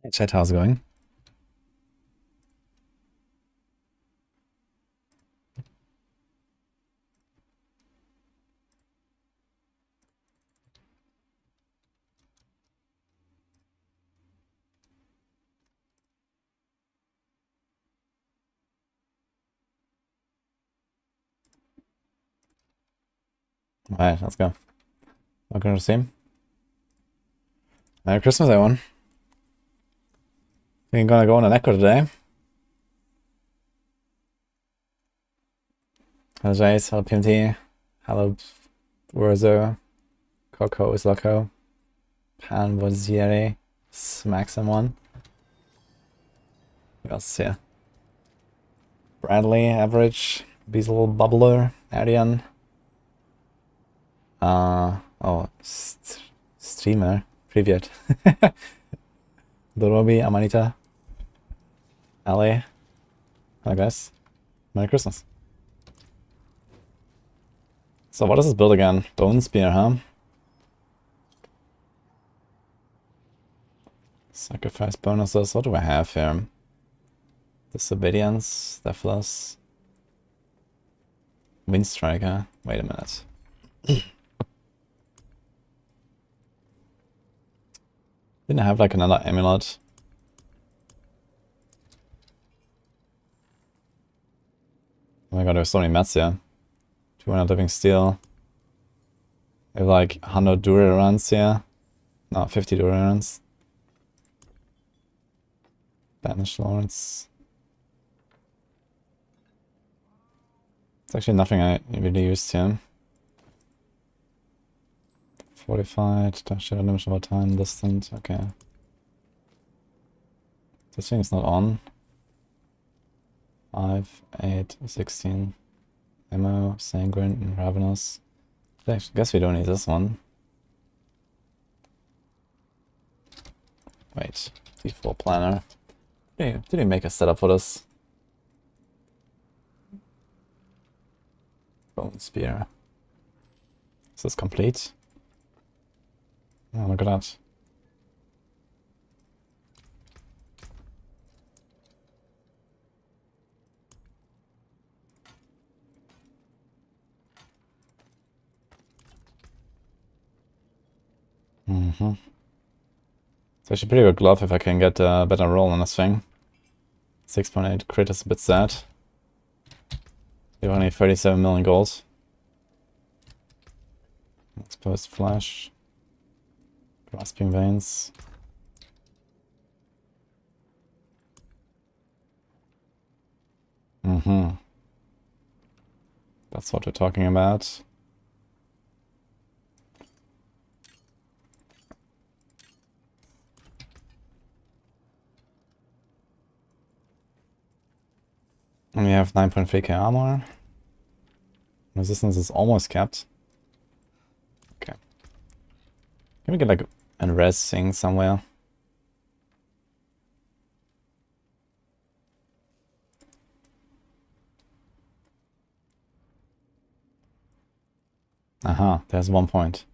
Hey chat, how's it going? Alright, let's go. Welcome to stream. Merry Christmas, everyone. We're gonna go on a Necro today. Hello Jace, hello PMT, hello Werzo, Coco is Loco, Pan Voziere, Smack Someone. Who else is here? Bradley, Average, Beazle Bubbler, Arian. Oh, Streamer, Привет. Dorobi, Amanita, Ali. Hi guys. Merry Christmas. So what is this build again? Bone Spear, huh? Sacrifice bonuses. What do I have here? Disobedience, Deathless, Wind Striker. Wait a minute. Didn't I have like another amulet? Oh my god, there's so many mats here. 200 living steel. We have like 100 Druid runs here. No, 50 Druid runs. Banish Lords. It's actually nothing I really used here. Fortified, shadow damage over time, distant, okay. This thing is not on. 5, 8, 16. Ammo, Sanguine, and Ravenous. I guess we don't need this one. Wait, D4 planner. Did we make a setup for this? Bone Spear. Is this complete? Oh, look at that. It's actually pretty good glove if I can get a better roll on this thing. 6.8 crit is a bit sad. We have only 37 million gold. Exposed flesh. Grasping veins. That's what we're talking about. And we have 9.3k armor. Resistance is almost capped. Okay. Can we get like a res thing somewhere? Aha, there's 1 point.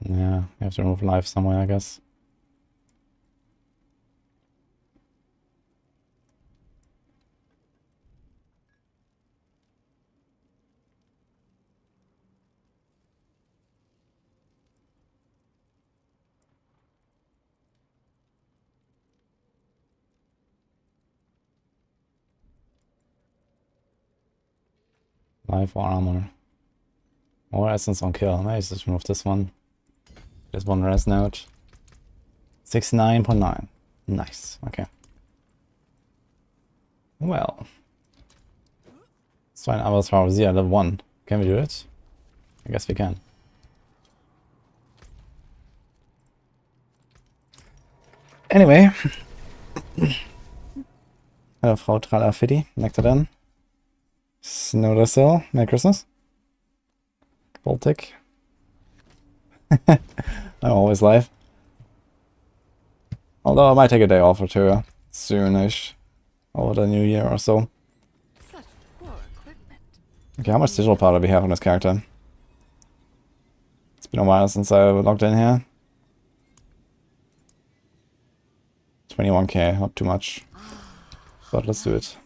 Yeah, we have to remove life somewhere, I guess. Life or armor. Or essence on kill. Nice, let's remove this one. There's one res note. 69.9. Nice, okay. Well. Let's try an Abattoir Z at level 1. Can we do it? I guess we can. Anyway. Hallo Frau Tralafitti, nectar then. Snowdressel, Merry Christmas. Baltic. I'm always live. Although I might take a day off or two soonish. Over the new year or so. Okay, how much digital power do we have on this character? It's been a while since I logged in here. 21k, not too much. But let's do it.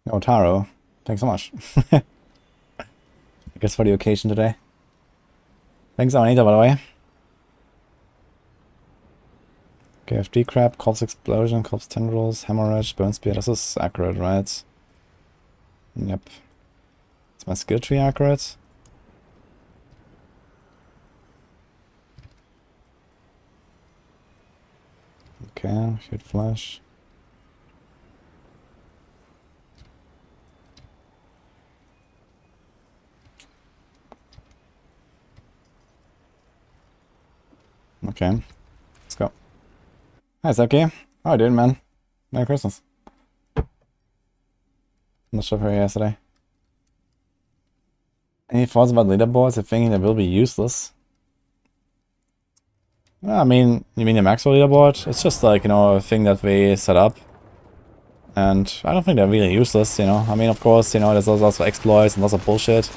Oh, Taro. Thanks so much. I guess for the occasion today. Thanks, Amanita, by the way. KFD crab, corpse explosion, corpse tendrils, hemorrhage, burn spear. This is accurate, right? Yep. Is my skill tree accurate? Okay, shoot flash. Okay, let's go. Hi, Zaki. How are you doing, man? Merry Christmas. Not sure for you yesterday. Any thoughts about leaderboards? You're thinking they will be useless? I mean, you mean the Maxwell leaderboard? It's just like, you know, a thing that we set up. And I don't think they're really useless, you know. I mean, of course, you know, there's lots of exploits and lots of bullshit.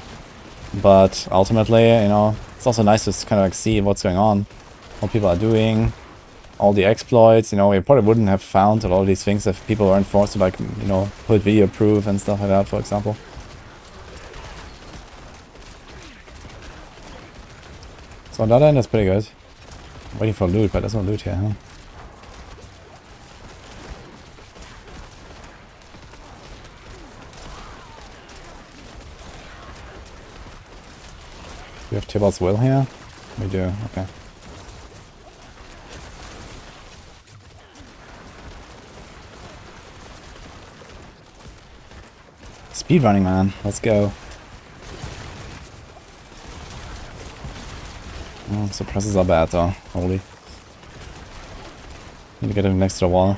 But ultimately, you know, it's also nice to kind of like see what's going on. What people are doing. All the exploits, you know, we probably wouldn't have found a lot of these things if people weren't forced to, like, you know, put video proof and stuff like that, for example. So on that end, that's pretty good. I'm waiting for loot, but there's no loot here, huh? We have Tybalt's Will here? We do, okay. Speedrunning, man. Let's go. Oh, suppressors are bad though. Holy. Need to get him next to the wall.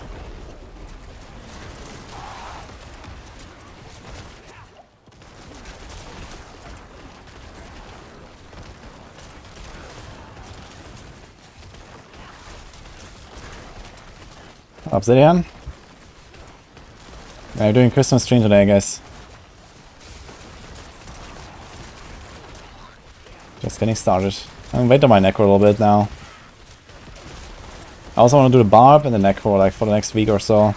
Obsidian? Yeah, we're doing Christmas stream today, guys. Just getting started. I'm waiting on my Necro a little bit now. I also want to do the Barb and the Necro like for the next week or so.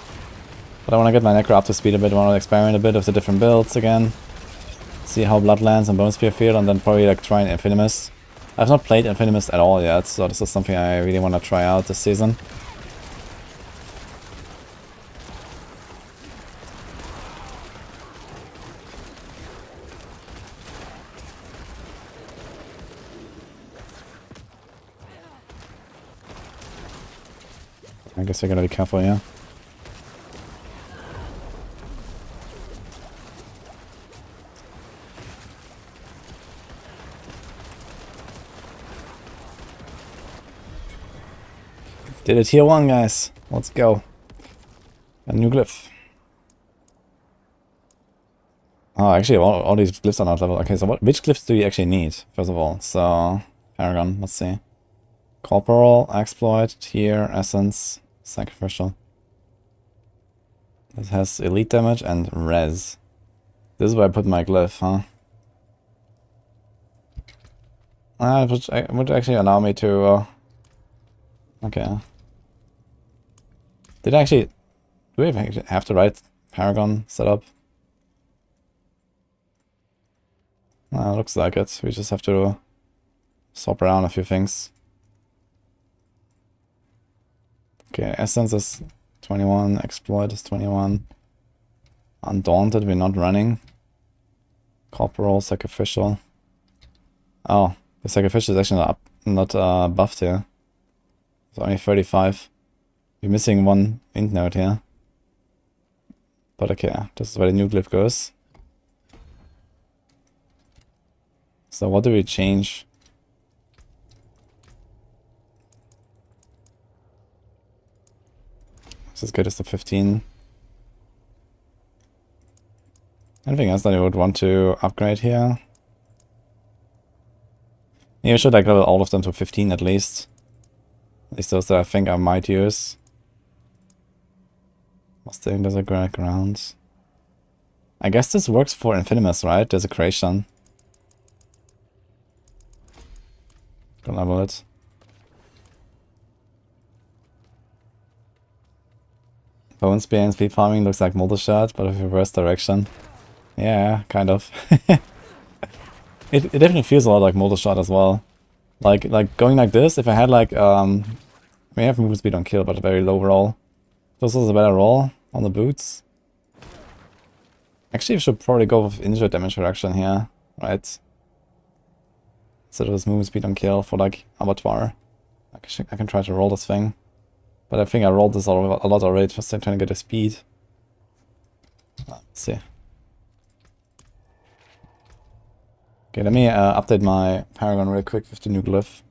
But I want to get my Necro up to speed a bit. I want to experiment a bit with the different builds again. See how Bloodlands and Bone Spear feel, and then probably like try an Infinus. I've not played Infinus at all yet, so this is something I really want to try out this season. I guess I gotta be careful, yeah. Did it tier 1, guys. Let's go. A new glyph. Oh, actually, all these glyphs are not level. Okay, so which glyphs do you actually need, first of all? So, Paragon, let's see. Corporal, Exploit, Tier, Essence, Sacrificial. This has elite damage and res. This is where I put my glyph, huh? It would actually allow me to... okay. Did I actually... do we have the right Paragon setup? Looks like it. We just have to swap around a few things. Okay, Essence is 21, Exploit is 21. Undaunted, we're not running. Corporal, Sacrificial. Oh, the Sacrificial is actually not buffed here. It's only 35. We're missing one int node here. But okay, this is where the new glyph goes. So what do we change? as good as the 15. Anything else that you would want to upgrade here? You should like level all of them to 15 at least. At least those that I think I might use. Mustang Desert Grounds. I guess this works for Infinus, right? Desecration. Don't level it. Bone Spear and speed farming looks like Molder Shot, but with reverse direction. Yeah, kind of. It definitely feels a lot like Molder Shot as well. Like going like this, if I had like I have movement speed on kill, but a very low roll. This was a better roll on the boots. Actually, we should probably go with injured damage reduction here, right? Instead of this movement speed on kill for like Abattoir. I can try to roll this thing. But I think I rolled this a lot already, just trying to get a speed. Let's see. Okay, let me update my Paragon real quick with the new Glyph.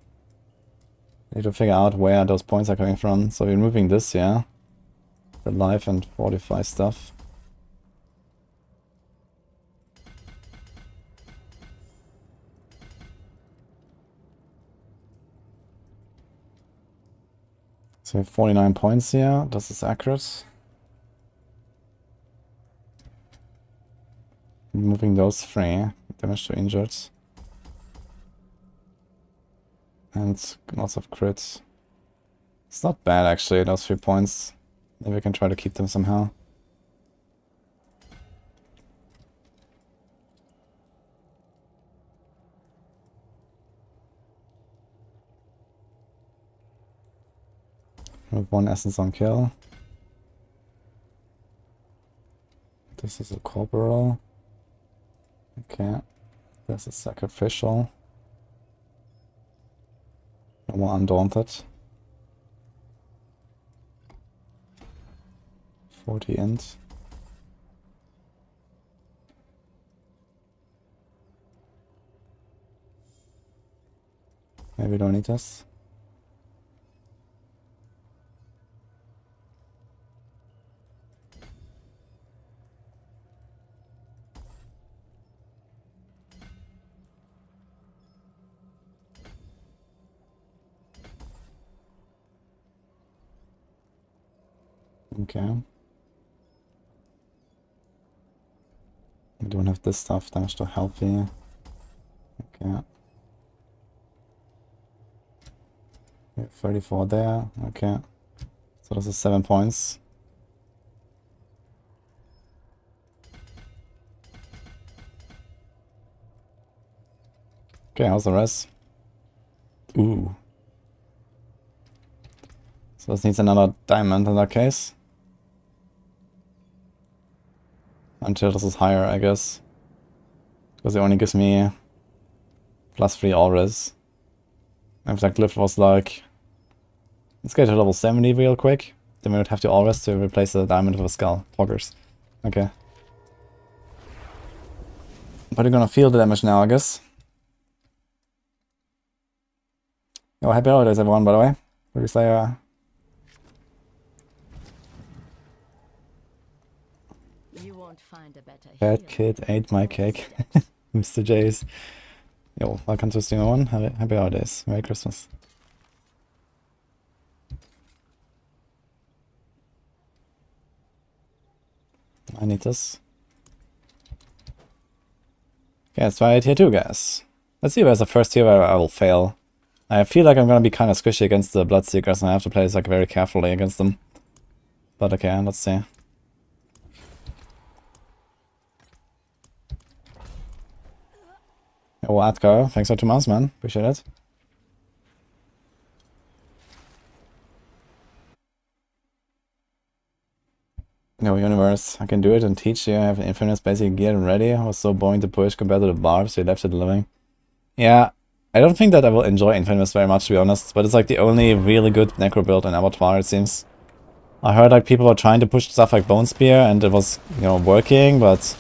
I need to figure out where those points are coming from. So we're moving this, yeah. The life and fortify stuff. So we have 49 points here. This is accurate. Moving those 3. Damage to injured. And lots of crits. It's not bad actually, those 3 points. Maybe we can try to keep them somehow. With 1 essence on kill. This is a corporal. Okay. This is sacrificial. No more undaunted. 40 int. Maybe we don't need this. Okay. We don't have this stuff, damage to healthy. Okay. We have 34 there, okay. So this is 7 points. Okay, how's the rest? Ooh. So this needs another diamond in that case. Until this is higher, I guess. Because it only gives me +3 all res. If that glyph was like... Let's get to level 70 real quick. Then we would have to all res to replace the diamond with a skull. Poggers. Okay. But you're gonna feel the damage now, I guess. Oh, happy holidays everyone, by the way. What do you say, Find a better Bad kid ate my cake. Mr. J's. Yo, welcome to Streamer 1. Happy holidays. Merry Christmas. I need this. Okay, let's try it here too, guys. Let's see if there's a first tier where I will fail. I feel like I'm gonna be kind of squishy against the Bloodseekers and I have to play this like very carefully against them. But okay, let's see. Oh, Atko, thanks for 2 months, man. Appreciate it. No, Universe, I can do it and teach you. I have an infinus basic gear and ready. I was so boring to push compared to the barb, so you left it living. Yeah, I don't think that I will enjoy infinus very much, to be honest. But it's like the only really good Necro build in Abattoir, it seems. I heard like people were trying to push stuff like Bone Spear and it was, you know, working, but...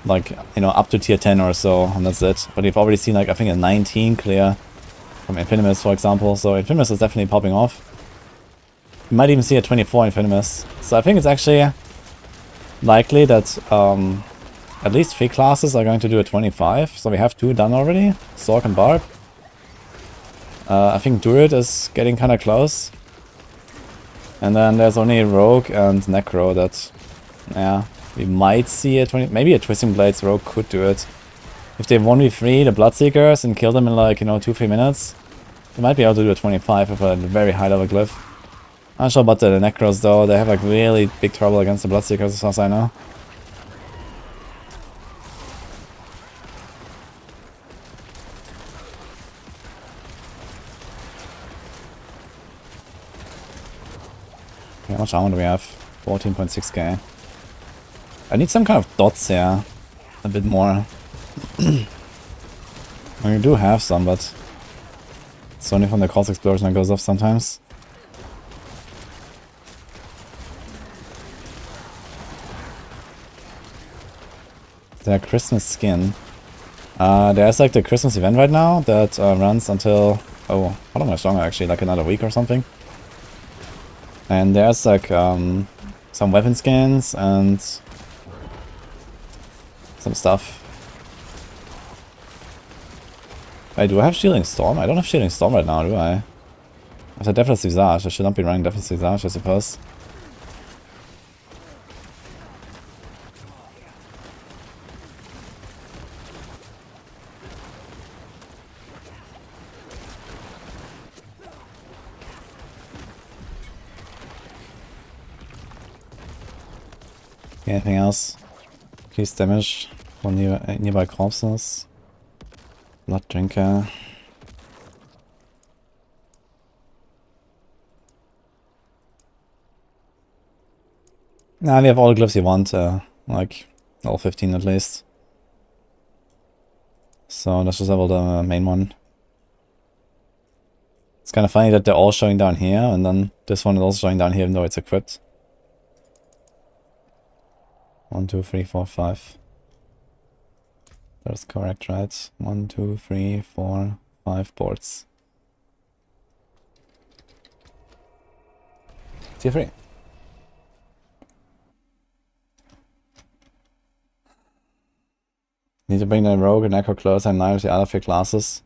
like, you know, up to tier 10 or so, and that's it. But you've already seen, like, I think a 19 clear from Infinus, for example, so Infinus is definitely popping off. We might even see a 24 infinus. So I think it's actually likely that at least 3 classes are going to do a 25. So we have 2 done already. Sorc and Barb. I think Druid is getting kind of close. And then there's only Rogue and Necro that, yeah, we might see a 20. Maybe a Twisting Blades Rogue could do it. If they 1v3 the Bloodseekers and kill them in like, 2-3 minutes, they might be able to do a 25 with a very high level Glyph. I'm not sure about the Necros though, they have like really big trouble against the Bloodseekers as far as I know. Okay, how much armor do we have? 14.6k. I need some kind of dots here. A bit more. I do have some, but it's only from the Cause Explosion that goes off sometimes. Their Christmas skin. There's like the Christmas event right now that runs until, oh, how long is longer actually, like another week or something. And there's like some weapon skins and some stuff. Wait, do I have Shielding Storm? I don't have Shielding Storm right now, do I? I have Deathless Visage. I should not be running Deathless Visage, I suppose. Anything else? Increased damage for nearby corpses. Blood Drinker. Nah, we have all the glyphs you want, like all 15 at least. So let's just level the main one. It's kind of funny that they're all showing down here, and then this one is also showing down here even though it's equipped. 1, 2, 3, 4, 5. That's correct, right? 1, 2, 3, 4, 5 boards. Tier 3. Need to bring the Rogue and Necro closer and neither the other 3 classes.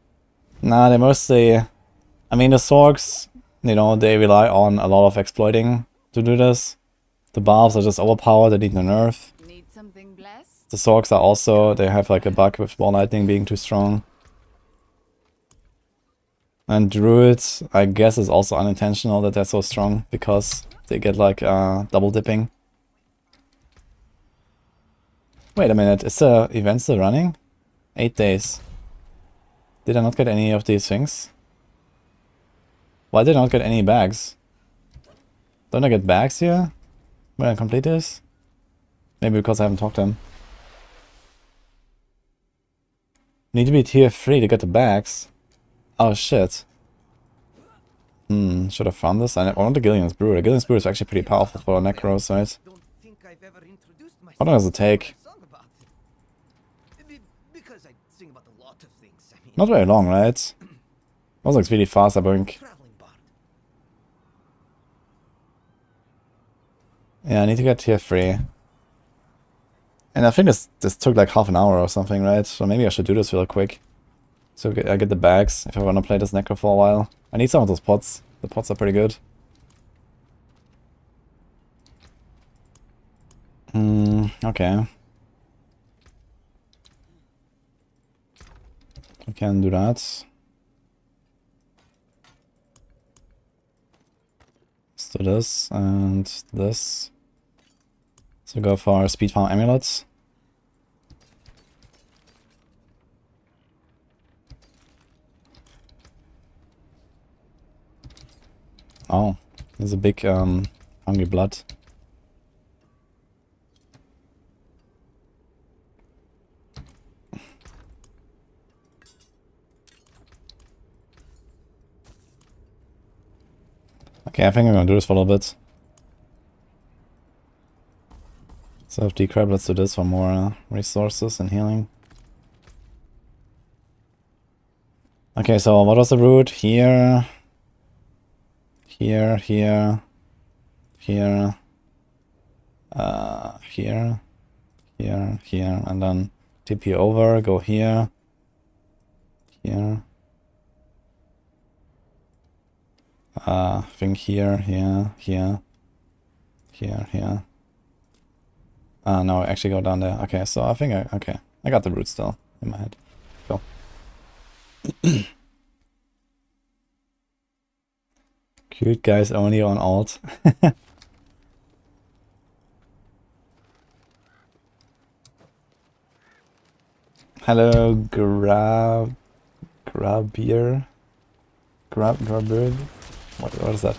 Nah, they mostly... I mean, the Sorcs, they rely on a lot of exploiting to do this. The Barbs are just overpowered, they need no nerf. Need something blessed? The Sorcs are also, they have like a bug with Ball Lightning being too strong. And Druids, I guess, is also unintentional that they're so strong, because they get like double dipping. Wait a minute, is the event still running? 8 days. Did I not get any of these things? Why did I not get any bags? Don't I get bags here when I complete this? Maybe because I haven't talked to him. Need to be tier 3 to get the bags. Oh shit. Should have found this. I want the Gillian's Brew. The Gillian's Brew is actually pretty powerful for Necros, right? How long does it take? Not very long, right? Also looks really fast, I think. Yeah, I need to get tier 3. And I think this took like half an hour or something, right? So maybe I should do this real quick. So I get the bags if I want to play this Necro for a while. I need some of those pots. The pots are pretty good. Okay. I can do that. Let's do this and this. So go for Speed Farm Amulets. Oh, there's a big hungry blood. Okay, I think I'm gonna do this for a little bit. So if decrab, let's do this for more resources and healing. Okay, so what was the route? Here, here, here, here, here, here, and then TP over, go here, here. I think here, here, here, here. No, I actually go down there. Okay, so I think okay. I got the route still in my head. Go. Cute guys only on alt. Hello, Grabier. Grabird? What is that?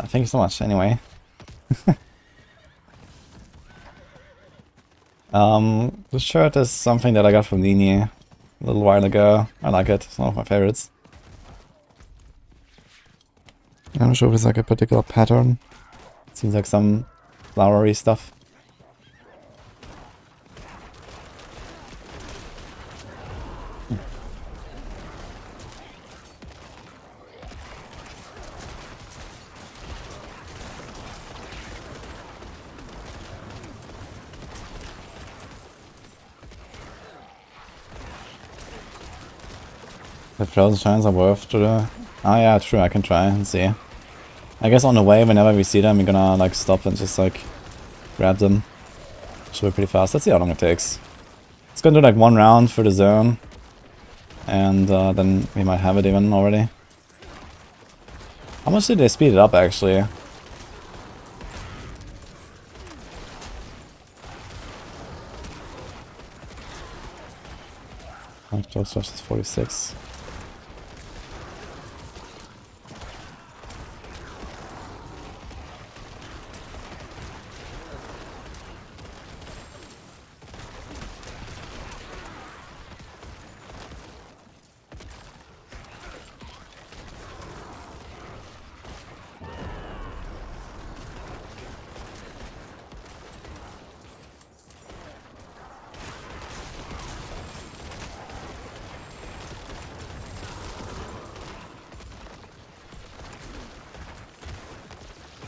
Thank you so much, anyway. This shirt is something that I got from Nini a little while ago. I like it, it's one of my favorites. I'm not sure if it's like a particular pattern. It seems like some flowery stuff. The frozen shines are worth to do. Ah yeah, true, I can try and see. I guess on the way, whenever we see them, we're gonna like stop and just like grab them. Should be pretty fast. Let's see how long it takes. It's gonna do like one round for the zone. And then we might have it even already. How much did they speed it up actually? Close versus 46.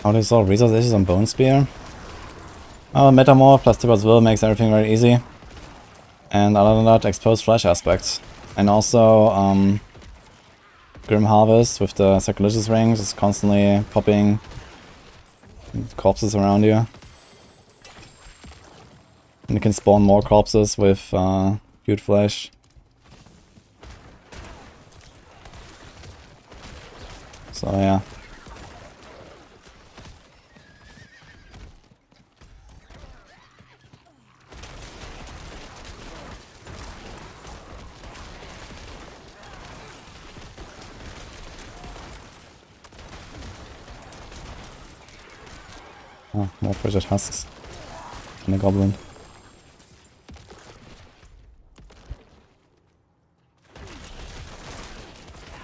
How do you solve resource issues on Bone Spear? Metamorph plus Tipper's Will makes everything very easy. And other than that, exposed flesh aspects. And also, Grim Harvest with the Sacrilegious Rings is constantly popping corpses around you. And you can spawn more corpses with Hued Flesh. So yeah. Oh, more frigid husks. And a goblin.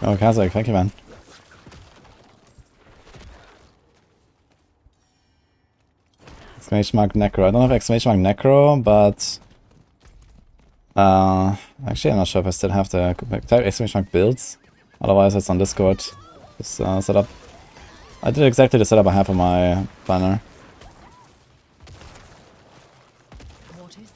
Oh, Kazakh, thank you, man. Exclamation mark Necro. I don't have exclamation mark Necro, but actually I'm not sure if I still have the type exclamation mark builds. Otherwise it's on Discord. This setup. I did exactly the setup I have on my planner. What is this?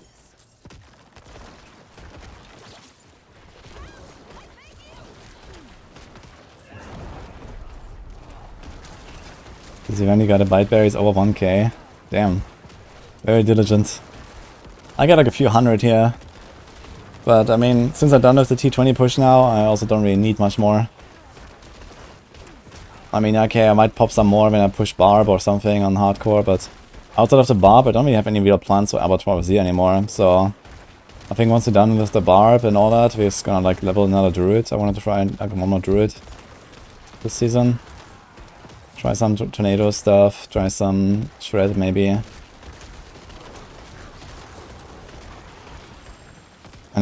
Because you've only got a bite berries over 1k. Damn. Very diligent. I got like a few hundred here. But I mean, since I'm done with the T20 push now, I also don't really need much more. I mean, okay, I might pop some more when I push Barb or something on hardcore, but outside of the Barb, I don't really have any real plans for Abattoir AoZ anymore. So I think once we're done with the Barb and all that, we're just gonna like level another Druid. I wanted to try like one more Druid this season. Try some tornado stuff, try some shred maybe. And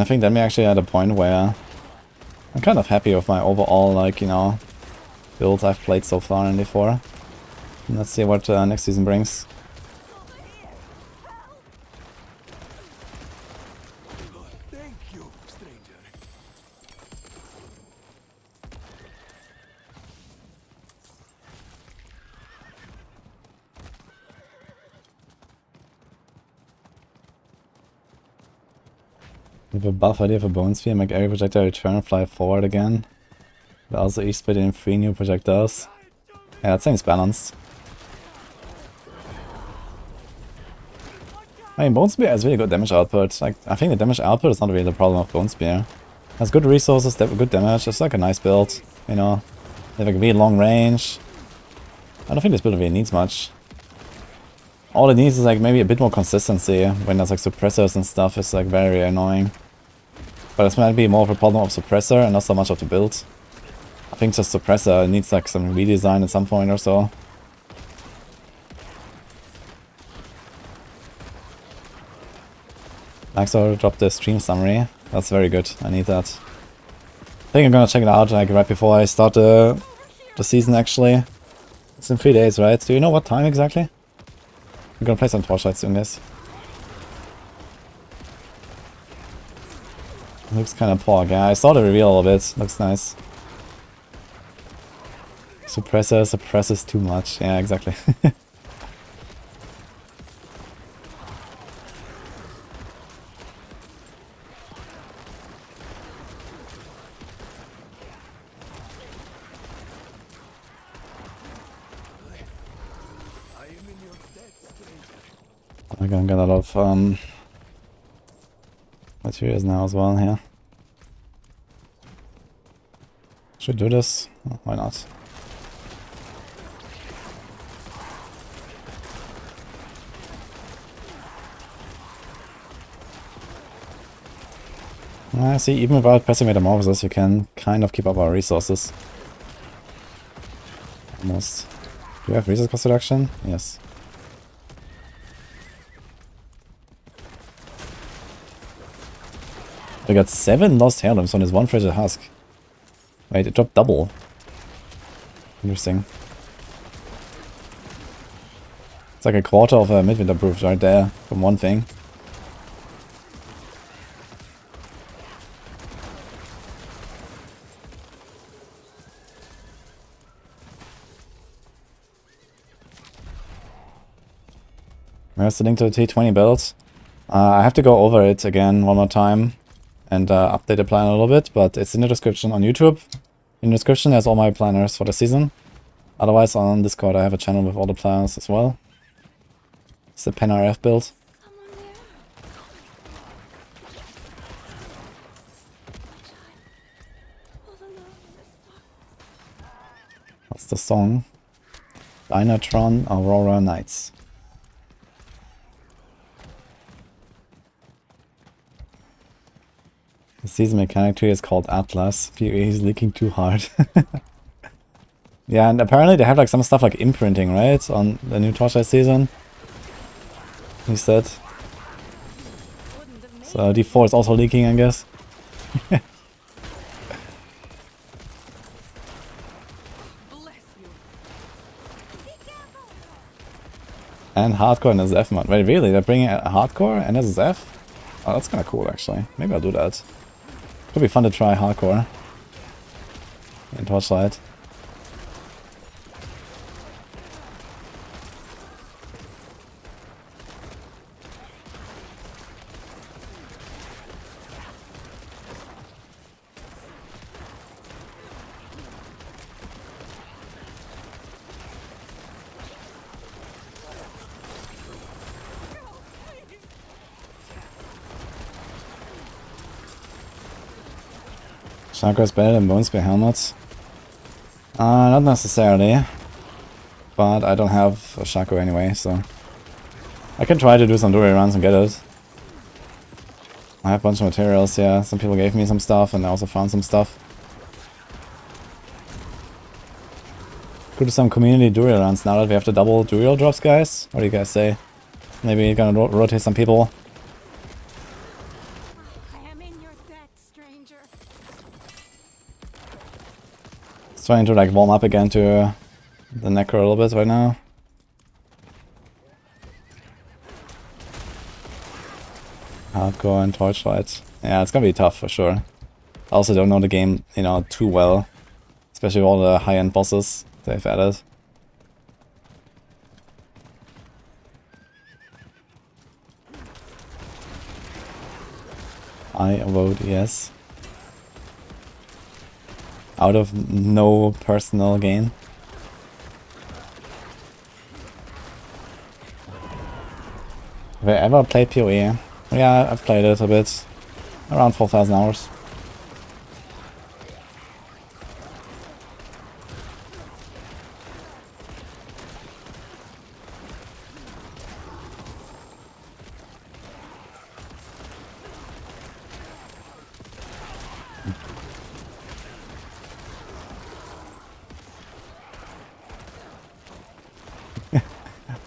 I think then we're actually at a point where I'm kind of happy with my overall, like, you know, builds I've played so far in D4. And let's see what next season brings. Thank you, stranger. We have a buff idea for Bone Spear, make every projectile return and fly forward again. But also each split in 3 new projectiles. Yeah, that seems balanced. I mean, Bone Spear has really good damage output. Like, I think the damage output is not really the problem of Bone Spear. Has good resources, good damage, it's like a nice build, you know. They have like a really long range. I don't think this build really needs much. All it needs is like maybe a bit more consistency when there's like suppressors and stuff. It's like very annoying. But this might be more of a problem of suppressor and not so much of the build. I think just suppressor needs like some redesign at some point or so. Maxor dropped the stream summary. That's very good. I need that. I think I'm gonna check it out like right before I start the season actually. It's in 3 days, right? Do you know what time exactly? I'm gonna play some Torchlight soon, guys. Looks kinda pork, yeah. I saw the reveal a little bit. Looks nice. Suppressor suppresses too much. Yeah, exactly. I'm gonna get a lot of materials now as well here. Should do this. Oh, why not? I see, even without pressing metamorphosis, you can kind of keep up our resources. Almost. Do we have resource cost reduction? Yes. We got 7 lost heirlooms on this 1 fragile husk. Wait, it dropped double. Interesting. It's like a quarter of a midwinter proof right there from one thing. Where's the link to the T20 build? I have to go over it again one more time and update the plan a little bit, but it's in the description on YouTube. In the description there's all my planners for the season. Otherwise on Discord I have a channel with all the planners as well. It's the PenRF build. What's the song? Dynatron Aurora Nights. The season mechanic tree is called Atlas. PvE is leaking too hard. Yeah, and apparently they have like some stuff like imprinting, right? On the new Torchlight season. He said. So D4 is also leaking, I guess. And hardcore and SSF mod. Wait, really? They're bringing a hardcore and SSF? Oh, that's kind of cool, actually. Maybe I'll do that. Could be fun to try hardcore in Torchlight. Shaco is better than Bone Spear helmets? Not necessarily. But I don't have a Shaco anyway, so... I can try to do some Druid runs and get it. I have a bunch of materials, yeah. Some people gave me some stuff and I also found some stuff. Could do some community Druid runs now that we have the double Druid drops, guys. What do you guys say? Maybe gonna rotate some people. Trying to like warm up again to the Necro a little bit right now. Hardcore and Torchlight. Yeah, it's gonna be tough for sure. I also don't know the game, you know, too well. Especially with all the high-end bosses they've added. I vote yes. Out of no personal gain. Have I ever played PoE? Yeah, I've played it a bit. Around 4,000 hours.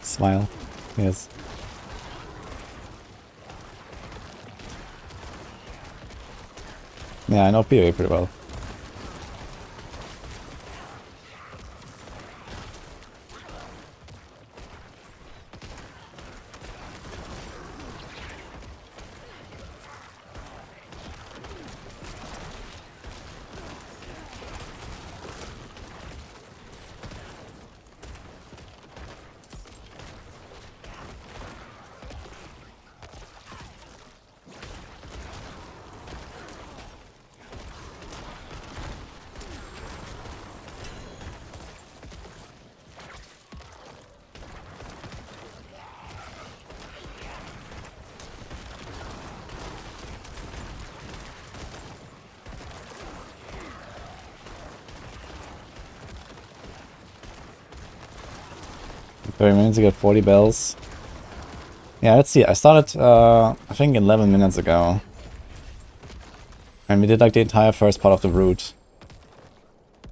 Smile. Yes. Yeah, I know PoE pretty well. Minutes to get 40 bells. Yeah, let's see. I started, I think 11 minutes ago. And we did like the entire first part of the route.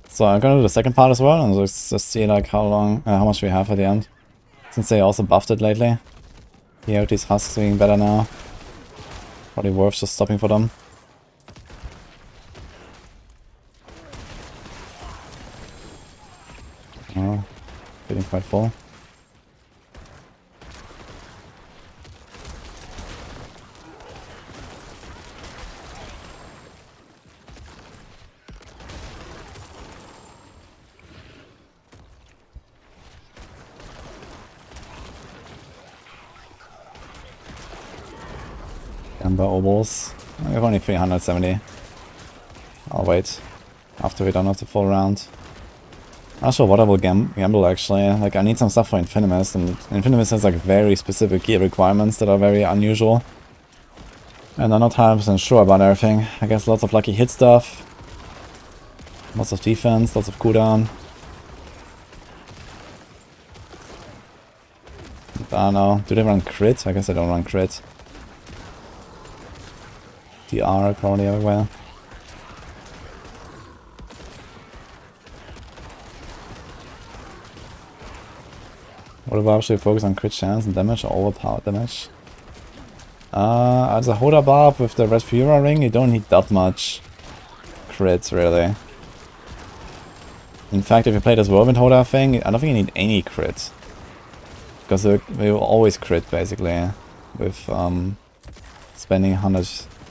So I'm gonna do the second part as well, and just see like how much we have at the end. Since they also buffed it lately. Yeah, with these husks being better now. Probably worth just stopping for them. Oh, getting quite full. Amber ovals. We have only 370. I'll wait after we're done with the full round. Not sure what I will gamble actually. Like I need some stuff for Infinus, and Infinus has like very specific gear requirements that are very unusual. And I'm not 100% sure about everything. I guess lots of lucky hit stuff. Lots of defense, lots of cooldown. I don't know. Do they run crit? I guess they don't run crit. DR probably everywhere. What about should we focus on crit chance and damage or overpowered damage? As a Hoda Barb with the Red Fury ring, you don't need that much crits really. In fact, if you play this Whirlwind Hoda thing, I don't think you need any crit. Because we will always crit basically with spending 100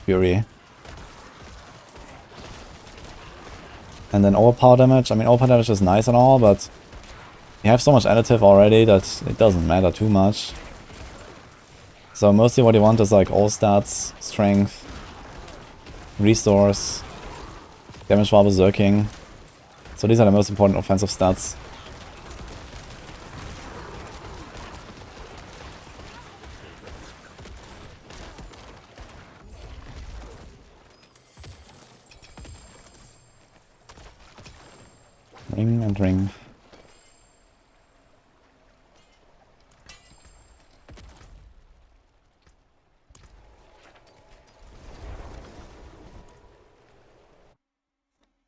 Fury. And then overpower damage. I mean, overpower damage is nice and all, but you have so much additive already that it doesn't matter too much. So mostly what you want is like all stats, strength, restores, damage while berserking. So these are the most important offensive stats. Ring and ring.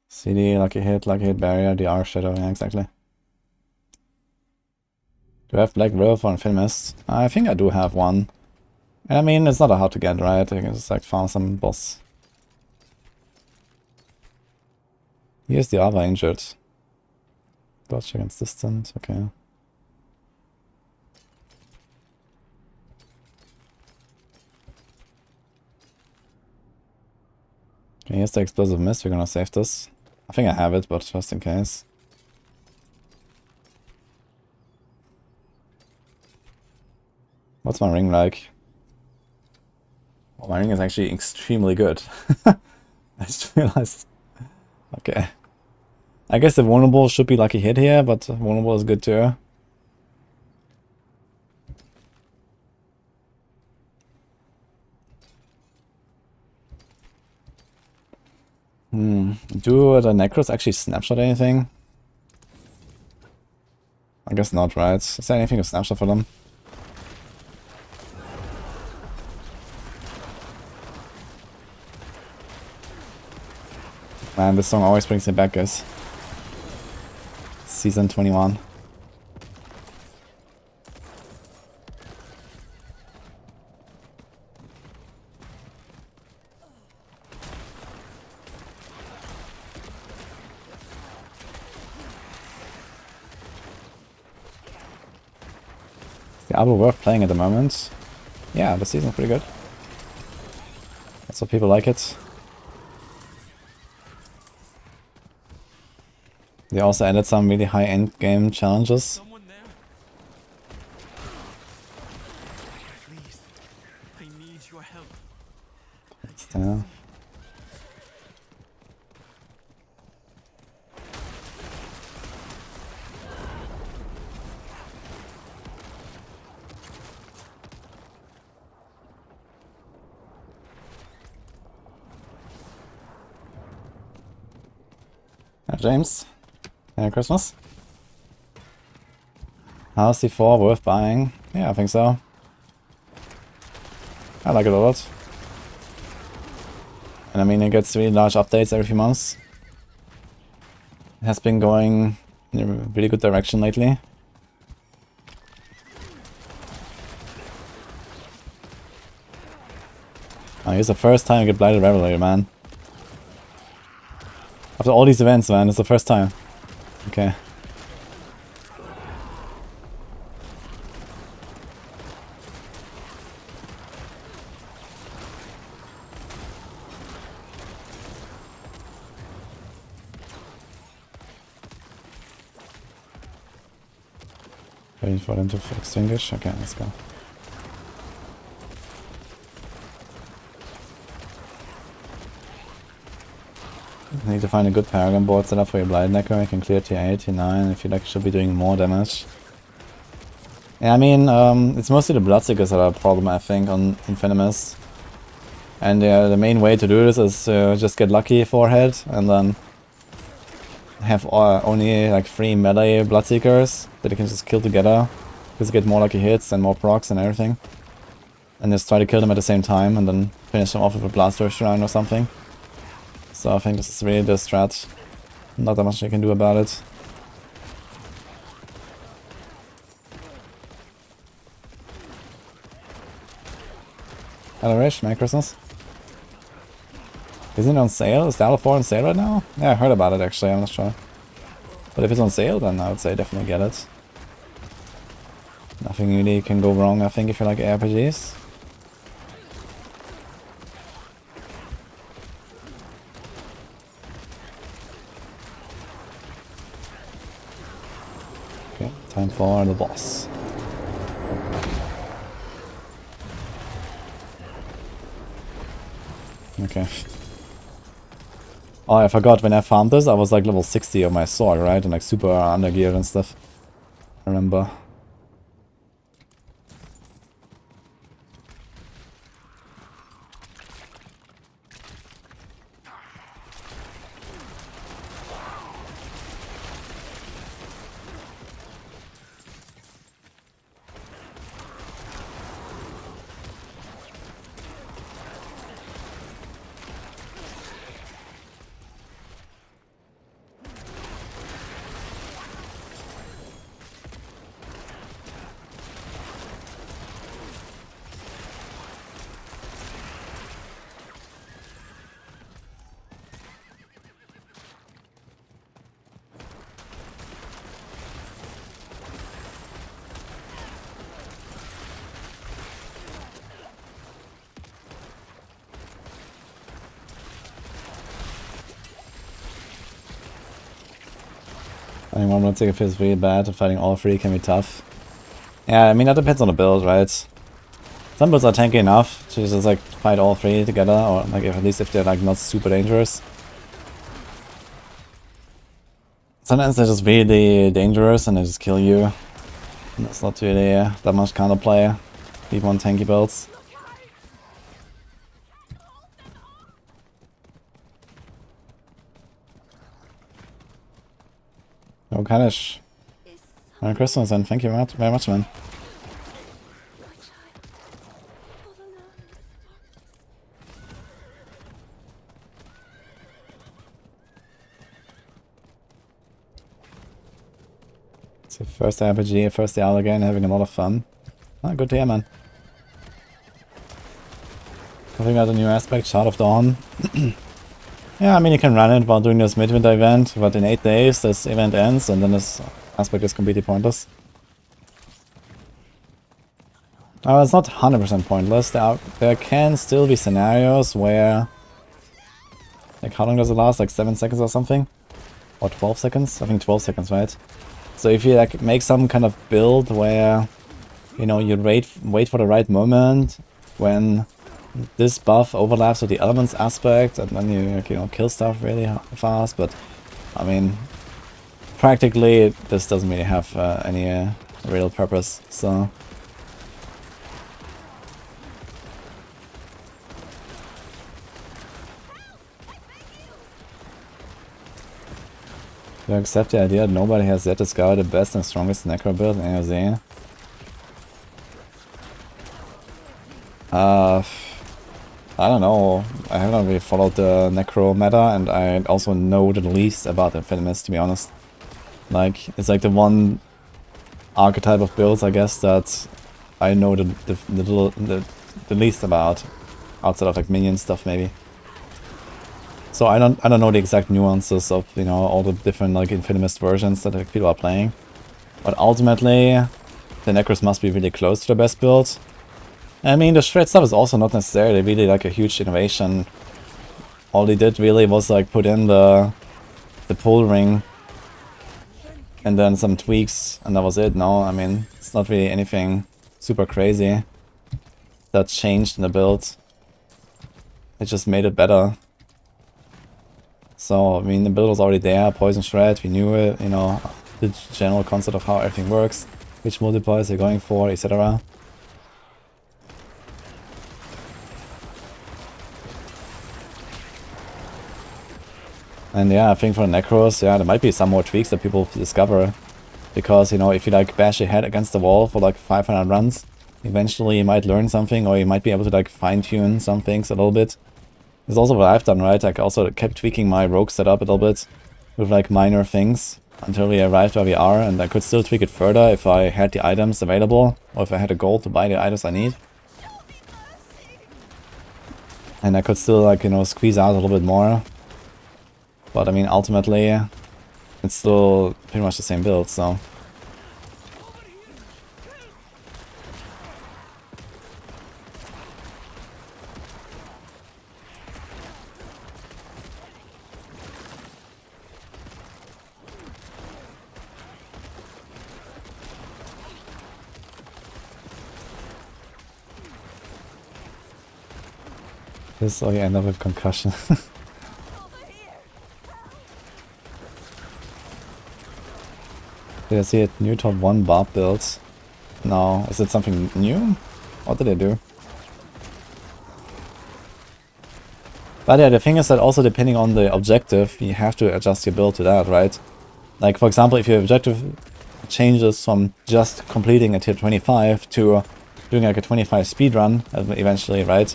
CD, lucky hit barrier, DR shadow, yeah, exactly. Do I have Black River for Infinus? I think I do have one. And I mean, it's not hard to get, right? I can just like farm some boss. Here's the other injured. Dodge against distant, okay. Okay, here's the explosive mist, we're gonna save this. I think I have it, but just in case. What's my ring like? Oh, my ring is actually extremely good. I just realized. Okay. I guess the vulnerable should be lucky hit here, but vulnerable is good too. Do the Necros actually snapshot anything? I guess not, right? Is there anything to snapshot for them? Man, this song always brings me back, guys. Season 21. Is Diablo worth playing at the moment? Yeah, the season's pretty good. That's what people like it. They also added some really high endgame challenges. Someone there? Please, I need your help. Yeah. James, Merry Christmas. House C4 worth buying? Yeah, I think so. I like it a lot. And I mean, it gets really large updates every few months. It has been going in a really good direction lately. Oh, here's the first time I get Blighted Revelry, man. After all these events, man, it's the first time. Okay. Waiting for them to extinguish. Okay, let's go. You need to find a good Paragon board setup for your Blighted Necro. You can clear tier 8, tier 9. I feel like you should be doing more damage. Yeah, I mean, it's mostly the Bloodseekers that are a problem, I think, on Infinus. And the main way to do this is to just get lucky forehead and then have only like 3 melee Bloodseekers that you can just kill together. Because you get more lucky hits and more procs and everything. And just try to kill them at the same time and then finish them off with a Blaster Shrine or something. So I think this is really the strat. Not that much you can do about it. Hello Rish, Merry Christmas. Isn't it on sale? Is Diablo 4 on sale right now? Yeah, I heard about it actually, I'm not sure. But if it's on sale, then I would say definitely get it. Nothing really can go wrong, I think, if you like ARPGs. Okay, time for the boss. Okay. Oh, I forgot, when I farmed this, I was like level 60 of my sword, right? And like super undergeared and stuff. I remember. I mean, one would think it feels really bad, and fighting all 3 can be tough. Yeah, I mean, that depends on the build, right? Some builds are tanky enough to just like fight all three together, or like at least if they're like not super dangerous. Sometimes they're just really dangerous and they just kill you. And that's not really that much counterplay, even on tanky builds. Oh, Kadish. Merry Christmas and thank you very much, man. So first RPG, first Diablo again, having a lot of fun. Ah, good to hear, man. I think that's a new aspect, Shard of Dawn. Yeah, I mean you can run it while doing this midwinter event, but in 8 days this event ends and then this aspect is completely pointless. It's not 100% pointless. There can still be scenarios where... Like how long does it last? Like 7 seconds or something? Or 12 seconds? I think 12 seconds, right? So if you like make some kind of build where, you know, you wait for the right moment when this buff overlaps with the elements aspect, and then you know kill stuff really fast. But I mean, practically this doesn't really have any real purpose. So you accept the idea that nobody has yet discovered the best and strongest Necro build in AoZ? I don't know. I haven't really followed the Necro meta, and I also know the least about Infinus, to be honest. Like, it's like the one archetype of builds, I guess, that I know the least about, outside of like minion stuff, maybe. So I don't know the exact nuances of, you know, all the different like Infinimist versions that like, people are playing. But ultimately, the Necros must be really close to the best build. I mean, the shred stuff is also not necessarily really like a huge innovation. All they did really was like put in the pull ring and then some tweaks, and that was it. No, I mean, it's not really anything super crazy that changed in the build. It just made it better. So, I mean, the build was already there, Poison Shred, we knew it, you know, the general concept of how everything works, which multipliers you're going for, etc. And yeah, I think for the Necros, yeah, there might be some more tweaks that people discover. Because, you know, if you like bash your head against the wall for like 500 runs, eventually you might learn something, or you might be able to like fine-tune some things a little bit. It's also what I've done, right? I also kept tweaking my rogue setup a little bit with like minor things until we arrived where we are, and I could still tweak it further if I had the items available, or if I had the gold to buy the items I need. And I could still like, you know, squeeze out a little bit more. But I mean, ultimately, it's still pretty much the same build, so... This or you end up with concussion. Did I see it? New top 1 Barb builds. No, is it something new? What did they do? But yeah, the thing is that also depending on the objective, you have to adjust your build to that, right? Like for example, if your objective changes from just completing a tier 25 to doing like a 25 speedrun eventually, right?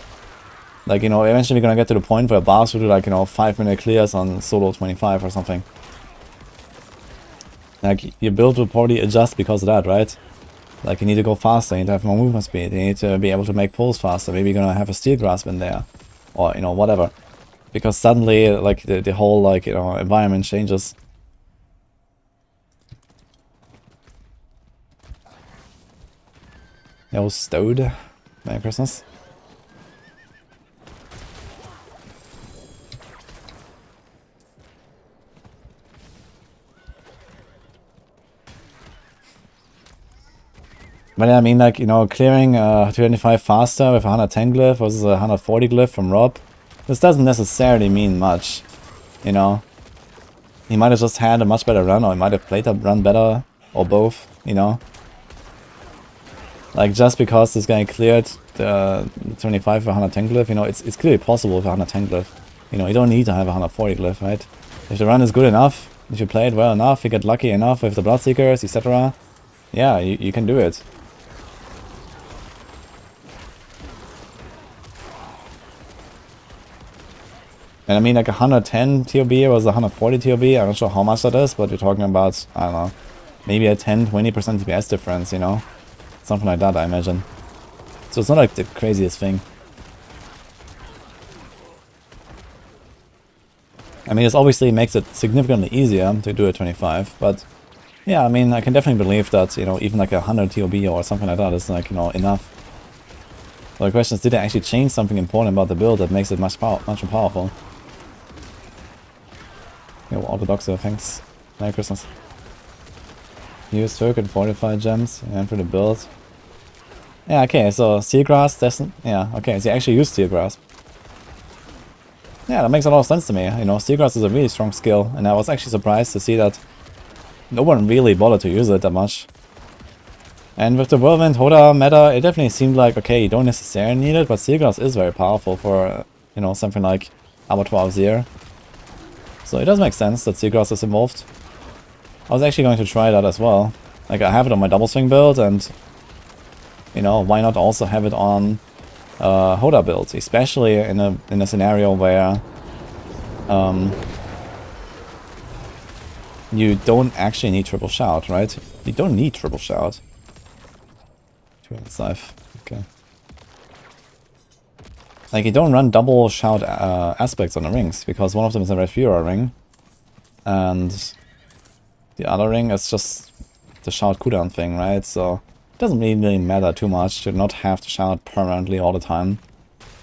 Like, you know, eventually we're gonna get to the point where bars will do like, you know, 5-minute clears on solo 25 or something. Like, your build will probably adjust because of that, right? Like, you need to go faster, you need to have more movement speed, you need to be able to make pulls faster, maybe you're gonna have a steel grasp in there. Or, you know, whatever. Because suddenly, like, the whole, like, you know, environment changes. Yo, Stowed. Merry Christmas. But I mean, like, you know, clearing 25 faster with 110 glyph versus 140 glyph from Rob, this doesn't necessarily mean much, you know. He might have just had a much better run, or he might have played a run better, or both, you know. Like, just because this guy cleared the 25 with 110 glyph, you know, it's clearly possible with 110 glyph. You know, you don't need to have 140 glyph, right? If the run is good enough, if you play it well enough, you get lucky enough with the Bloodseekers, etc. Yeah, you can do it. And I mean, like 110 TOB was 140 TOB, I'm not sure how much that is, but you're talking about, I don't know, maybe a 10-20% DPS difference, you know? Something like that, I imagine. So it's not like the craziest thing. I mean, this obviously makes it significantly easier to do a 25, but yeah, I mean, I can definitely believe that, you know, even like a 100 TOB or something like that is like, you know, enough. So the question is, did they actually change something important about the build that makes it much more powerful? Yo, Orthodox, thanks. Merry Christmas. Use circuit fortified gems and for the build. Yeah, okay, so Steel Grasp doesn't. Yeah, okay, so you actually use Steel Grasp. Yeah, that makes a lot of sense to me. You know, Steel Grasp is a really strong skill, and I was actually surprised to see that no one really bothered to use it that much. And with the Whirlwind Hoda meta, it definitely seemed like, okay, you don't necessarily need it, but Steel Grasp is very powerful for, you know, something like Abattoir AoZ. So it does make sense that Steel Grasp is involved. I was actually going to try that as well. Like, I have it on my double swing build, and you know, why not also have it on Hoda build, especially in a scenario where you don't actually need triple shout, right? You don't need triple shout. 205, okay. Like, you don't run double shout aspects on the rings, because one of them is a Red Fury ring, and the other ring is just the shout cooldown thing, right? So it doesn't really matter too much to not have to shout permanently all the time,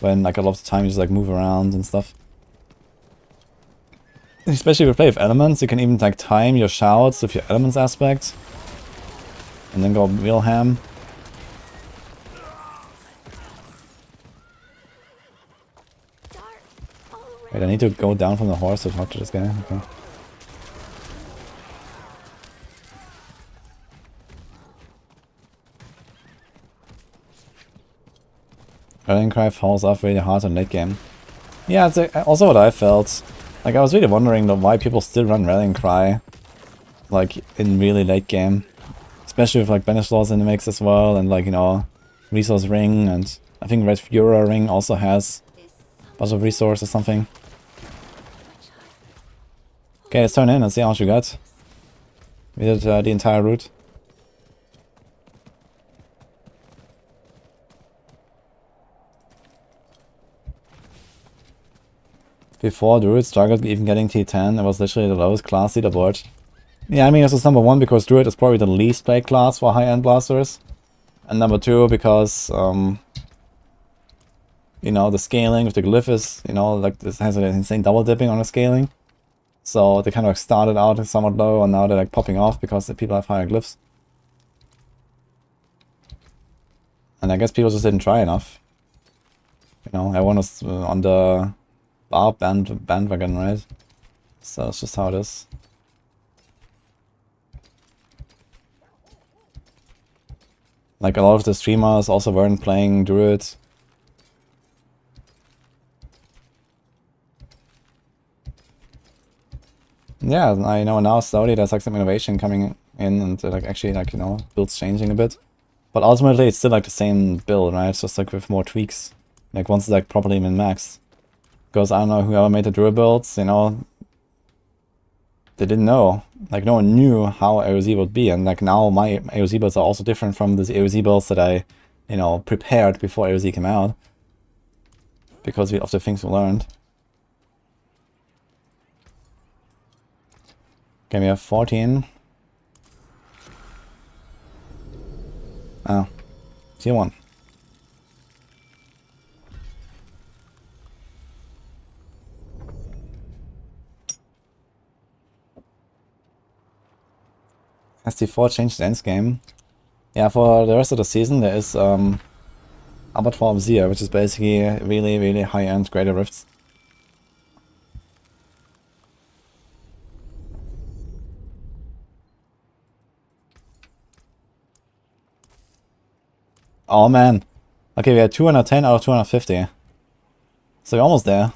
when like a lot of the time you just like move around and stuff. Especially if you play with elements, you can even like time your shouts with your elements aspect, and then go real ham. Wait, I need to go down from the horse to talk to this guy. Okay. Rallying Cry falls off really hard in late game. Yeah, it's also what I felt. Like, I was really wondering why people still run Rallying Cry, like, in really late game. Especially with, like, Banish Laws in the mix as well, and, like, you know, Resource Ring, and I think Red Fury Ring also has a bunch of resource or something. Okay, let's turn in and see how much we got. We did the entire route. Before Druid struggled even getting T10, it was literally the lowest class leaderboard. Yeah, I mean, this is number one because Druid is probably the least played class for high-end blasters. And number two because, you know, the scaling with the Glyph is, you know, like this has an insane double dipping on the scaling. So they kind of like started out somewhat low and now they're like popping off because the people have higher Glyphs. And I guess people just didn't try enough. You know, everyone was on the Barb bandwagon, right? So it's just how it is. Like a lot of the streamers also weren't playing Druid. Yeah, I know now slowly there's like some innovation coming in and like actually like, you know, builds changing a bit. But ultimately it's still like the same build, right? It's just like with more tweaks. Like once it's like properly min-maxed. Because I don't know, whoever made the Druid builds, you know, they didn't know. Like no one knew how AoZ would be, and like now my AoZ builds are also different from the AoZ builds that I, you know, prepared before AoZ came out. Because of the things we learned. Okay, we have 14. Oh, tier 1. Has T4 changed the endgame? Yeah, for the rest of the season there is Abattoir AoZ, which is basically really, really high-end greater rifts. Oh man. Okay, we had 210 out of 250. So we're almost there.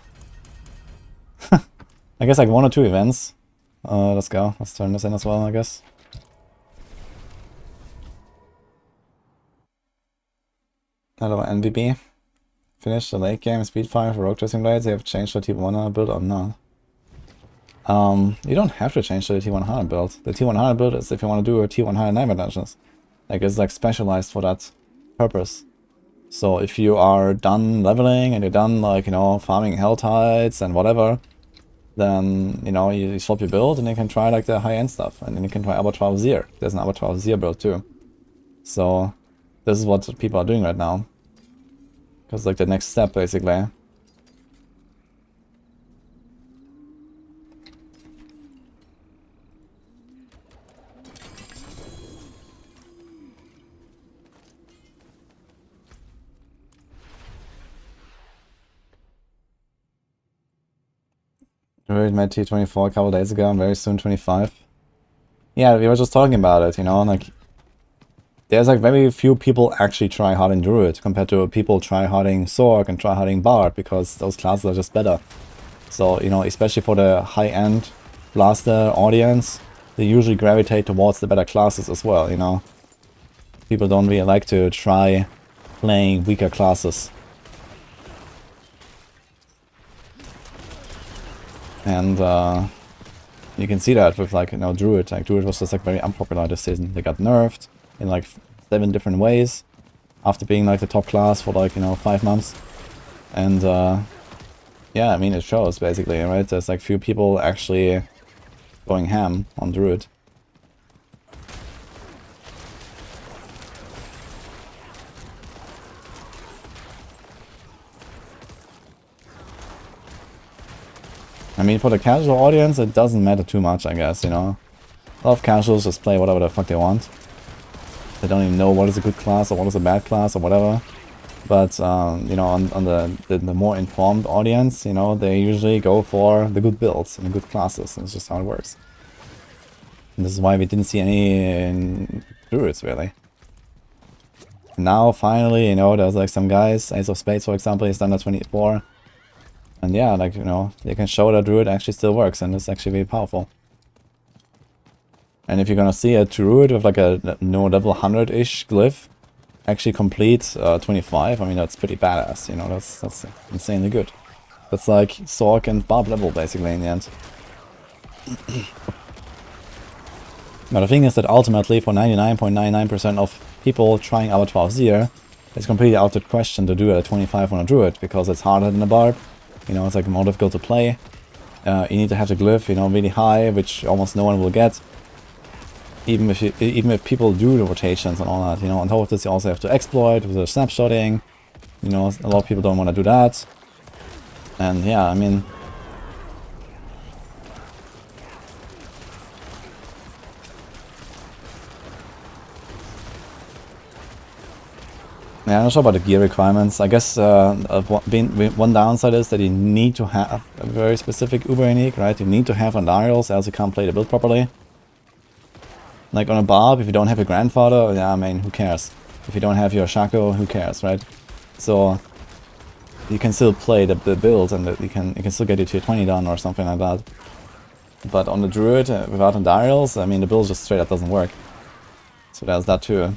I guess like 1 or 2 events. Let's go. Let's turn this in as well, I guess. Hello, NVB. Finished the late game speed fire for rogue dressing blades. They have changed the T100 build or not? You don't have to change to the T100 build. The T100 build is if you want to do a T100 nightmare dungeons. Like it's like specialized for that purpose. So if you are done leveling and you're done like, you know, farming hell tides and whatever, then, you know, you swap your build and you can try like the high-end stuff. And then you can try Abattoir AoZ. There's an Abattoir AoZ build too. So this is what people are doing right now. Because like the next step basically. Druid made T24 a couple days ago and very soon 25. Yeah, we were just talking about it, you know, like there's like very few people actually try harding Druid compared to people try harding Sorc and try harding Bard because those classes are just better. So, you know, especially for the high-end blaster audience, they usually gravitate towards the better classes as well, you know. People don't really like to try playing weaker classes. And you can see that with like, you know, Druid. Like Druid was just like very unpopular this season. They got nerfed in like 7 different ways after being like the top class for like, you know, 5 months. And yeah, I mean it shows basically, right? There's like few people actually going ham on Druid. I mean, for the casual audience, it doesn't matter too much, I guess, you know. A lot of casuals just play whatever the fuck they want. They don't even know what is a good class or what is a bad class or whatever. But, you know, on the more informed audience, you know, they usually go for the good builds and the good classes. And it's just how it works. And this is why we didn't see any Druids, really. And now, finally, you know, there's like some guys, Ace of Spades, for example, he's done at 24. And yeah, like, you know, they can show that Druid actually still works and it's actually very powerful. And if you're gonna see a Druid with like a no level 100-ish glyph actually complete 25, I mean, that's pretty badass, you know, that's insanely good. That's like Sorc and Barb level, basically, in the end. But the thing is that ultimately, for 99.99% of people trying Abattoir AoZ, it's completely out of the question to do a 25 on a Druid, because it's harder than a Barb. You know, it's like more difficult to play. You need to have the glyph, you know, really high, which almost no one will get. Even if people do the rotations and all that, you know. On top of this, you also have to exploit with the snapshotting. You know, a lot of people don't want to do that. And yeah, I mean, yeah, I'm not sure about the gear requirements. I guess one downside is that you need to have a very specific Uber unique, right? You need to have Andarials, else you can't play the build properly. Like on a Barb, if you don't have a grandfather, yeah, I mean, who cares? If you don't have your Shaco, who cares, right? So you can still play the build and you can still get your tier 20 done or something like that. But on the Druid, without Andarials, I mean, the build just straight up doesn't work. So there's that too.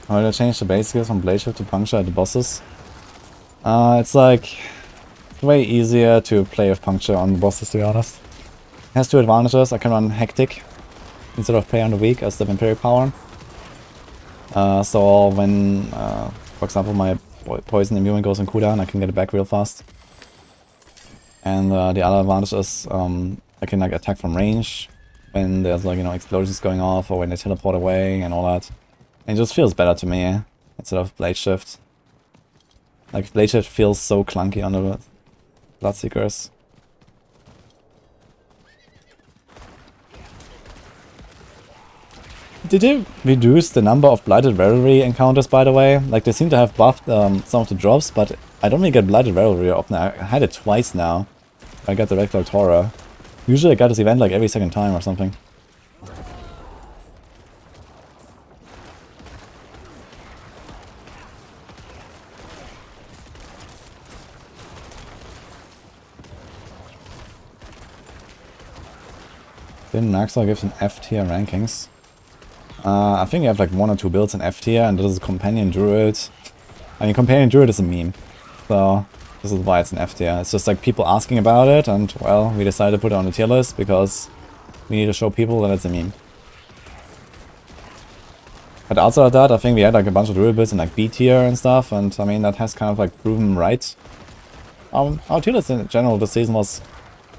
How do I change the base skills from Blade Shift to Puncture at the bosses? It's like way easier to play with Puncture on the bosses, to be honest. It has 2 advantages. I can run Hectic instead of Play on the Weak as the Vampiric power. So when, for example, my Poison Immune goes on cooldown, I can get it back real fast. And the other advantage is I can like attack from range when there's like, you know, explosions going off or when they teleport away and all that. It just feels better to me instead of Blade Shift. Like, Blade Shift feels so clunky on the Bloodseekers. Did they reduce the number of Blighted Revelry encounters, by the way? Like, they seem to have buffed some of the drops, but I don't really get Blighted Revelry often. I had it twice now. I got the Rectal Torah. Usually I got this event like every second time or something. Then Maxwell gives an F tier rankings. I think you have like 1 or 2 builds in F tier, and this is Companion Druid. I mean, Companion Druid is a meme, so this is why it's an F tier. It's just like people asking about it, and well, we decided to put it on the tier list because we need to show people that it's a meme. But outside of that, I think we had like a bunch of Druid builds in like B tier and stuff, and I mean, that has kind of like proven right. Our tier list in general this season was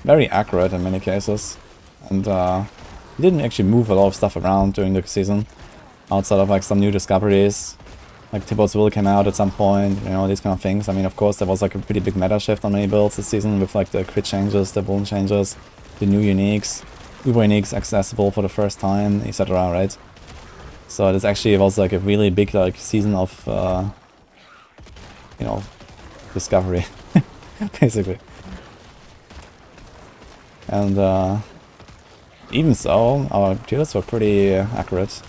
very accurate in many cases, and we didn't actually move a lot of stuff around during the season, outside of like some new discoveries. Like Tibbot's Will came out at some point, you know, these kind of things. I mean, of course, there was like a pretty big meta shift on many builds this season with like the crit changes, the wound changes, the new uniques, Uber uniques accessible for the first time, etc., right? So it actually was like a really big like season of, you know, discovery, basically. And even so, our tier lists were pretty accurate.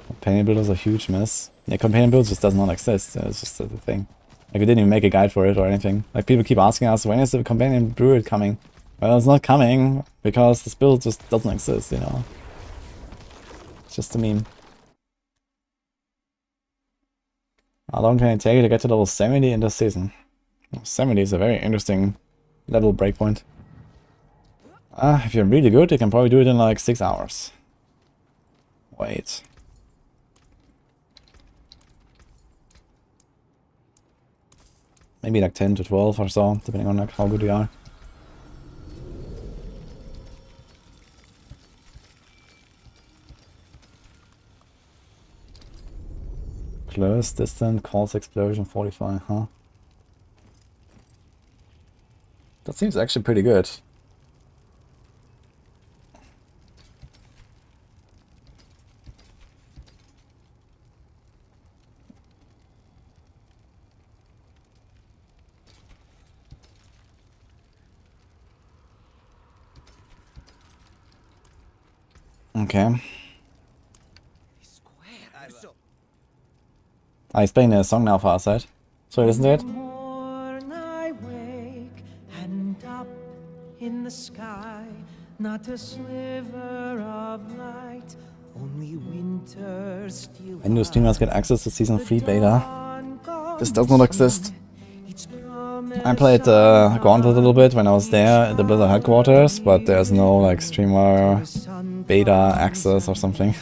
Companion build is a huge miss. Yeah, companion build just does not exist. It's just a thing. Like, we didn't even make a guide for it or anything. Like, people keep asking us, when is the companion druid coming? Well, it's not coming because this build just doesn't exist, you know. It's just a meme. How long can it take to get to level 70 in this season? 70 is a very interesting level breakpoint. If you're really good, you can probably do it in like 6 hours. Wait. Maybe like 10 to 12 or so, depending on like how good you are. Close, distant, calls explosion, 45, huh? That seems actually pretty good. Okay. He's playing a song now for our side. So listen to it. I wake and up in the sky, not a sliver of light, only winter still. When do streamers get access to Season 3 beta? This does not exist. I played Gauntlet a little bit when I was there at the Blizzard headquarters, but there's no like streamer beta access or something.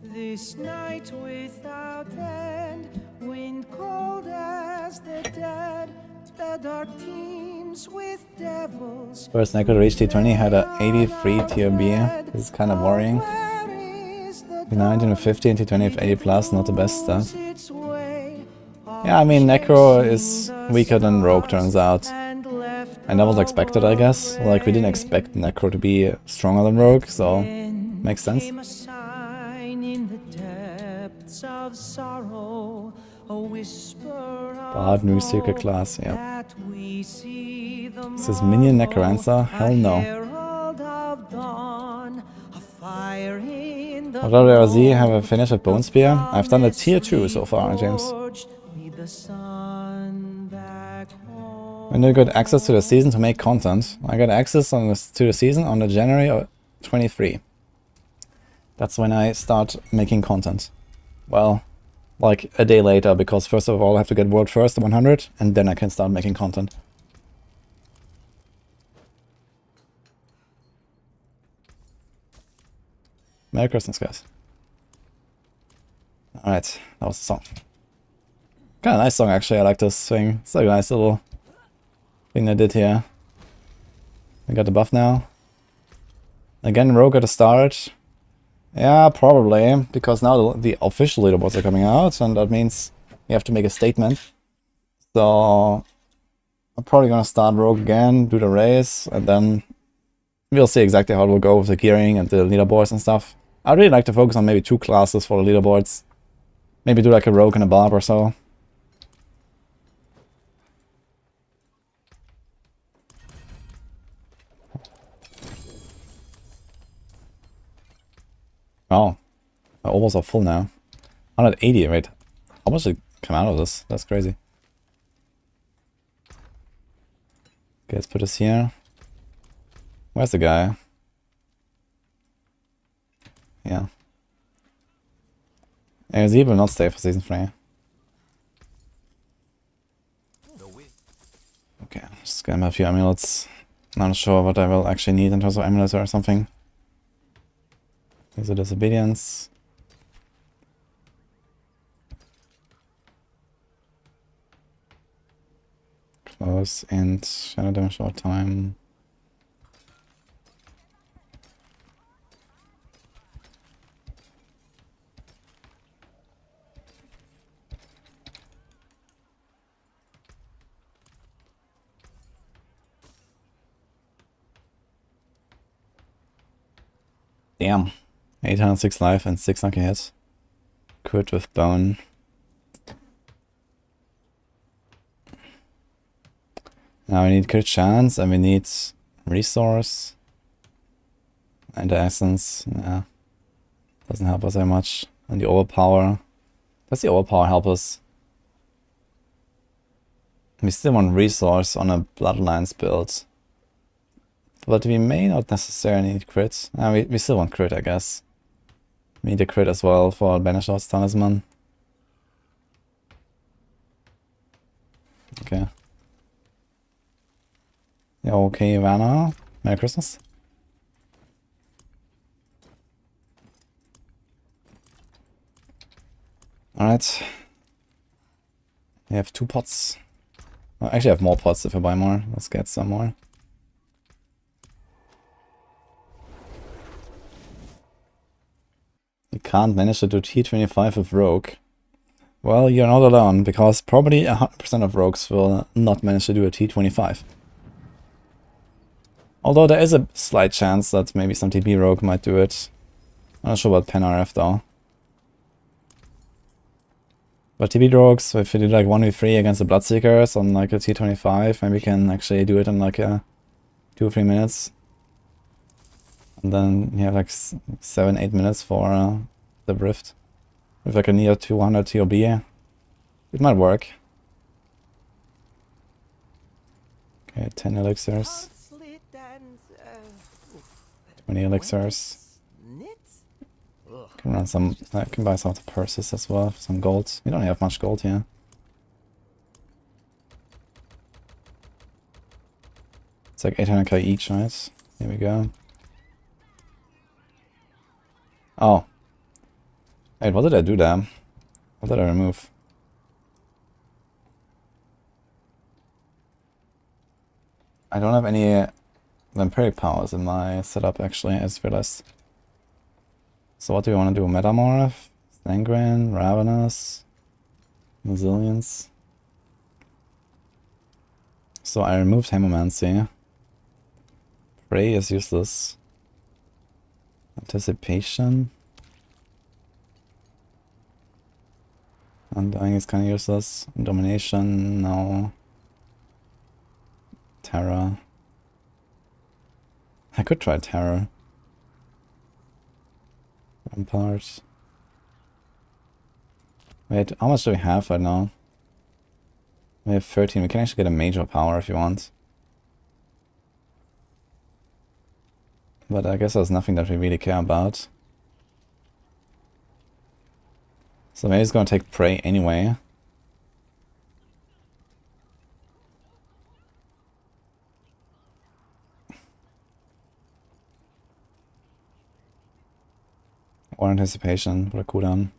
This night without end, wind cold as the dead, the dark teams with devils. First Necro to reach T20 had a 83 tier B. This is kind of worrying. T19 with 50 and T20 with 80 plus, not the best stuff. Yeah, I mean, Necro is weaker than Rogue, turns out. And that was expected, I guess. Like, we didn't expect Necro to be stronger than Rogue, so makes sense. Bard, new secret class, yeah. This is Minion Necromancer? Hell no. Although AoZ have a finish at Bone Spear, I've done a tier 2 so far, James. When do you get access to the season to make content? I got access to the season on the January 23. That's when I start making content. Well, like a day later, because first of all I have to get World First 100, and then I can start making content. Merry Christmas, guys. Alright, that was the song. Kind of nice song, actually. I like this thing. It's like a nice little thing they did here. I got the buff now. Again, Rogue at the start. Yeah, probably, because now the official leaderboards are coming out, and that means you have to make a statement. So I'm probably gonna start Rogue again, do the race, and then we'll see exactly how it will go with the gearing and the leaderboards and stuff. I'd really like to focus on maybe 2 classes for the leaderboards. Maybe do like a Rogue and a Barb or so. Oh, my ovals are full now. 180, wait. How much did come out of this? That's crazy. Okay, let's put this here. Where's the guy? Yeah. AoZ will not stay for Season 3. Okay, just gonna have a few amulets. Not sure what I will actually need in terms of amulets or something. These are disobedience. Close and shadow damage short time. Damn. 806 life and 6 lucky hits. Crit with bone. Now we need crit chance and we need resource. And the essence. Yeah. Doesn't help us very much. And the overpower. Does the overpower help us? We still want resource on a bloodlines build. But we may not necessarily need crit. We still want crit, I guess. We need a crit as well for Banish Lord's Talisman. Okay. Yeah, okay, Vanna. Merry Christmas. Alright. We have 2 pots. Well, actually I have more pots if I buy more. Let's get some more. You can't manage to do T25 with Rogue. Well, you're not alone, because probably 100% of Rogues will not manage to do a T25. Although there is a slight chance that maybe some TP Rogue might do it. I'm not sure about Pen RF though. But TP Rogues, if you do like 1v3 against the Bloodseekers on like a T25, maybe you can actually do it in like a 2 or 3 minutes. And then you have like 7-8 minutes for the Rift. With like a near 200 TOB. It might work. Okay, 10 elixirs. 20 elixirs. Can run some. I can buy some of the purses as well for some gold. We don't have much gold here. It's like 800k each, right? Here we go. Oh. Wait, what did I do there? What did I remove? I don't have any vampiric powers in my setup actually, I just realized. So what do we want to do? Metamorph? Sangren? Ravenous? Resilience? So I removed Hemomancy. Prey is useless. Anticipation? Undying is kind of useless. Domination? No. Terror. I could try Terror. Rampart. Wait, how much do we have right now? We have 13. We can actually get a major power if you want. But I guess there's nothing that we really care about. So maybe it's gonna take Prey anyway. Or Anticipation for a cooldown.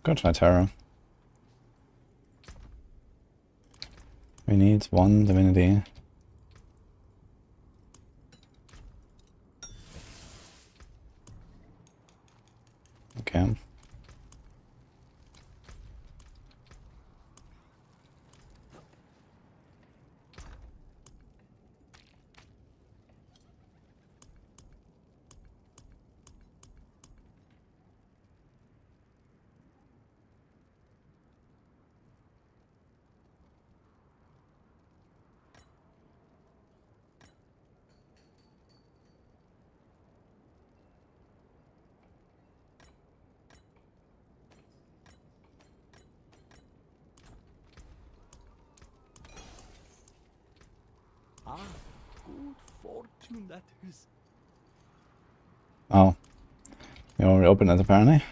Gonna try Terror. We need 1 divinity. Okay. Ah, good fortune that is. Oh. We already opened it apparently.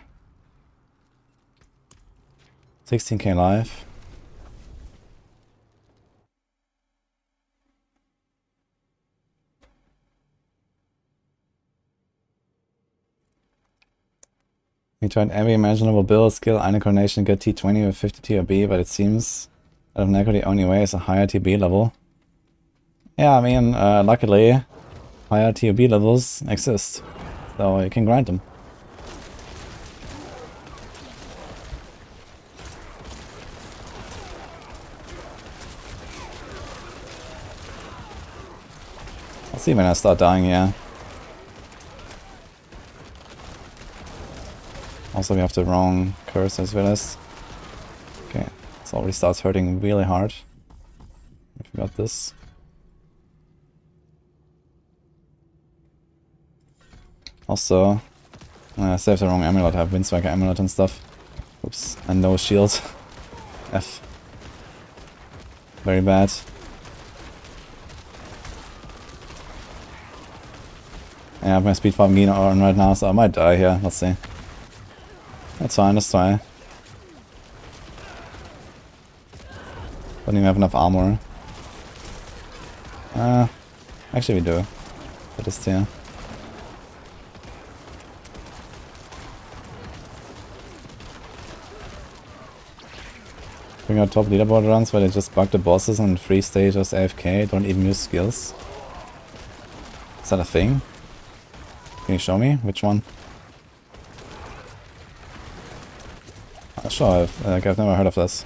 16k life. We tried every imaginable build, skill, eine coordination, get T20 with 50 TRB, but it seems that of Necro the only way is a higher TB level. Yeah, I mean, luckily, higher TB levels exist, so you can grind them. I'll see when I start dying, yeah. Also, we have the wrong curse as well as. Okay, this already starts hurting really hard. I forgot this. Also, I saved the wrong amulet. I have Windstriker amulet and stuff. Oops, and no shield. F. Very bad. I have my speed farm gain on right now, so I might die here. Let's see. That's fine, let's try. Don't even have enough armor. Actually we do. For this tier. Bring out top leaderboard runs where they just bug the bosses and 3 stages AFK, don't even use skills. Is that a thing? Can you show me? Which one? Sure, I've never heard of this.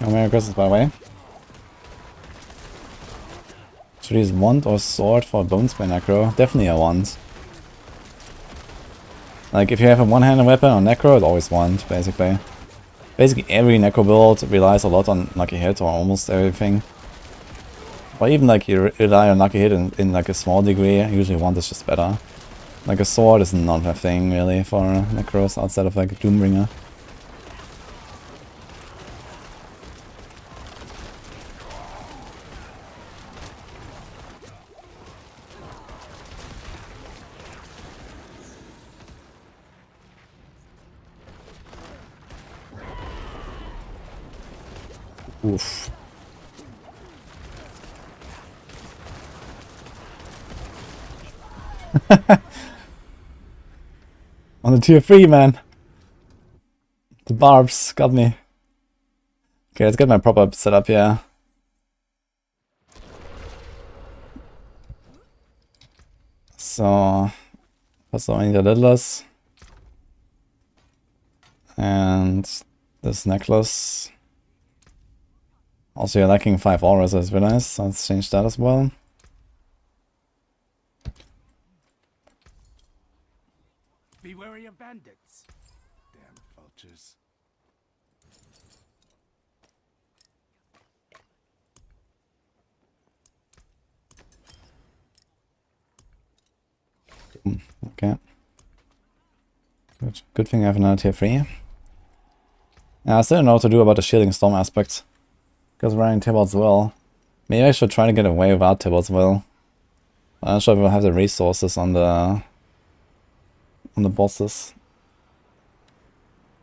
Merry Christmas, by the way. Should I use wand or sword for bones by Necro? Definitely a wand. Like, if you have a one-handed weapon on Necro, it's always wand, basically. Basically, every Necro build relies a lot on lucky hit, or almost everything. Or even, like, you rely on lucky hit in like, a small degree, usually wand is just better. Like, a sword is not a thing, really, for Necros, outside of, like, a Doombringer. Oof. On the tier 3, man. The barbs got me. Okay, let's get my prop-up set up here. So, first I need the Lidless. And this necklace. Also, you're lacking 5 auras, that's very nice. So let's change that as well. Be wary of bandits. Damn vultures. Okay. Good thing I have another tier 3. Yeah, I still don't know what to do about the shielding storm aspect. Because running Tibbot as well. Maybe I should try to get away without Tibble as well. I'm not sure if we'll have the resources on the bosses.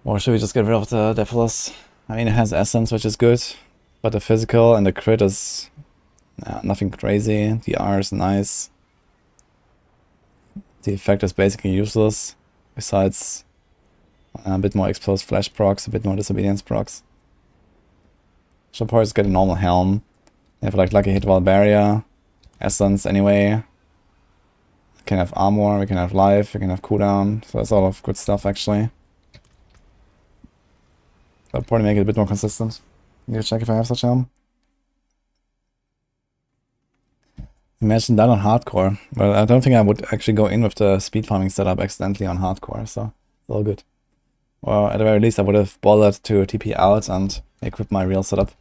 Or should we just get rid of the Deathless? I mean, it has essence, which is good, but the physical and the crit is nothing crazy. The R is nice. The effect is basically useless, besides a bit more exposed flash procs, a bit more disobedience procs. Should probably just get a normal helm. You have like lucky hit Barbarian, essence anyway. We can have armor, we can have life, we can have cooldown, so that's a lot of good stuff actually. That'll probably make it a bit more consistent. Need to check if I have such helm. Imagine that on hardcore. Well, I don't think I would actually go in with the speed farming setup accidentally on hardcore, so it's all good. Well, at the very least I would have bothered to TP out and equip my real setup.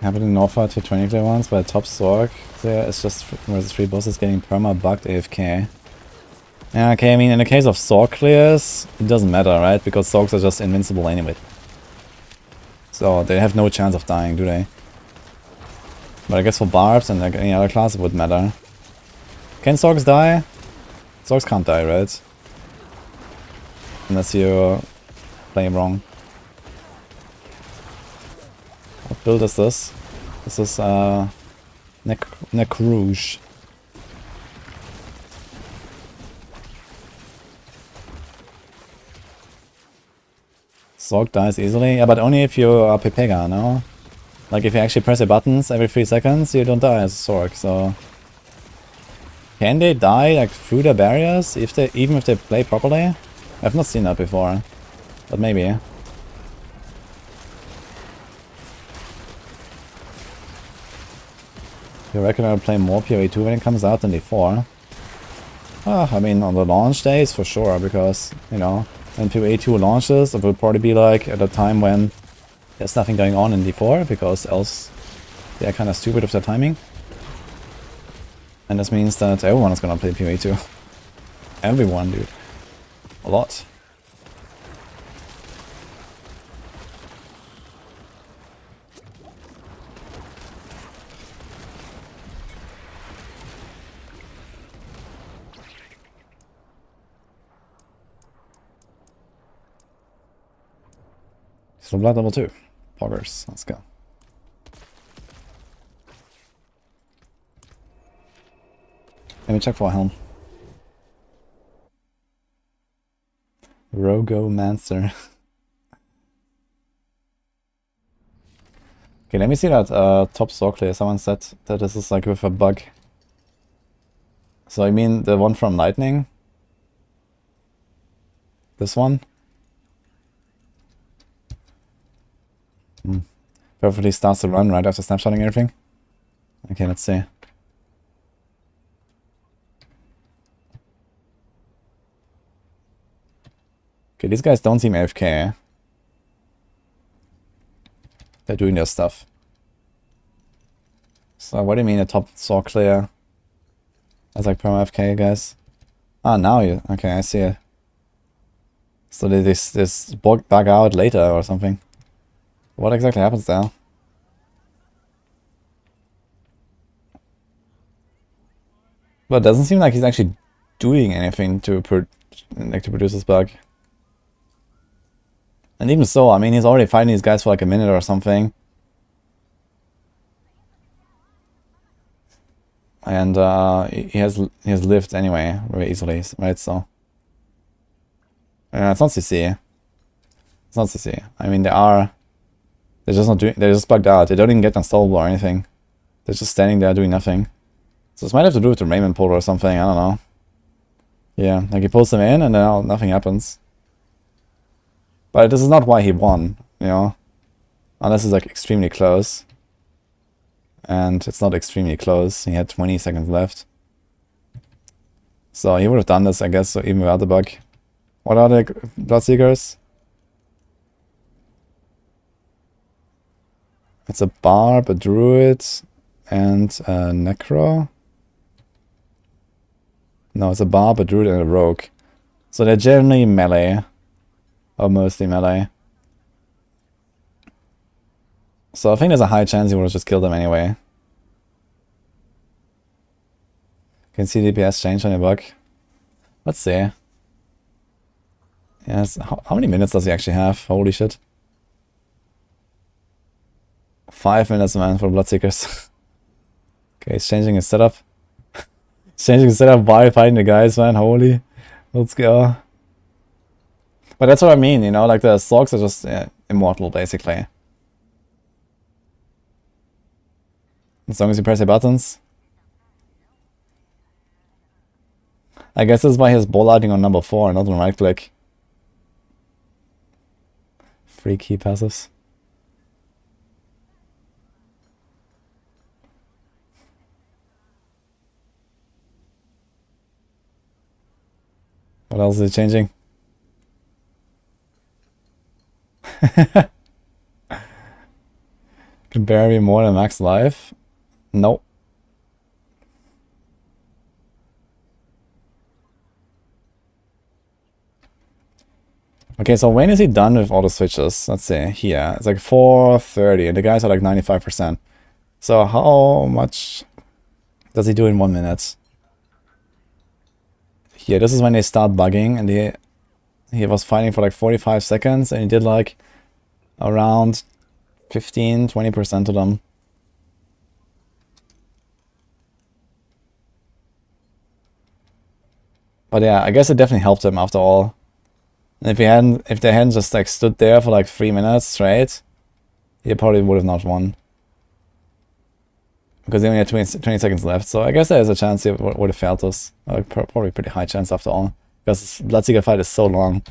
Have it in offer to 20 clear ones, but top Sorc there is just versus 3 bosses getting perma bugged AFK. Yeah, okay, I mean in the case of Sorc clears, it doesn't matter, right? Because Sorcs are just invincible anyway. So they have no chance of dying, do they? But I guess for Barbs and like any other class it would matter. Can Sorcs die? Sorcs can't die, right? Unless you're playing wrong. What build is this? This is Necro. Sorc dies easily? Yeah, but only if you are Pepega, no? Like if you actually press your buttons every 3 seconds, you don't die as a Sorc, so... Can they die like through the barriers, even if they play properly? I've not seen that before, but maybe. You reckon I'll play more PoE2 when it comes out than before? I mean, on the launch days, for sure, because, you know, when PoE2 launches, it will probably be like at a time when there's nothing going on in D4, because else they're kind of stupid with their timing. And this means that everyone is gonna play PoE2. Everyone, dude. A lot. So blood level 2. Poggers, let's go. Let me check for a helm. Rogomancer. Okay, let me see that top Sorc clear. Someone said that this is like with a bug. So I mean the one from Lightning? This one? Perfectly starts to run right after snapshotting everything. Okay, let's see. Okay, these guys don't seem AFK. They're doing their stuff. So what do you mean a top Sorc clear? That's like perma AFK, guys. Ah, now you... Okay, I see it. So did this bug out later or something? What exactly happens there? But it doesn't seem like he's actually doing anything to produce this bug. And even so, I mean, he's already fighting these guys for like a minute or something. And he has lived anyway very easily, right? So it's not CC. It's not CC. I mean, they're just not doing. They're just bugged out. They don't even get unstoppable or anything. They're just standing there doing nothing. So this might have to do with the Raymond pull or something. I don't know. Yeah, like he pulls them in and then nothing happens. But this is not why he won, you know, unless it's like extremely close. And it's not extremely close. He had 20 seconds left. So he would have done this, I guess, so even without the bug. What are the Bloodseekers? It's a Barb, a Druid, and a Necro. No, it's a Barb, a Druid, and a Rogue. So they're generally melee. Or mostly melee. So I think there's a high chance you would have just killed them anyway. Can see DPS change on your buck. Let's see. Yes, how many minutes does he actually have? Holy shit. 5 minutes, man, for Bloodseekers. Okay, he's changing his setup. He's changing his setup while fighting the guys, man. Holy. Let's go. But that's what I mean, you know, like the Sorcs are just immortal, basically. As long as you press your buttons. I guess that's why he has ball lighting on number 4, not on right click. Free key passives. What else is he changing? Can barely be more than max life? Nope. Okay, so when is he done with all the switches? Let's see, here. It's like 4:30 and the guys are like 95%. So how much does he do in 1 minute? Here, this is when they start bugging, and he was fighting for like 45 seconds and he did like around 15-20% of them. But yeah, I guess it definitely helped him after all. And if they hadn't just like stood there for like 3 minutes straight, he probably would have not won. Because they only had 20 seconds left, so I guess there's a chance he would have failed us. Like, probably pretty high chance after all. Because Bloodseeker fight is so long.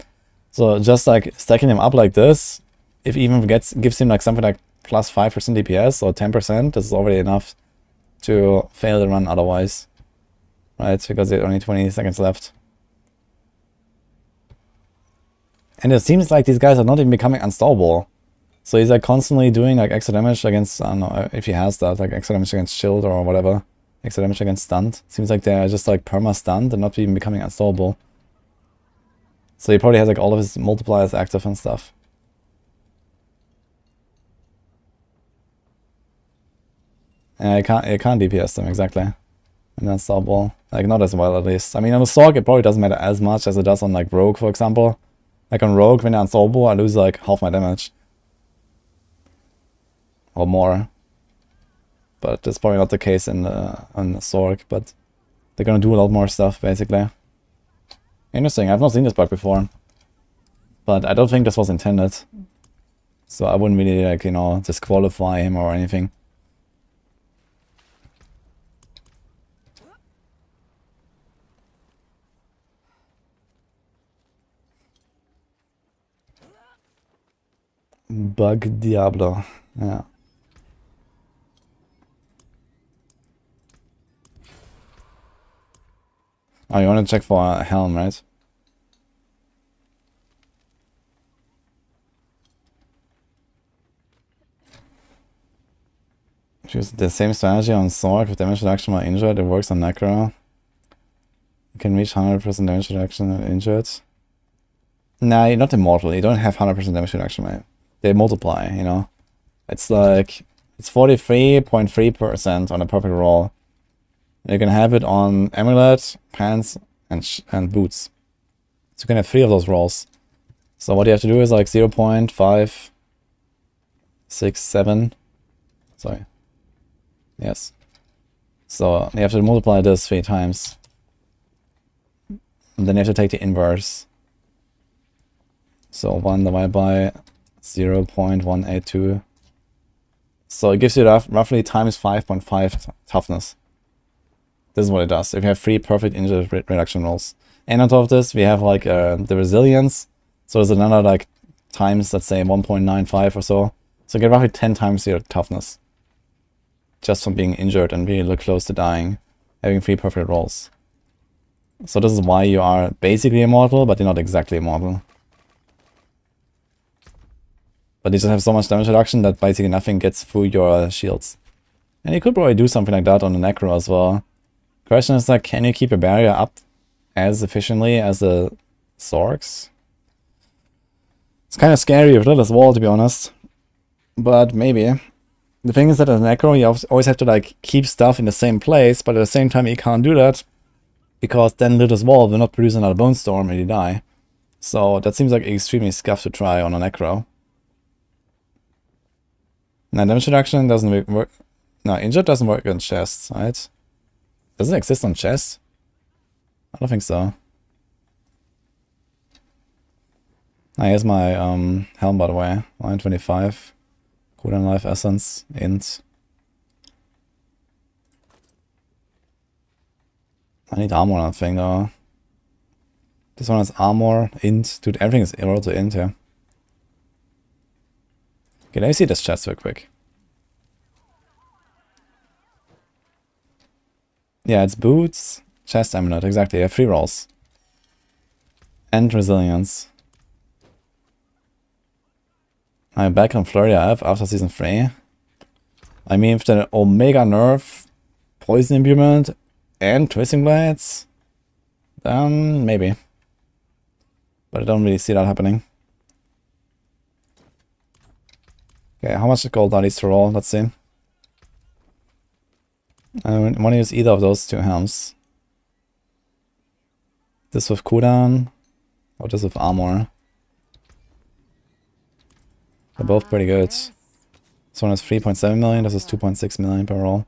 So just like stacking him up like this, if even gives him like something like plus 5% DPS or 10%, this is already enough to fail the run otherwise. Right, because there's only 20 seconds left. And it seems like these guys are not even becoming unstoppable. So he's like constantly doing like extra damage against, I don't know if he has that, like extra damage against shield or whatever. Extra damage against stunned. Seems like they're just like perma stunned and not even becoming unstoppable. So he probably has like all of his multipliers active and stuff. And I can't DPS them exactly. And unstoppable. Like not as well at least. I mean on the Sorc it probably doesn't matter as much as it does on like Rogue for example. Like on Rogue when they're unstoppable I lose like half my damage. Or more. But that's probably not the case on the Sorc, but they're gonna do a lot more stuff basically. Interesting, I've not seen this bug before. But I don't think this was intended. So I wouldn't really like, you know, disqualify him or anything. Bug Diablo, yeah. Oh, you want to check for a helm, right? Choose the same strategy on Sorc with damage reduction while injured. It works on Necro. You can reach 100% damage reduction when injured. Nah, you're not immortal. You don't have 100% damage reduction, mate. They multiply, you know? It's like... It's 43.3% on a perfect roll. You can have it on Amulet, Pants, and Boots. So you can have 3 of those rolls. So what you have to do is like 0.567. Sorry. Yes. So you have to multiply this 3 times. And then you have to take the inverse. So 1 divided by 0.182. So it gives you roughly times 5.5 toughness. This is what it does. If you have 3 perfect injury reduction rolls. And on top of this, we have like the resilience. So there's another like times, let's say 1.95 or so. So you get roughly 10 times your toughness. Just from being injured and really close to dying. Having 3 perfect rolls. So this is why you are basically immortal, but you're not exactly immortal. But you just have so much damage reduction that basically nothing gets through your shields. And you could probably do something like that on the Necro as well. Question is like, can you keep a barrier up as efficiently as the Sorcs? It's kind of scary with Littlest Wall, to be honest. But maybe. The thing is that as a Necro, you always have to like keep stuff in the same place, but at the same time you can't do that, because then Littlest Wall will not produce another Bone Storm and you die. So that seems like extremely scuffed to try on a Necro. Now damage reduction doesn't work. No, injured doesn't work on chests, right? Does it exist on chests? I don't think so. Ah, here's my helm, by the way. Line 25. Cooldown life essence. Int. I need armor on that thing though. This one has armor, int. Dude, everything is arrow to int here. Okay, let me see this chest real quick. Yeah, it's boots, chest amulet, exactly. I have 3 rolls. And resilience. I'm back on Flurry I have after season 3. I mean, with the Omega nerf, poison imbuement, and twisting blades, then maybe. But I don't really see that happening. Okay, how much gold are these to roll? Let's see. I want to use either of those 2 helms. This with cooldown, or this with armor. They're both pretty good. This one is 3.7 million, this is 2.6 million per roll.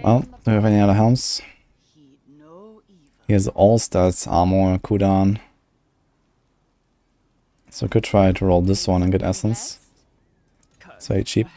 Well, do we have any other helms? He has all stats, armor, cooldown. So I could try to roll this one and get essence. It's very cheap.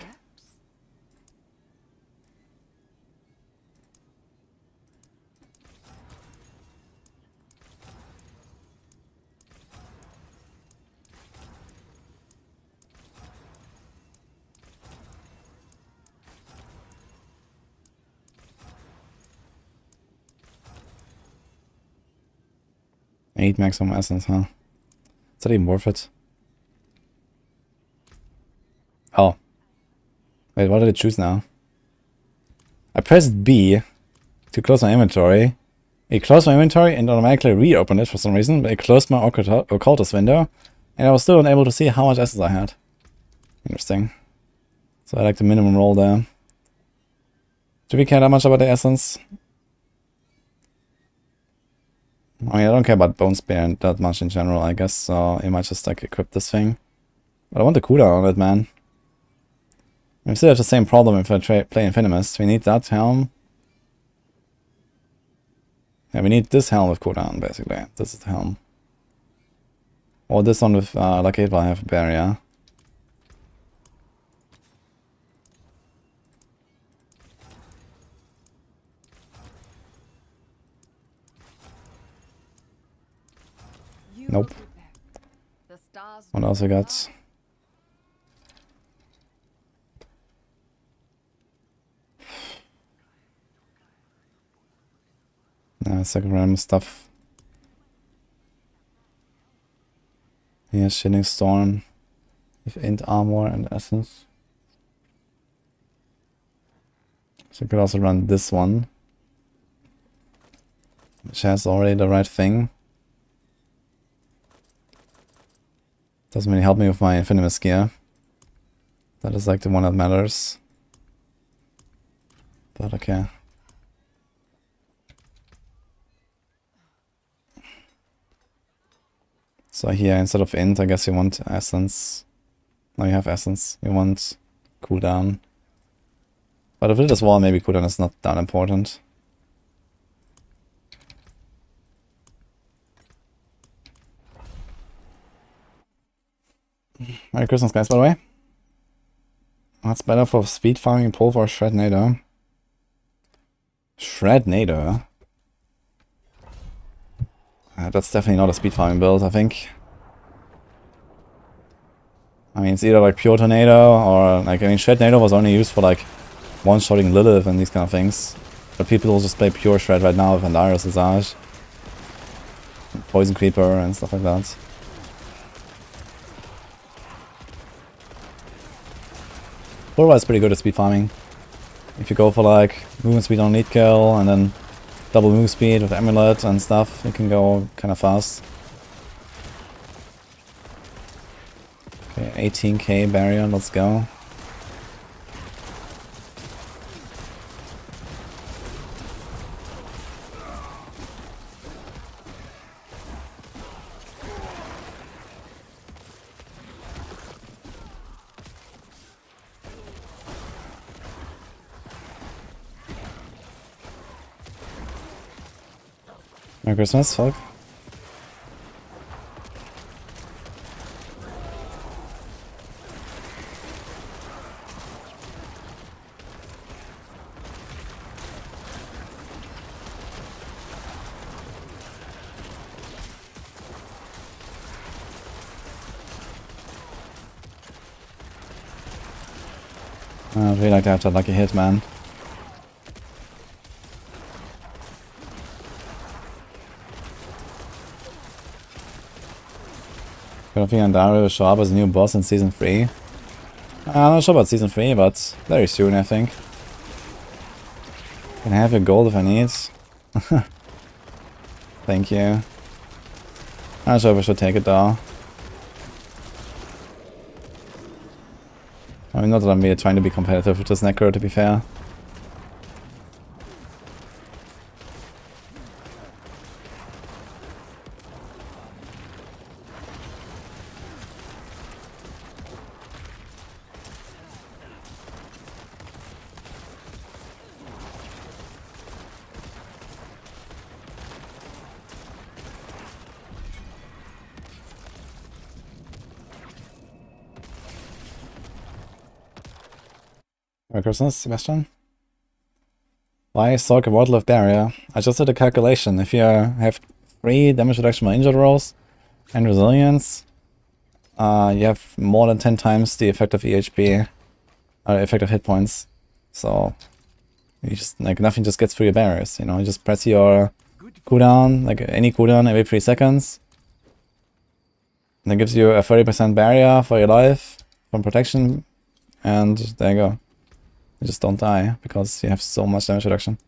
Eight maximum essence, huh? Is that even worth it? Oh. Wait, what did I choose now? I pressed B to close my inventory. It closed my inventory and automatically reopened it for some reason, but it closed my occultist window, and I was still unable to see how much essence I had. Interesting. So I like the minimum roll there. Do we care that much about the essence? I mean, I don't care about Bone Spear that much in general, I guess, so I might just like equip this thing. But I want the cooldown on it, man. We still have the same problem if I play Infinus. We need that helm. Yeah, we need this helm with cooldown, basically. This is the helm. Or this one with, lucky if I have a barrier. Nope. What else we got? Second random stuff. Here's Shitting Storm. With int armor and essence. So I could also run this one, which has already the right thing. Doesn't really help me with my infinus gear. That is like the one that matters. But okay. So here, instead of int, I guess you want essence. No, you have essence. You want cooldown. But if it is wall, maybe cooldown is not that important. Merry Christmas, guys, by the way. That's better for speed farming, pull for Shrednator. Shrednator? That's definitely not a speed farming build, I think. I mean, it's either like pure Tornado or like, I mean, Shrednator was only used for like one-shotting Lilith and these kind of things. But people will just play pure Shred right now with Andarius Visage, Poison Creeper and stuff like that. Otherwise, pretty good at speed farming. If you go for like movement speed on lead kill and then double move speed with Amulet and stuff, you can go kind of fast. Okay, 18k barrier, let's go. Merry Christmas, fuck. I'd really like to have that lucky hit, man. I don't think Andarius will show up as a new boss in Season 3. I'm not sure about Season 3, but very soon, I think. Can I have your gold if I need? Thank you. I'm not sure if I should take it though. I mean, not that I'm really trying to be competitive with this Necro, to be fair. Merry Christmas, Sebastian. Why Sorc a Wardlift Barrier? I just did a calculation. If you have 3 damage reduction by injured rolls and resilience, you have more than 10 times the effective EHP, effective hit points. So you just like nothing just gets through your barriers. You know, you just press your cooldown, like any cooldown every 3 seconds. And that gives you a 30% barrier for your life from protection, and there you go. You just don't die, because you have so much damage reduction.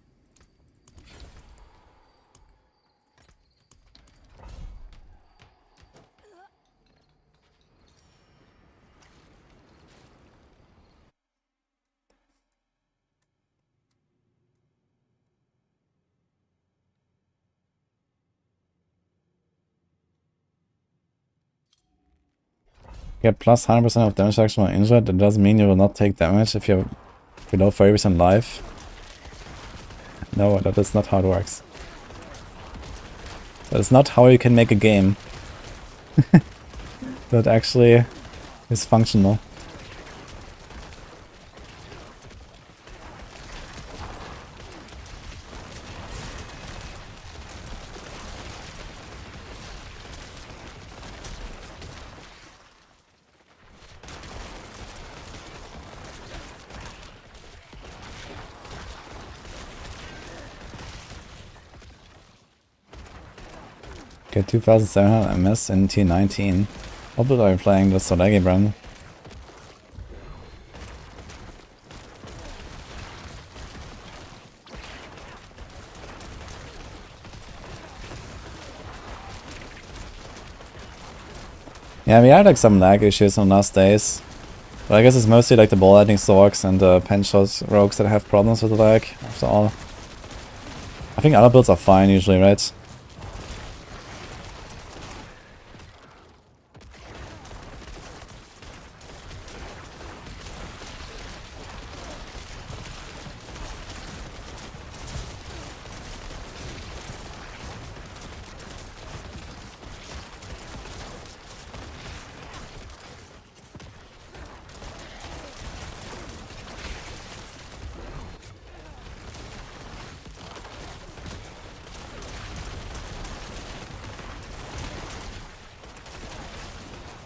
Get plus 100% of damage reduction when injured. It doesn't mean you will not take damage if you're below 30% life. No, that is not how it works. That is not how you can make a game that actually is functional. Get 2700 MS in tier 19. What build are you playing? That's so laggy, Brandon. Yeah, we had like some lag issues on last days. But I guess it's mostly like the ball lightning Sorcs and the pen shot rogues that have problems with the lag, after all. I think other builds are fine usually, right?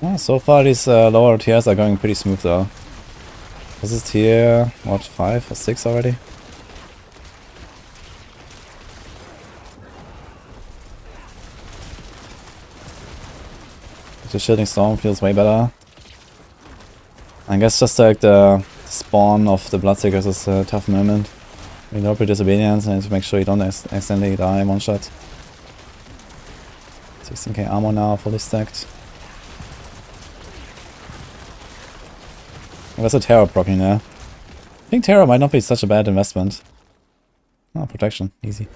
Oh, so far these lower tiers are going pretty smooth though. This is tier, what, 5 or 6 already? The Shielding Storm feels way better. I guess just like the spawn of the Bloodseekers is a tough moment. You know, with Disobedience and to make sure you don't accidentally die in one shot. 16k armor now, fully stacked. There's a Terror proccing there. I think Terror might not be such a bad investment. Oh, protection, easy.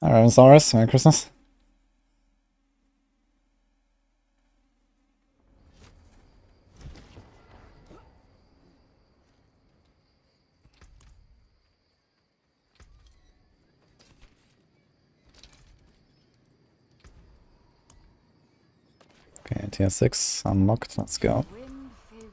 Alright, Ravensaurus, Merry Christmas. Okay, tier 6 unlocked, let's go. Wind favor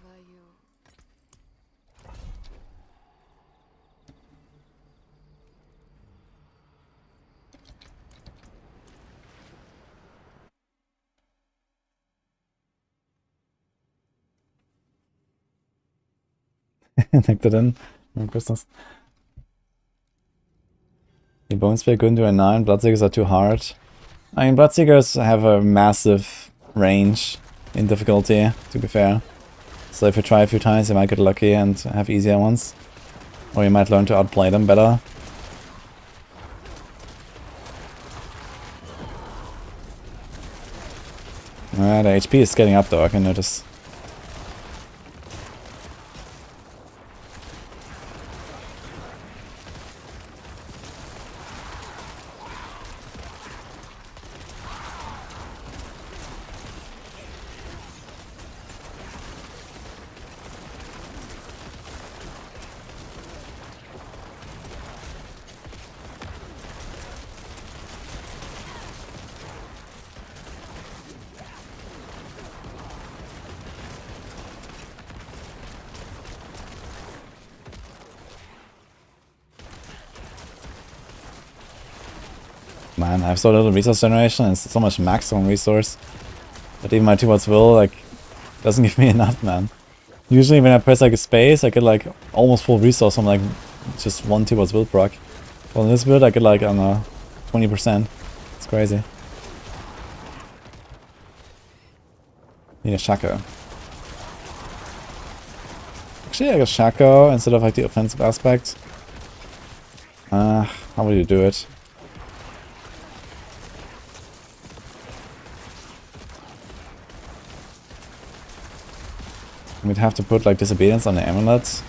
you. Necked it in. Merry Christmas. The Bone Spear couldn't do a 9, Bloodseekers are too hard. I mean, Bloodseekers have a massive range in difficulty, to be fair. So if you try a few times, you might get lucky and have easier ones. Or you might learn to outplay them better. The HP is getting up though, I can notice. Man, I have so little resource generation and so much maximum resource that even my Towards Will, like, doesn't give me enough, man. Usually when I press like a space, I get like almost full resource from like just one Towards Will proc. Well, in this build I get like, I don't know, 20%. It's crazy. Need a Shaco. Actually, I got Shaco instead of like the offensive aspect. How would you do it? We'd have to put like Disobedience on the amulet.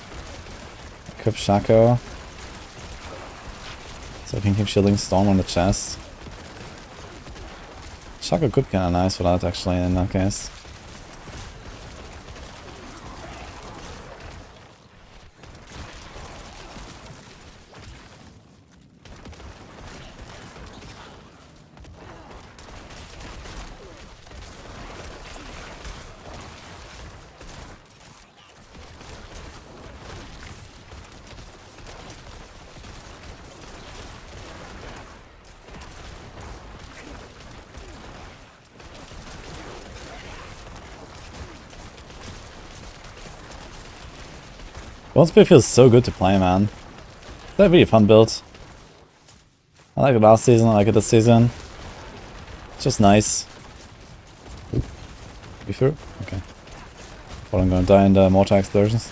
Equip Shaco. So I can keep Shielding Storm on the chest. Shaco could be kinda nice for that actually in that case. Bone Spear feels so good to play, man. It's a really fun build. I like it last season, I like it this season. It's just nice. You through? Okay. Well, I'm gonna die in the mortar explosions.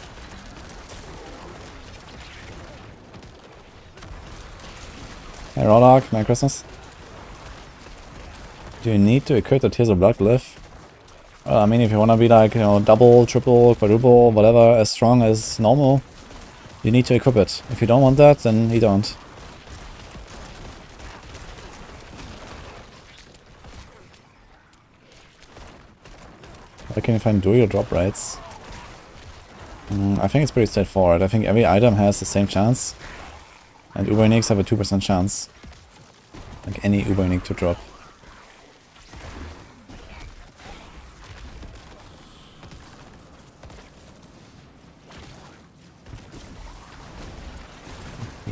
Hey Rodok, Merry Christmas. Do you need to equip the Tears of Blood Glyph? Well, I mean, if you wanna be like, you know, double, triple, quadruple, whatever, as strong as normal, you need to equip it. If you don't want that, then you don't. Where can you find dual drop rates? I think it's pretty straightforward. I think every item has the same chance. And Uber Uniques have a 2% chance. Like any Uber Unique to drop.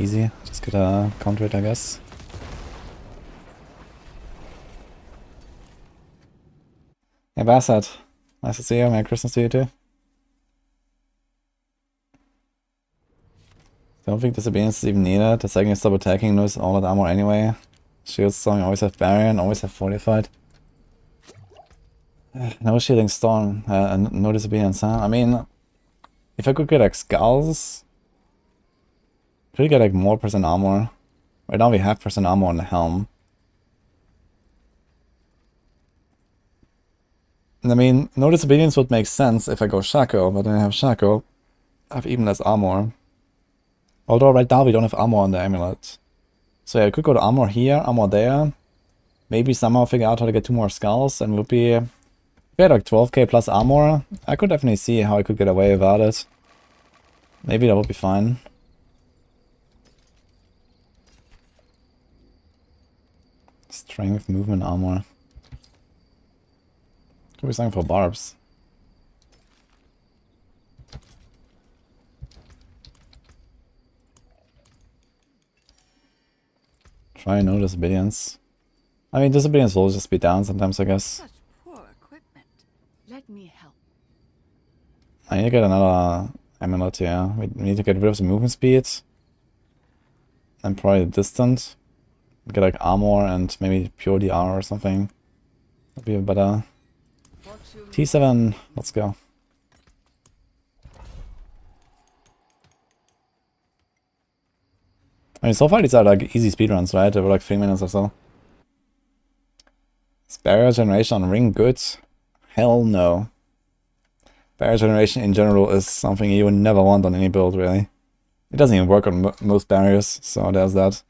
easy. Just get a counter it, I guess. Hey, Bassett. Nice to see you. Merry Christmas to you too. Don't think disobedience is even needed. The second you stop attacking, lose all that armor anyway. Shield Storm, you always have Barbarian, always have Fortified. No Shielding Storm, no disobedience, huh? I mean, if I could get like Skulls, could get like more percent armor. Right now we have percent armor on the helm. I mean, no disobedience would make sense if I go Shaco, but then I have Shaco. I have even less armor. Although right now we don't have armor on the amulet. So yeah, I could go to armor here, armor there. Maybe somehow figure out how to get 2 more skulls, and would be... If we had like 12k plus armor, I could definitely see how I could get away without it. Maybe that would be fine. Strength, movement, armor. Could be something for barbs. Try no disobedience. I mean, disobedience will just be down sometimes, I guess. Such poor equipment. Let me help. I need to get another amulet here. We need to get rid of the movement speed. And probably the distant. Get like armor and maybe pure DR or something. That'd be better. T7, let's go. I mean, so far these are like easy speedruns, right? They were like 3 minutes or so. Is barrier generation on ring good? Hell no. Barrier generation in general is something you would never want on any build, really. It doesn't even work on most barriers, so there's that.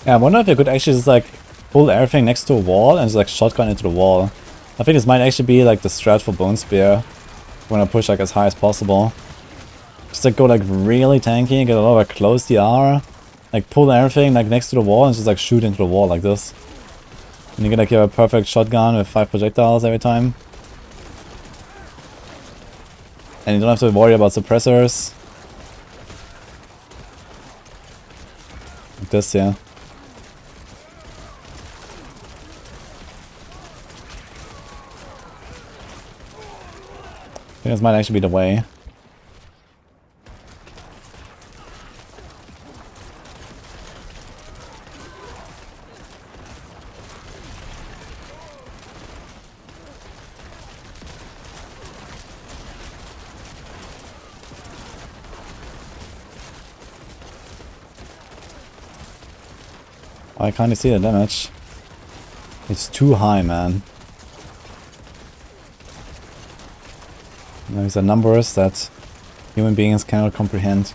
Yeah, I wonder if I could actually just like pull everything next to a wall and just like shotgun into the wall. I think this might actually be like the strat for Bone Spear. When I push like as high as possible. Just like go like really tanky, get a lot of like close DR. Like pull everything like next to the wall and just like shoot into the wall like this. And you get like your perfect shotgun with 5 projectiles every time. And you don't have to worry about suppressors. Like this, yeah. I think this might actually be the way. I can't see the damage. It's too high, man. These are numbers that human beings cannot comprehend.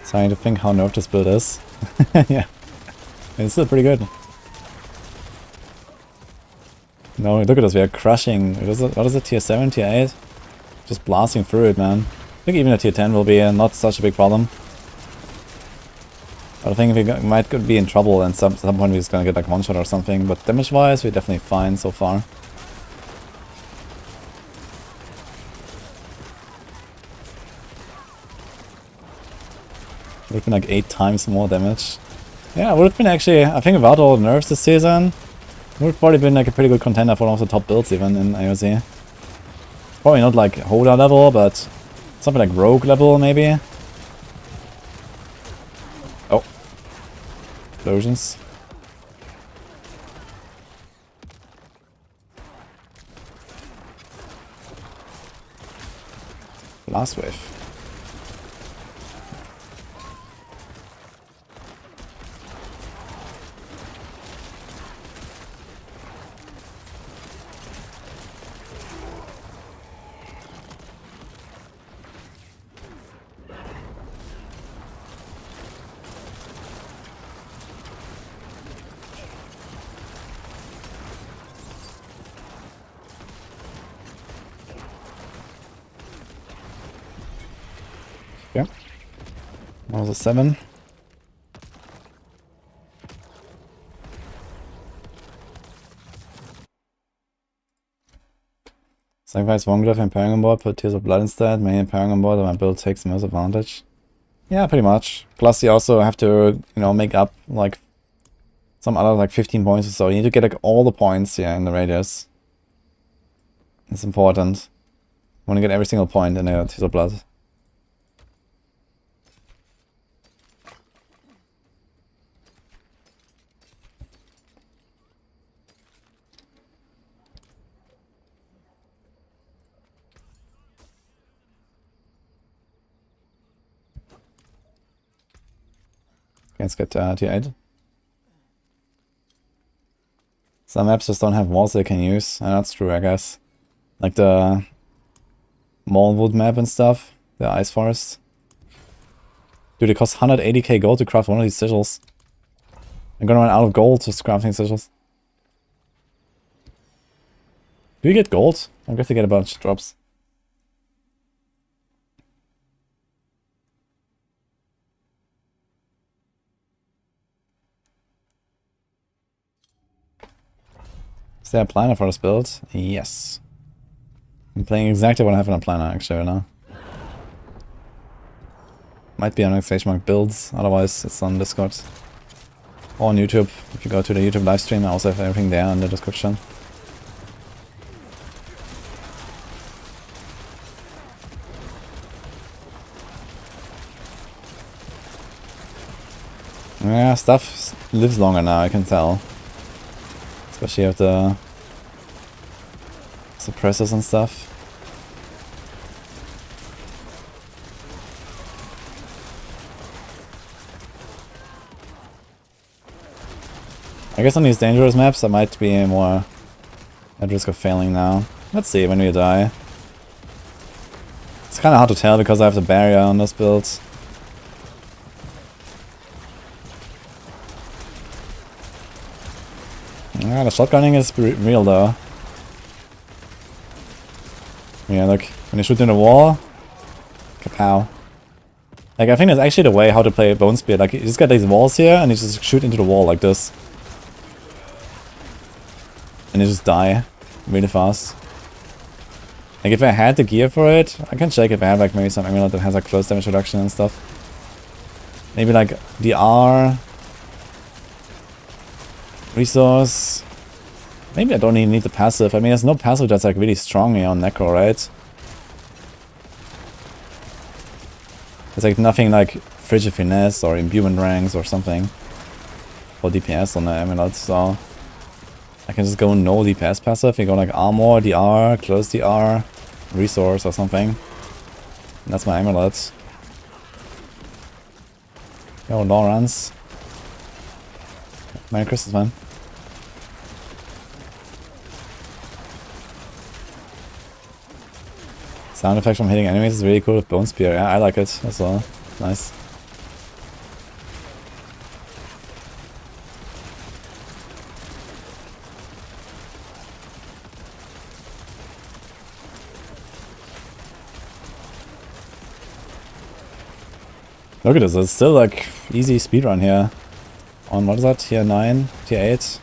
Trying to think how nerfed this build is. Yeah, it's still pretty good. No, look at us, we are crushing. What is it, tier 7, tier 8? Just blasting through it, man. I think even a tier 10 will be not such a big problem. But I think we might be in trouble and at some point we're just gonna get like one shot or something. But damage wise, we're definitely fine so far. Would have been like 8 times more damage. Yeah, would have been actually, I think without all the nerfs this season, would have probably been like a pretty good contender for one of the top builds even in AoZ. Probably not like Holder level, but Something like rogue level, maybe? Oh. Explosions. Last wave. Okay. That was a 7. Sacrifice one Glyph and Paragon board, put Tears of Blood instead, main Paragon board, and my build takes the most advantage. Yeah, pretty much. Plus you also have to, you know, make up like some other like 15 points or so. You need to get like all the points here in the radius. It's important. You want to get every single point in the Tears of Blood. Let's get tier 8. Some maps just don't have walls they can use, and that's true, I guess. Like the Molewood map and stuff, the Ice Forest. Dude, it costs 180k gold to craft one of these sigils. I'm gonna run out of gold just crafting sigils. Do you get gold? I guess you get a bunch of drops. Is there a planner for this build? Yes. I'm playing exactly what I have in a planner actually right now. Might be on exclamation builds, otherwise it's on Discord. Or on YouTube. If you go to the YouTube live stream, I also have everything there in the description. Yeah, stuff lives longer now, I can tell. Especially with the suppressors and stuff. I guess on these dangerous maps I might be more at risk of failing now. Let's see when we die. It's kind of hard to tell because I have the barrier on this build. Yeah, the shotgunning is real though. Yeah, look, when you shoot in the wall, kapow. Like, I think that's actually the way how to play Bone Spear. Like, you just got these walls here and you just shoot into the wall like this. And you just die really fast. Like, if I had the gear for it, I can check if I have like maybe some amulet that has like close damage reduction and stuff. Maybe like DR. Resource. Maybe I don't even need the passive. I mean, there's no passive that's like really strong here on Necro, right? There's like nothing like Frigid Finesse or Imbuement Ranks or something for DPS on the amulet, so I can just go no DPS passive. You go like Armor, DR, Close DR, Resource or something. And that's my amulet. Yo, Lawrence. Merry Christmas, man. Sound effect from hitting enemies is really cool with Bone Spear. Yeah, I like it as well. Nice. Look at this, it's still like easy speedrun here. On what is that? Tier 9? Tier 8?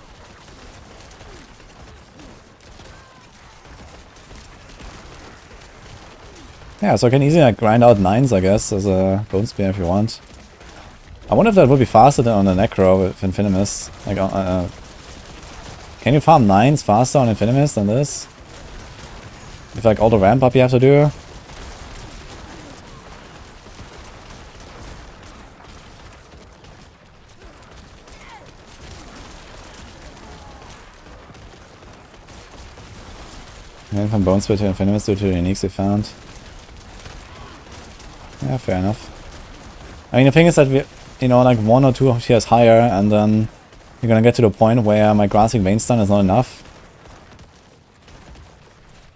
Yeah, so I can easily like grind out 9s, I guess, as a Bone Spear if you want. I wonder if that would be faster than on the Necro with Infinimus. Like, can you farm 9s faster on Infinimus than this? With like all the ramp up you have to do? Yeah, from Bone Spit to Infinus due to the uniques we found. Yeah, fair enough. I mean, the thing is that we, you know, like 1 or 2 tiers higher, and then you're gonna get to the point where my Grasping Vein stun is not enough.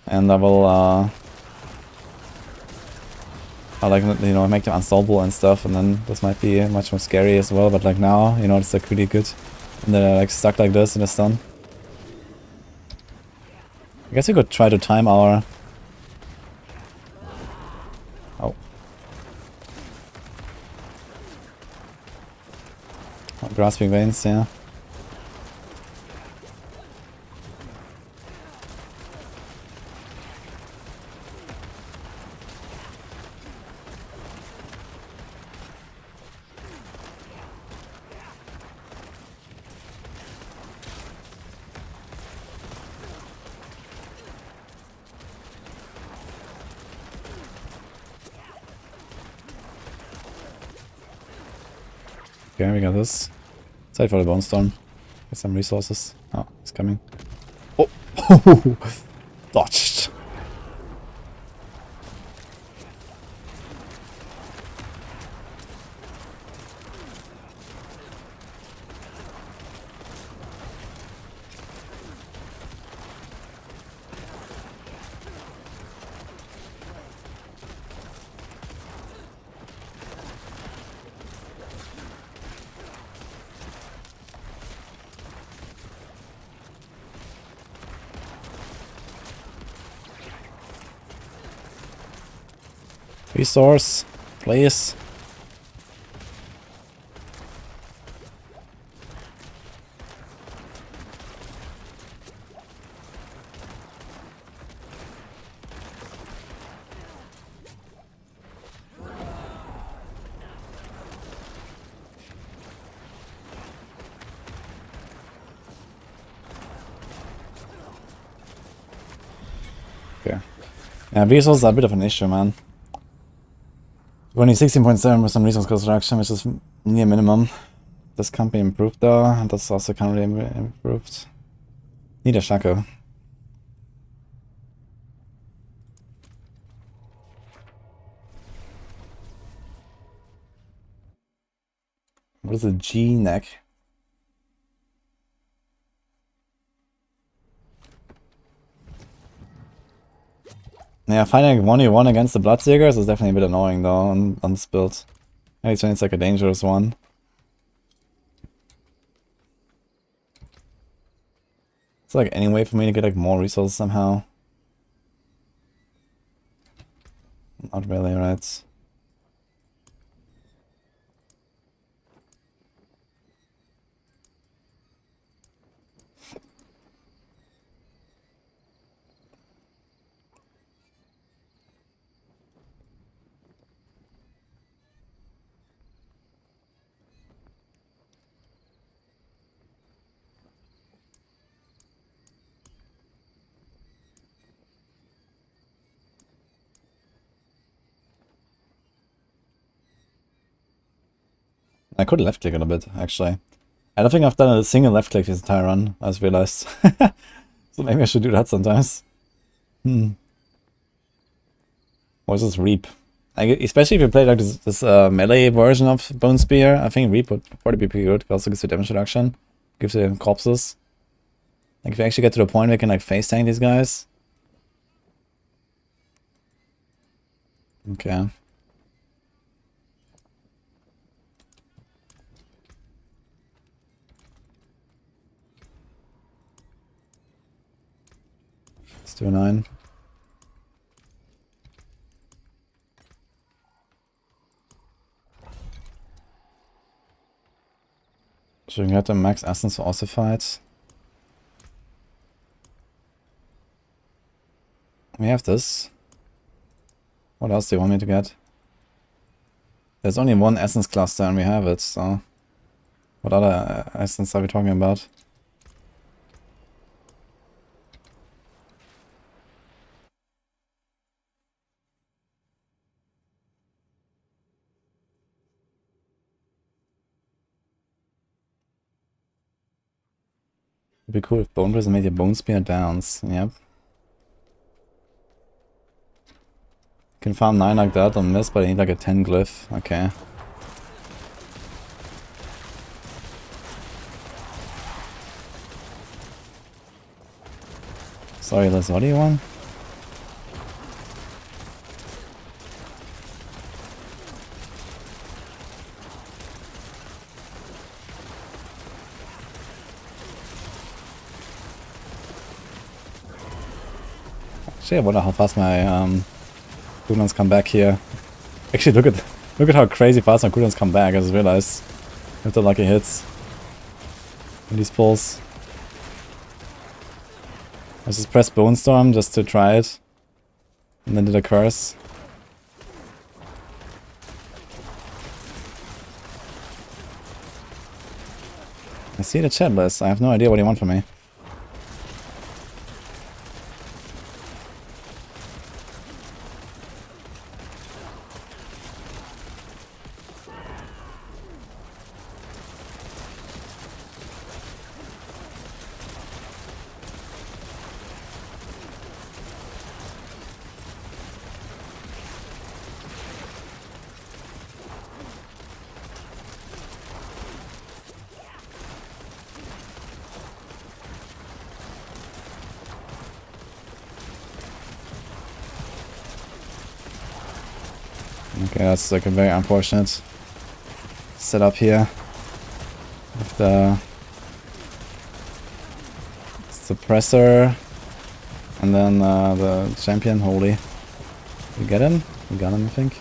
And I will, I like, you know, make them unstoppable and stuff, and then this might be much more scary as well, but like now, you know, it's like really good. And they're like stuck like this in the stun. I guess we could try to time our... Oh. Grasping Veins, yeah. Okay, we got this. Side for the Bone Storm. Get some resources. Oh, it's coming. Oh! Dodged. Resource, please. Okay. Yeah, resources are a bit of an issue, man. Only 16.7% resource cost reduction, which is near minimum. This can't be improved though, and this also can't really be improved. Need a Shaco. What is a G neck? Yeah, fighting 1v1 against the Bloodseekers is definitely a bit annoying though on this build. At least when it's like a dangerous one. It's like any way for me to get like more resources somehow. Not really, right? I could left click a bit, actually. I don't think I've done a single left click this entire run, I just realized. So maybe I should do that sometimes. Or just Reap. Especially if you play like this melee version of Bone Spear, I think Reap would probably be pretty good. It also gives you damage reduction. Gives you corpses. Like if you actually get to the point where you can like face tank these guys. Okay. Let's do a 9. So we can get the max essence for ossified. We have this. What else do you want me to get? There's only one essence cluster and we have it, so... What other essence are we talking about? It'd be cool if Bone Prison made your Bone Spear downs. Yep. Can farm 9 like that on this, but I need like a 10 glyph. Okay. Sorry, Liz, what do you want? Actually, I wonder how fast my cooldowns come back here. Actually, look at how crazy fast my cooldowns come back. I just realized with the lucky hits in these pulls. I just pressed Bone Storm just to try it, and then did a curse. I see the chat list. I have no idea what you want from me. Okay, that's like a very unfortunate setup here. With the suppressor and then the champion. Holy. We get him? We got him, I think.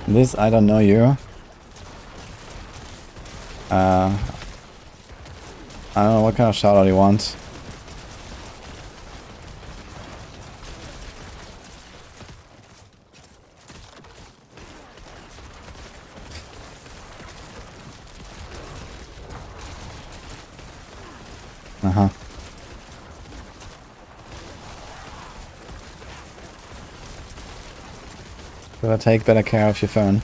This, I don't know you. I don't know what kind of shoutout you want. Uh-huh. Gotta take better care of your phone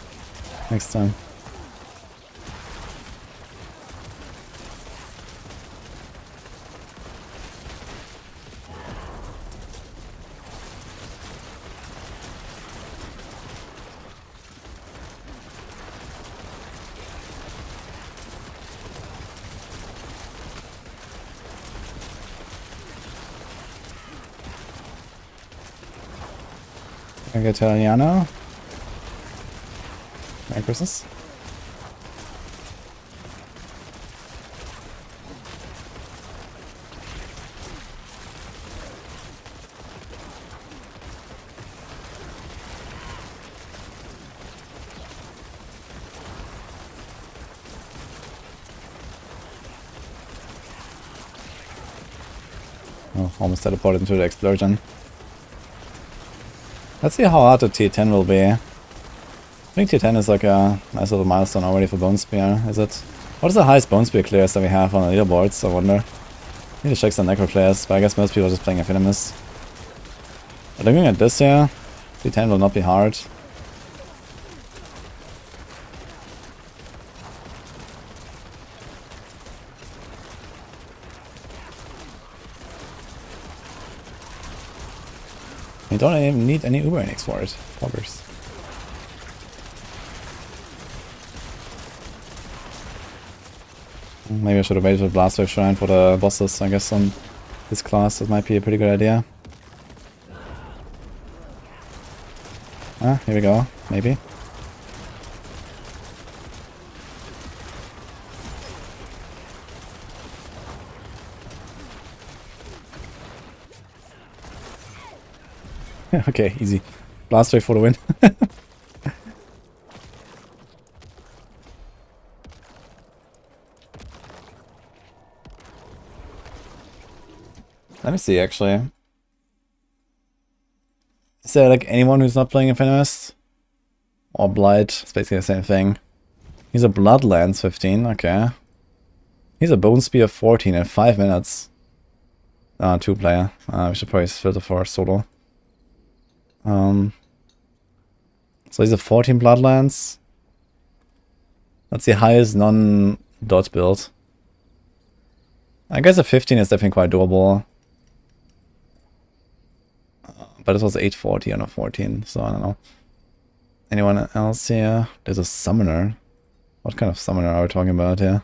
next time. Can I get Italiano? Merry Christmas. Oh, almost teleported into the explosion. Let's see how hard the T10 will be. I think T10 is like a nice little milestone already for Bone Spear, is it? What is the highest Bone Spear clears that we have on the leaderboards, I wonder? Need to check some Necro clears, but I guess most people are just playing infinus. But looking at this here, T10 will not be hard. You don't even need any Uber Enix for it. Poggers. Maybe I should have waited for the Blast Wave Shrine for the bosses, I guess, on this class. That might be a pretty good idea. Ah, here we go. Maybe. Okay, easy. Blast Wave for the win. Let me see, actually. Is there like anyone who's not playing Infinus? Or Blight? It's basically the same thing. He's a Bloodlands 15, okay. He's a Bone Spear 14 in 5 minutes. 2 player. We should probably filter for solo. So he's a 14 Bloodlands. That's the highest non-dot build. I guess a 15 is definitely quite doable. But it was 840 on a 14, so I don't know. Anyone else here? There's a summoner. What kind of summoner are we talking about here?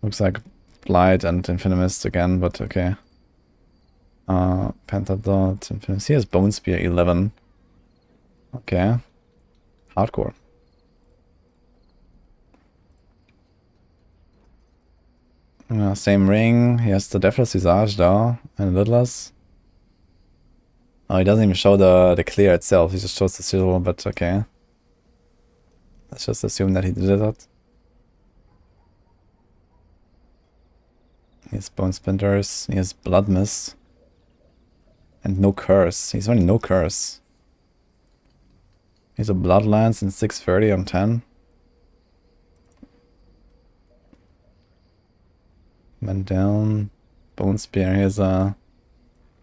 Looks like Blight and Infinus again, but okay. Pentadot, Infinus. He has Bone Spear 11. Okay. Hardcore. Same ring. He has the Deathless Visage though, and Lidless. Oh, he doesn't even show the clear itself. He just shows the zero, but okay. Let's just assume that he did that. He has Bone Splinters. He has Blood Mist. And no Curse. He's only no Curse. He's a Bloodlands in 630 on 10. Man down. Bone Spear. Here's a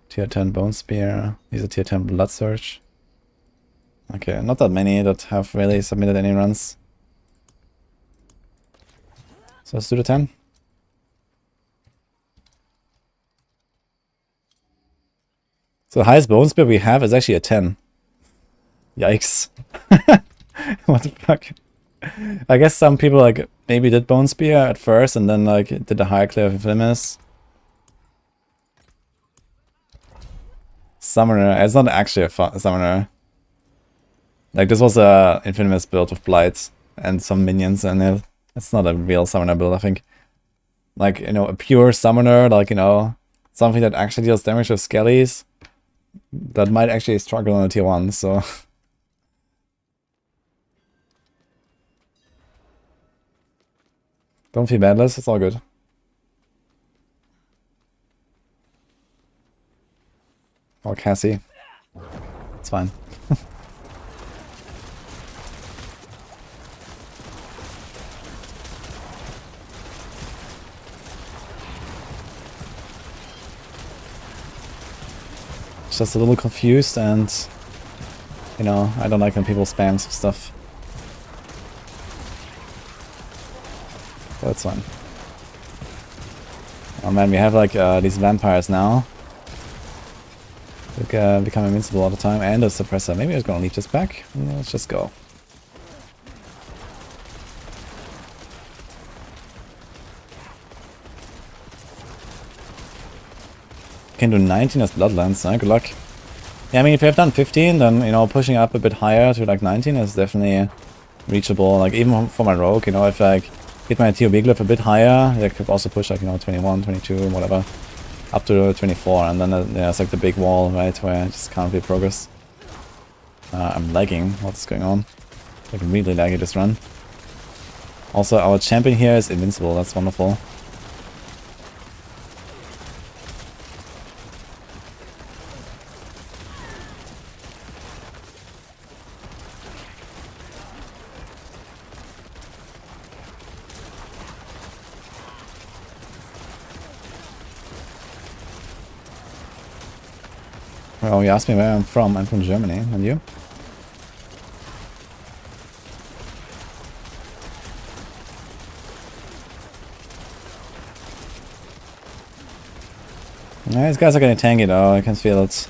tier 10 Bone Spear. He's a tier 10 Blood Surge. Okay, not that many that have really submitted any runs. So let's do the 10. So the highest Bone Spear we have is actually a 10. Yikes. What the fuck? I guess some people like maybe did Bone Spear at first and then like did a higher clear of Infinus. Summoner. It's not actually a summoner. Like this was a Infinus build with Blight and some minions and it's not a real summoner build, I think. Like, you know, a pure summoner, like, you know, something that actually deals damage with skellies, that might actually struggle on a tier 1, so... Don't feel bad, Liz, it's all good. Or Cassie. It's fine. Just a little confused and, you know, I don't like when people spam stuff. But it's fine. Oh man, we have like these vampires now. They become invincible all the time and a suppressor. Maybe I was gonna leave this back. Let's just go. Can do 19 as Bloodlands, good luck. Yeah, I mean, if you have done 15, then, you know, pushing up a bit higher to like 19 is definitely reachable. Like, even for my rogue, you know, if I get my TOB glyph a bit higher, I could also push like, you know, 21, 22, whatever, up to 24, and then yeah, it's like the big wall, right, where I just can't really progress. I'm lagging. What's going on? Like, really laggy this run. Also, our champion here is invincible. That's wonderful. Well, you asked me where I'm from. I'm from Germany. And you? Yeah, these guys are getting tanky though. I can feel it.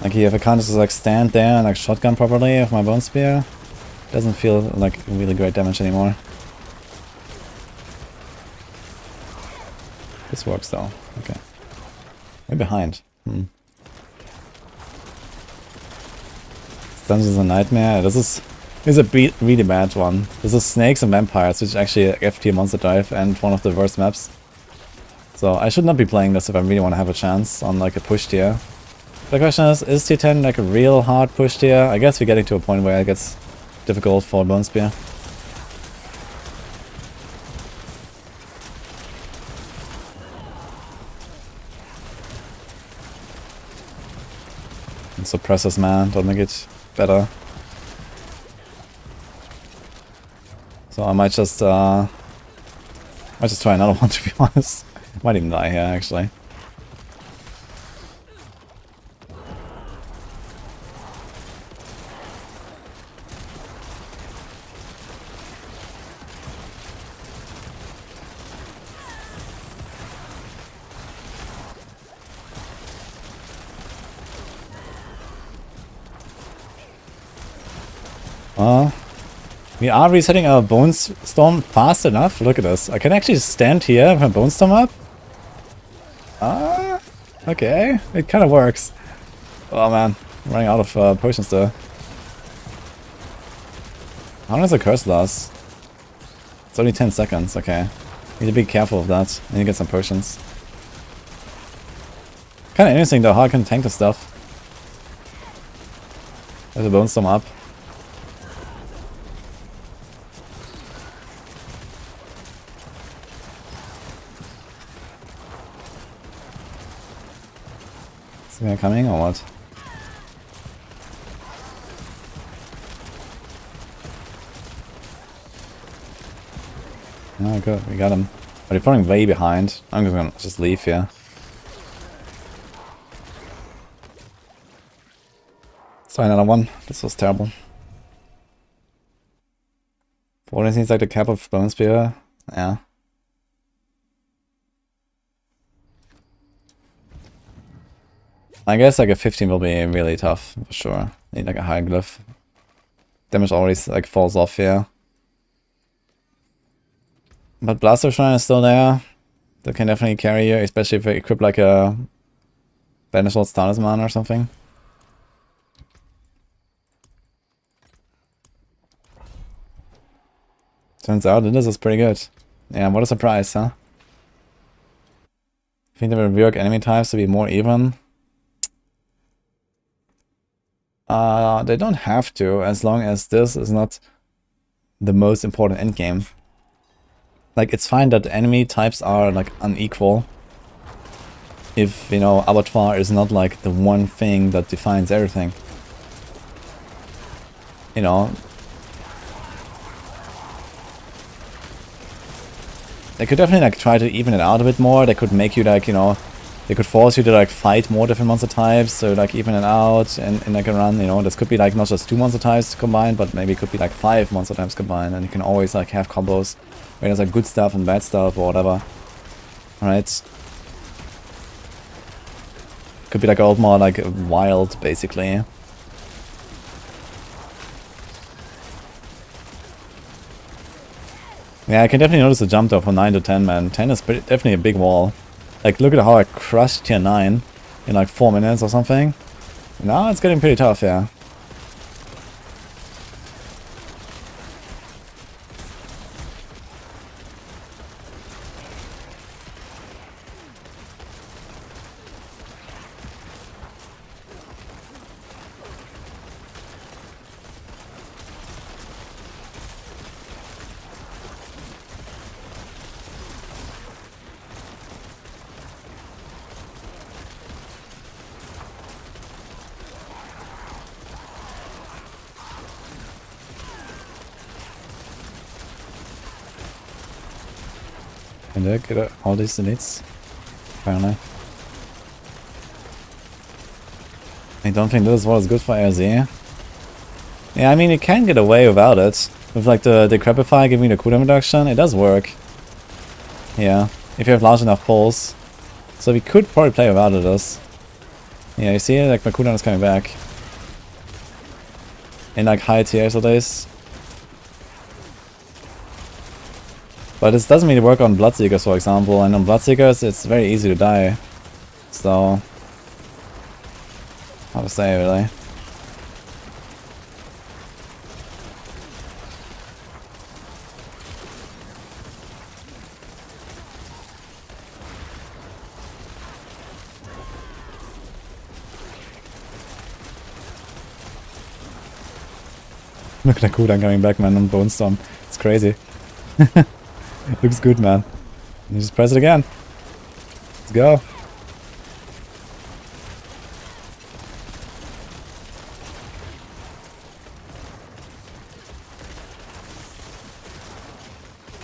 Like if I can't just like stand there and like shotgun properly with my bone spear, doesn't feel like really great damage anymore. This works though. Okay. We're behind. This dungeon is a nightmare. This is a really bad one. This is Snakes and Vampires, which is actually a F tier monster dive and one of the worst maps. So I should not be playing this if I really want to have a chance on like a push tier. The question is tier 10 like a real hard push tier? I guess we're getting to a point where it gets difficult for Bone Spear. suppressors, man. Don't make it better. So I might just try another one, to be honest. Might even die here, actually. We are resetting our Bone Storm fast enough. Look at this. I can actually stand here with my Bone Storm up. Okay. It kind of works. Oh man, I'm running out of potions there. How long does the curse last? It's only 10 seconds. Okay. Need to be careful of that. I need to get some potions. Kind of interesting though how I can tank the stuff. There's a Bone Storm up. Is he coming or what? Oh good, we got him. But he's falling way behind. I'm just gonna leave here. Let's try another one. This was terrible. 14 seems like the cap of Bone Spear. Yeah. I guess like a 15 will be really tough for sure. Need like a high glyph. Damage always like falls off here. But Blaster Shrine is still there. That can definitely carry you, especially if you equip like a Banish Lord's Talisman or something. Turns out this is pretty good. Yeah, what a surprise, huh? I think they will rework enemy types to be more even. They don't have to, as long as this is not the most important endgame. Like, it's fine that enemy types are, like, unequal. If, you know, Abattoir is not, like, the one thing that defines everything. You know. They could definitely, like, try to even it out a bit more. They could make you, like, you know... They could force you to like fight more different monster types, so like even it out in like a run, you know. This could be like not just 2 monster types combined, but maybe it could be like 5 monster types combined, and you can always like have combos where there's like good stuff and bad stuff or whatever. Alright. Could be like a lot more like wild basically. Yeah, I can definitely notice the jump though from 9 to 10, man. 10 is definitely a big wall. Like, look at how I crushed tier 9 in like 4 minutes or something. Now it's getting pretty tough, yeah. Can they get all these elites? Apparently. I don't think this is what is good for AoZ. Yeah, I mean, you can get away without it. With like the Decrepify giving the cooldown reduction, it does work. Yeah, if you have large enough pulls. So we could probably play without it. Yeah, you see, like my cooldown is coming back. In like high tiers of this. But this doesn't really work on Bloodseekers, for example, and on Bloodseekers it's very easy to die. So... how to say, really. Look at the cooldown coming back, man, on Bone Storm. It's crazy. Looks good, man. You just press it again. Let's go.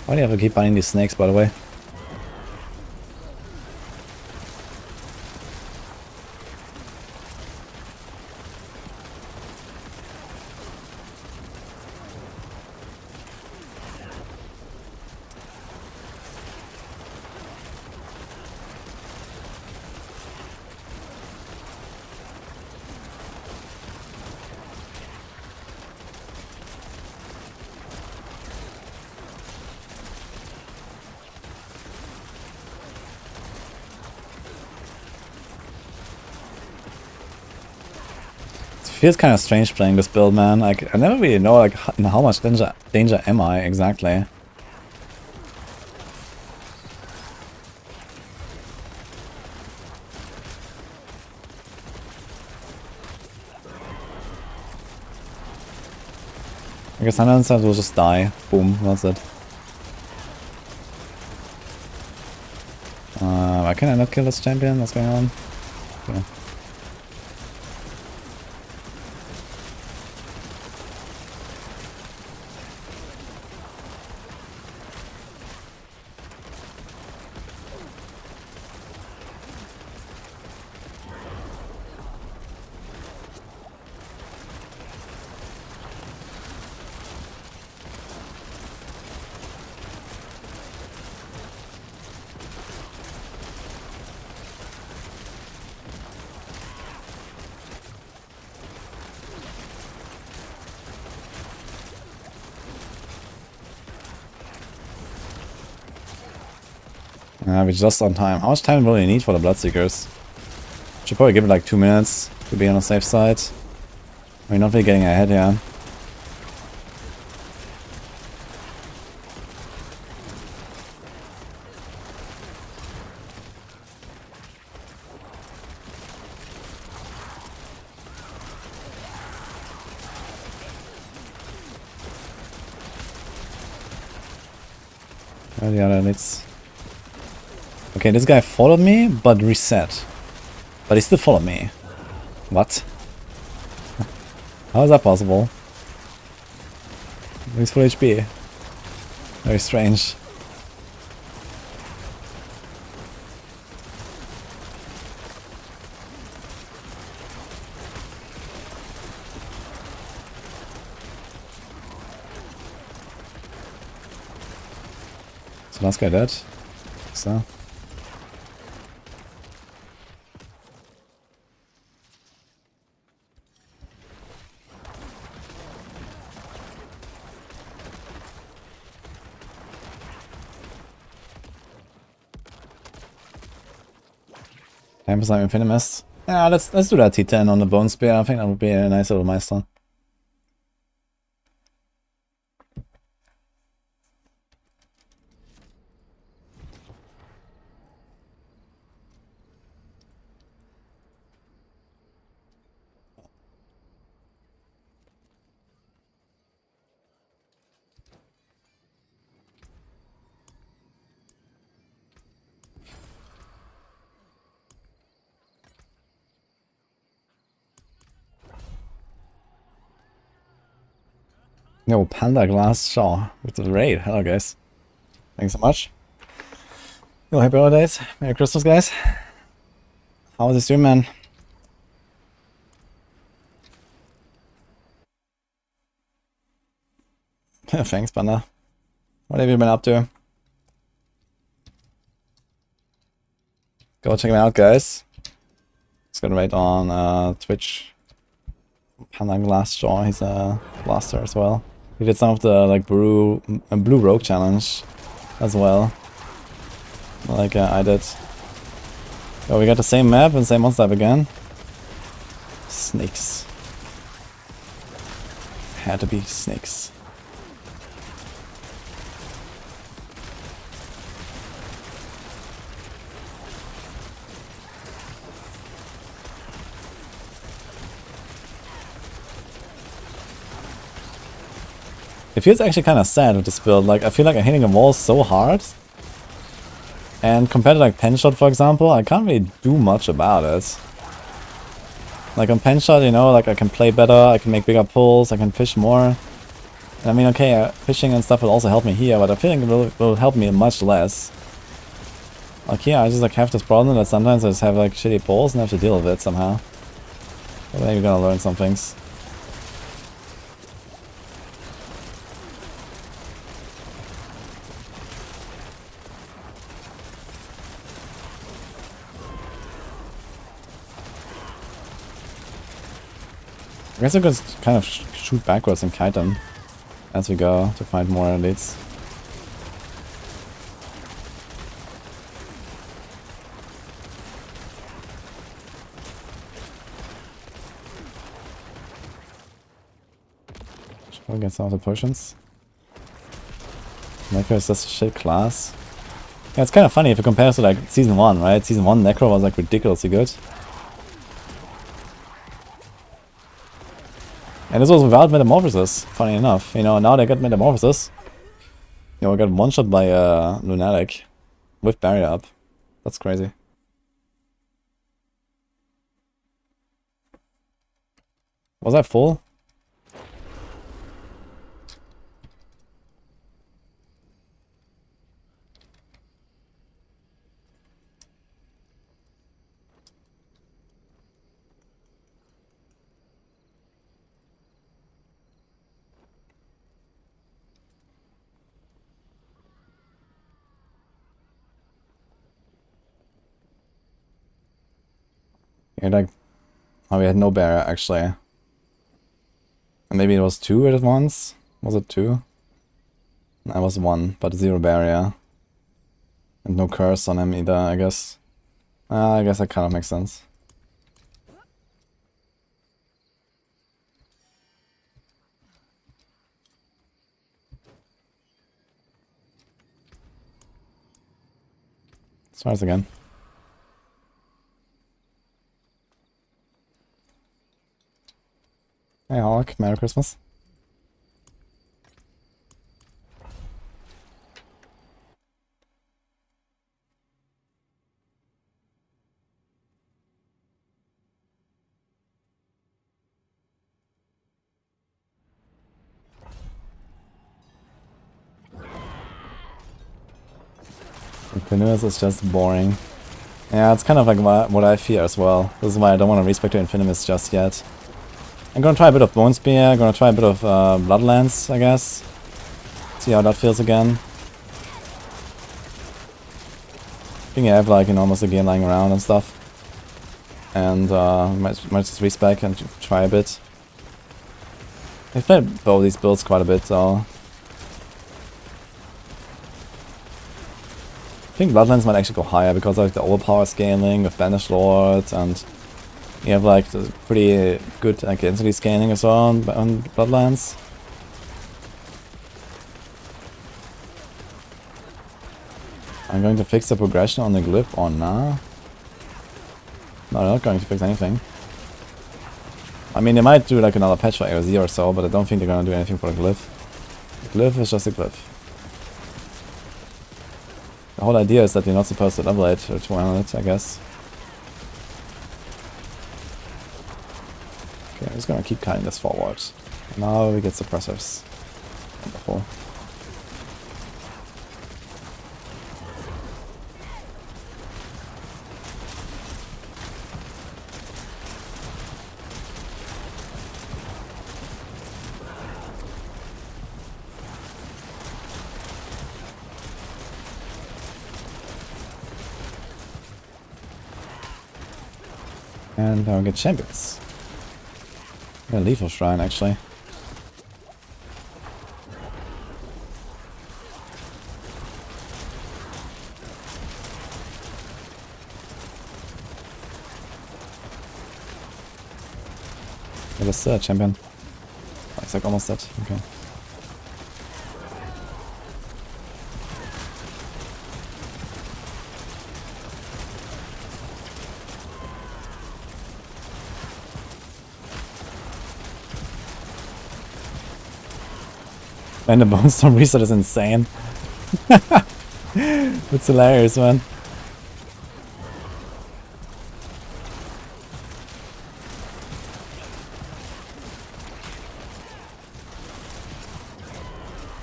Why do you have to keep finding these snakes, by the way? Feels kind of strange playing this build, man. Like, I never really know like in how much danger am I exactly. I guess sometimes I will just die. Boom, that's it. Why can I not kill this champion? What's going on? Okay. We're just on time. How much time do we really need for the Bloodseekers? Should probably give it like 2 minutes to be on the safe side. We're not really getting ahead here. Where are the other elites? Okay, this guy followed me, but reset. But he still followed me. What? How is that possible? He's full HP. Very strange. So last guy dead. So. Time for some infinus. Yeah, let's do that T10 on the bone spear. I think that would be a nice little milestone. Yo, Panda Glass Shaw with the raid. Hello, guys. Thanks so much. Yo, happy holidays. Merry Christmas, guys. How was the stream, man? Thanks, Panda. What have you been up to? Go check him out, guys. It's got a raid on Twitch. Panda Glass Shaw, he's a blaster as well. He did some of the like Blue Rogue challenge as well, like I did. Oh, we got the same map and same monster type again. Snakes. Had to be snakes. It feels actually kind of sad with this build. Like, I feel like I'm hitting a wall so hard. And compared to like pen shot, for example, I can't really do much about it. Like on pen shot, you know, like I can play better, I can make bigger pulls, I can fish more. I mean, okay, fishing and stuff will also help me here, but I feel like it will help me much less. Like here, I just like have this problem that sometimes I just have like shitty pulls and have to deal with it somehow. But maybe gonna learn some things. I guess I could kind of shoot backwards and kite them as we go to find more elites. Shall we get some of the potions? Necro is just a shit class. Yeah, it's kind of funny if you compare to like Season 1, right? Season 1 Necro was like ridiculously good. And this was without metamorphosis, funny enough. You know, now they got metamorphosis. You know, I got one shot by Lunatic with barrier up. That's crazy. Was I full? Yeah, like, oh, we had no barrier actually. And maybe it was 2 at once? Was it 2? No, it was 1, but 0 barrier. And no curse on him either, I guess. I guess that kind of makes sense. Let's try this again. Hey Hawk, Merry Christmas. Infinus is just boring. Yeah, it's kind of like what I fear as well. This is why I don't want to respect the Infinus just yet. I'm gonna try a bit of Bone Spear, I'm gonna try a bit of Bloodlance, I guess. See how that feels again. I think I have like, you know, almost a game lying around and stuff. And might just respec and try a bit. I've played both these builds quite a bit, so I think Bloodlines might actually go higher because of like the overpower scaling with Banished Lord, and you have like the pretty good like density scaling as well on Bloodlines. I'm going to fix the progression on the Glyph or nah? No, they're not going to fix anything. I mean, they might do like another patch for AoZ or so, but I don't think they're gonna do anything for the Glyph. The Glyph is just a Glyph. The whole idea is that you're not supposed to level it to 200, I guess. Okay, I'm just gonna keep cutting this forward. Now we get suppressors. Wonderful. And now we get champions. A lethal shrine, actually. It is still a champion. Oh, it's like almost dead. Okay. And the Bone Storm reset is insane. It's hilarious, man.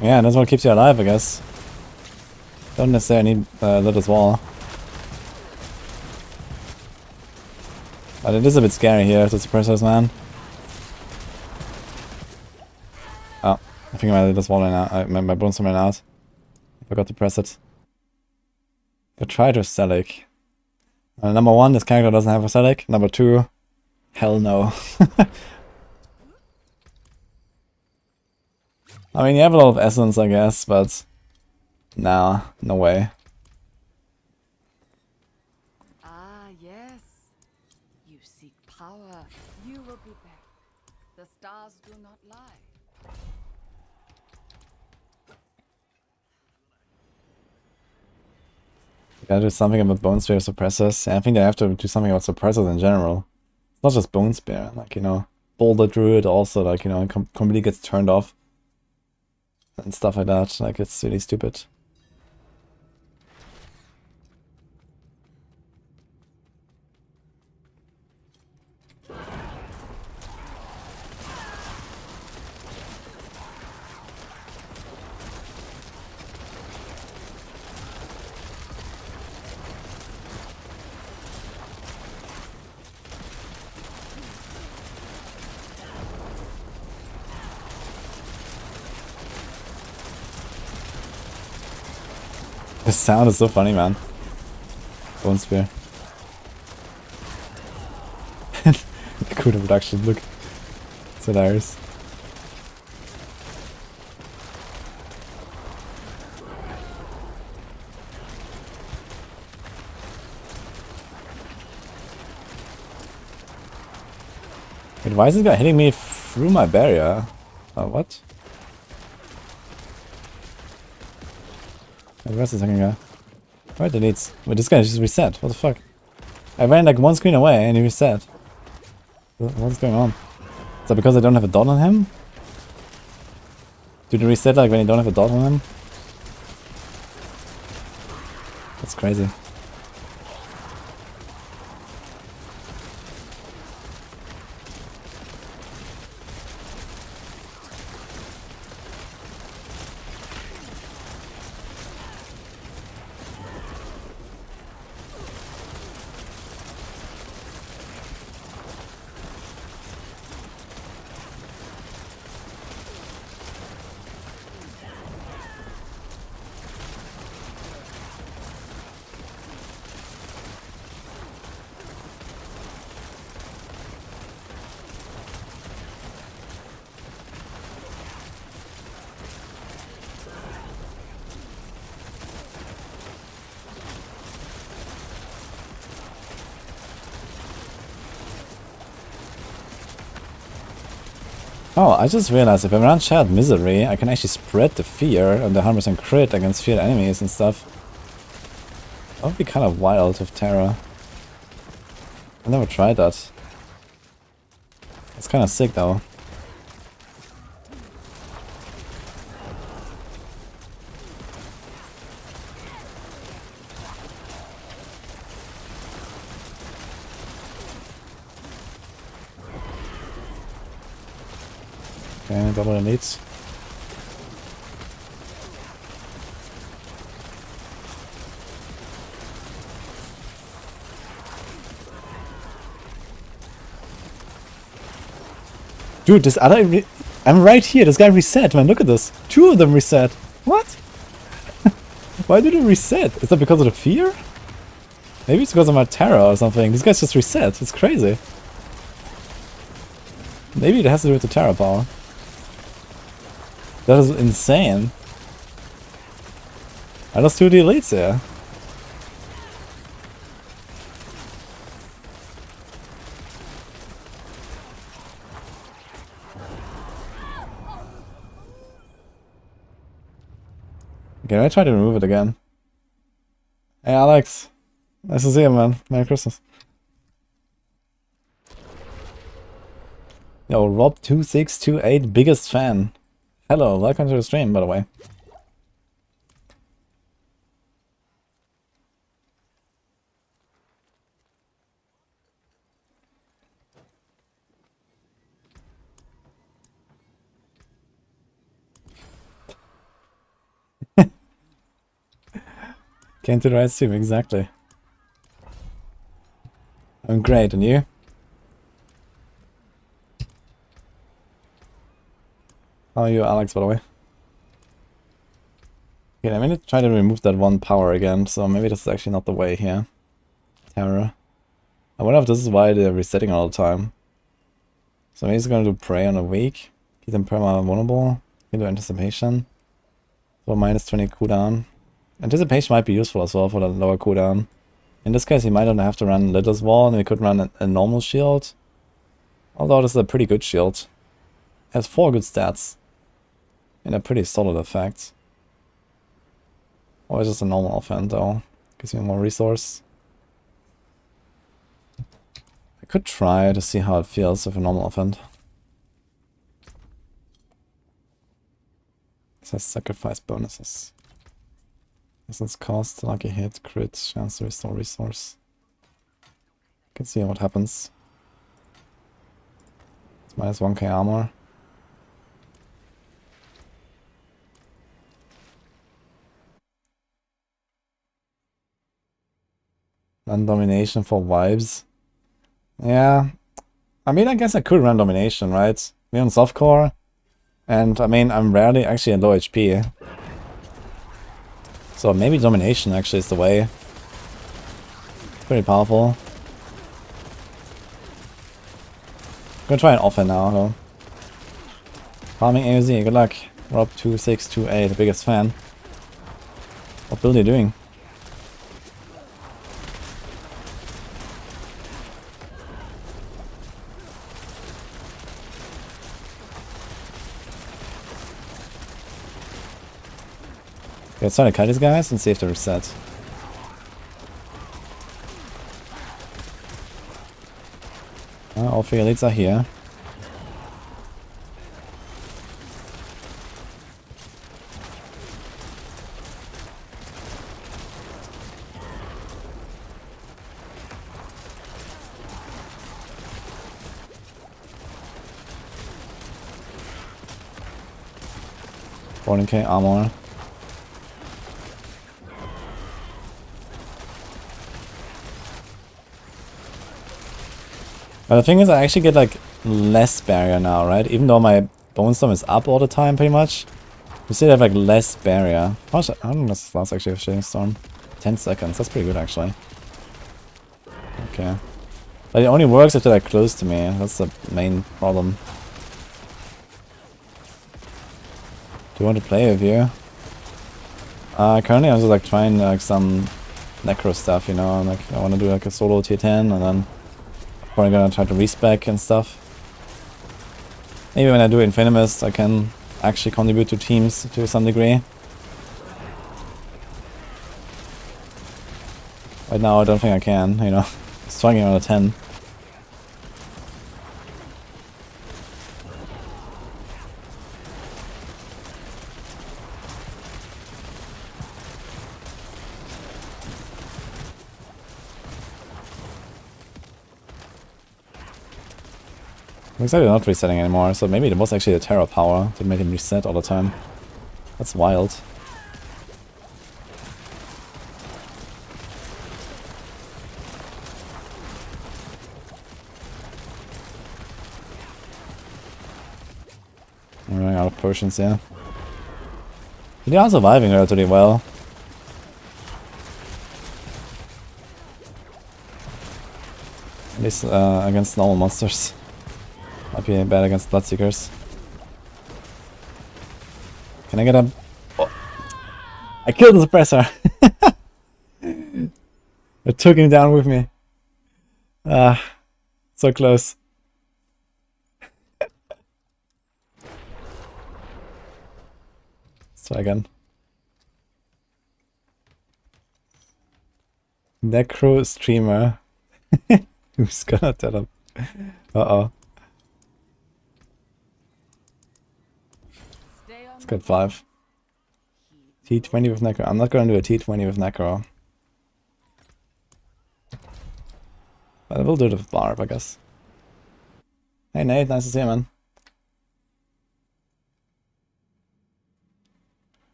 Yeah, that's what keeps you alive, I guess. Don't necessarily need that as well. But it is a bit scary here, the suppressors, man. Oh, I think my little wall ran out. My bones ran out. I forgot to press it. But try to Selic. Number 1, this character doesn't have a Selic. Number 2, hell no. I mean, you have a lot of essence, I guess, but nah, no way. Ah, yes. You seek power. You will be back. The stars do not lie. You gotta do something about Bone Spear suppressors. Yeah, I think they have to do something about suppressors in general. It's not just Bone Spear, like, you know, Boulder Druid also, like, you know, completely gets turned off. And stuff like that, like, it's really stupid. The sound is so funny, man. Bone Spear. The cool production, look. It's hilarious. Wait, why is this guy hitting me through my barrier? Oh, what? Where's the second guy? Where deletes? Wait, this guy just reset. What the fuck? I ran like one screen away and he reset. What's going on? Is that because I don't have a dot on him? Do they reset like when you don't have a dot on him? That's crazy. Oh, I just realized if I run Shared Misery, I can actually spread the fear and the 100% crit against feared enemies and stuff. That would be kind of wild with Terra. I never tried that. It's kind of sick though. Okay, double elites. Dude, this other... I'm right here, this guy reset, man, look at this. 2 of them reset. What? Why did it reset? Is that because of the fear? Maybe it's because of my Terra or something. These guys just reset, it's crazy. Maybe it has to do with the Terra power. That is insane. I lost 2 of the elites here. Okay, I try to remove it again. Hey Alex. Nice to see you, man. Merry Christmas. Yo, Rob2628, biggest fan. Hello, welcome to the stream, by the way. Came to the right stream, exactly. I'm great, and you? How are you, Alex, by the way? Okay, I'm gonna try to remove that one power again, so maybe this is actually not the way here. Terror. I wonder if this is why they're resetting all the time. So maybe he's gonna do Prey on a week. Keep them perma vulnerable. Can do Anticipation. For minus 20 cooldown. Anticipation might be useful as well for the lower cooldown. In this case, he might not have to run Litter's Wall, and we could run a normal shield. Although this is a pretty good shield. Has 4 good stats. And a pretty solid effect. Or is just a normal offhand though. Gives me more resource. I could try to see how it feels with a normal offhand. It says sacrifice bonuses. Essence cost, lucky hit, crit, chance to restore resource. Can see what happens. It's minus 1k armor. Run domination for vibes. Yeah. I mean, I guess I could run domination, right? We're on softcore. And I mean, I'm rarely actually at low HP. So maybe domination actually is the way. It's pretty powerful. I'm gonna try an offhand now though. Farming AoZ, good luck. Rob2628, the biggest fan. What build are you doing? Okay, let's try to cut these guys and see if they reset. All 3 elites are here. $14k armor. But the thing is, I actually get like less barrier now, right? Even though my bone storm is up all the time, pretty much. We still have like less barrier. How long does this last actually, a shading storm? 10 seconds, that's pretty good actually. Okay. But it only works if they're like close to me, that's the main problem. Do you want to play with you? Currently I'm just like trying like some Necro stuff, you know, like I want to do like a solo tier 10 and then probably gonna try to respec and stuff. Maybe when I do Infinus I can actually contribute to teams to some degree. Right now I don't think I can, you know. Striking on a 10. Looks like they're not resetting anymore, so maybe it was actually the terror power that made him reset all the time. That's wild. I'm running out of potions, yeah. But they are surviving relatively well. At least against normal monsters. Might be bad against Bloodseekers. Can I get a... Oh. I killed the suppressor! I took him down with me. So close. Let's try again. Necro streamer. Who's gonna tell him? Uh-oh. Let's get 5. T20 with Necro. I'm not gonna do a T20 with Necro. But I will do it with Barb, I guess. Hey Nate, nice to see you, man.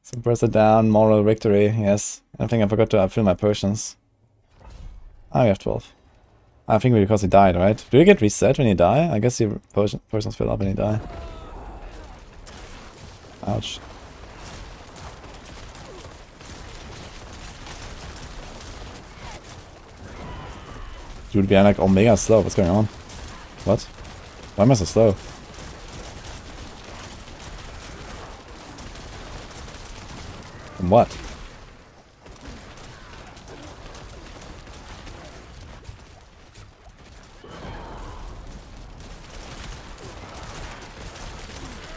Suppressor down, moral victory, yes. I think I forgot to fill my potions. Ah, we have 12. I think because he died, right? Do you get reset when you die? I guess your potions fill up when you die. Ouch. Dude, we are like omega slow. What's going on? What? Why am I so slow? From what?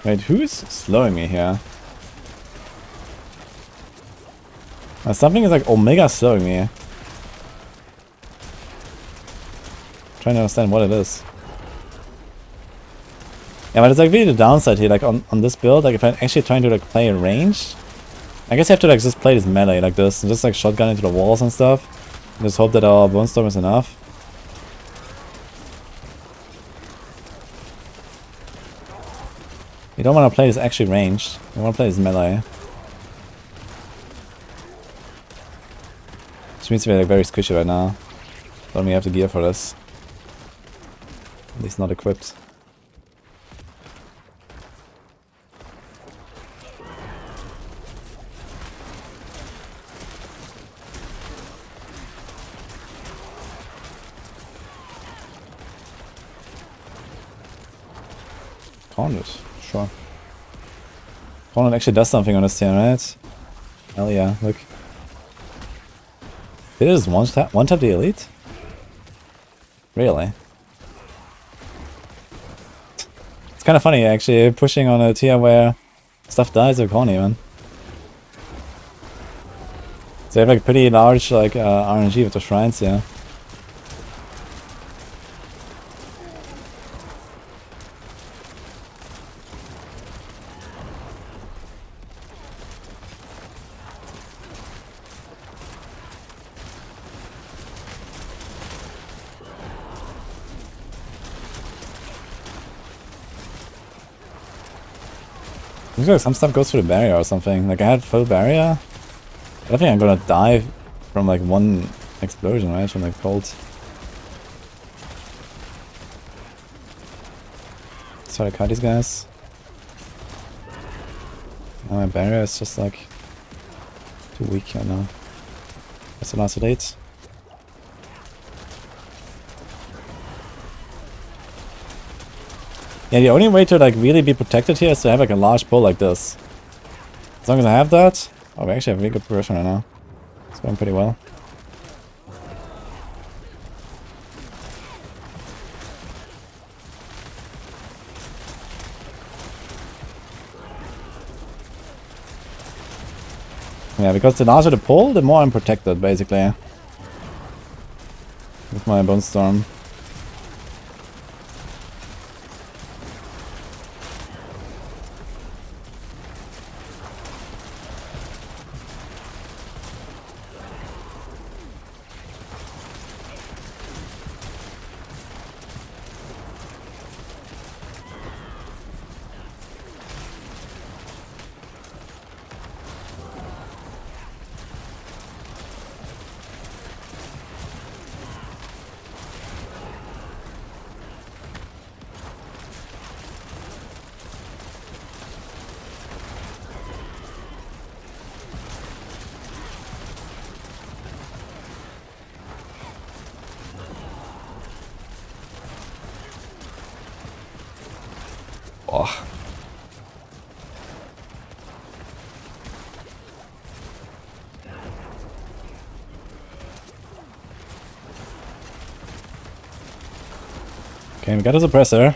Wait, who's slowing me here? Something is like omega slowing me. Trying to understand what it is. Yeah, but it's like really the downside here, like on this build, like if I'm actually trying to like play a range, I guess you have to like just play this melee like this and just like shotgun into the walls and stuff. And just hope that our bone storm is enough. You don't want to play this actually ranged. You want to play this melee. Which means we're like very squishy right now. Don't we have the gear for this? At least not equipped. Cornet, sure. Cornet actually does something on this team, right? Hell yeah, look. Did it just one tap the elite? Really? It's kind of funny actually, pushing on a tier where stuff dies with Corny, man. So they have like pretty large like RNG with the shrines, yeah. Looks like some stuff goes through the barrier or something. Like I had full barrier. I don't think I'm gonna die from like one explosion, right? From like cold. Let's try to cut these guys. Now my barrier is just like too weak right now. What's the last date? Yeah, the only way to like really be protected here is to have like a large pull like this. As long as I have that. Oh, we actually have really good progression right now. It's going pretty well. Yeah, because the larger the pull, the more I'm protected basically. With my Bone Storm. Oh. Okay, we got a suppressor.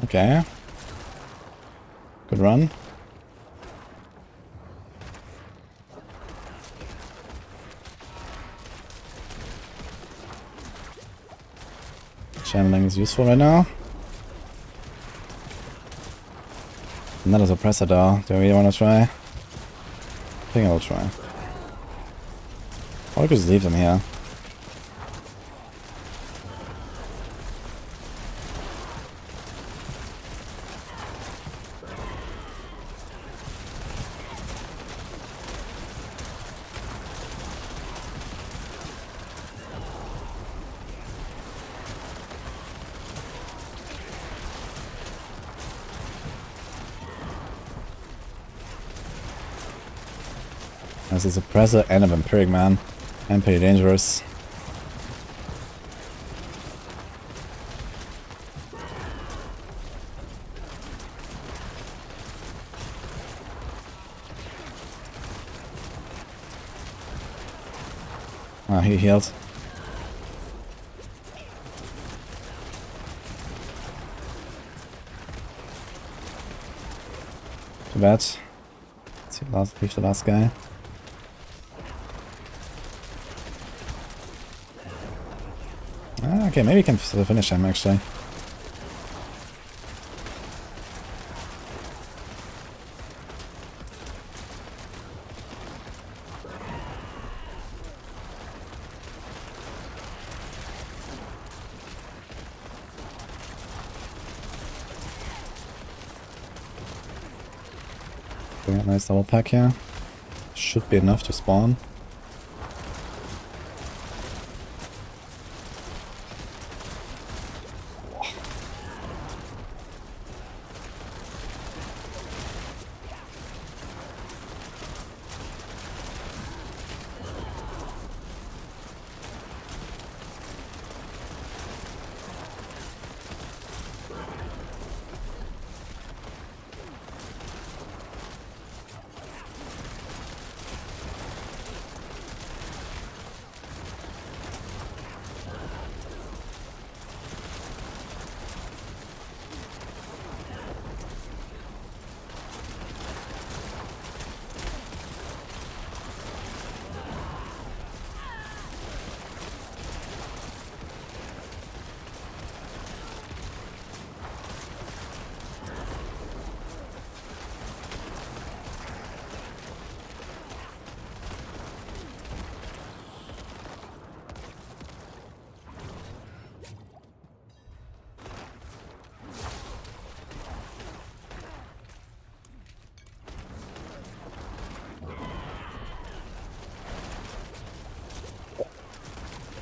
Okay. Good run. Channeling is useful right now. Another suppressor though. Do I really want to try? I think I'll try. Or I could just leave them here. There's a suppressor and a vampiric man. And pretty dangerous. Ah, he healed. Too bad. Let's see, leave the last guy. Ah, okay, maybe we can finish him actually. We got a nice double pack here. Should be enough to spawn.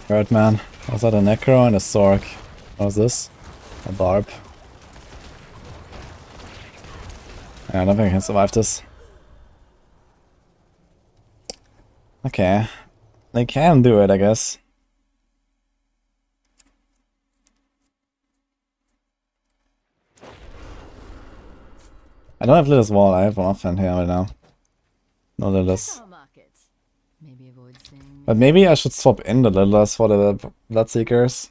Right, man. Was that a Necro and a Sorc? What was this? A Barb. Yeah, I don't think I can survive this. Okay. They can do it, I guess. I don't have Lilith's Wall, I have one offhand here right now. No Lilith. But maybe I should swap in the Lilith for the Bloodseekers.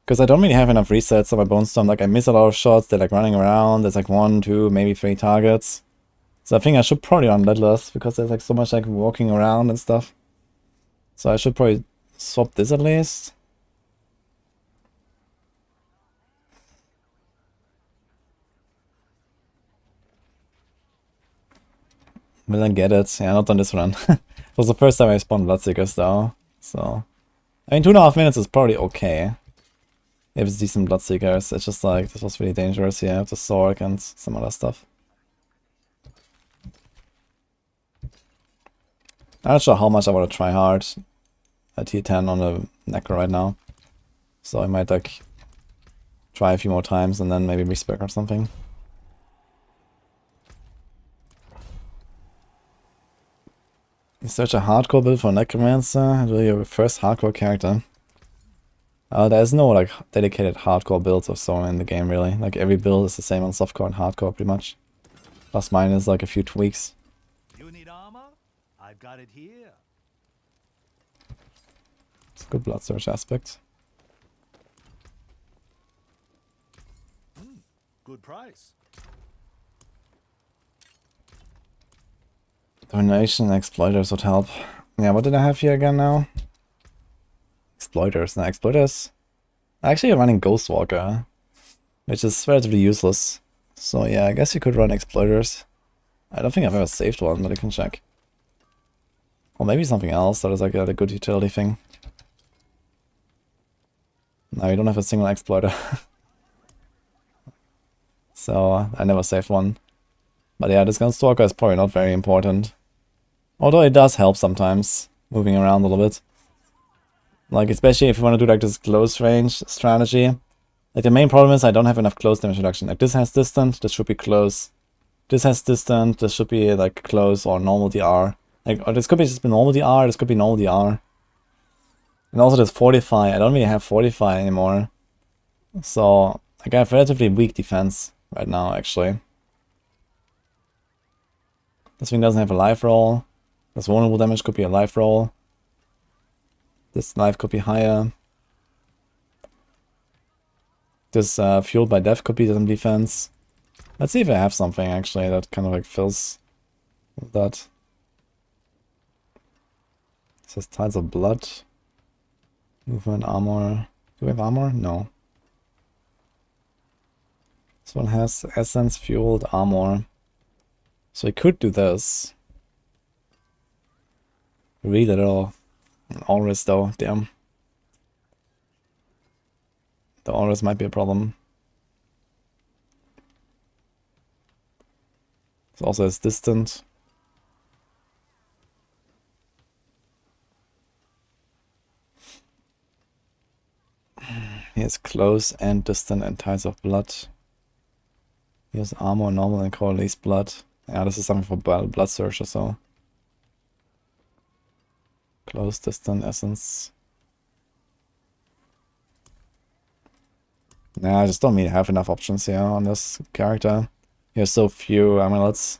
Because I don't really have enough resets on my Bone Storm. Like, I miss a lot of shots, they're like running around, there's like 1, 2, maybe 3 targets. So I think I should probably run Lilith, because there's like so much like walking around and stuff. So I should probably swap this at least. Will I get it? Yeah, not on this run. It was the first time I spawned Bloodseekers though. So, I mean, 2.5 minutes is probably okay. If it's decent Bloodseekers. It's just like, this was really dangerous here with the Sorc and some other stuff. I'm not sure how much I want to try hard at tier 10 on the Necro right now. So I might like try a few more times and then maybe respec or something. Is such a hardcore build for Necromancer? Really your first hardcore character? There's no like dedicated hardcore builds or so in the game really. Like every build is the same on softcore and hardcore pretty much. Plus minus like a few tweaks. You need armor? I've got it here. It's a good blood surge aspect. Good price. Domination and Exploiters would help. Yeah, what did I have here again now? Exploiters. Now, Exploiters... Actually, I'm running Ghostwalker, which is relatively useless. So yeah, I guess you could run Exploiters. I don't think I've ever saved one, but I can check. Or maybe something else that is like a good utility thing. No, you don't have a single exploiter. So I never saved one. But yeah, this gun stalker is probably not very important. Although it does help sometimes, moving around a little bit. Like, especially if you want to do like this close range strategy. Like, the main problem is I don't have enough close damage reduction. Like, this has distant, this should be close. This has distant, this should be like close or normal DR. Like, or this could be just normal DR, this could be normal DR. And also this fortify, I don't really have fortify anymore. So, like, I have relatively weak defense right now, actually. This thing doesn't have a life roll. This vulnerable damage could be a life roll. This life could be higher. This fueled by death could be some defense. Let's see if I have something actually that kind of like fills that. It says tides of blood. Movement, armor. Do we have armor? No. This one has essence, fueled, armor. So I could do this. Really little. Always though, damn. The always might be a problem. It also has distant. He has close and distant and tides of blood. He has armor, normal, and coalesced blood. Yeah, this is something for blood search or so. Close, distant, essence. Nah, I just don't really have enough options here on this character. He has so few amulets.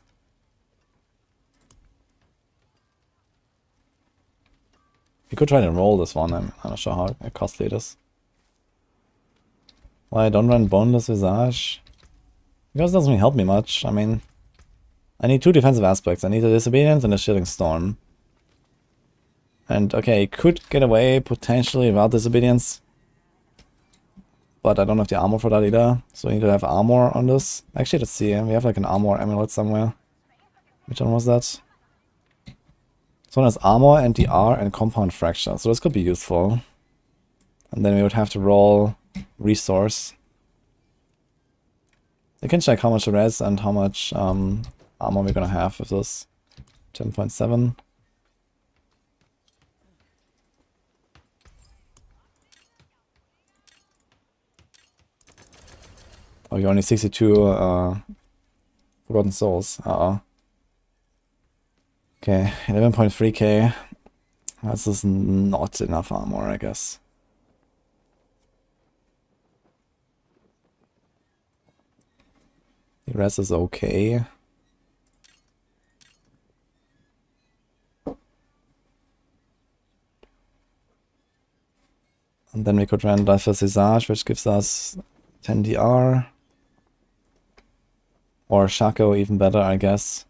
You could try to roll this one, I'm not sure how costly it is. Why I don't run boneless visage? Because it doesn't really help me much. I mean, I need two defensive aspects. I need a disobedience and a shielding storm. And okay, he could get away potentially without disobedience. But I don't have the armor for that either. So we need to have armor on this. Actually, let's see. We have like an armor amulet somewhere. Which one was that? This one has armor and DR and compound fracture. So this could be useful. And then we would have to roll resource. You can check how much res and how much armor we're gonna have with this. 10.7. Oh, you're only 62 Forgotten Souls. Okay, 11.3k. This is not enough armor, I guess. The rest is okay. And then we could run Lifeless Visage, which gives us 10 DR. Or Shaco, even better, I guess.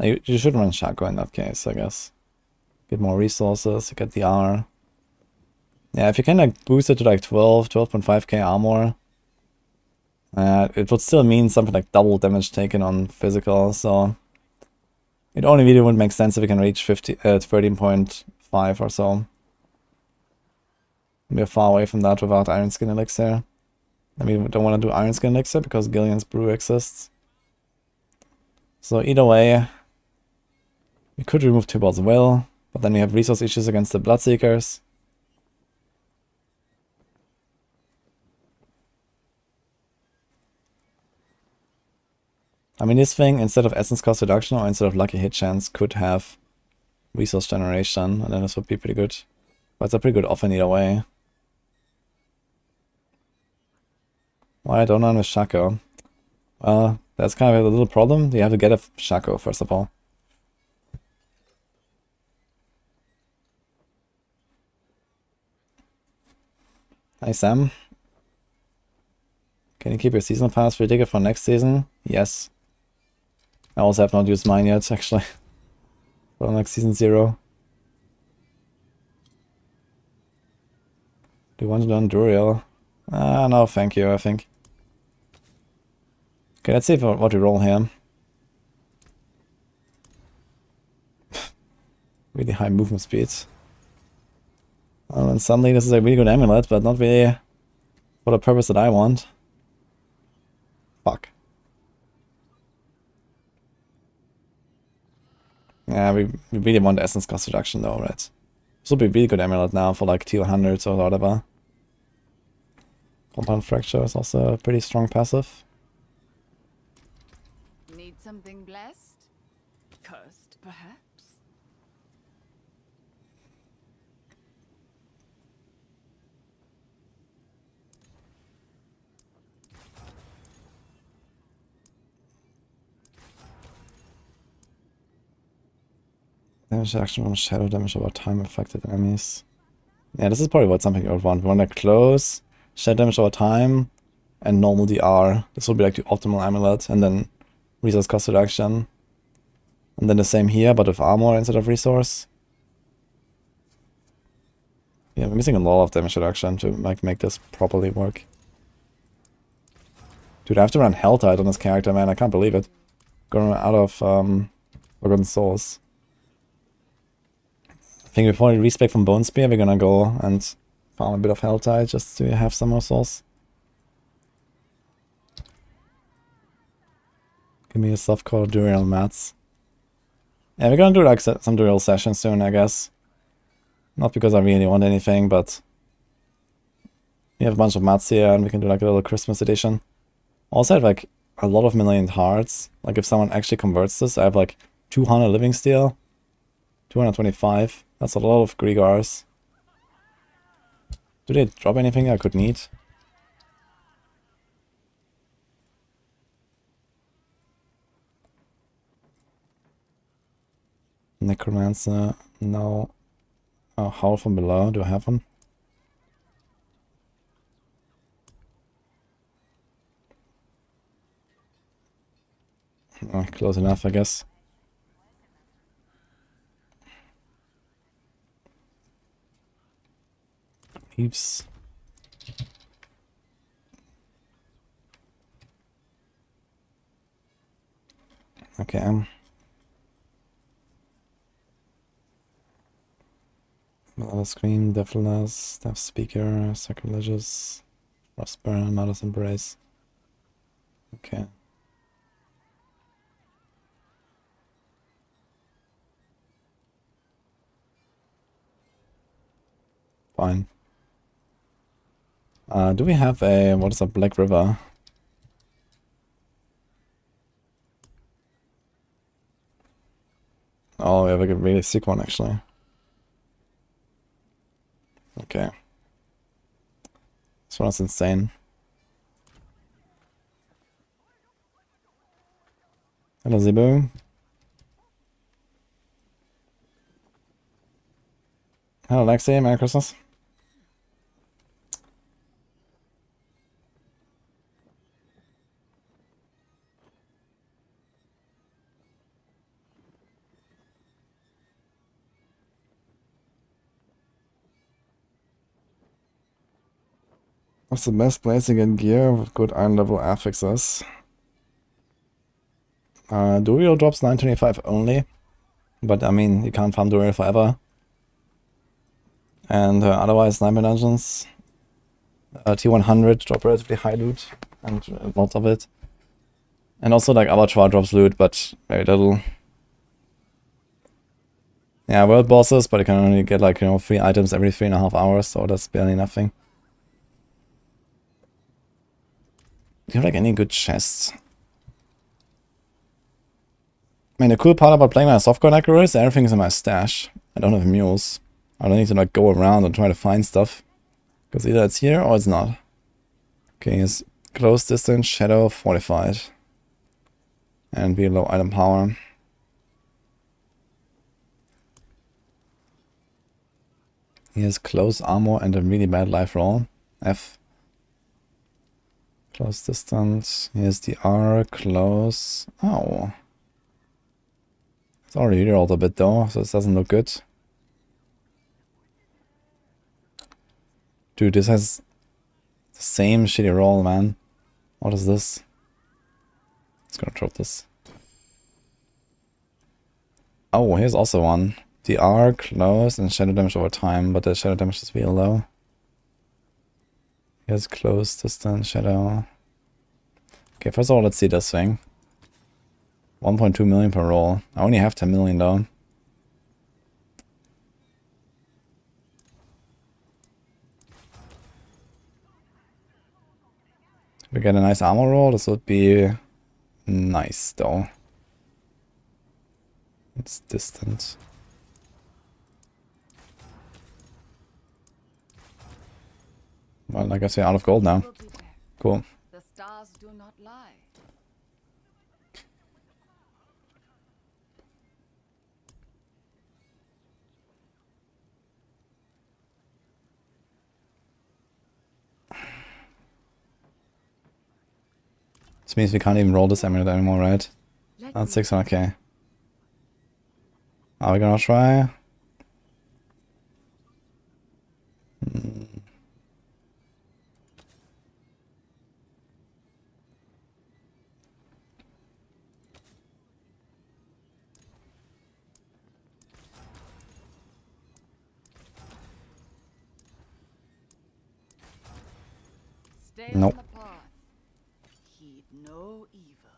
You should run Shaco in that case, I guess. Get more resources, you get the R. Yeah, if you can like boost it to like 12.5k armor, it would still mean something like double damage taken on physical, so it only really would make sense if we can reach 13.5 or so. We're far away from that without Iron Skin Elixir. I mean, we don't want to do Iron Skin Elixir because Gillian's Brew exists. So either way, we could remove Tybalt's Will, but then we have resource issues against the Bloodseekers. I mean, this thing, instead of essence cost reduction or instead of lucky hit chance, could have resource generation, and then this would be pretty good. But it's a pretty good offer either way. Why don't I run with Shaco? Well, that's kind of a little problem. You have to get a Shaco, first of all. Hi, Sam. Can you keep your seasonal pass for your ticket for next season? Yes. I also have not used mine yet, actually. For like season 0. Do you want to learn Duriel? No, thank you, I think. Okay, let's see what we roll here. really high movement speed. And suddenly this is a really good amulet, but not really for the purpose that I want. Fuck. Yeah, we really want essence cost reduction though, right? This will be a really good amulet now for like tier 100s or whatever. Compound Fracture is also a pretty strong passive. Need something blessed? Cursed, perhaps? Damage action from shadow damage over time affected enemies. Yeah, this is probably what something I would want. We want to close, shadow damage over time, and normal DR. This will be like the optimal amulet, and then resource cost reduction. And then the same here, but with armor instead of resource. Yeah, we're missing a lot of damage reduction to like make this properly work. Dude, I have to run Helltide on this character, man. I can't believe it. Going out of Forgotten Souls. I think before we respec from Bone Spear, we're gonna go and farm a bit of Helltide just to have some more souls. Give me a softcore Duriel mats. Yeah, we're gonna do like some Duriel sessions soon, I guess. Not because I really want anything, but we have a bunch of mats here and we can do like a little Christmas edition. Also I have like a lot of millioned hearts. Like if someone actually converts this, I have like 200 living steel. 225. That's a lot of Grigars. Do they drop anything I could need? Necromancer, no. Oh, Howl from Below, do I have one? Oh, close enough, I guess. Heaps. Okay. Another Scream, Deathless, Death Speaker, Sacrilegious, Frostburn, Mother's Embrace. Okay. Fine. Do we have a, what is a Black River? Oh, we have a really sick one actually. Okay. This one is insane. Hello, Zebu. Hello, Lexi. Merry Christmas. What's the best place to get gear with good iron level affixes? Duriel drops 925 only, but I mean, you can't farm Duriel forever. And otherwise, Nightmare Dungeons, T100 drop relatively high loot, and lots of it. And also, like, Abattoir drops loot, but very little. Yeah, world bosses, but you can only get, like, 3 items every 3.5 hours, so that's barely nothing. Do you have, like, any good chests? I mean, the cool part about playing my softcore Necro is everything is in my stash. I don't have mules. I don't need to, like, go around and try to find stuff. Because either it's here or it's not. Okay, here's close distance, shadow, fortified. And be low item power. Here's close armor and a really bad life roll. F. Close distance. Here's the R. Close. Oh. It's already rerolled a bit though, so this doesn't look good. Dude, this has the same shitty roll, man. What is this? It's gonna drop this. Oh, here's also one. The R close and shadow damage over time, but the shadow damage is real low. Here's close, distance, shadow. Okay, first of all, let's see this thing. 1.2 million per roll. I only have 10 million though. If we get a nice armor roll, this would be nice though. It's distant. Well, I guess we're out of gold now. Cool. The stars do not lie. This means we can't even roll this amulet anymore, right? That's 600k. Are we gonna try? Stay Nope. on the path. Heed no evil.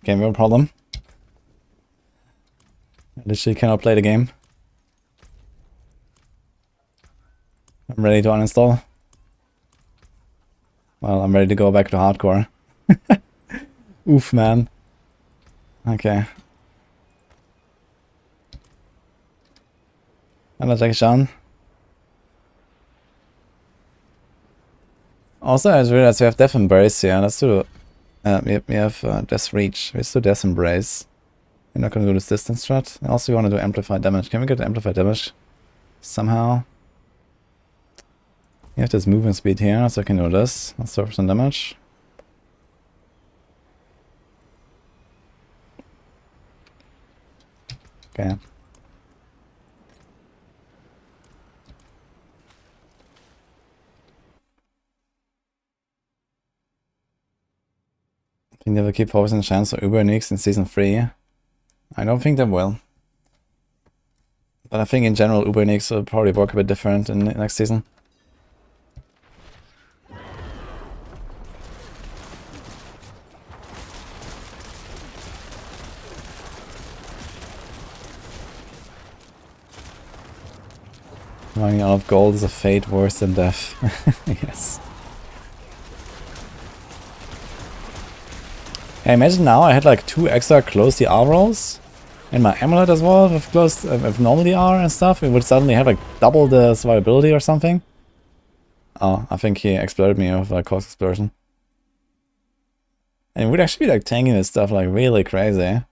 Okay, we have a problem. I literally cannot play the game. I'm ready to uninstall. Well, I'm ready to go back to hardcore. Oof, man. Okay. Hello, Jackie Chan. Also, I just realized we have Death Embrace here. Let's do... we have Death Reach. Let's do Death Embrace. We're not gonna do this distance strat. Also, we want to do Amplify Damage. Can we get Amplify Damage? Somehow. We have this movement speed here, so I can do this. Let's do some damage. Okay. I think they will keep focusing the chance for Uber Uniques in Season 3. I don't think they will. But I think in general Uber Uniques will probably work a bit different in the next season. Running out of gold is a fate worse than death. Yes. Hey, imagine now I had like 2 extra close DR rolls. And my amulet as well with close with normal DR and stuff. It would suddenly have like double the survivability or something. Oh, I think he exploded me with a Corpse Explosion. And it would actually be like tanking this stuff like really crazy.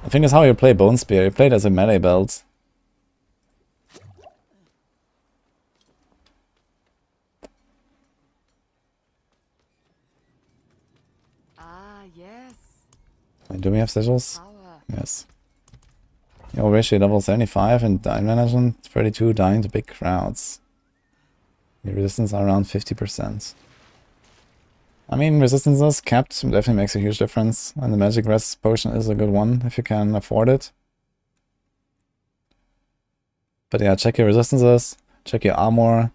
I think that's how you play Bone Spear. You play it as a melee belt. Yes. Do we have sigils? Power. Yes. Your ratio level 75 and dying management 32 dying to big crowds. Your resistance are around 50%. I mean, resistance is capped, definitely makes a huge difference. And the magic rest potion is a good one if you can afford it. But yeah, check your resistances, check your armor,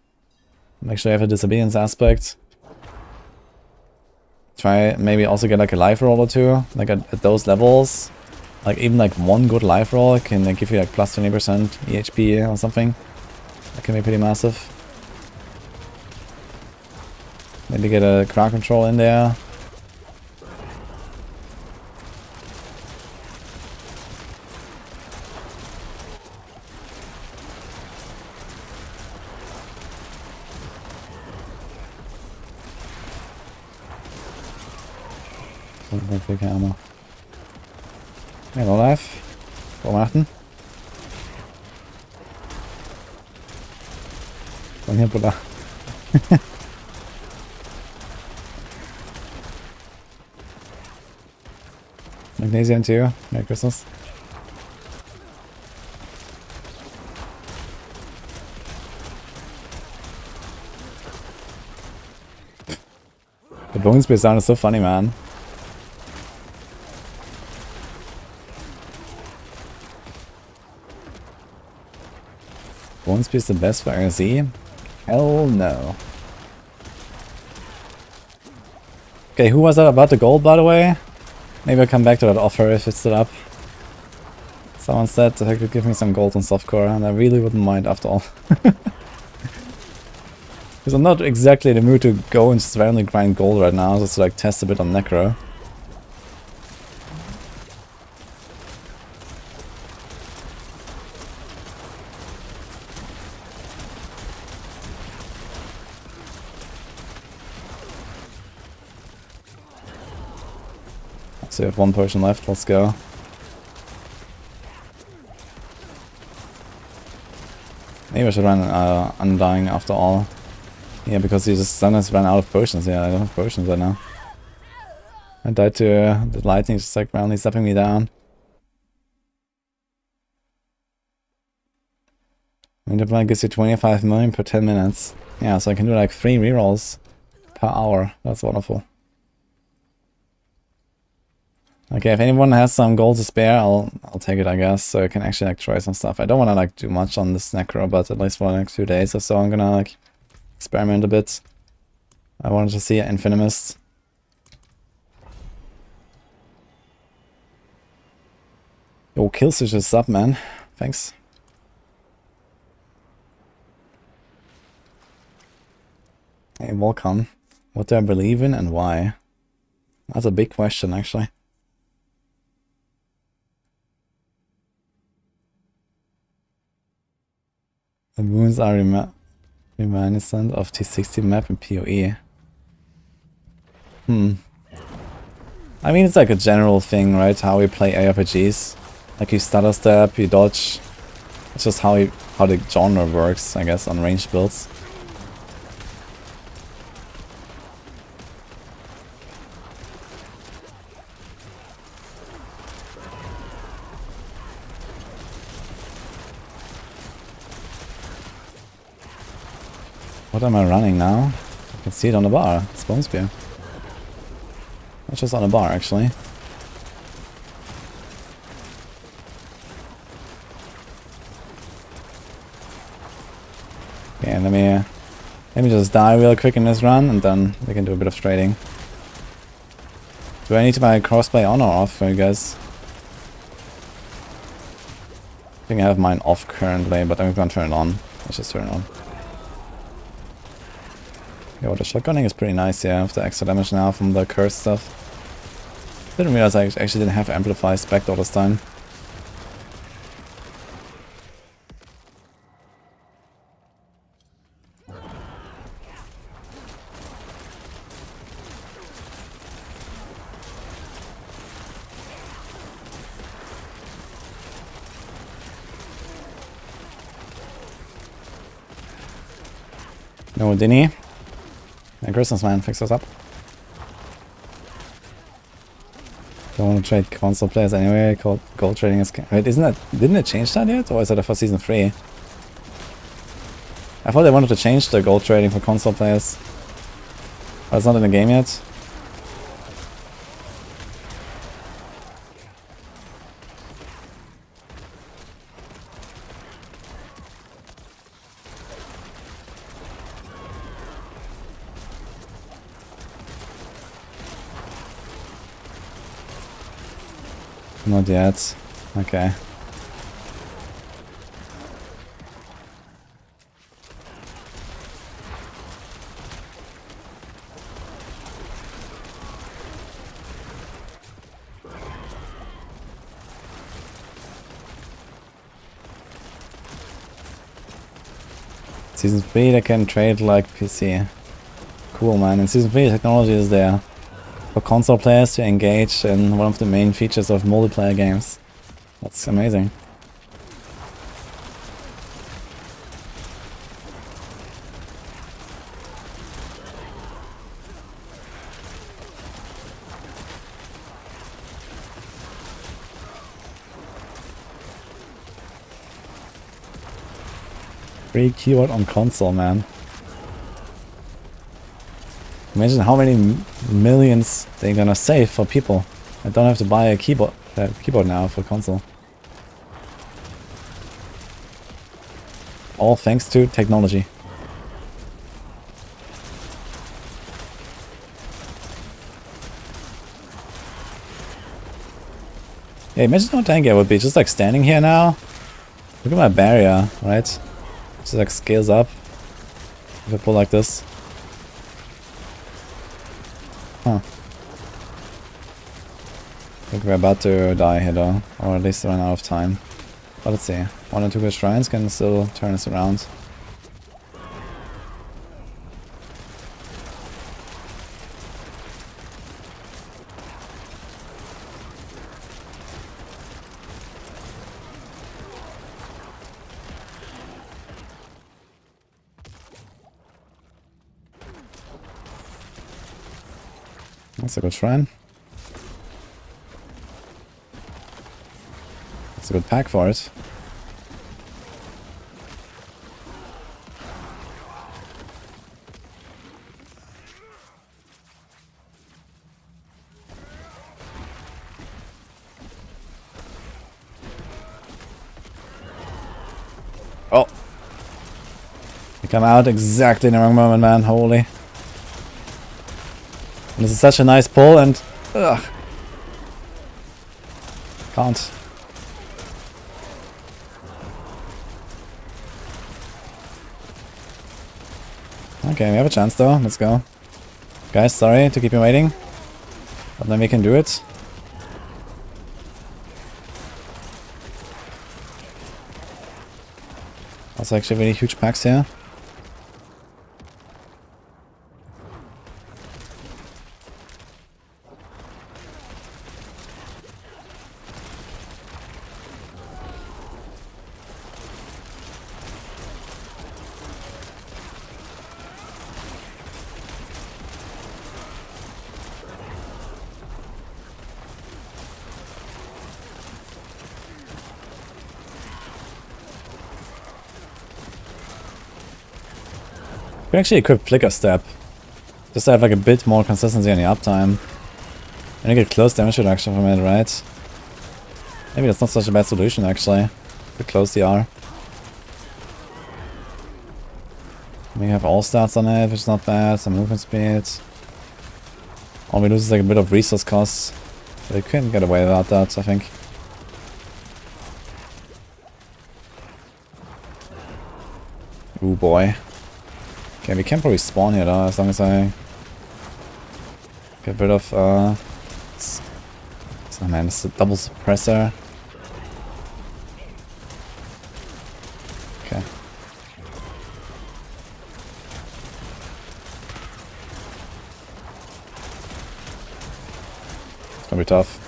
make sure you have a disobedience aspect. Try maybe also get like a life roll or two, like at those levels. Like even like one good life roll can like, give you like plus 20% EHP or something. That can be pretty massive. Maybe get a crowd control in there. Perfect ammo. Hello, life. God aften. Kom her på da. Magnesium too. Merry Christmas. The bone spear sound is so funny, man. Won't be the best for AoZ? Hell no. Okay, who was that about the gold, by the way? Maybe I'll come back to that offer if it's still up. Someone said that they could give me some gold on softcore, and I really wouldn't mind after all. Because I'm not exactly in the mood to go and just randomly grind gold right now, just to like test a bit on Necro. So we have one potion left, let's go. Maybe I should run Undying after all. Yeah, because he just sometimes ran out of potions. Yeah, I don't have potions right now. I died to the lightning just like randomly stepping me down. And the plan gives you 25 million per 10 minutes. Yeah, so I can do like 3 rerolls per hour. That's wonderful. Okay, if anyone has some gold to spare, I'll take it, I guess, so I can actually like try some stuff. I don't want to like do much on this Necro, but at least for the next few days or so I'm gonna like experiment a bit. I wanted to see an infinus. Yo, Killswitch is up, man. Thanks. Hey, welcome. What do I believe in and why? That's a big question, actually. The wounds are reminiscent of T60 map and PoE. I mean, it's like a general thing, right? How we play ARPGs. Like you stutter step, you dodge. It's just how the genre works, I guess, on ranged builds. What am I running now? I can see it on the bar. It's Bone Spear. It's just on the bar, actually. Okay, let me just die real quick in this run, and then we can do a bit of trading. Do I need to buy crossplay on or off for you guys? I think I have mine off currently, but I'm gonna turn it on. Let's just turn it on. Yo, the shotgunning is pretty nice, yeah, with the extra damage now from the curse stuff. Didn't realize I actually didn't have Amplify spec all this time. No, Dinny. And Christmas, man, fix us up. Don't want to trade console players anyway. Gold trading is... Wait, didn't it change that yet? Or is it for season 3? I thought they wanted to change the gold trading for console players. But it's not in the game yet. Not yet. Okay. Season 3 they can trade like PC. Cool, man. In Season 3 the technology is there for console players to engage in one of the main features of multiplayer games. That's amazing. Free keyword on console, man. Imagine how many millions they're gonna save for people. I don't have to buy a keyboard now for console. All thanks to technology. Yeah, imagine how tanky I would be just like standing here now. Look at my barrier, right? Just like scales up. If I pull like this. Huh. I think we're about to die here though. Or at least run out of time. But let's see. 1 or 2 good shrines can still turn us around. That's a good shrine. That's a good pack for it. Oh! You come out exactly in the wrong moment, man. Holy. And this is such a nice pull and... Ugh. Can't. Okay, we have a chance though. Let's go. Guys, sorry to keep you waiting. But then we can do it. That's actually really huge packs here. You can actually equip Flicker Step. Just to have like a bit more consistency on the uptime. And you get close damage reduction from it, right? Maybe that's not such a bad solution actually. To close the R. We have all stats on it, which is not bad. Some movement speed. All we lose is like a bit of resource costs. But we can get away without that, I think. Ooh boy. Okay, we can probably spawn here though, as long as I get rid of oh man, it's a double suppressor. Okay. It's gonna be tough.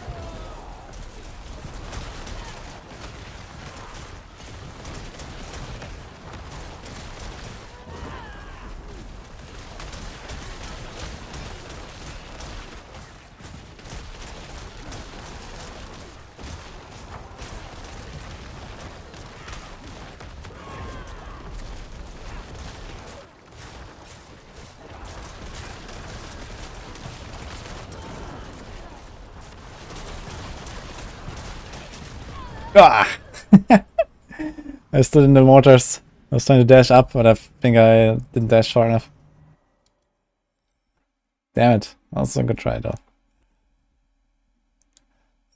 Ah! I stood in the waters. I was trying to dash up, but I think I didn't dash far enough. Damn it. That was a good try though.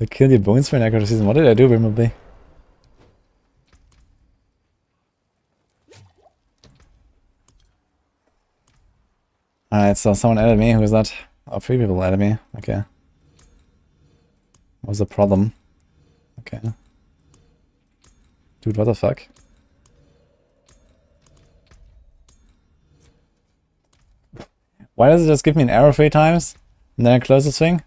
I killed your bones for an Necro season. What did I do, Brimbleby? Alright, so someone added me. Who is that? Oh, 3 people added me. Okay. What's the problem? Okay. Dude, what the fuck? Why does it just give me an arrow 3 times? And then I close this thing?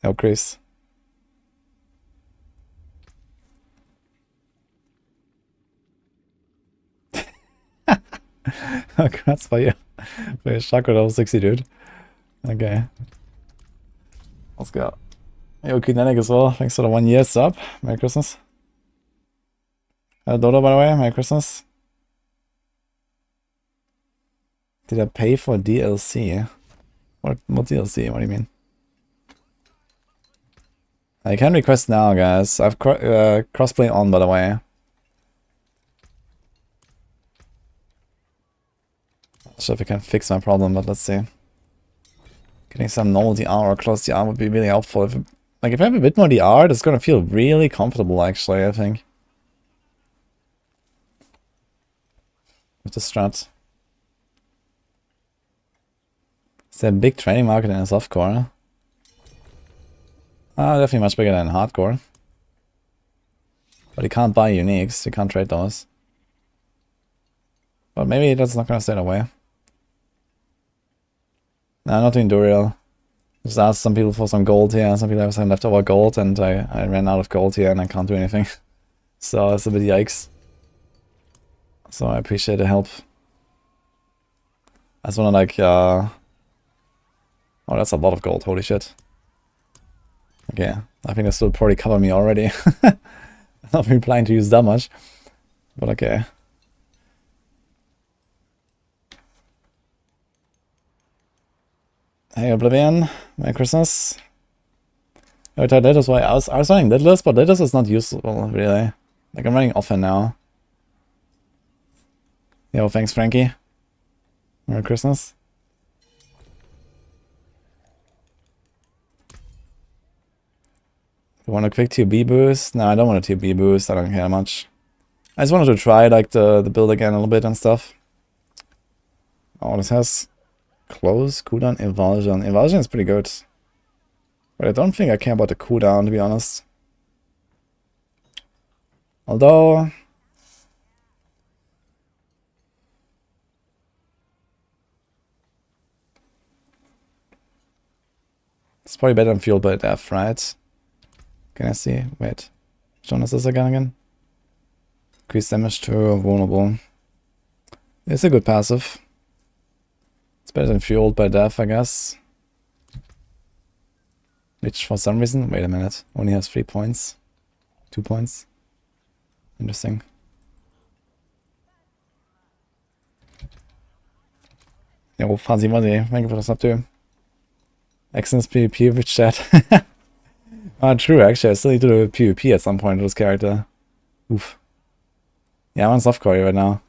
Oh, Chris. Oh, congrats for your chakra level 60, dude. Okay. Let's go. Yo, Kinetic as well. Thanks for the 1 year sub. Merry Christmas. Hello, Dodo, by the way. Merry Christmas. Did I pay for DLC? What DLC? What do you mean? I can request now, guys. I've crossplay on, by the way. Not sure if I can fix my problem, but let's see. Getting some normal DR or close DR would be really helpful. If I have a bit more DR, it's gonna feel really comfortable, actually, I think. With the strat. Is there a big trading market in a softcore? Definitely much bigger than hardcore. But you can't buy uniques, you can't trade those. But maybe that's not gonna stay that way. No, not doing Duriel. Just asked some people for some gold here, some people have some leftover gold, and I ran out of gold here and I can't do anything. So it's a bit yikes. So I appreciate the help. I just wanna like, oh, that's a lot of gold, holy shit. Okay, I think this will probably cover me already. I'm not really planning to use that much, but okay. Hey Oblivion, Merry Christmas. I tried Littles, why I was running Littles, but Littles is not useful really. Like I'm running often now. Yo, thanks Frankie. Merry Christmas. You want a quick TB boost? No, I don't want a TB boost, I don't care much. I just wanted to try like the build again a little bit and stuff. Oh, this has close cooldown Evulsion. Evulsion is pretty good. But I don't think I care about the cooldown, to be honest. Although it's probably better than Fueled by Death, right? Can I see? Wait. Which one is this again? Increase damage to vulnerable. It's a good passive. It's better than Fueled by Death, I guess. Which for some reason, wait a minute, only has 3 points. 2 points. Interesting. Yo, Fuzzy Muzzy, thank you for the sub too. Excellent PvP with chat. True, actually, I still need to do PvP at some point with this character. Oof. Yeah, I'm on softcore right now.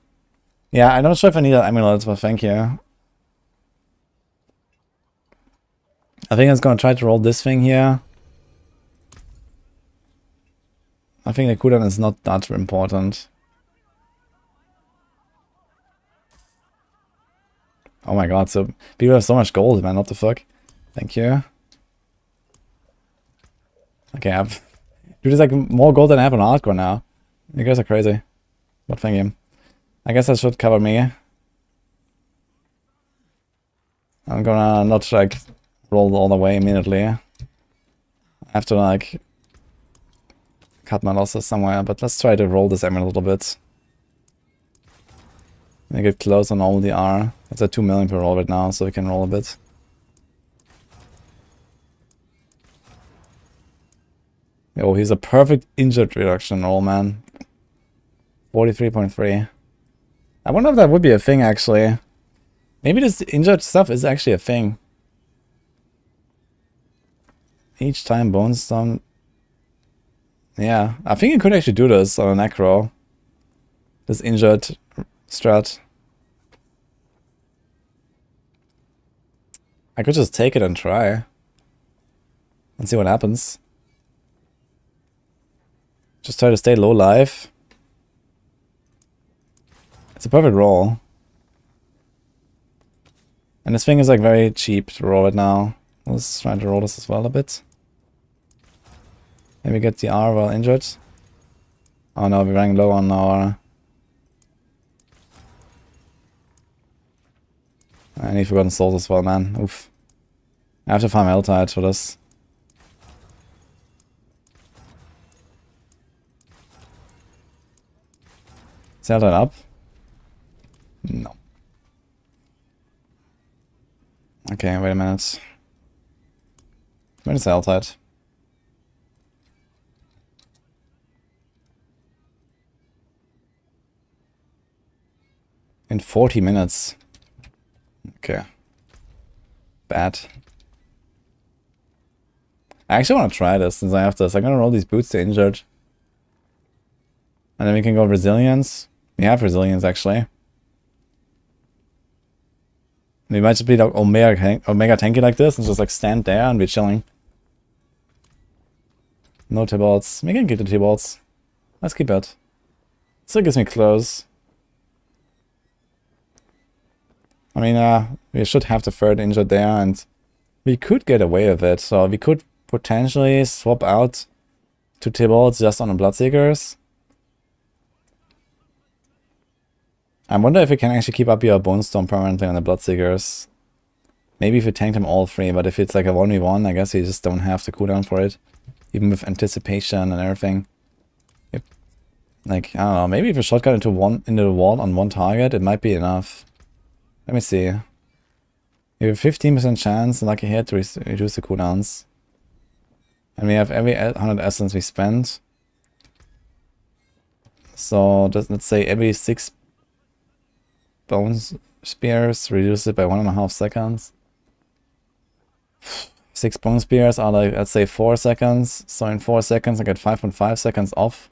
Yeah, I'm not sure if I need an amulet, but thank you. I think I was gonna try to roll this thing here. I think the cooldown is not that important. Oh my god, so people have so much gold, man, what the fuck? Thank you. Okay, I've... Dude, there's like more gold than I have on hardcore now. You guys are crazy. But thank you. I guess that should cover me. I'm gonna not like roll all the way immediately. I have to like cut my losses somewhere, but let's try to roll this amulet a little bit. Make it close on all the R. It's at 2 million per roll right now, so we can roll a bit. Oh, he's a perfect injured reduction roll, man. 43.3. I wonder if that would be a thing, actually. Maybe this injured stuff is actually a thing. Each time bones down. Yeah, I think you could actually do this on a Necro. This injured strat. I could just take it and try. And see what happens. Just try to stay low life. It's a perfect roll. And this thing is like very cheap to roll it now. Let's try to roll this as well a bit. Maybe get the R while injured. Oh no, we're running low on our... I need Forgotten Souls as well, man. Oof. I have to farm L-Tide for this. Is L-Tide up? No. Okay, wait a minute. When is L-Tide? In 40 minutes. Okay. Bad. I actually want to try this since I have this. I'm gonna roll these boots to injured. And then we can go resilience. We have resilience actually. We might just be like Omega tanky like this and just like stand there and be chilling. No T-bolts. We can keep the T-bolts. Let's keep it. Still gives me close. I mean, we should have the third injured there and we could get away with it. So we could potentially swap out 2 T-bolts just on the Bloodseekers. I wonder if we can actually keep up your Bone Storm permanently on the Bloodseekers. Maybe if we tank them all 3, but if it's like a 1v1, I guess you just don't have the cooldown for it. Even with anticipation and everything. Like, I don't know, maybe if we shotgun into the wall on 1 target, it might be enough. Let me see. We have a 15% chance, lucky hit, to reduce the cooldowns. And we have every 100 essence we spend. So, let's say every 6 bones spears, reduce it by 1.5 seconds. 6 bone spears are like, let's say 4 seconds. So in 4 seconds I get 5.5 seconds off.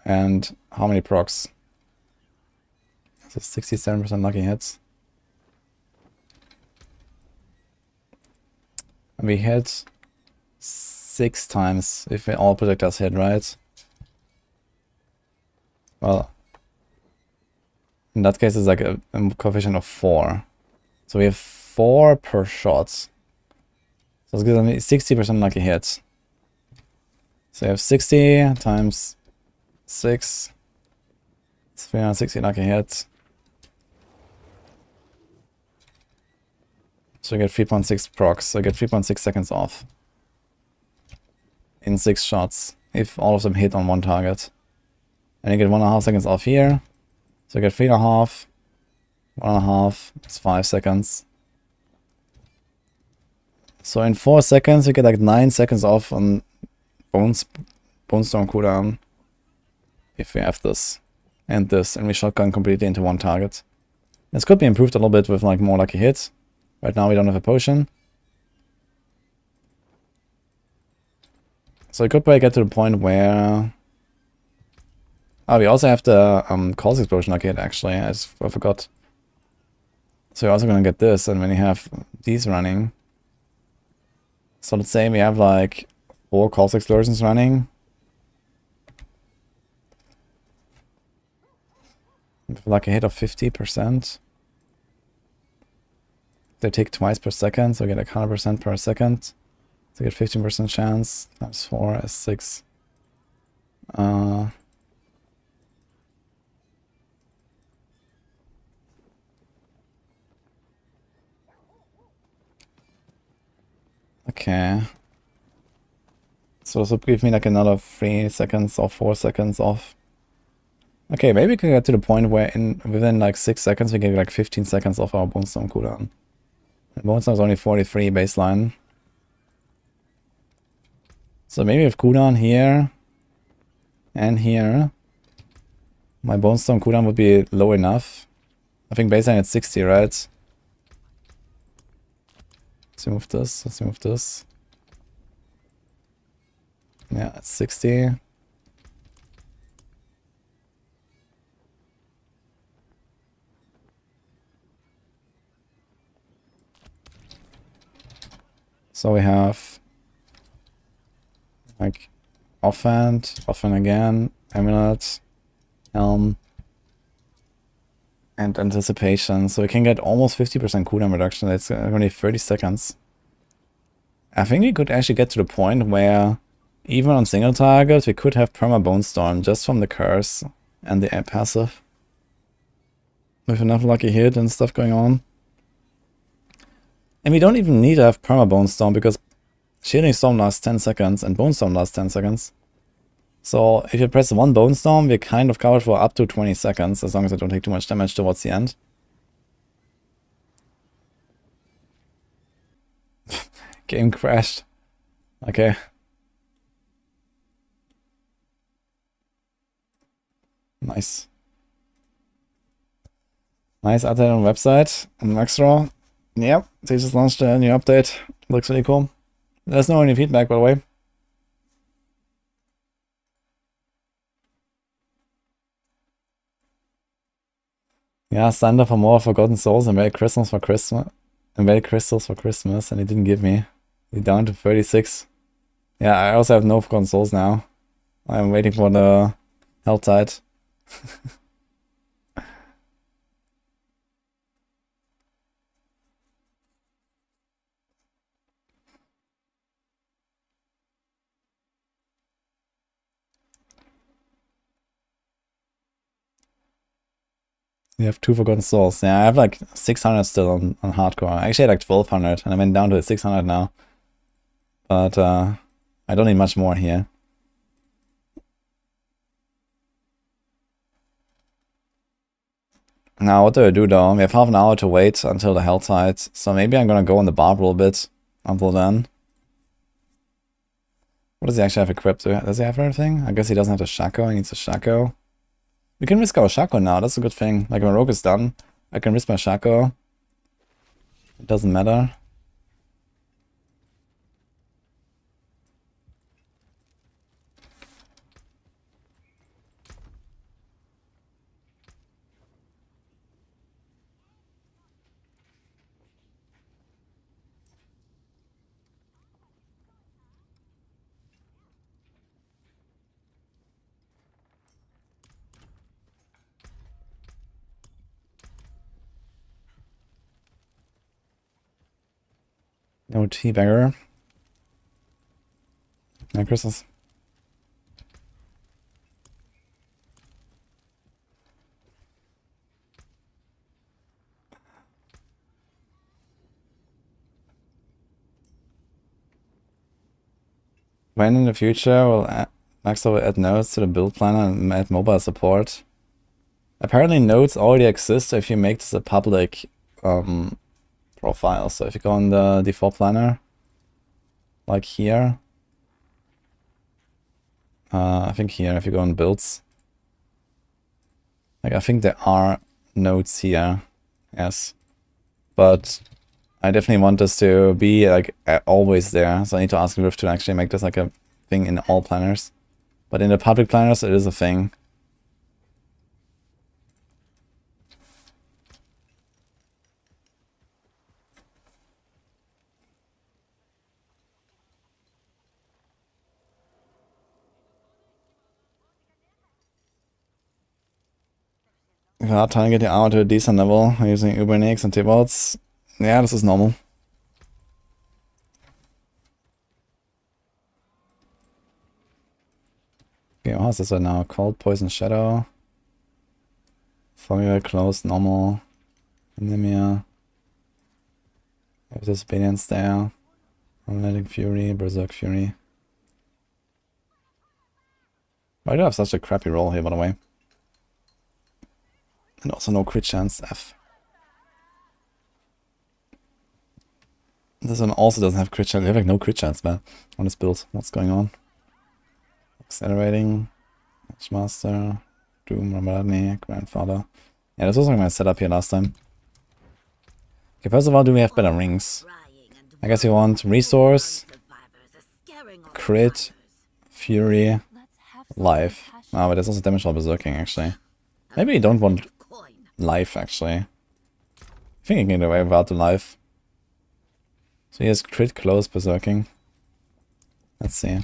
And how many procs? So 67% lucky hits. And we hit 6 times if all projectiles hit, right? Well, in that case it's like a coefficient of 4. So we have 4 per shot. So it's giving me 60% lucky hits. So you have 60 times 6. It's 360 lucky hits. So you get 3.6 procs. So you get 3.6 seconds off. In 6 shots. If all of them hit on 1 target. And you get 1.5 seconds off here. So you get 3.5. 1.5. It's 5 seconds. So in 4 seconds you get like 9 seconds off on Bone Storm cooldown. If we have this. And this. And we shotgun completely into 1 target. This could be improved a little bit with like more lucky hits. Right now we don't have a potion. So it could probably get to the point where... Oh, we also have the Calls Explosion lucky hit actually. I forgot. So you're also gonna get this, and when you have these running... So let's say we have like 4 Calls Explosions running. With like a hit of 50%. They take twice per second, so I get like 100% per second. So I get 15% chance, times 4 is 6. Okay. So this would give me like another 3 seconds or 4 seconds off. Okay, maybe we can get to the point where within like 6 seconds we get like 15 seconds off our Bone Storm cooldown. And Bone Storm is only 43 baseline. So maybe with cooldown here and here, my Bone Storm cooldown would be low enough. I think baseline at 60, right? Let's remove this, let's remove this. Yeah, it's 60. So we have like offhand again, amulet, helm, and anticipation. So we can get almost 50% cooldown reduction. That's only 30 seconds. I think we could actually get to the point where even on single targets we could have perma Bone Storm just from the curse and the passive. With enough lucky hit and stuff going on. And we don't even need to have perma Bone Storm because Shielding Storm lasts 10 seconds and Bone Storm lasts 10 seconds. So if you press 1 Bone Storm, we're kind of covered for up to 20 seconds, as long as I don't take too much damage towards the end. Game crashed. Okay. Nice. Nice update on the website on Maxraw. Yep, they just launched a new update. Looks really cool. There's no any feedback, by the way. Yeah, signed up for more Forgotten Souls and Merry Christmas for Christmas. And Merry Crystals for Christmas, and he didn't give me. He's down to 36. Yeah, I also have no Forgotten Souls now. I'm waiting for the Helltide. You have 2 Forgotten Souls. Yeah, I have like 600 still on hardcore. I actually had like 1200 and I went down to 600 now. But I don't need much more here. Now, what do I do though? We have half an hour to wait until the Helltide. So maybe I'm gonna go on the barb a little bit until then. What does he actually have equipped? Does he have anything? I guess he doesn't have the Shaco. He needs a Shaco. We can risk our Shaco now. That's a good thing. Like, my rogue is done. I can risk my Shaco. It doesn't matter. No teabagger. Merry Christmas. When in the future will Maxo will add nodes to the build planner and add mobile support? Apparently nodes already exist if you make this a public profile. So if you go on the default planner, like here, I think here, if you go on builds, like I think there are nodes here, yes, but I definitely want this to be like always there. So I need to ask Glyph to actually make this like a thing in all planners, but in the public planners it is a thing. If I trying to get the armor to a decent level using Ubernix and T-bots, yeah, this is normal. Okay, how's this right now? Cold, Poison, Shadow. Formula, Close, Normal. Anemia. There's Disobedience there. Magnetic Fury, Berserk Fury. Why do I have such a crappy roll here, by the way? And also no crit chance, F. This one also doesn't have crit chance. You have like no crit chance, man, on this build. What's going on? Accelerating. Matchmaster. Doom, Ramadani, Grandfather. Yeah, this was like my setup here last time. Okay, first of all, do we have better rings? I guess you want Resource, Crit, Fury, Life. Ah, but there's also damage while berserking, actually. Maybe you don't want Life, actually. I think you can get away without the Life. So he has Crit, Close, berserking. Let's see.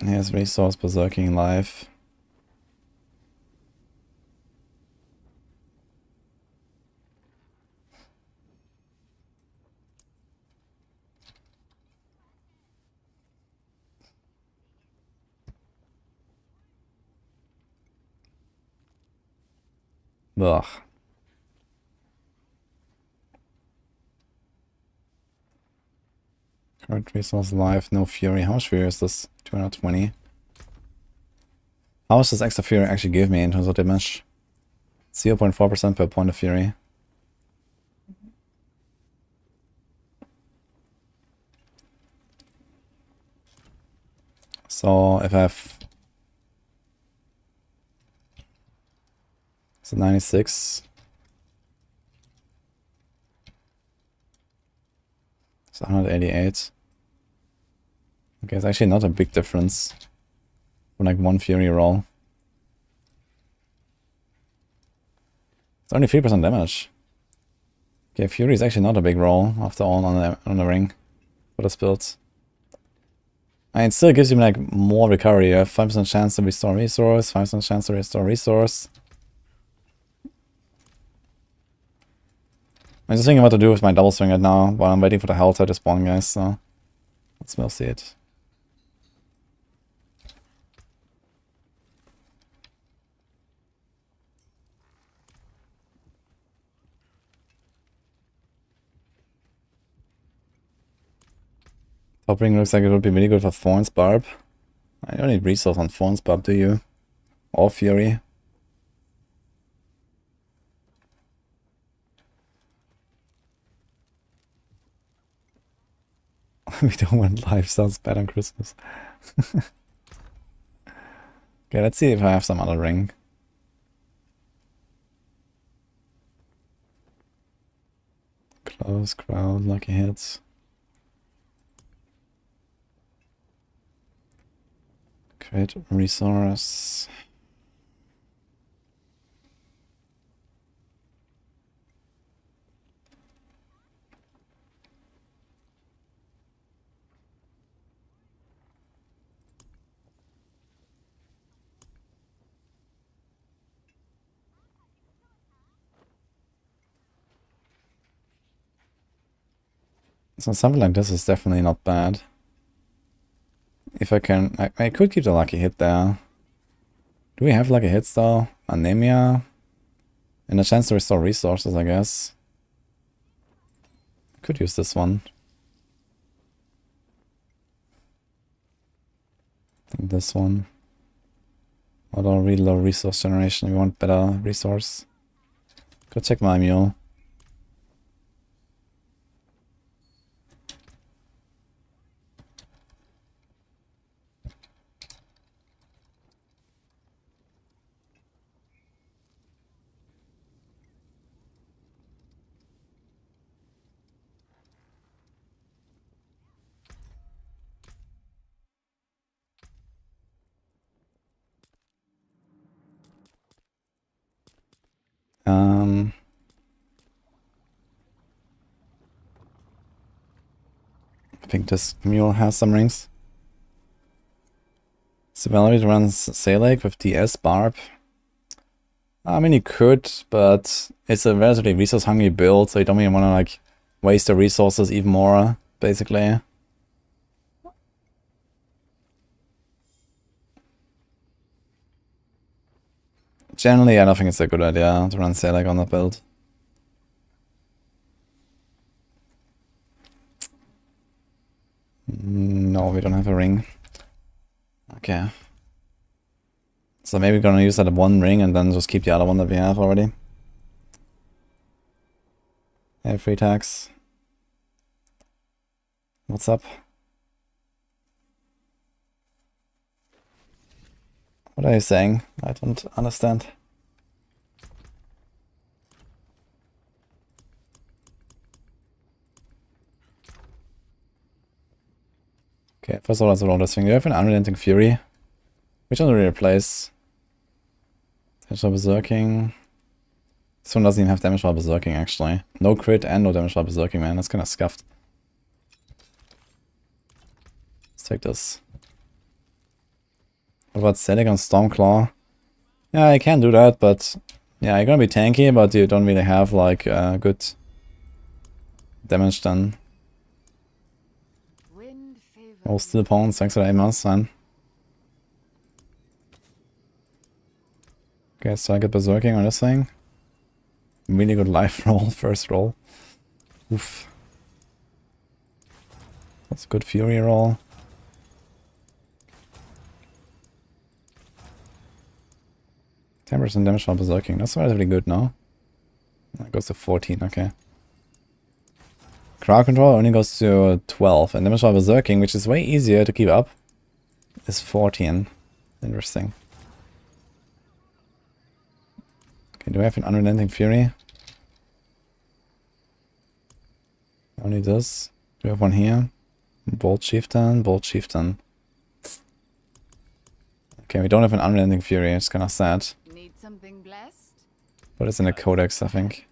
He has Resource, berserking, Life. Ugh. Current resource life, no fury. How much fury is this? 220. How much does extra fury actually give me in terms of damage? 0.4% per point of fury. So if I have... So 96. It's 188. Okay, it's actually not a big difference for like one Fury roll. It's only 3% damage. Okay, Fury is actually not a big roll after all on the ring for this build. And it still gives you like more recovery. You have 5% chance to restore resource, 5% chance to restore resource. I'm just thinking what to do with my double swing right now while I'm waiting for the Helter to spawn, guys, so let's mostly it. Top ring looks like it would be really good for Thorns Barb. I don't need resource on Thorns Barb, do you? Or Fury. We don't want life, sounds bad on Christmas. Okay, let's see if I have some other ring. Close, crowd, lucky hits. Create resource. So something like this is definitely not bad. If I can, I could keep the lucky hit there. Do we have lucky hits though? Anemia? And a chance to restore resources, I guess. Could use this one. And this one. Although really low resource generation, we want better resource. Go check my mule. I think this mule has some rings. So Valerie runs Salek with DS Barb. I mean, you could, but it's a relatively resource hungry build, so you don't even want to like waste the resources even more, basically. Generally, I don't think it's a good idea to run Salek on that build. No, we don't have a ring. Okay. So maybe we're gonna use that one ring and then just keep the other one that we have already. Hey, free tax. What's up? What are you saying? I don't understand. Okay, first of all, let's roll this thing. You have an Unrelenting Fury. Which one do we replace? Damage while berserking. This one doesn't even have damage while berserking, actually. No crit and no damage while berserking, man. That's kind of scuffed. Let's take this. What about Selling on Stormclaw? Yeah, I can do that, but yeah, you're gonna be tanky, but you don't really have like good damage done. Oh, still pawns, thanks for the amos, man. Okay, so I get berserking on this thing. Really good life roll, first roll. Oof. That's a good fury roll. %10 damage while berserking. That's relatively good now. That goes to 14, okay. Crowd control only goes to 12, and damage while berserking, which is way easier to keep up, is 14. Interesting. Okay, do I have an Unrelenting Fury? Only this. we have one here? Bold Chieftain, Bold Chieftain. Okay, we don't have an Unrelenting Fury, it's kinda sad. Need something blessed? But it's in the Codex, I think.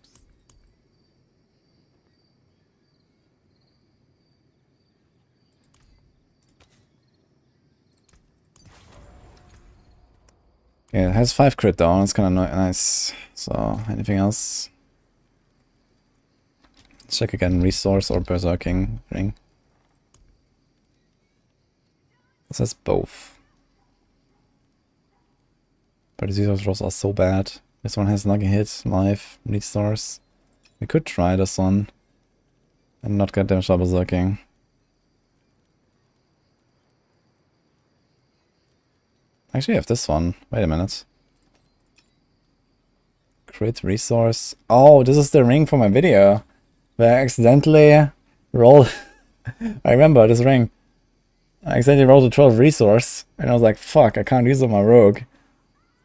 Yeah, it has 5 crit down, it's kinda nice. So, anything else? Let's check again, Resource or Berserking Ring. This has both. But these rolls are so bad. This one has lucky hit, life, resource. We could try this one. And not get damaged by berserking. Actually, I have this one. Wait a minute. Crit resource. Oh, this is the ring for my video. Where I accidentally rolled... I remember this ring. I accidentally rolled a 12 resource. And I was like, fuck, I can't use it on my rogue.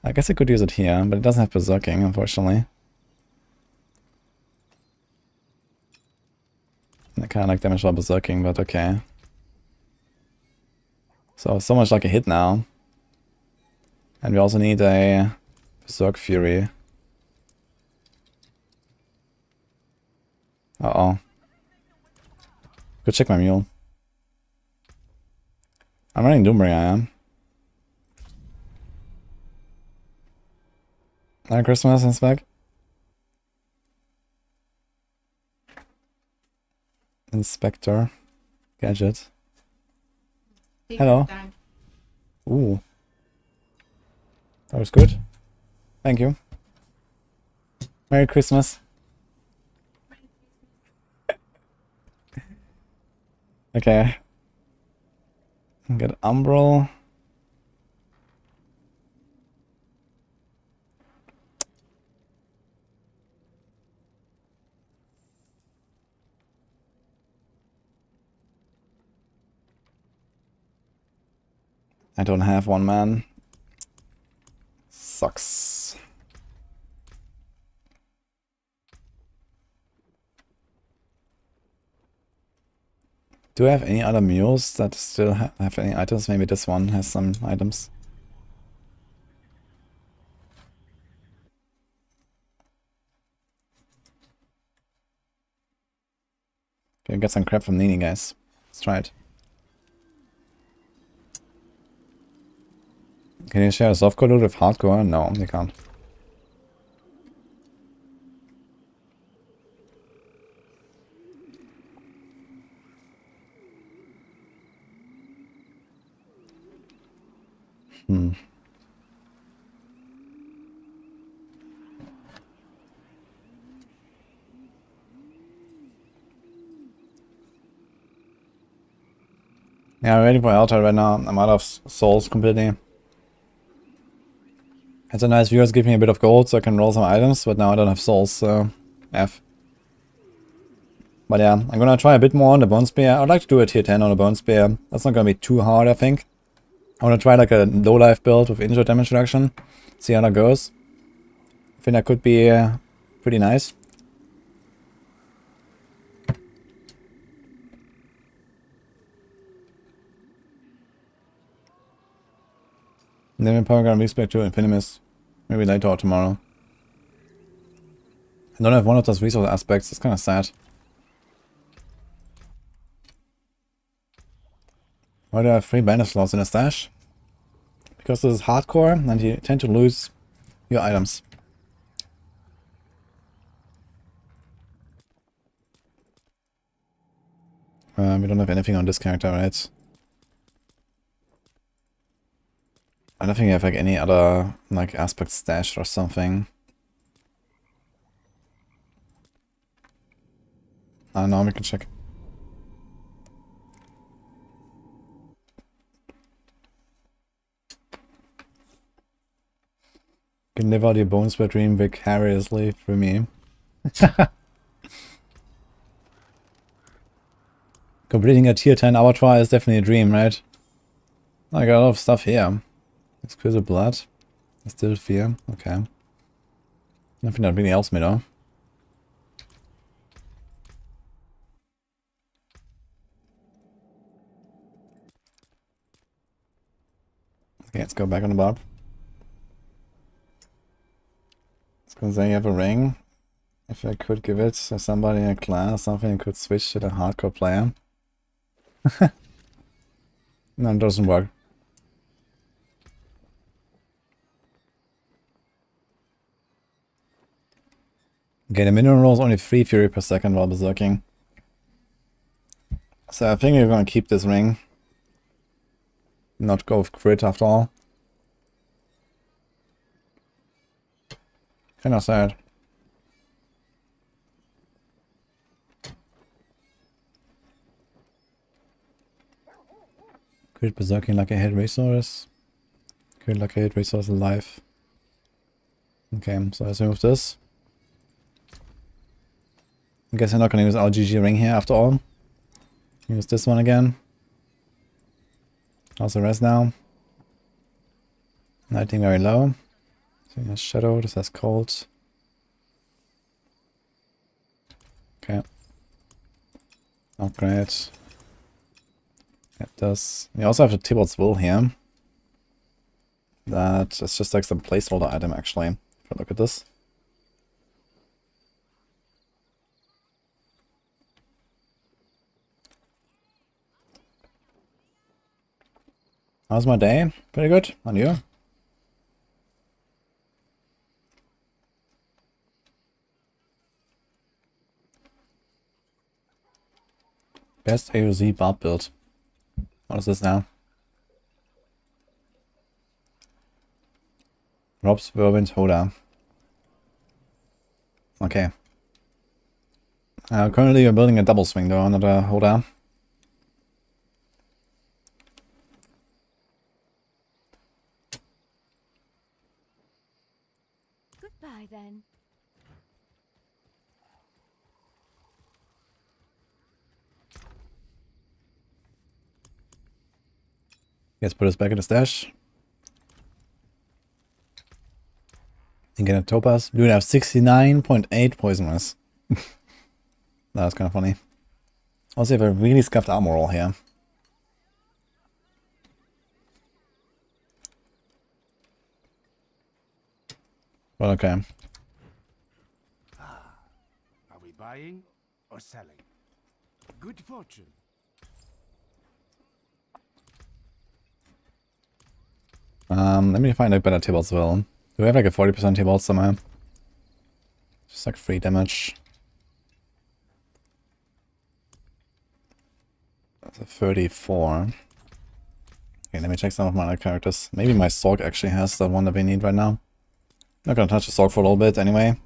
I guess I could use it here, but it doesn't have berserking, unfortunately. I kind of like damage by berserking, but okay. So much like a hit now. And we also need a Berserk Fury. Uh-oh. Go check my mule. I'm running Doombringer, I am. Merry Christmas, Inspec. Inspector. Gadget. Hello. Ooh. That was good. Thank you. Merry Christmas. Okay. Get Umbral. I don't have one, man. Sucks. Do I have any other mules that still have any items? Maybe this one has some items. Okay, get some crap from Nini, guys. Let's try it. Can you share a softcore loot with hardcore? No, you can't. Yeah, I'm waiting for Altar right now. I'm out of souls completely. It's a nice viewers give me a bit of gold so I can roll some items, but now I don't have souls, so F. But yeah, I'm gonna try a bit more on the Bone Spear. I'd like to do a tier 10 on the Bone Spear. That's not gonna be too hard, I think. I wanna try like a low life build with injured damage reduction. See how that goes. I think that could be pretty nice. And then we're probably gonna respec to infinus. Maybe later or tomorrow. I don't have one of those resource aspects, it's kinda sad. Why do I have 3 bandage slots in a stash? Because this is hardcore and you tend to lose your items. We don't have anything on this character, right? I don't think I have like any other like aspect stashed or something. I don't know, we can check. Can live out your bones by dream vicariously through me. Completing a tier 10 Abattoir is definitely a dream, right? I got a lot of stuff here. Exquisite blood. Still fear. Okay. Nothing that really helps me though. Okay, let's go back on the Barb. I was gonna say you have a ring. If I could give it to somebody in a clan or something, I could switch to the hardcore player. No, it doesn't work. Okay, the minimum roll is only 3 fury per second while berserking. So I think we're gonna keep this ring. Not go with crit after all. Kinda sad. Crit berserking like a hit resource. Crit like a hit resource alive. Okay, so let's remove this. I guess I'm not gonna use our GG ring here after all. Use this one again. How's the rest now? Lighting very low. So he has shadow, this has cold. Okay. Upgrade. It does. We also have the Tibalt's Will here. That is just like some placeholder item actually. If I look at this. How's my day? Pretty good. And you? Best AoZ Barb build. What is this now? Rob's Whirlwind Hoda. Okay. Currently we're building a double swing though, not a Hoda. Goodbye then. Let's put us back in the stash. And get a topaz. Dude, I have 69.8 poisonous. That's kind of funny. Also, have a really scuffed armor roll here. Well, okay. Are we buying or selling? Good fortune. Let me find a better table as well. Do we have like a 40% table somewhere? Just like 3 damage. That's a 34. Okay, let me check some of my other characters. Maybe my Sorc actually has the one that we need right now. Not gonna touch the Sorc for a little bit anyway.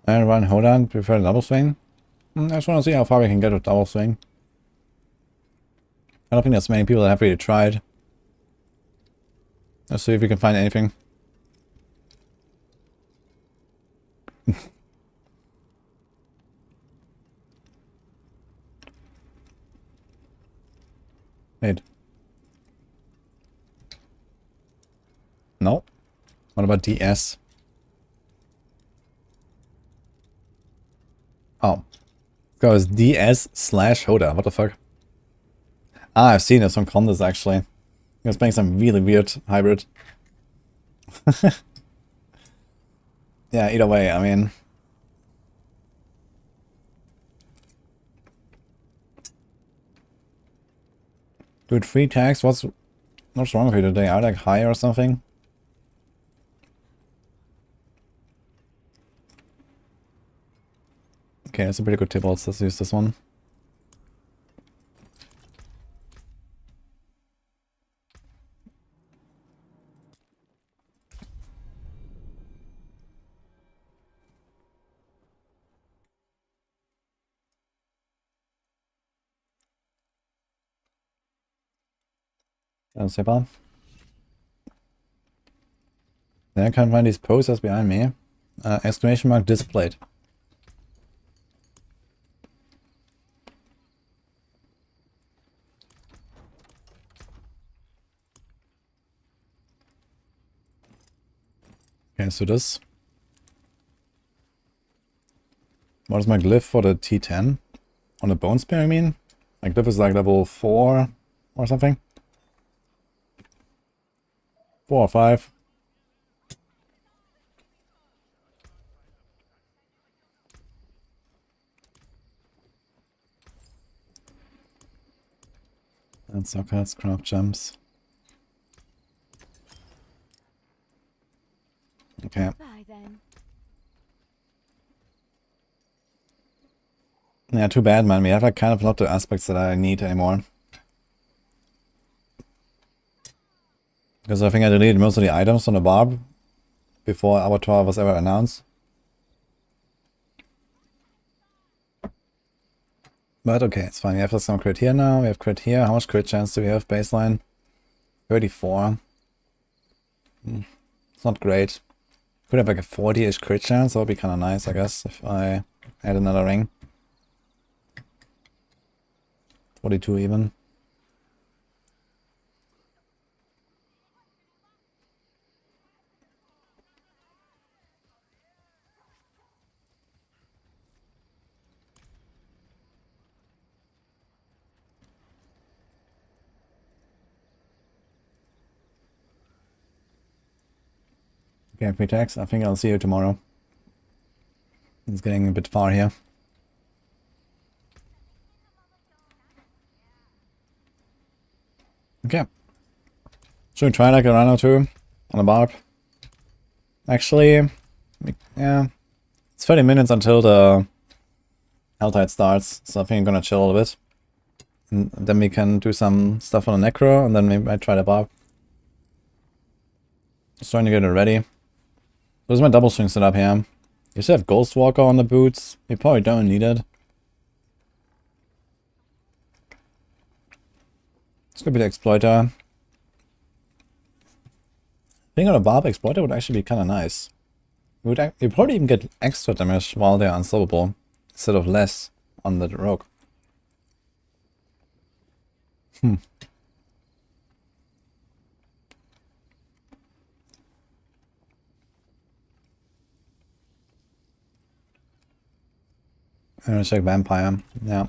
And run, hold on, prefer double swing. I just want to see how far we can get with double swing. I don't think there's many people that have really tried. Let's see if we can find anything. Wait. No. What about DS? Oh. Goes DS/Hoda. What the fuck? Ah, I've seen it some contests actually. He was playing some really weird hybrid. Yeah, either way, I mean. Dude, 3 tags? What's wrong with you today? Are you like high or something? Okay, that's a pretty good tip. Let's use this one. Super. Then I can't find these posters behind me. Exclamation mark displayed. Okay, let's do this. What is my glyph for the T10? On the bone spear, I mean? My glyph is like level 4 or something. 4 or 5. And sockets, craft gems. Okay. Bye then. Yeah, too bad, man. We have like kind of not the aspects that I need anymore. Because I think I deleted most of the items on the barb before Abattoir was ever announced. But okay, it's fine. We have some crit here now. We have crit here. How much crit chance do we have baseline? 34. It's not great. Could have like a 40-ish crit chance. That would be kind of nice, I guess, if I add another ring. 42 even. Okay, pre-tax. I think I'll see you tomorrow. It's getting a bit far here. Okay. Should we try like a run or two on a barb? Actually, yeah. It's 30 minutes until the Helltide starts, so I think I'm gonna chill a little bit. And then we can do some stuff on the Necro, and then maybe I try the barb. Just trying to get it ready. There's my double swing set up here. You should have Ghost Walker on the boots. You probably don't need it. It's gonna be the Exploiter. I think on a Barb Exploiter would actually be kind of nice. You'd probably even get extra damage while they're unstoppable, instead of less on the Rogue. I'm gonna check Vampire. Yeah.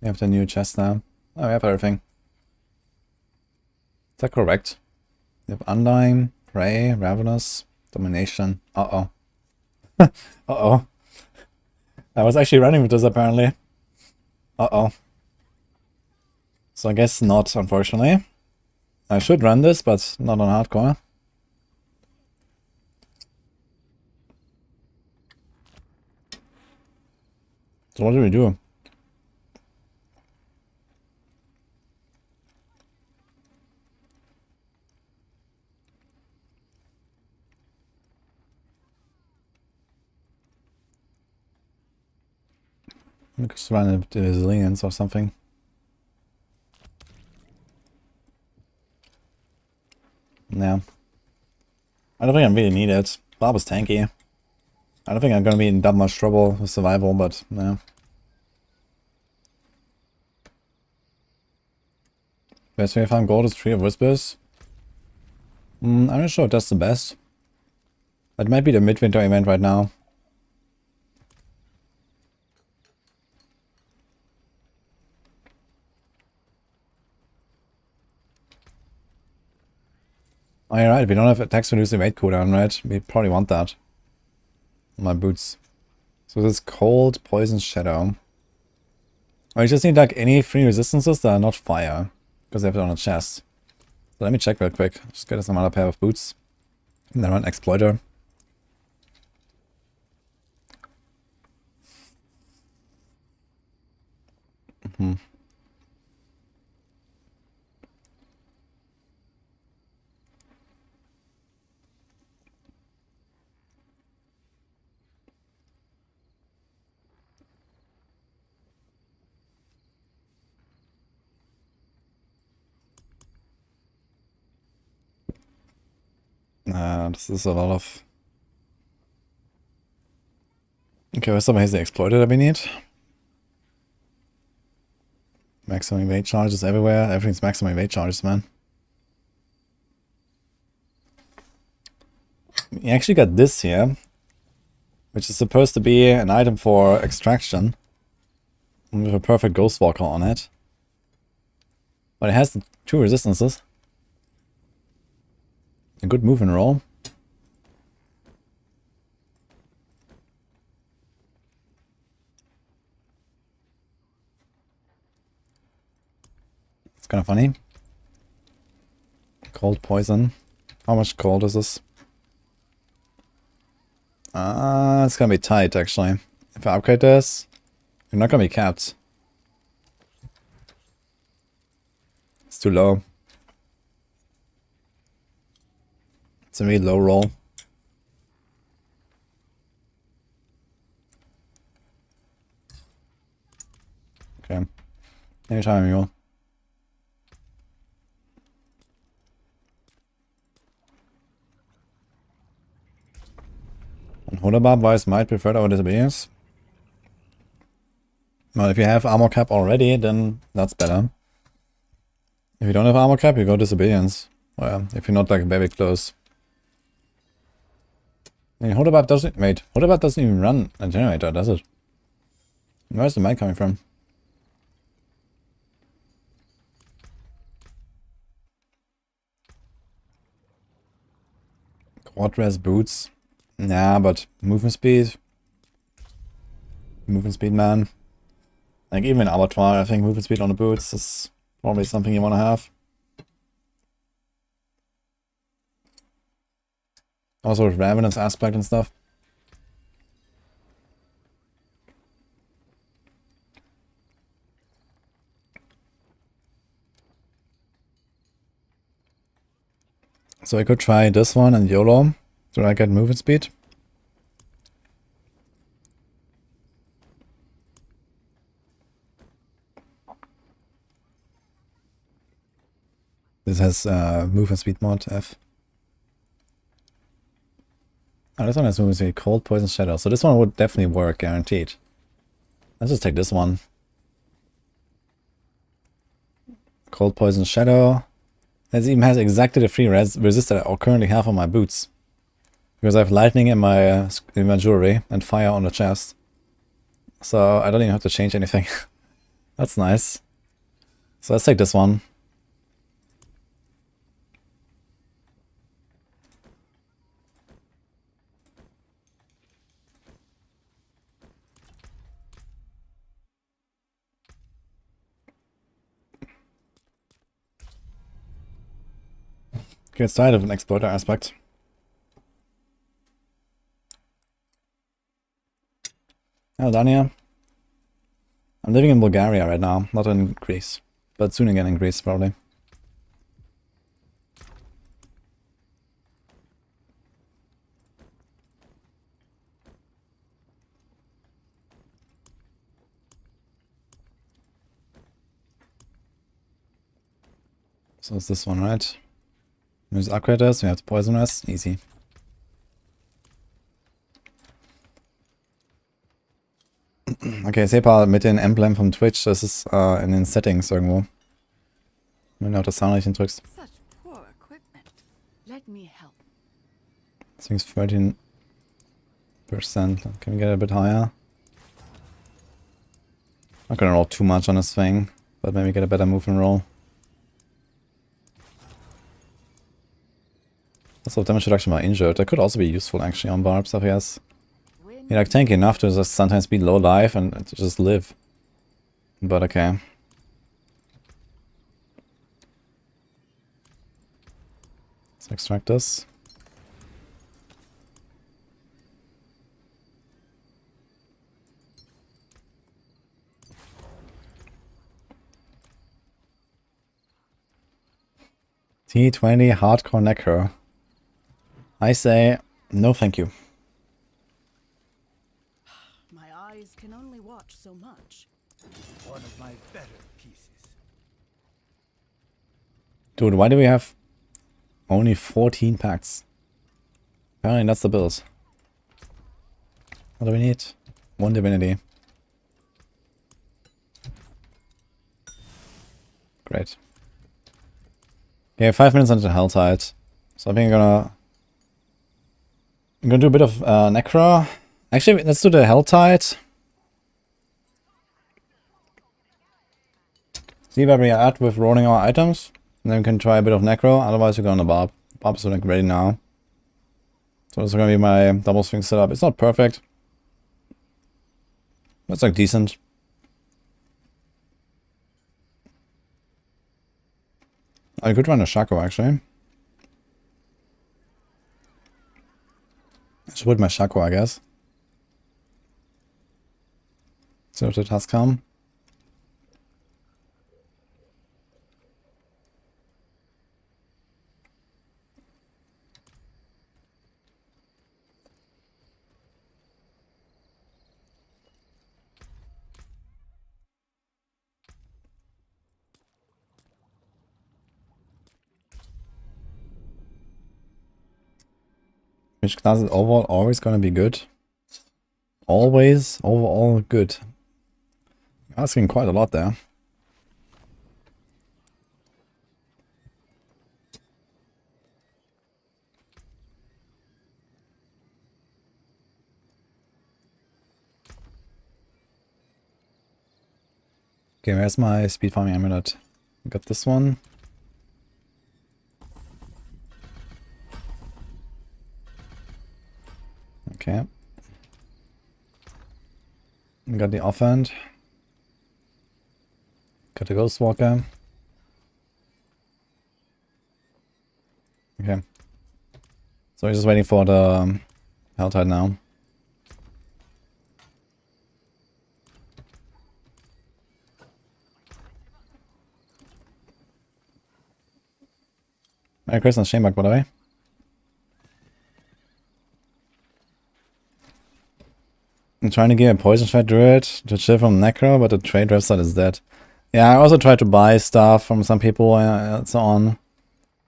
We have the new chest now. Oh, we have everything. Is that correct? We have Undying, Prey, Ravenous, Domination. Uh-oh. Uh-oh. I was actually running with this apparently. Uh-oh. So I guess not, unfortunately. I should run this, but not on hardcore. So what do we do? We could just run the resilience or something. Yeah. I don't think I really need it. Barb is tanky. I don't think I'm gonna be in that much trouble with survival, but yeah. Best way to find gold is Tree of Whispers. I'm not sure if that's the best. That might be the midwinter event right now. Oh, you're right. We don't have attacks reducing weight cooldown, right? We probably want that. On my boots. So this cold, poison, shadow. Oh, you just need like any free resistances that are not fire. Because they have it on a chest. So let me check real quick. Just get us another pair of boots. And then run Exploiter. This is a lot of... Okay, where's the Exploiter that we need? Maximum evade charges everywhere. Everything's maximum evade charges, man. you actually got this here, which is supposed to be an item for extraction, with a perfect Ghost Walker on it. But it has the 2 resistances. A good move and roll. It's kind of funny. Cold poison. How much cold is this? It's gonna be tight actually. If I upgrade this, you're not gonna be capped. It's too low. It's a really low roll. Okay. Anytime you will. And Hodabab wise might prefer our disobedience. Well, if you have armor cap already, then that's better. If you don't have armor cap, you go disobedience. Well, if you're not like very close. I mean, Hodabab doesn't. Wait, Hodabab doesn't even run a generator, does it? Where's the mic coming from? Quadres boots. Nah, but movement speed. Movement speed, man. Like even in Abattoir, I think movement speed on the boots is probably something you want to have. Also with Ravenous aspect and stuff. So I could try this one and YOLO. So I get movement speed. This has movement speed mod F. Oh, this one has movement speed, cold, poison, shadow. So this one would definitely work, guaranteed. Let's just take this one. Cold, poison, shadow. It even has exactly the 3 resist that I currently have on my boots. Because I have lightning in my jewelry and fire on the chest. So I don't even have to change anything. That's nice. So let's take this one. Get started with an exploiter aspect. Hello, Dania. I'm living in Bulgaria right now, not in Greece. But soon again in Greece, probably. So it's this one, right? We just upgrade this, we have to poison us, easy. Okay, Sepal mit den Emblem vom Twitch, das ist in den Settings irgendwo. Wenn du auf das Soundreichen drückst. Such poor equipment. Let me help. I think it's 13%. Can we get a bit higher? Not gonna roll too much on this thing, but maybe get a better move and roll. Also, damage reduction by injured. That could also be useful actually on barbs, I guess. You're like tanky enough to just sometimes be low life and to just live. But okay. Let's extract this. T20 Hardcore Necro. I say no thank you. My eyes can only watch so much. One of my better pieces. Dude, why do we have only 14 packs? Apparently that's the build. What do we need? 1 divinity. Great. Okay, 5 minutes until Helltide. So I think I'm gonna I'm gonna do a bit of Necro. Actually, let's do the Helltide. See where we are at with rolling our items. And then we can try a bit of Necro. Otherwise, we go on the Barb. Barb's like ready now. So this is gonna be my double swing setup. It's not perfect. But it's like decent. I could run a Shaco actually. I should put my Shaco, I guess. So if the task come. Which class is overall always gonna be good? Always overall good. You're asking quite a lot there. Okay, where's my speed farming amulet? Got this one. Okay. Got the offhand. Got the Ghost Walker. Okay. So we're just waiting for the Helltide now. Merry Christmas, Shameback, by the way. I'm trying to get a Poison Shred Druid to chill from Necro, but the trade website is dead. Yeah, I also tried to buy stuff from some people and so on.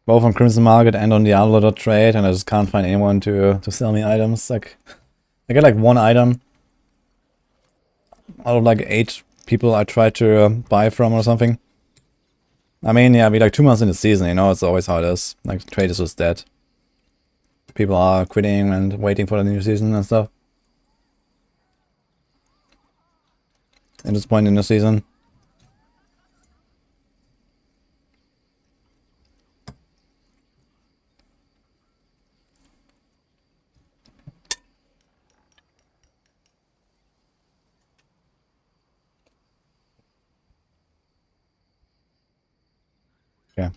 Both on Crimson Market and on Diablo.trade, and I just can't find anyone to sell me items. Like, I get like one item out of like 8 people I tried to buy from or something. I mean, yeah, we're like 2 months in the season, you know, it's always how it is. Like, trade is just dead. People are quitting and waiting for the new season and stuff. At this point in the season. Okay.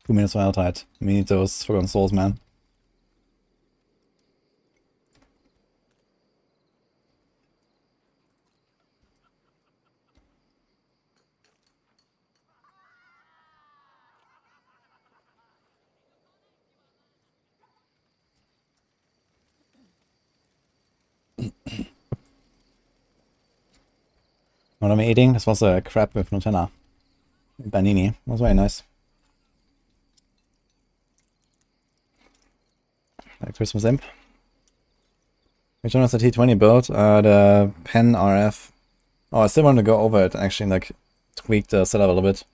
2 minutes for Helltide. We need those Forgotten Souls, man. What am I eating? This was a crab with Nutella. Panini. Was very nice. Christmas imp. Which one was the T20 build? The Pen RF. Oh, I still want to go over it and actually like tweak the setup a little bit.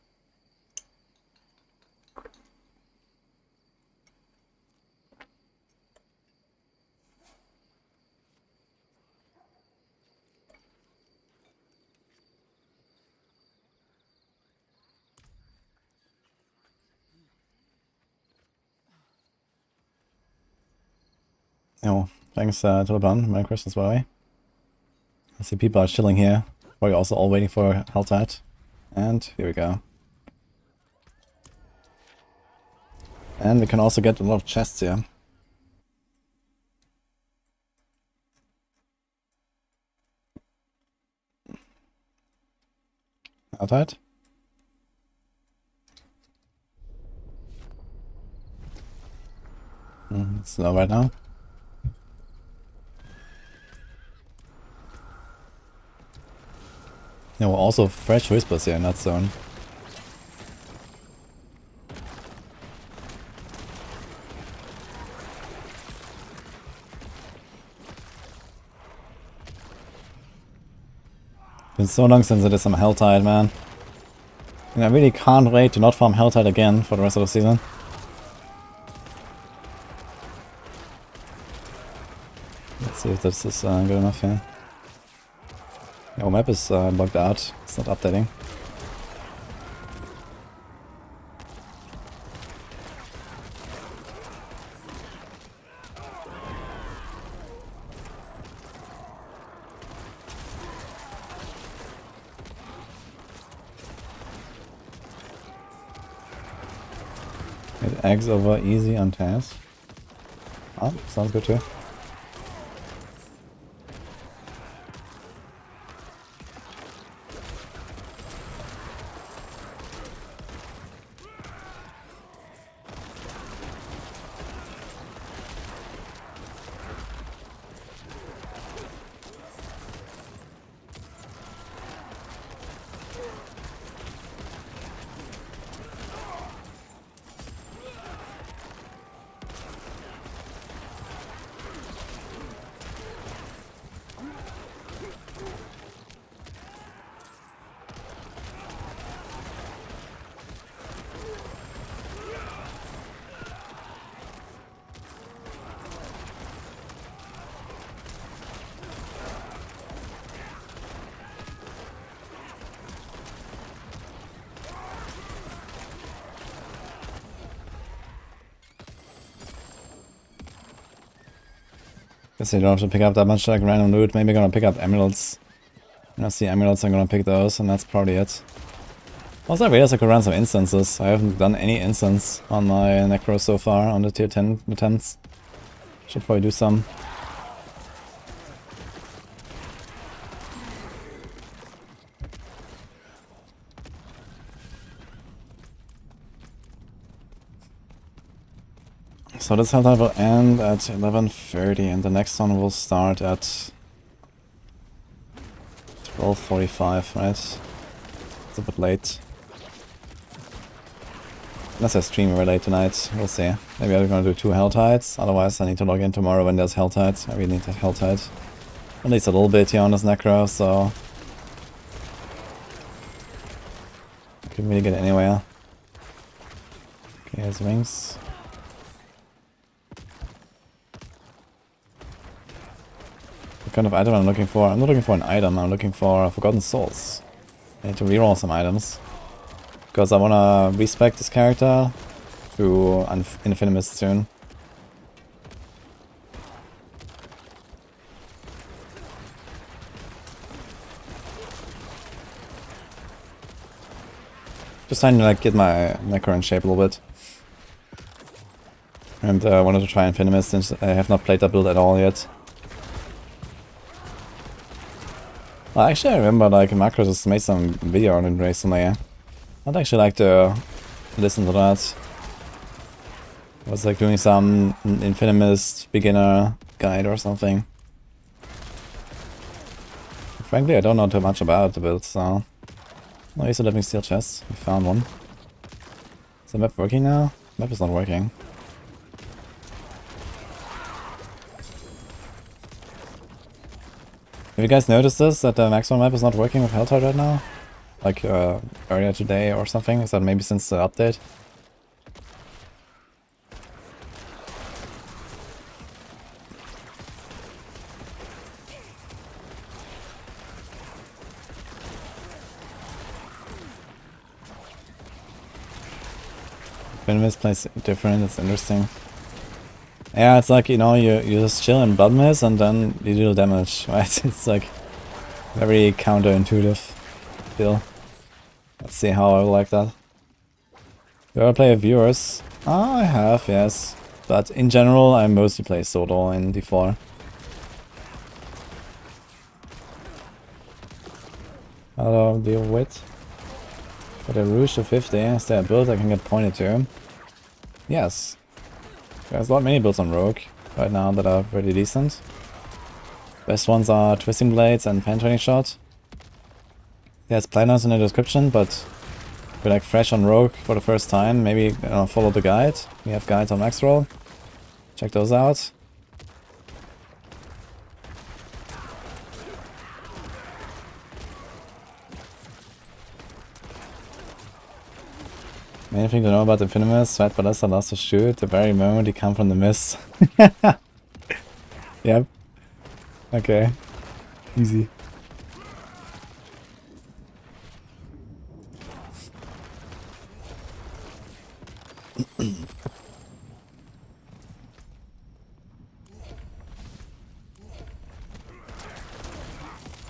Oh, thanks to the bun. Merry Christmas, by the way. I see people are chilling here. We're also all waiting for Helltide. And here we go. And we can also get a lot of chests here. Helltide? It's slow right now. There were also fresh whispers here in that zone. Been so long since I did some Helltide, man. And I really can't wait to not farm Helltide again for the rest of the season. see if this is good enough here. Yeah, our map is bugged out. It's not updating. Get eggs over easy on task. Ah, sounds good too. Guess you don't have to pick up that much like random loot. Maybe gonna pick up emeralds. When I see emeralds, I'm gonna pick those, and that's probably it. Also, I realized I could run some instances. I haven't done any instance on my Necro so far on the tier 10 attempts. Should probably do some. So this health will end at 11:30 and the next one will start at 12:45, right? It's a bit late. Unless I stream very late tonight, we'll see. Maybe I'm gonna do 2 hell tides, otherwise I need to log in tomorrow when there's hell tides. I really need that hell tide. At least a little bit here on this Necro, so... couldn't really get anywhere. Okay, here's wings. What kind of item I'm looking for? I'm not looking for an item, I'm looking for Forgotten Souls. I need to reroll some items. Because I wanna respec this character to infinus soon. Just trying to like get my Necro in shape a little bit. And I wanted to try infinus since I have not played that build at all yet. Well, actually I remember like Macros has made some video on it recently. I'd actually like to listen to that. I was like doing some infinus beginner guide or something. Frankly, I don't know too much about the build, so... Oh, here's a living steel chest. We found one. Is the map working now? The map is not working. Have you guys noticed this? That the maximum map is not working with Helltide right now? Like earlier today or something? Is that maybe since the update? Bloodmist plays different, it's interesting. Yeah, it's like, you know, you just chill in Bloodmist and then you deal damage, right? It's like very counterintuitive feel. Let's see how I like that. Do I ever play with viewers? I have, yes. But in general, I mostly play solo in D4. How do I deal with? Got a Rouge to 50. Is there a build I can get pointed to? Yes. There's not many builds on Rogue right now that are pretty decent. Best ones are Twisting Blades and Penetrating Shot. There's planners in the description, but if you're like fresh on Rogue for the first time, maybe follow the guide. We have guides on Max Roll. Check those out. Main thing to know about Infinus, Sweat Ballista loves to shoot the very moment he comes from the mist. Yep. Okay. Easy.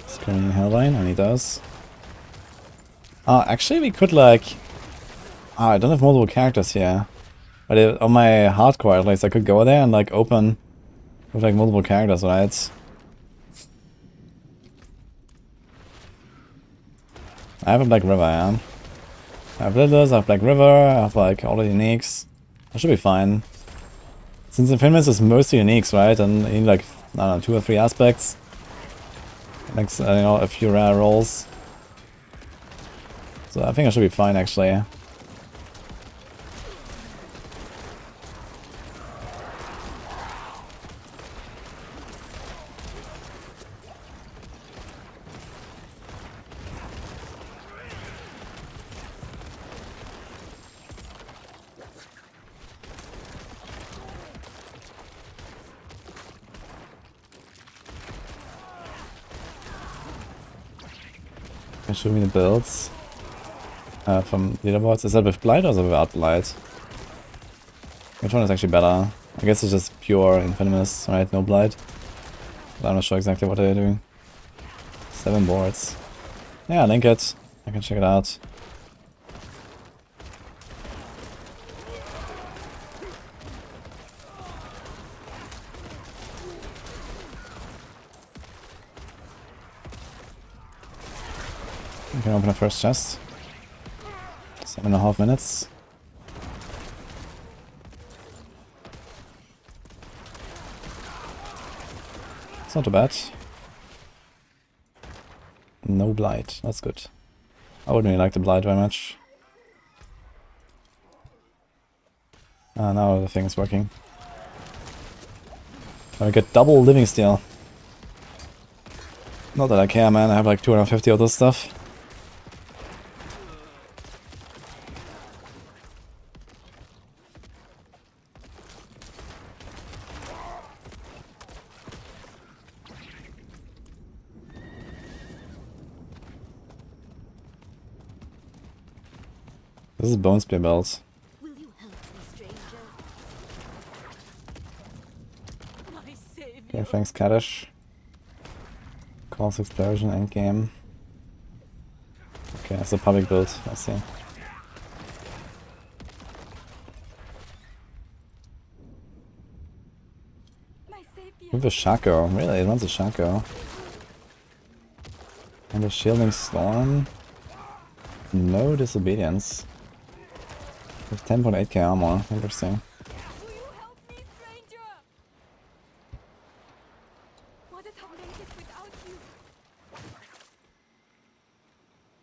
Screaming Hellline, and he does. Actually we could like... I don't have multiple characters here. But on my hardcore at least I could go there and like open with like multiple characters, right? I have a Black River, yeah. I have Lilith, I have Black River, I have like all the uniques. I should be fine. Since Infinus is mostly uniques, right? And you need like, I don't know, 2 or 3 aspects. Like, you know, a few rare rolls. So I think I should be fine actually. Show me the builds from Leaderboards. Is that with Blight or is it without Blight? Which one is actually better? I guess it's just pure Infinus, right? No Blight. But I'm not sure exactly what they're doing. 7 boards. Yeah, link it. I can check it out. We can open a first chest. 7.5 minutes. It's not too bad. No blight, that's good. I wouldn't really like the blight very much. Ah, now the thing is working. I get double living steal. Not that I care, man. I have like 250 of this stuff. This is Bone Spear belt. Will you help me, stranger? My savior. Okay, thanks Kaddish. Cause explosion, endgame. Okay, that's a public build, I see. My savior. With a Shaco, really? It runs a Shaco. And a Shielding Storm. No disobedience. With 10.8k armor, interesting. Will you help me, stranger? Wouldn't have made it without you.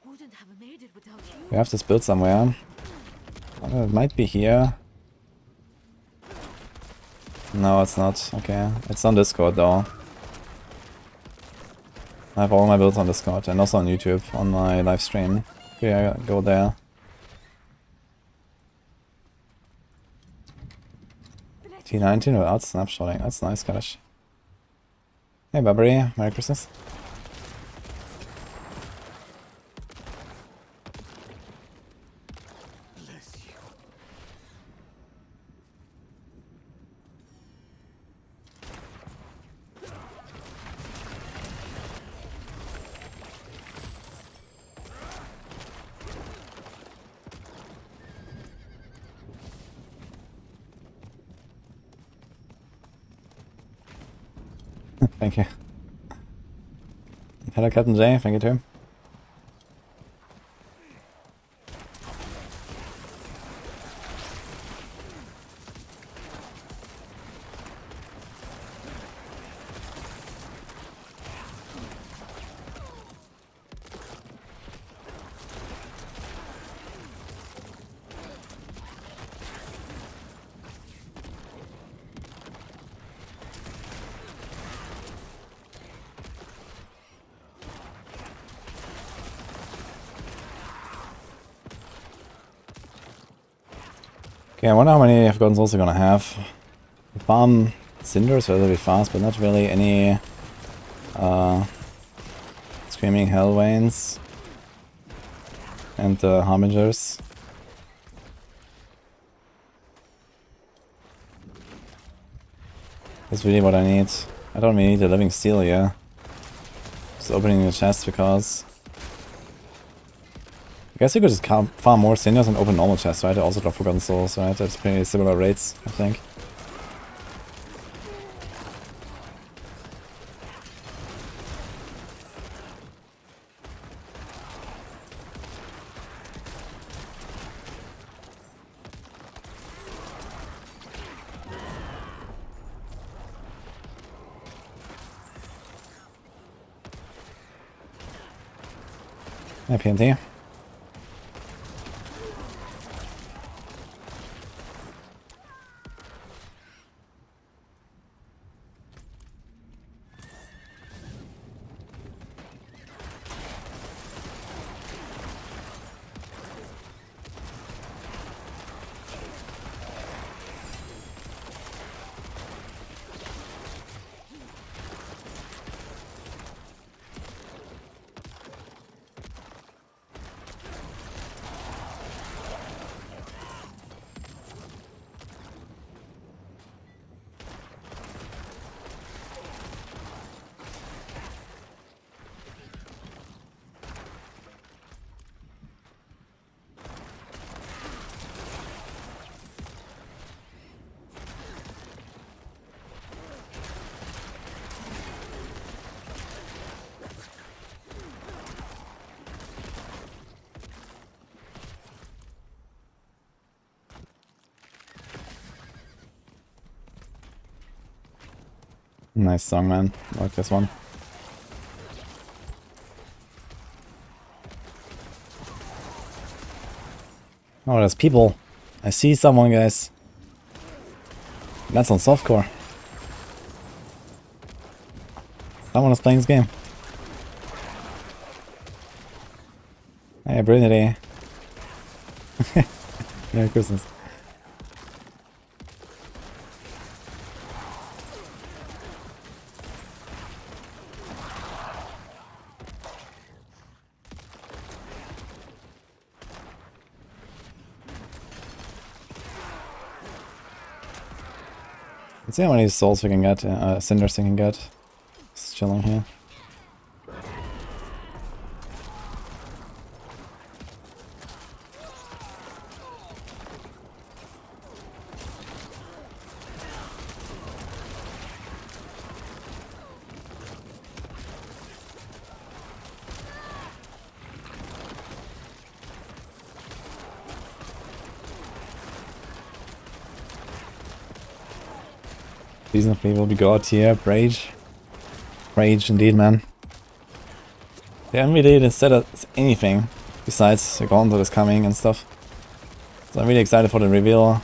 Wouldn't have made it without you. We have this build somewhere. It might be here. No, it's not. Okay, it's on Discord though. I have all my builds on Discord and also on YouTube on my live stream. Yeah, go there. T19 without snapshotting. That's nice, Kaddish. Hey, Barbarian. Merry Christmas. Thank you. Hello, Captain J. Thank you too. Okay, I wonder how many I've gotten also gonna have. Farm cinders relatively fast, but not really any Screaming Hellwains and the Harbingers. That's really what I need. I don't really need a living steel here. Just opening the chest because... I guess you could just farm more cinders and open normal chests, right? I also drop Forgotten Souls, right? That's pretty similar rates, I think. Hi, PNT. Nice song, man. I like this one. Oh, there's people. I see someone, guys. That's on softcore. Someone is playing this game. Hey, Brilliant. Merry Christmas. Let's see how many souls we can get, cinders we can get. Just chilling here. Reasonably will be god tier. Rage. Rage indeed, man. They haven't really said anything besides the gauntlet is coming and stuff. So I'm really excited for the reveal.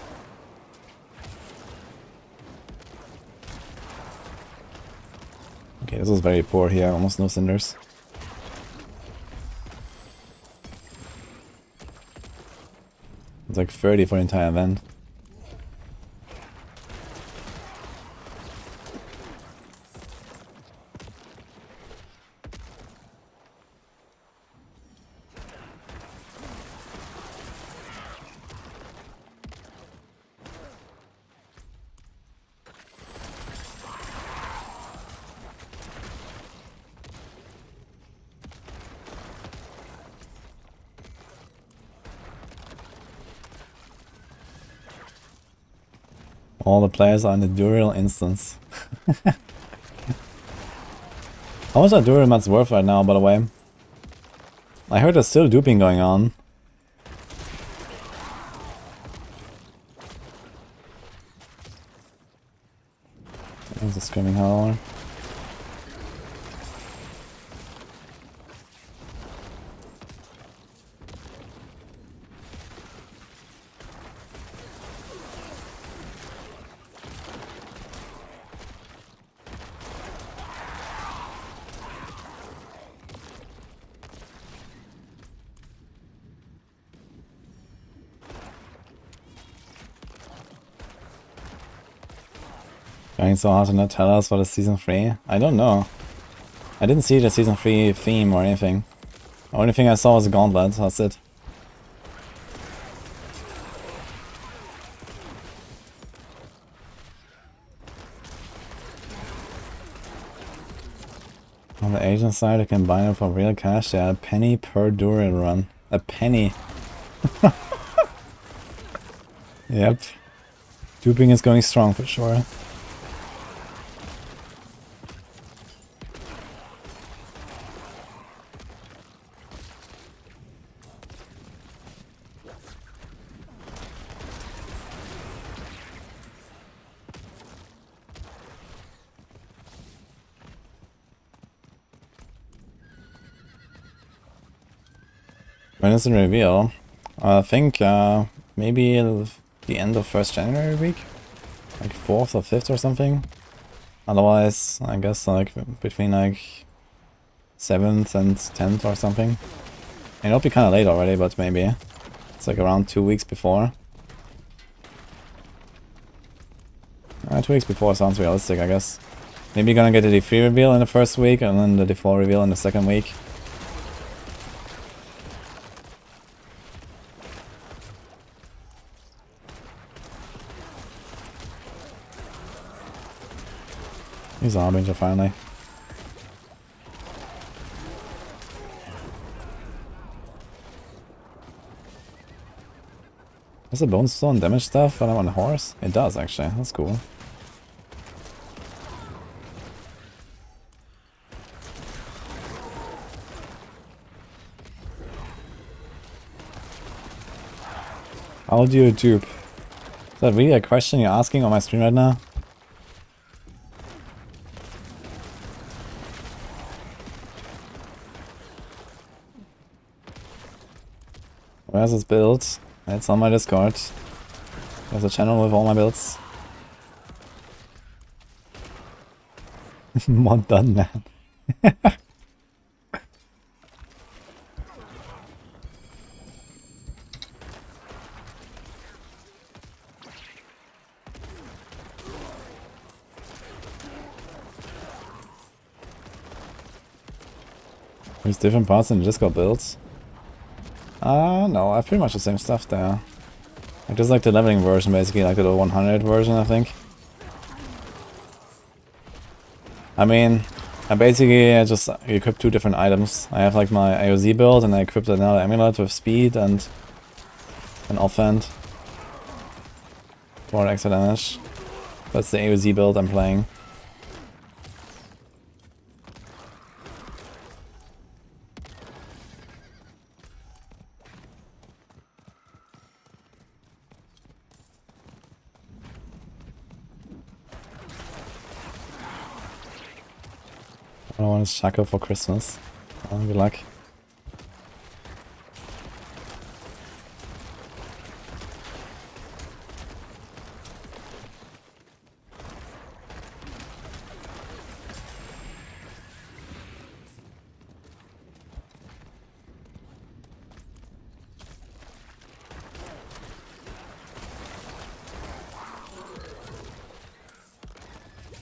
Okay, this was very poor here, almost no cinders. It's like 30 for the entire event. All the players are in the Dural instance. How much are Dural mats worth right now, by the way? I heard there's still duping going on. There's a screaming howler. Trying so hard to not tell us what is season 3? I don't know. I didn't see the season 3 theme or anything. The only thing I saw was a gauntlet, that's it. On the agent side, I can buy them for real cash. Yeah, a penny per Druid run. A penny. Yep. Duping is going strong for sure. When is the reveal? I think maybe the end of 1st January week? Like 4th or 5th or something? Otherwise, I guess like between like 7th and 10th or something. It'll be kind of late already, but maybe. It's like around 2 weeks before. 2 weeks before sounds realistic, I guess. Maybe gonna get the D3 reveal in the first week and then the D4 reveal in the second week. He's a Harbinger finally. Does the Bone Stone damage stuff when I'm on a horse? It does actually, that's cool. How do you dupe? Is that really a question you're asking on my stream right now? Where's its build? It's on my Discord. There's a channel with all my builds. Mod done, man. There's different parts in the Discord builds. No, I have pretty much the same stuff there. Like, just like the leveling version, basically, like the 100 version, I think. I mean, I basically just equip 2 different items. I have like my AoZ build, and I equipped another amulet with speed and an offhand for extra damage. That's the AoZ build I'm playing. I want to Shaco for Christmas. Good luck.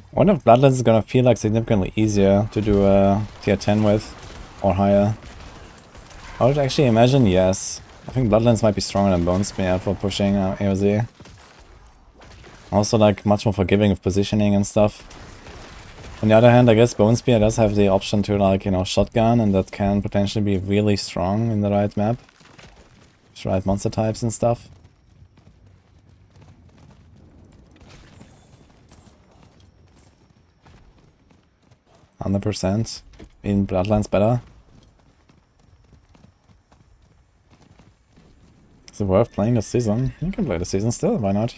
I wonder if Bloodlines is gonna feel like significantly easier to do a tier 10 with, or higher. I would actually imagine yes. I think Bloodlines might be stronger than Bone Spear for pushing AoZ. Also like much more forgiving of positioning and stuff. On the other hand, I guess Bone Spear does have the option to like, you know, shotgun, and that can potentially be really strong in the right map. With the right monster types and stuff. 100% in Bloodlines better. Is it worth playing this season? You can play the season still, why not?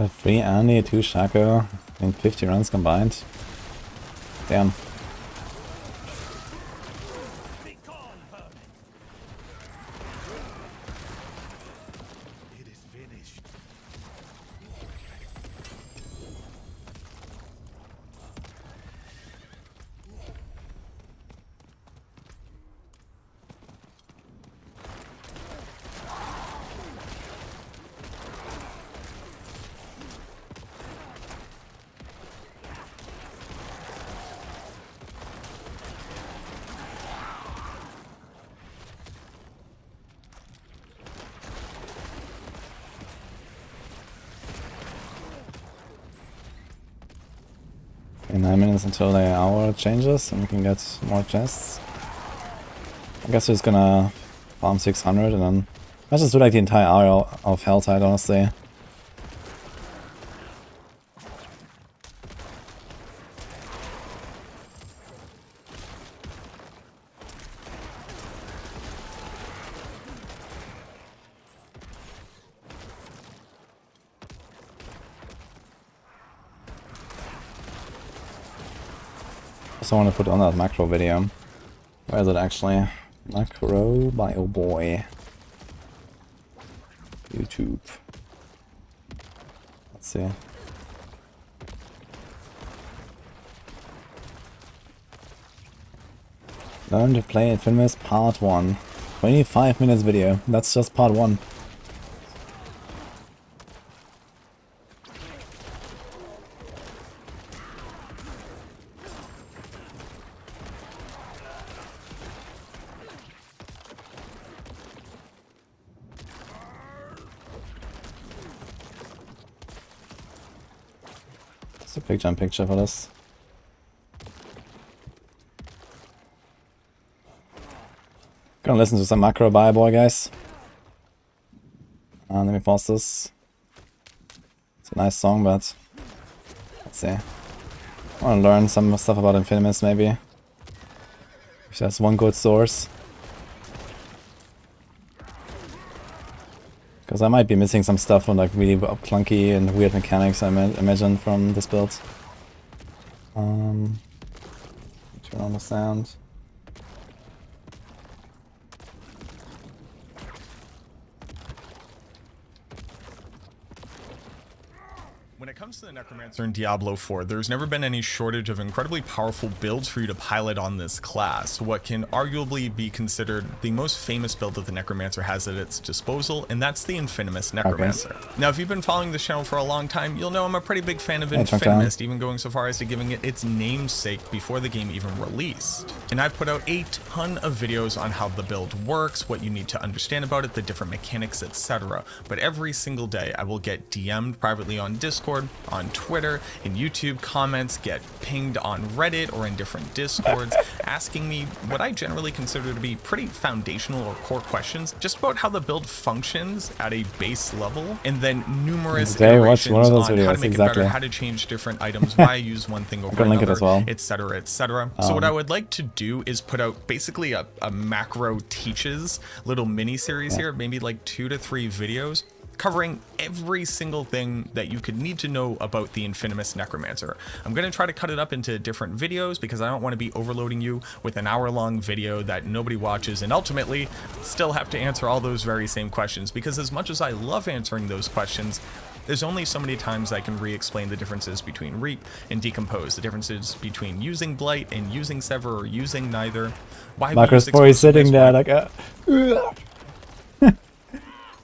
A 3 Andy, 2 Shaco, and 50 runs combined. Damn. It is finished. In 9 minutes until the hour changes and we can get more chests. I guess we're just gonna farm 600 and then let's just do like the entire hour of Helltide, honestly. Also want to put on that macro video. Where is it actually? Macro by oh boy. YouTube. Let's see. Learn to play Infamous Part 1. 25 minutes video. That's just Part 1. A picture for this. Gonna listen to some macro by boy, guys. Let me pause this. It's a nice song, but let's see. I wanna learn some stuff about Infinus maybe. If that's one good source. Because I might be missing some stuff on like really clunky and weird mechanics I imagine from this build. Turn on the sound. When it comes to the Necromancer in Diablo 4, there's never been any shortage of incredibly powerful builds for you to pilot on this class, what can arguably be considered the most famous build that the Necromancer has at its disposal, and that's the Infinus Necromancer. Okay. Now, if you've been following this channel for a long time, you'll know I'm a pretty big fan of Infinus, even going so far as to giving it its namesake before the game even released. And I've put out a ton of videos on how the build works, what you need to understand about it, the different mechanics, etc. But every single day, I will get DM'd privately on Discord, on Twitter, in YouTube comments, get pinged on Reddit or in different Discords, asking me what I generally consider to be pretty foundational or core questions, just about how the build functions at a base level, and then numerous iterations on how to make it better, how to change different items, why I use one thing over another, etc., etc. So what I would like to do is put out basically a macro teaches little mini series here, maybe like 2 to 3 videos, covering every single thing that you could need to know about the Infinus Necromancer. I'm going to try to cut it up into different videos because I don't want to be overloading you with an hour-long video that nobody watches and ultimately still have to answer all those very same questions, because as much as I love answering those questions, there's only so many times I can re-explain the differences between Reap and Decompose, the differences between using Blight and using Sever or using neither. Why Marcus Boy is sitting there like a...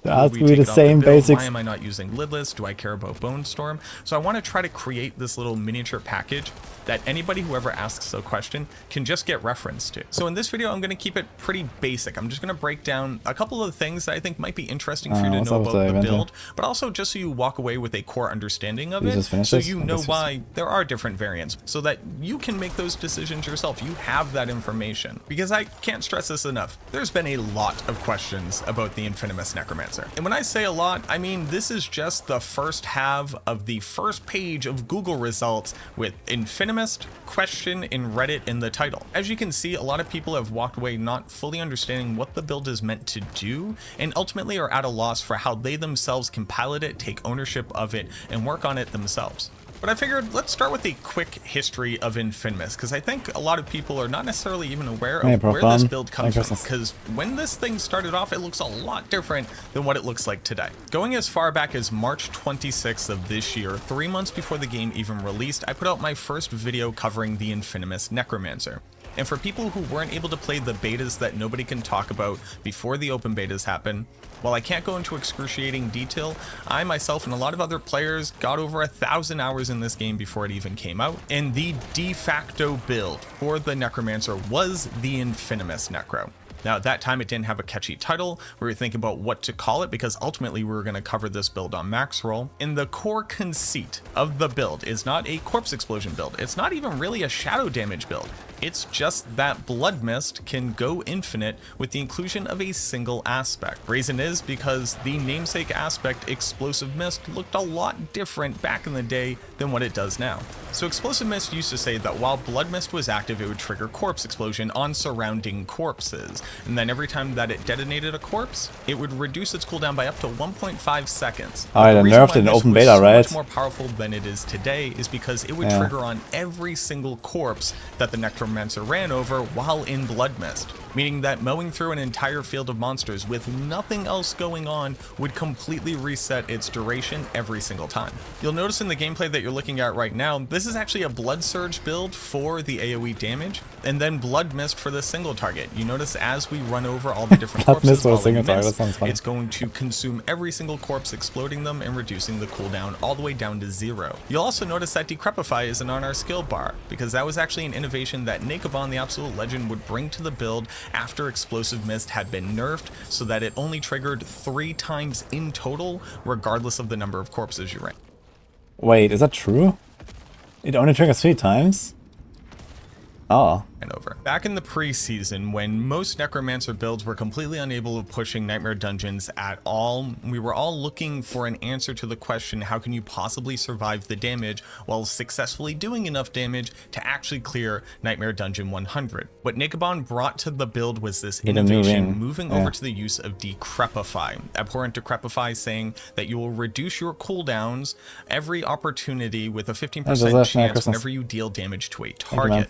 Ask me the same basics. Why am I not using Lidless? Do I care about Bone Storm? So I want to try to create this little miniature package that anybody who ever asks a question can just get reference to. So in this video, I'm going to keep it pretty basic. I'm just going to break down a couple of the things that I think might be interesting for you to know about the build, but also just so you walk away with a core understanding of it, so you know why there are different variants, so that you can make those decisions yourself. You have that information. Because I can't stress this enough, there's been a lot of questions about the Infinus Necromancer. Necromancer. And when I say a lot, I mean this is just the first half of the first page of Google results with Infinimist question in Reddit in the title. As you can see, a lot of people have walked away not fully understanding what the build is meant to do, and ultimately are at a loss for how they themselves can pilot it, take ownership of it, and work on it themselves. But I figured let's start with a quick history of Infinimist, because I think a lot of people are not necessarily even aware of where this build comes from, because when this thing started off, it looks a lot different than what it looks like today. Going as far back as March 26th of this year, 3 months before the game even released, I put out my first video covering the Infinimist Necromancer. And for people who weren't able to play the betas that nobody can talk about before the open betas happen, while I can't go into excruciating detail, I myself and a lot of other players got over 1,000 hours in this game before it even came out, and the de facto build for the Necromancer was the Infinimist Necro. Now at that time it didn't have a catchy title. We were thinking about what to call it because ultimately we were going to cover this build on max roll. And the core conceit of the build is not a corpse explosion build. It's not even really a shadow damage build. It's just that Blood Mist can go infinite with the inclusion of a single aspect. Reason is because the namesake aspect Explosive Mist looked a lot different back in the day than what it does now. So Explosive Mist used to say that while Blood Mist was active, it would trigger corpse explosion on surrounding corpses. And then every time that it detonated a corpse, it would reduce its cooldown by up to 1.5 seconds. Oh, they nerfed it in open beta, right? Much more powerful than it is today is because it would trigger on every single corpse that the Necromancer ran over while in Blood Mist, meaning that mowing through an entire field of monsters with nothing else going on would completely reset its duration every single time. You'll notice in the gameplay that you're looking at right now, this is actually a Blood Surge build for the AoE damage, and then Blood Mist for the single target. You notice as we run over all the different corpses while we miss, it's going to consume every single corpse, exploding them and reducing the cooldown all the way down to 0. You'll also notice that Decrepify isn't on our skill bar, because that was actually an innovation that Necro, the Absolute Legend, would bring to the build after Explosive Mist had been nerfed, so that it only triggered 3 times in total, regardless of the number of corpses you ran. Wait, is that true? It only triggers 3 times? Oh. And over. Back in the pre-season, when most Necromancer builds were completely unable of pushing Nightmare Dungeons at all, we were all looking for an answer to the question, how can you possibly survive the damage while successfully doing enough damage to actually clear Nightmare Dungeon 100? What Necro brought to the build was this innovation, moving over to the use of Decrepify. Abhorrent Decrepify saying that you will reduce your cooldowns every opportunity with a 15% chance whenever you deal damage to a target.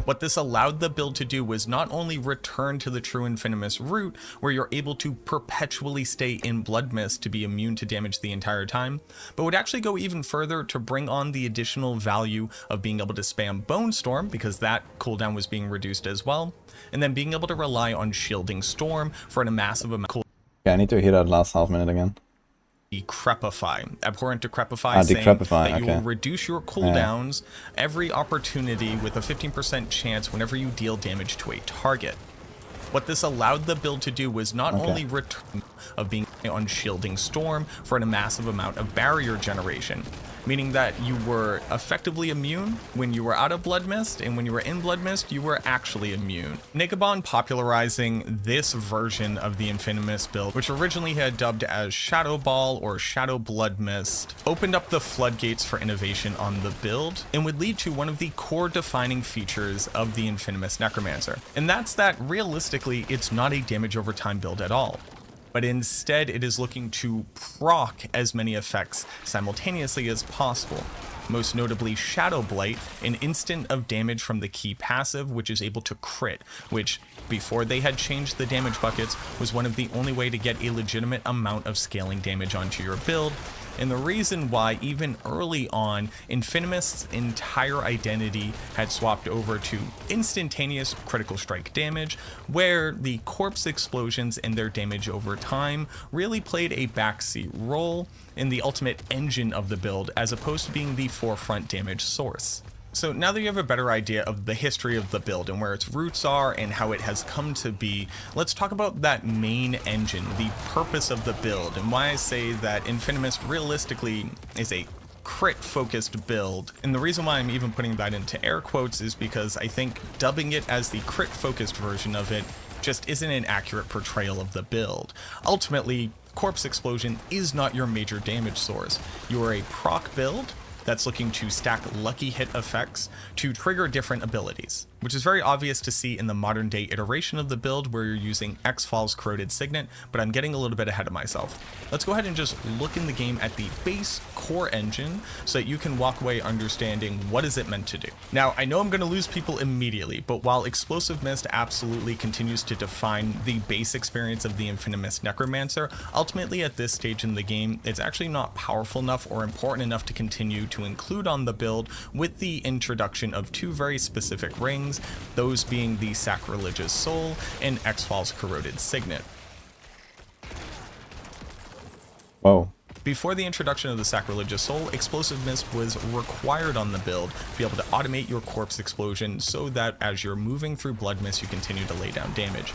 What this allowed the build to do was not only return to the true Infinimist route, where you're able to perpetually stay in Blood Mist to be immune to damage the entire time, but would actually go even further to bring on the additional value of being able to spam Bone Storm, because that cooldown was being reduced as well, and then being able to rely on Shielding Storm for a massive amount of cooldown. Yeah, I need to hear that last half minute again. Decrepify. Abhorrent Decrepify saying that you will reduce your cooldowns every opportunity with a 15% chance whenever you deal damage to a target. What this allowed the build to do was not only return of being on Shielding Storm for a massive amount of barrier generation, meaning that you were effectively immune when you were out of Blood Mist, and when you were in Blood Mist, you were actually immune. Necro popularizing this version of the Infinimist build, which originally had dubbed as Shadow Ball or Shadow Blood Mist, opened up the floodgates for innovation on the build, and would lead to one of the core defining features of the Infinimist Necromancer. And that's that realistically, it's not a damage over time build at all, but instead it is looking to proc as many effects simultaneously as possible. Most notably Shadow Blight, an instant of damage from the key passive, which is able to crit, which before they had changed the damage buckets was one of the only way to get a legitimate amount of scaling damage onto your build. And the reason why even early on, Infinimist's entire identity had swapped over to instantaneous critical strike damage, where the corpse explosions and their damage over time really played a backseat role in the ultimate engine of the build, as opposed to being the forefront damage source. So now that you have a better idea of the history of the build and where its roots are and how it has come to be, let's talk about that main engine, the purpose of the build, and why I say that Infinimist realistically is a crit-focused build. And the reason why I'm even putting that into air quotes is because I think dubbing it as the crit-focused version of it just isn't an accurate portrayal of the build. Ultimately, Corpse Explosion is not your major damage source. You are a proc build that's looking to stack lucky hit effects to trigger different abilities, which is very obvious to see in the modern day iteration of the build where you're using X-Falls Corroded Signet, but I'm getting a little bit ahead of myself. Let's go ahead and just look in the game at the base core engine so that you can walk away understanding what is it meant to do. Now, I know I'm going to lose people immediately, but while Explosive Mist absolutely continues to define the base experience of the infamous Necromancer, ultimately at this stage in the game, it's actually not powerful enough or important enough to continue to include on the build with the introduction of two very specific rings, those being the Sacrilegious Soul and X-Falls Corroded Signet. Whoa. Before the introduction of the Sacrilegious Soul, Explosive Mist was required on the build to be able to automate your corpse explosion so that as you're moving through Blood Mist, you continue to lay down damage.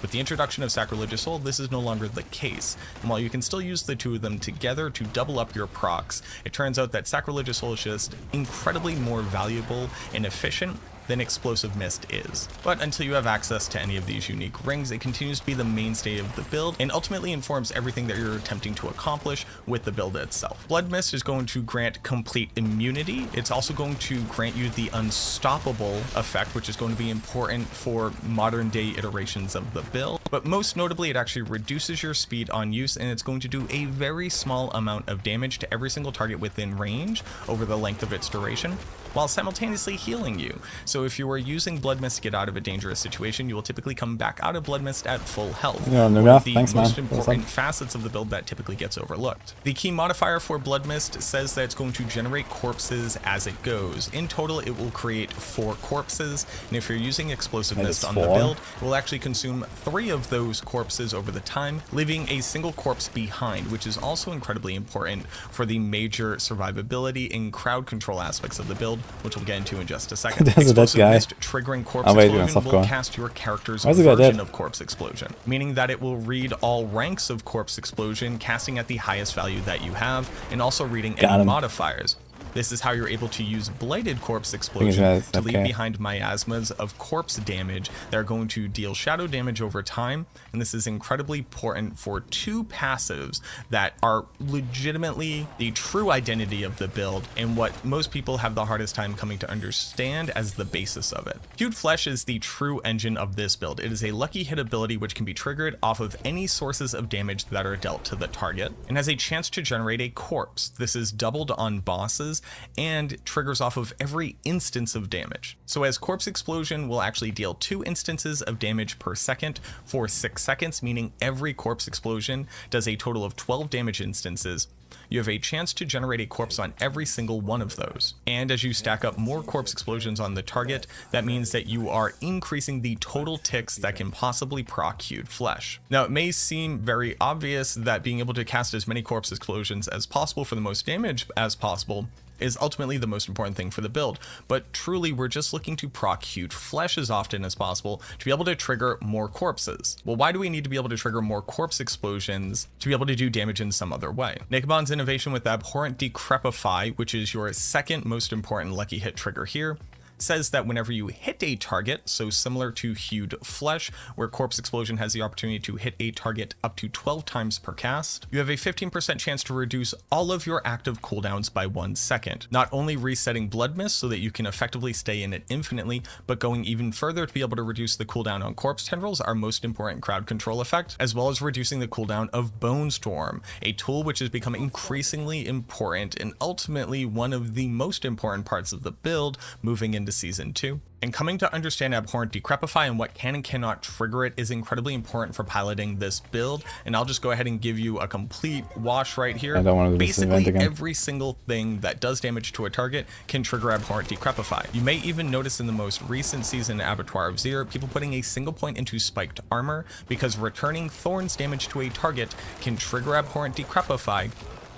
With the introduction of Sacrilegious Soul, this is no longer the case, and while you can still use the two of them together to double up your procs, it turns out that Sacrilegious Soul is just incredibly more valuable and efficient than Explosive Mist is. But until you have access to any of these unique rings, it continues to be the mainstay of the build and ultimately informs everything that you're attempting to accomplish with the build itself. Blood Mist is going to grant complete immunity. It's also going to grant you the Unstoppable effect, which is going to be important for modern day iterations of the build. But most notably, it actually reduces your speed on use, and it's going to do a very small amount of damage to every single target within range over the length of its duration, while simultaneously healing you. So if you are using Blood Mist to get out of a dangerous situation, you will typically come back out of Blood Mist at full health. Yeah, One of the thanks, most man. important facets of the build that typically gets overlooked. The key modifier for Blood Mist says that it's going to generate corpses as it goes. In total, it will create 4 corpses, and if you're using Explosive Mist on the build, it will actually consume 3 of those corpses over the time, leaving a single corpse behind, which is also incredibly important for the major survivability and crowd control aspects of the build, which we'll get into in just a second. Explosive Mist triggering Corpse Explosion will cast your character's version of Corpse Explosion, meaning that it will read all ranks of Corpse Explosion, casting at the highest value that you have, and also reading any modifiers. This is how you're able to use Blighted Corpse Explosion to leave behind miasmas of corpse damage that are going to deal shadow damage over time, and this is incredibly important for 2 passives that are legitimately the true identity of the build and what most people have the hardest time coming to understand as the basis of it. Hued Flesh is the true engine of this build. It is a lucky hit ability which can be triggered off of any sources of damage that are dealt to the target, and has a chance to generate a corpse. This is doubled on bosses and triggers off of every instance of damage. So as Corpse Explosion will actually deal 2 instances of damage per second for 6 seconds, meaning every Corpse Explosion does a total of 12 damage instances. You have a chance to generate a corpse on every single one of those. And as you stack up more Corpse Explosions on the target, that means that you are increasing the total ticks that can possibly proc Hued Flesh. Now, it may seem very obvious that being able to cast as many Corpse Explosions as possible for the most damage as possible is ultimately the most important thing for the build, but truly we're just looking to proc Hued Flesh as often as possible to be able to trigger more corpses. Well, why do we need to be able to trigger more Corpse Explosions to be able to do damage in some other way? Nicobon's innovation with Abhorrent Decrepify, which is your second most important lucky hit trigger here, says that whenever you hit a target, so similar to Hued Flesh, where Corpse Explosion has the opportunity to hit a target up to 12 times per cast, you have a 15% chance to reduce all of your active cooldowns by 1 second. Not only resetting Blood Mist so that you can effectively stay in it infinitely, but going even further to be able to reduce the cooldown on Corpse Tendrils, our most important crowd control effect, as well as reducing the cooldown of Bone Storm, a tool which has become increasingly important and ultimately one of the most important parts of the build moving into Season 2. And coming to understand Abhorrent Decrepify and what can and cannot trigger it is incredibly important for piloting this build, and I'll just go ahead and give you a complete wash right here. I don't want to do this event Basically, again. every single thing that does damage to a target can trigger Abhorrent Decrepify. You may even notice in the most recent season Abattoir of Zir, people putting a single point into spiked armor because returning Thorns damage to a target can trigger Abhorrent Decrepify,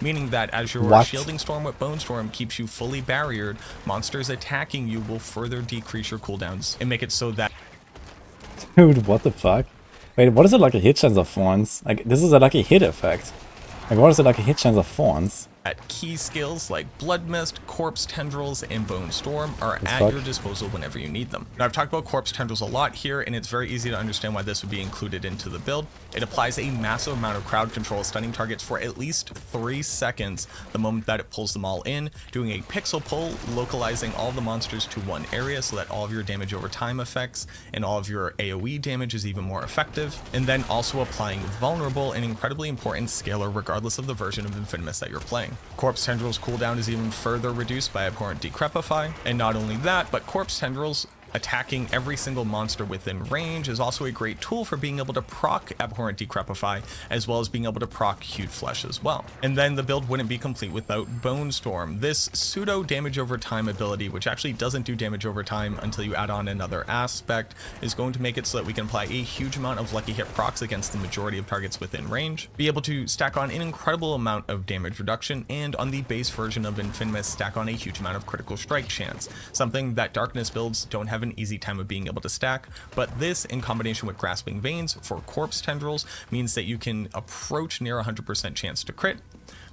meaning that as your Shielding Storm with Bone Storm keeps you fully barriered, monsters attacking you will further decrease your cooldowns and make it so that... Dude, what the fuck? Wait, what is it like a hit chance of Thorns? Like, this is a lucky hit effect. Like, what is it like a hit chance of Thorns? at key skills like Blood Mist, Corpse Tendrils, and Bone Storm are As at fuck. your disposal whenever you need them. Now, I've talked about Corpse Tendrils a lot here, and it's very easy to understand why this would be included into the build. It applies a massive amount of crowd control, stunning targets for at least 3 seconds the moment that it pulls them all in, doing a pixel pull, localizing all the monsters to one area so that all of your damage over time effects and all of your AoE damage is even more effective, and then also applying Vulnerable, an incredibly important scaler regardless of the version of Infinus that you're playing. Corpse Tendrils cooldown is even further reduced by Abhorrent Decrepify, and not only that, but Corpse Tendrils attacking every single monster within range is also a great tool for being able to proc Abhorrent Decrepify, as well as being able to proc Hued Flesh as well. And then the build wouldn't be complete without Bone Storm. This pseudo damage over time ability, which actually doesn't do damage over time until you add on another aspect, is going to make it so that we can apply a huge amount of lucky hit procs against the majority of targets within range, be able to stack on an incredible amount of damage reduction, and on the base version of Infinus, stack on a huge amount of critical strike chance, something that Darkness builds don't have an easy time of being able to stack, but this in combination with Grasping Veins for Corpse Tendrils means that you can approach near 100% chance to crit,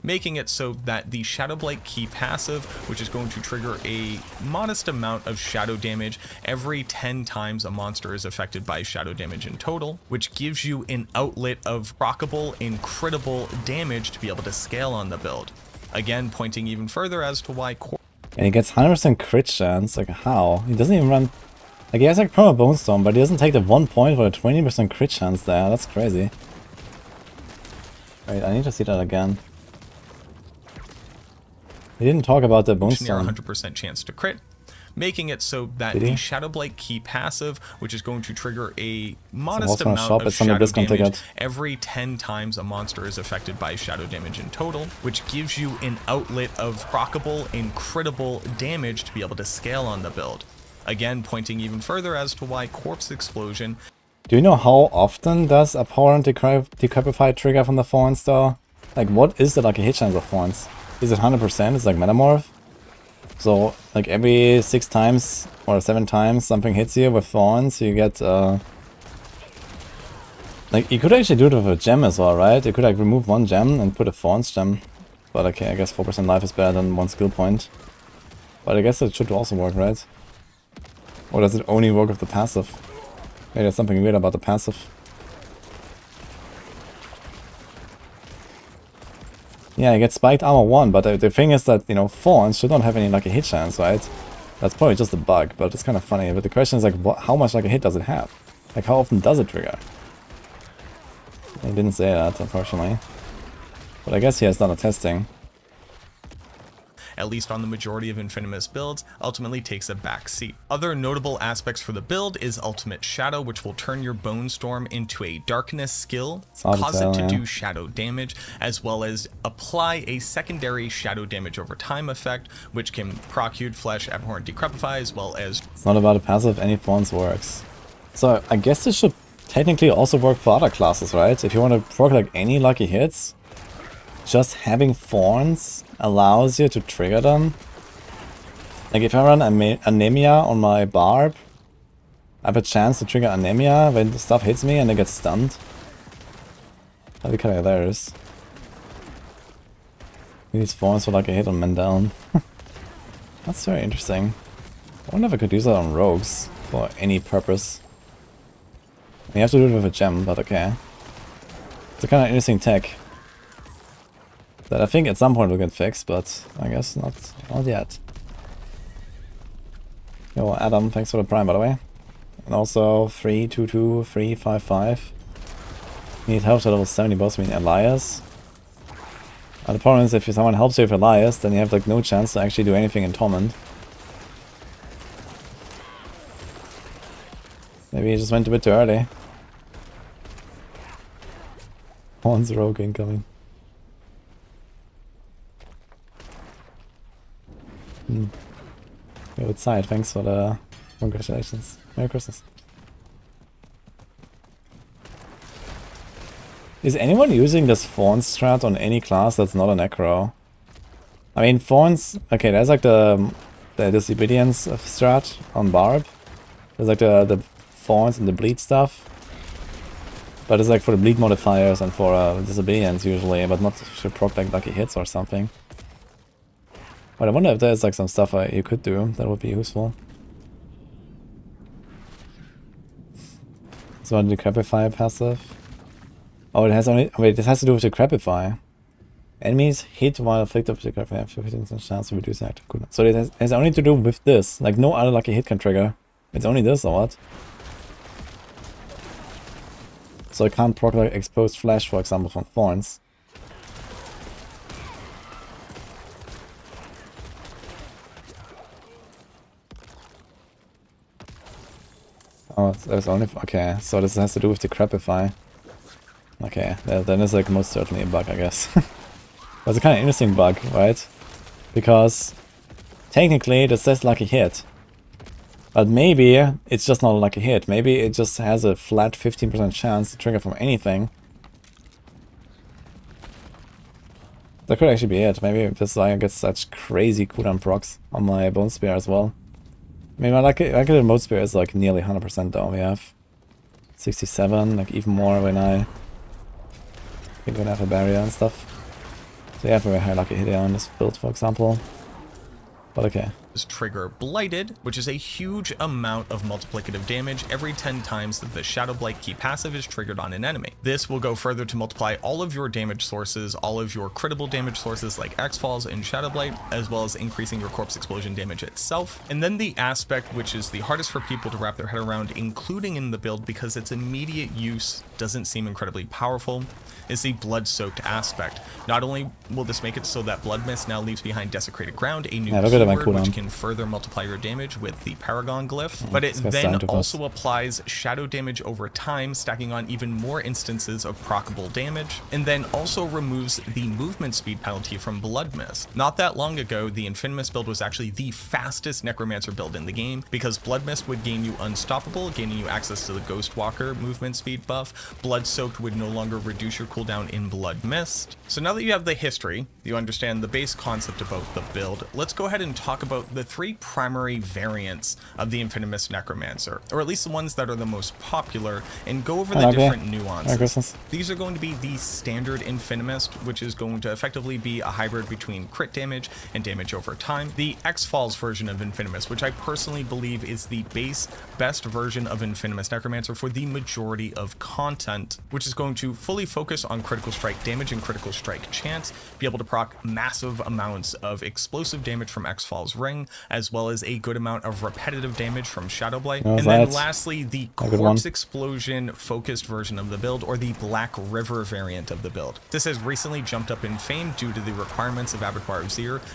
making it so that the Shadow Blight key passive, which is going to trigger a modest amount of shadow damage every 10 times a monster is affected by shadow damage in total, which gives you an outlet of proccable and critable damage to be able to scale on the build. Again, pointing even further as to why And he gets 100% crit chance. Like, how? He doesn't even run. Like, he has like perma Bone Storm, but he doesn't take the 1 point for a 20% crit chance there. That's crazy. Wait, I need to see that again. He didn't talk about the Bone near Storm. 100% chance to crit, making it so that Did he? the Shadow Blight key passive, which is going to trigger a modest what's gonna amount shop? of It's on the shadow discount damage ticket. every 10 times a monster is affected by shadow damage in total, which gives you an outlet of proccable and critable damage to be able to scale on the build. Again, pointing even further as to why Corpse Explosion. Do you know how often does Abhorrent Decrepify trigger from the Thorns though? Like, what is the lucky hit chance of Thorns? Is it 100%? It's like Metamorph? So, like every 6 times or 7 times something hits you with Thorns, you get, like, you could actually do it with a gem as well, right? You could like remove 1 gem and put a Thorns gem. But okay, I guess 4% life is better than 1 skill point. But I guess it should also work, right? Or does it only work with the passive? Maybe there's something weird about the passive. Yeah, I get spiked armor 1, but the thing is that, you know, Thorns should not have any lucky hit chance, right? That's probably just a bug, but it's kind of funny. But the question is like, how much lucky hit does it have? Like, how often does it trigger? He didn't say that, unfortunately. But I guess he has done the testing. At least on the majority of Infinus builds, ultimately takes a back seat. Other notable aspects for the build is Ultimate Shadow, which will turn your Bone Storm into a Darkness skill, cause it to do shadow damage, as well as apply a secondary shadow damage over time effect, which can proc Hued Flesh, Abhorrent Decrepify, as well as... It's not about a passive, any Thorns works. So I guess this should technically also work for other classes, right? If you want to proc like any lucky hits, just having Thorns allows you to trigger them. Like if I run Anemia on my Barb, I have a chance to trigger Anemia when the stuff hits me and they get stunned. That'd be kind of hilarious. These Thorns for like a hit on men down. That's very interesting. I wonder if I could use that on rogues for any purpose. You have to do it with a gem, but okay. It's a kind of interesting tech that I think at some point will get fixed, but I guess not yet. Yo, Adam, thanks for the prime, by the way. And also 322 355. Need help to level 70 boss, I mean Elias. The problem is if someone helps you with Elias, then you have like no chance to actually do anything in Torment. Maybe he just went a bit too early. One's rogue incoming. Go outside, thanks for the congratulations. Merry Christmas. Is anyone using this Thorns strat on any class that's not a Necro? I mean, Thorns... Okay, there's like the Disobedience strat on Barb. There's like the Thorns and the Bleed stuff. But it's like for the Bleed modifiers and for Disobedience usually, but not to proc like lucky hits or something. But I wonder if there's like some stuff you could do that would be useful. So the Decrepify passive. Oh, it has only. Wait, this has to do with the Decrepify. Enemies hit while afflicted with Decrepify have 50% chance to reduce active cooldown. So it has only to do with this. Like no other lucky hit can trigger. It's only this or what? So I can't proc like exposed flash, for example, from thorns. Oh, there's only... Okay, so this has to do with the Decrepify. Okay, then it's like most certainly a bug, I guess. But it's a kind of interesting bug, right? Because technically this says lucky hit. But maybe it's just not a lucky hit. Maybe it just has a flat 15% chance to trigger from anything. That could actually be it. Maybe this is why I get such crazy cooldown procs on my Bone Spear as well. I mean, my lucky Mode Spear is like nearly 100% though. We have 67, like even more when I think when I have a barrier and stuff. So you have a very high lucky hit on this build, for example. But okay. Trigger Blighted, which is a huge amount of multiplicative damage every 10 times that the Shadow Blight key passive is triggered on an enemy. This will go further to multiply all of your damage sources, all of your critical damage sources like X-Falls and Shadow Blight, as well as increasing your Corpse Explosion damage itself. And then the aspect which is the hardest for people to wrap their head around, including in the build because its immediate use doesn't seem incredibly powerful, is the Blood-Soaked aspect. Not only will this make it so that Blood Mist now leaves behind Desecrated Ground, a new keyword which can further multiply your damage with the Paragon Glyph, but it then also applies shadow damage over time, stacking on even more instances of proccable damage, and then also removes the movement speed penalty from Blood Mist. Not that long ago, the Infinus build was actually the fastest Necromancer build in the game, because Blood Mist would gain you Unstoppable, gaining you access to the Ghost Walker movement speed buff. Blood Soaked would no longer reduce your cooldown in Blood Mist. So now that you have the history, you understand the base concept about the build, let's go ahead and talk about the three primary variants of the Infinus Necromancer, or at least the ones that are the most popular, and go over the different nuances. These are going to be the standard Infinus, which is going to effectively be a hybrid between crit damage and damage over time. The X-Falls version of Infinus, which I personally believe is the best version of Infinus Necromancer for the majority of content, which is going to fully focus on critical strike damage and critical strike chance, be able to proc massive amounts of explosive damage from X-Falls Ring, as well as a good amount of repetitive damage from Shadow Blight. And then lastly, the Corpse Explosion focused version of the build, or the Black River variant of the build. This has recently jumped up in fame due to the requirements of Abattoir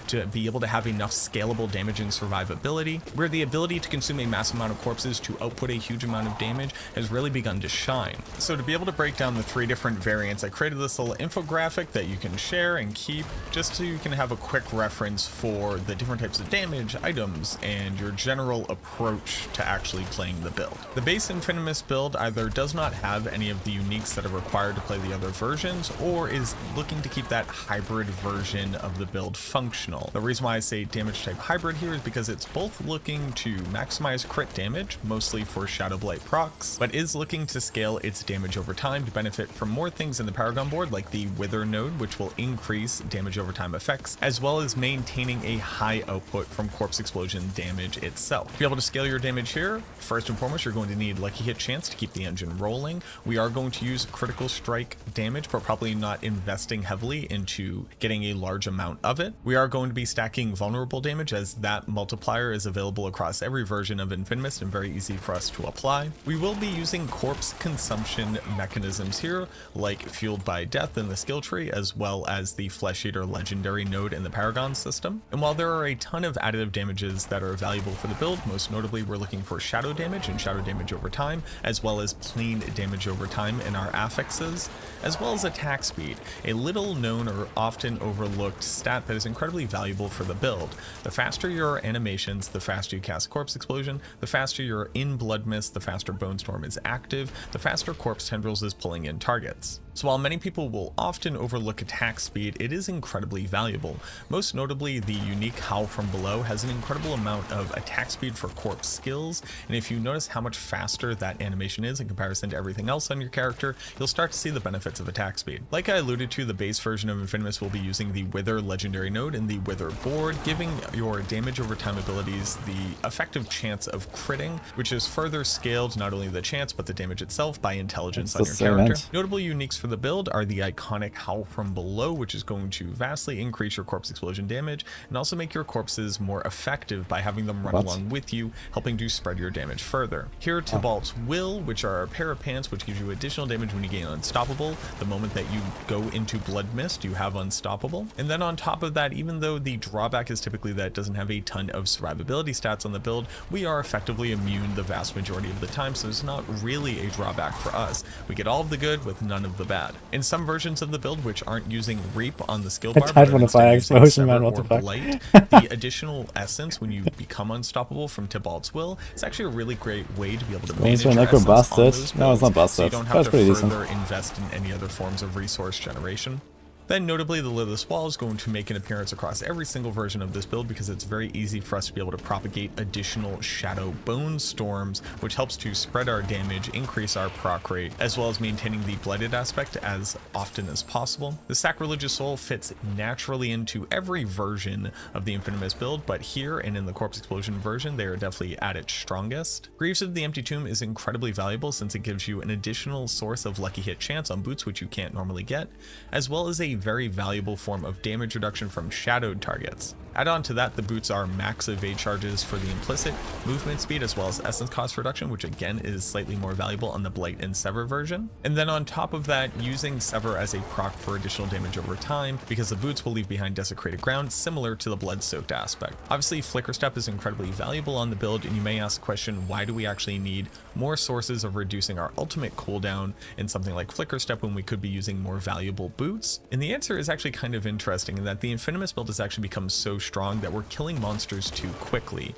to be able to have enough scalable damage and survivability, where the ability to consume a massive amount of corpses to output a huge amount of damage has really begun to shine. So to be able to break down the three different variants, I created this little infographic that you can share and keep, just so you can have a quick reference for the different types of damage, items, and your general approach to actually playing the build. The base Infinus build either does not have any of the uniques that are required to play the other versions, or is looking to keep that hybrid version of the build functional. The reason why I say damage type hybrid here is because it's both looking to maximize crit damage, mostly for Shadow Blight procs, but is looking to scale its damage over time to benefit from more things in the Paragon board, like the Wither node, which will increase damage over time effects, as well as maintaining a high output from Corpse Explosion damage itself. To be able to scale your damage here, first and foremost, you're going to need Lucky Hit Chance to keep the engine rolling. We are going to use critical strike damage, but probably not investing heavily into getting a large amount of it. We are going to be stacking vulnerable damage, as that multiplier is available across every version of Infinus and very easy for us to apply. We will be using corpse consumption mechanisms here, like Fueled by Death in the skill tree, as well as the Flesh Eater legendary node in the Paragon system. And while there are a ton of additive damages that are valuable for the build, most notably we're looking for shadow damage and shadow damage over time, as well as plane damage over time in our affixes, as well as attack speed, a little known or often overlooked stat that is incredibly valuable for the build. The faster your animations, the faster you cast Corpse Explosion, the faster you're in Blood Mist, the faster Bone Storm is active, the faster Corpse Tendrils is pulling in targets. So while many people will often overlook attack speed, it is incredibly valuable. Most notably, the unique Howl from Below has an incredible amount of attack speed for corpse skills, and if you notice how much faster that animation is in comparison to everything else on your character, you'll start to see the benefits of attack speed. Like I alluded to, the base version of Infinimus will be using the Wither legendary node in the Wither board, giving your damage over time abilities the effective chance of critting, which is further scaled not only the chance but the damage itself by intelligence on your character. Notable uniques for the build are the iconic Howl from Below, which is going to vastly increase your corpse explosion damage and also make your corpses more effective by having them run along with you, helping to spread your damage further. Here, Tybalt's Will, which are a pair of pants which gives you additional damage when you gain Unstoppable. The moment that you go into Blood Mist, you have Unstoppable. And then on top of that, even though the drawback is typically that it doesn't have a ton of survivability stats on the build, we are effectively immune the vast majority of the time, so it's not really a drawback for us. We get all of the good with none of the bad. In some versions of the build which aren't using Reap on the skill bar, but instead using Sever or Blight, the additional essence when you become unstoppable from Tybalt's Will is actually a really great way to be able to manage your Necro essence busted. on those builds, No, it's not busted. so you don't have That's to pretty further decent. invest in any other forms of resource generation. Then notably, the Lidless Wall is going to make an appearance across every single version of this build because it's very easy for us to be able to propagate additional Shadow Bone Storms, which helps to spread our damage, increase our proc rate, as well as maintaining the blighted aspect as often as possible. The Sacrilegious Soul fits naturally into every version of the Infinimus build, but here and in the Corpse Explosion version, they are definitely at its strongest. Greaves of the Empty Tomb is incredibly valuable since it gives you an additional source of lucky hit chance on boots, which you can't normally get, as well as a very valuable form of damage reduction from shadowed targets. Add on to that, the boots are max evade charges for the implicit movement speed as well as essence cost reduction, which again is slightly more valuable on the Blight and Sever version. And then on top of that, using Sever as a proc for additional damage over time because the boots will leave behind desecrated ground, similar to the blood soaked aspect. Obviously, Flicker Step is incredibly valuable on the build, and you may ask the question, why do we actually need more sources of reducing our ultimate cooldown in something like Flicker Step when we could be using more valuable boots? And the answer is actually kind of interesting in that the Infinimus build has actually become so strong that we're killing monsters too quickly.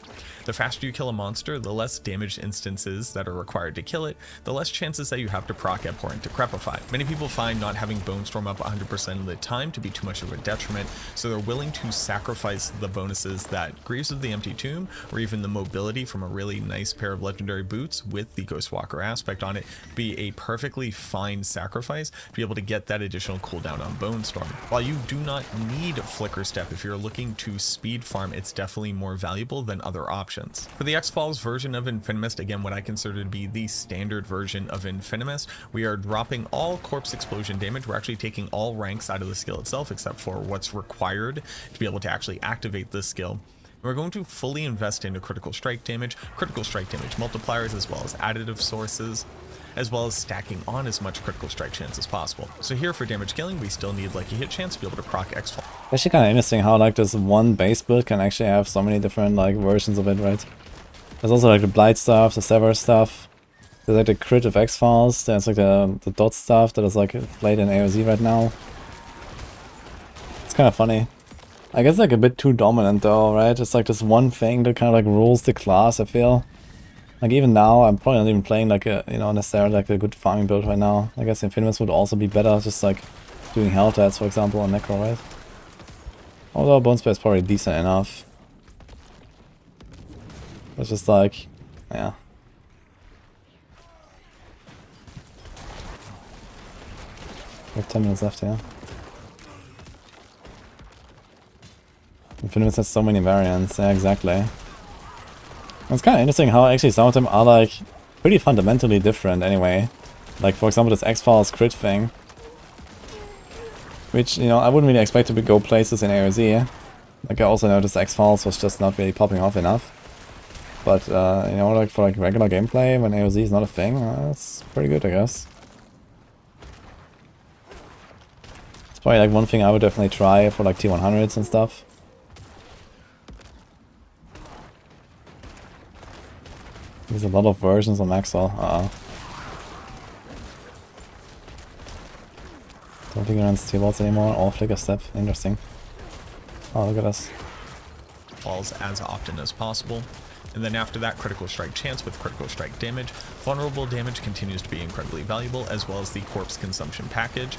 The faster you kill a monster, the less damaged instances that are required to kill it, the less chances that you have to proc Abhorrent to Crepify. Many people find not having Bone Storm up 100% of the time to be too much of a detriment, so they're willing to sacrifice the bonuses that Greaves of the Empty Tomb, or even the mobility from a really nice pair of legendary boots with the Ghostwalker aspect on it, be a perfectly fine sacrifice to be able to get that additional cooldown on Bone Storm. While you do not need Flicker Step if you're looking to speed farm, it's definitely more valuable than other options. For the X-Falls version of Infinimus, again what I consider to be the standard version of Infinimus, we are dropping all corpse explosion damage. We're actually taking all ranks out of the skill itself except for what's required to be able to actually activate this skill. We're going to fully invest into critical strike damage multipliers, as well as additive sources, as well as stacking on as much critical strike chance as possible. So here for damage killing, we still need lucky hit chance to be able to proc X-Fall. Actually kind of interesting how like this one base build can actually have so many different like versions of it, right? There's also like the Blight stuff, the Sever stuff. There's like the crit of X-Falls, there's like the dot stuff that is like played in AoZ right now. It's kind of funny. I guess like a bit too dominant though, right? It's like this one thing that kind of like rules the class, I feel. Like even now, I'm probably not even playing like a, you know, necessarily like a good farming build right now. I guess Infinimus would also be better, just like doing health ads, for example, on Necro, right? Although Bone Spear is probably decent enough. It's just like, yeah. We have 10 minutes left here. Infinimus has so many variants, yeah, exactly. It's kind of interesting how actually some of them are like pretty fundamentally different anyway. Like for example this X-Files crit thing. Which, you know, I wouldn't really expect to go places in AoZ. Like I also noticed X-Files was just not really popping off enough. But, you know, like for like regular gameplay when AoZ is not a thing, that's pretty good I guess. It's probably like one thing I would definitely try for like T100s and stuff. There's a lot of versions on Maxwell. Don't think he runs T-Balls anymore. All Flicker Step. Interesting. Oh, look at us. Falls as often as possible. And then after that, critical strike chance with critical strike damage. Vulnerable damage continues to be incredibly valuable, as well as the corpse consumption package.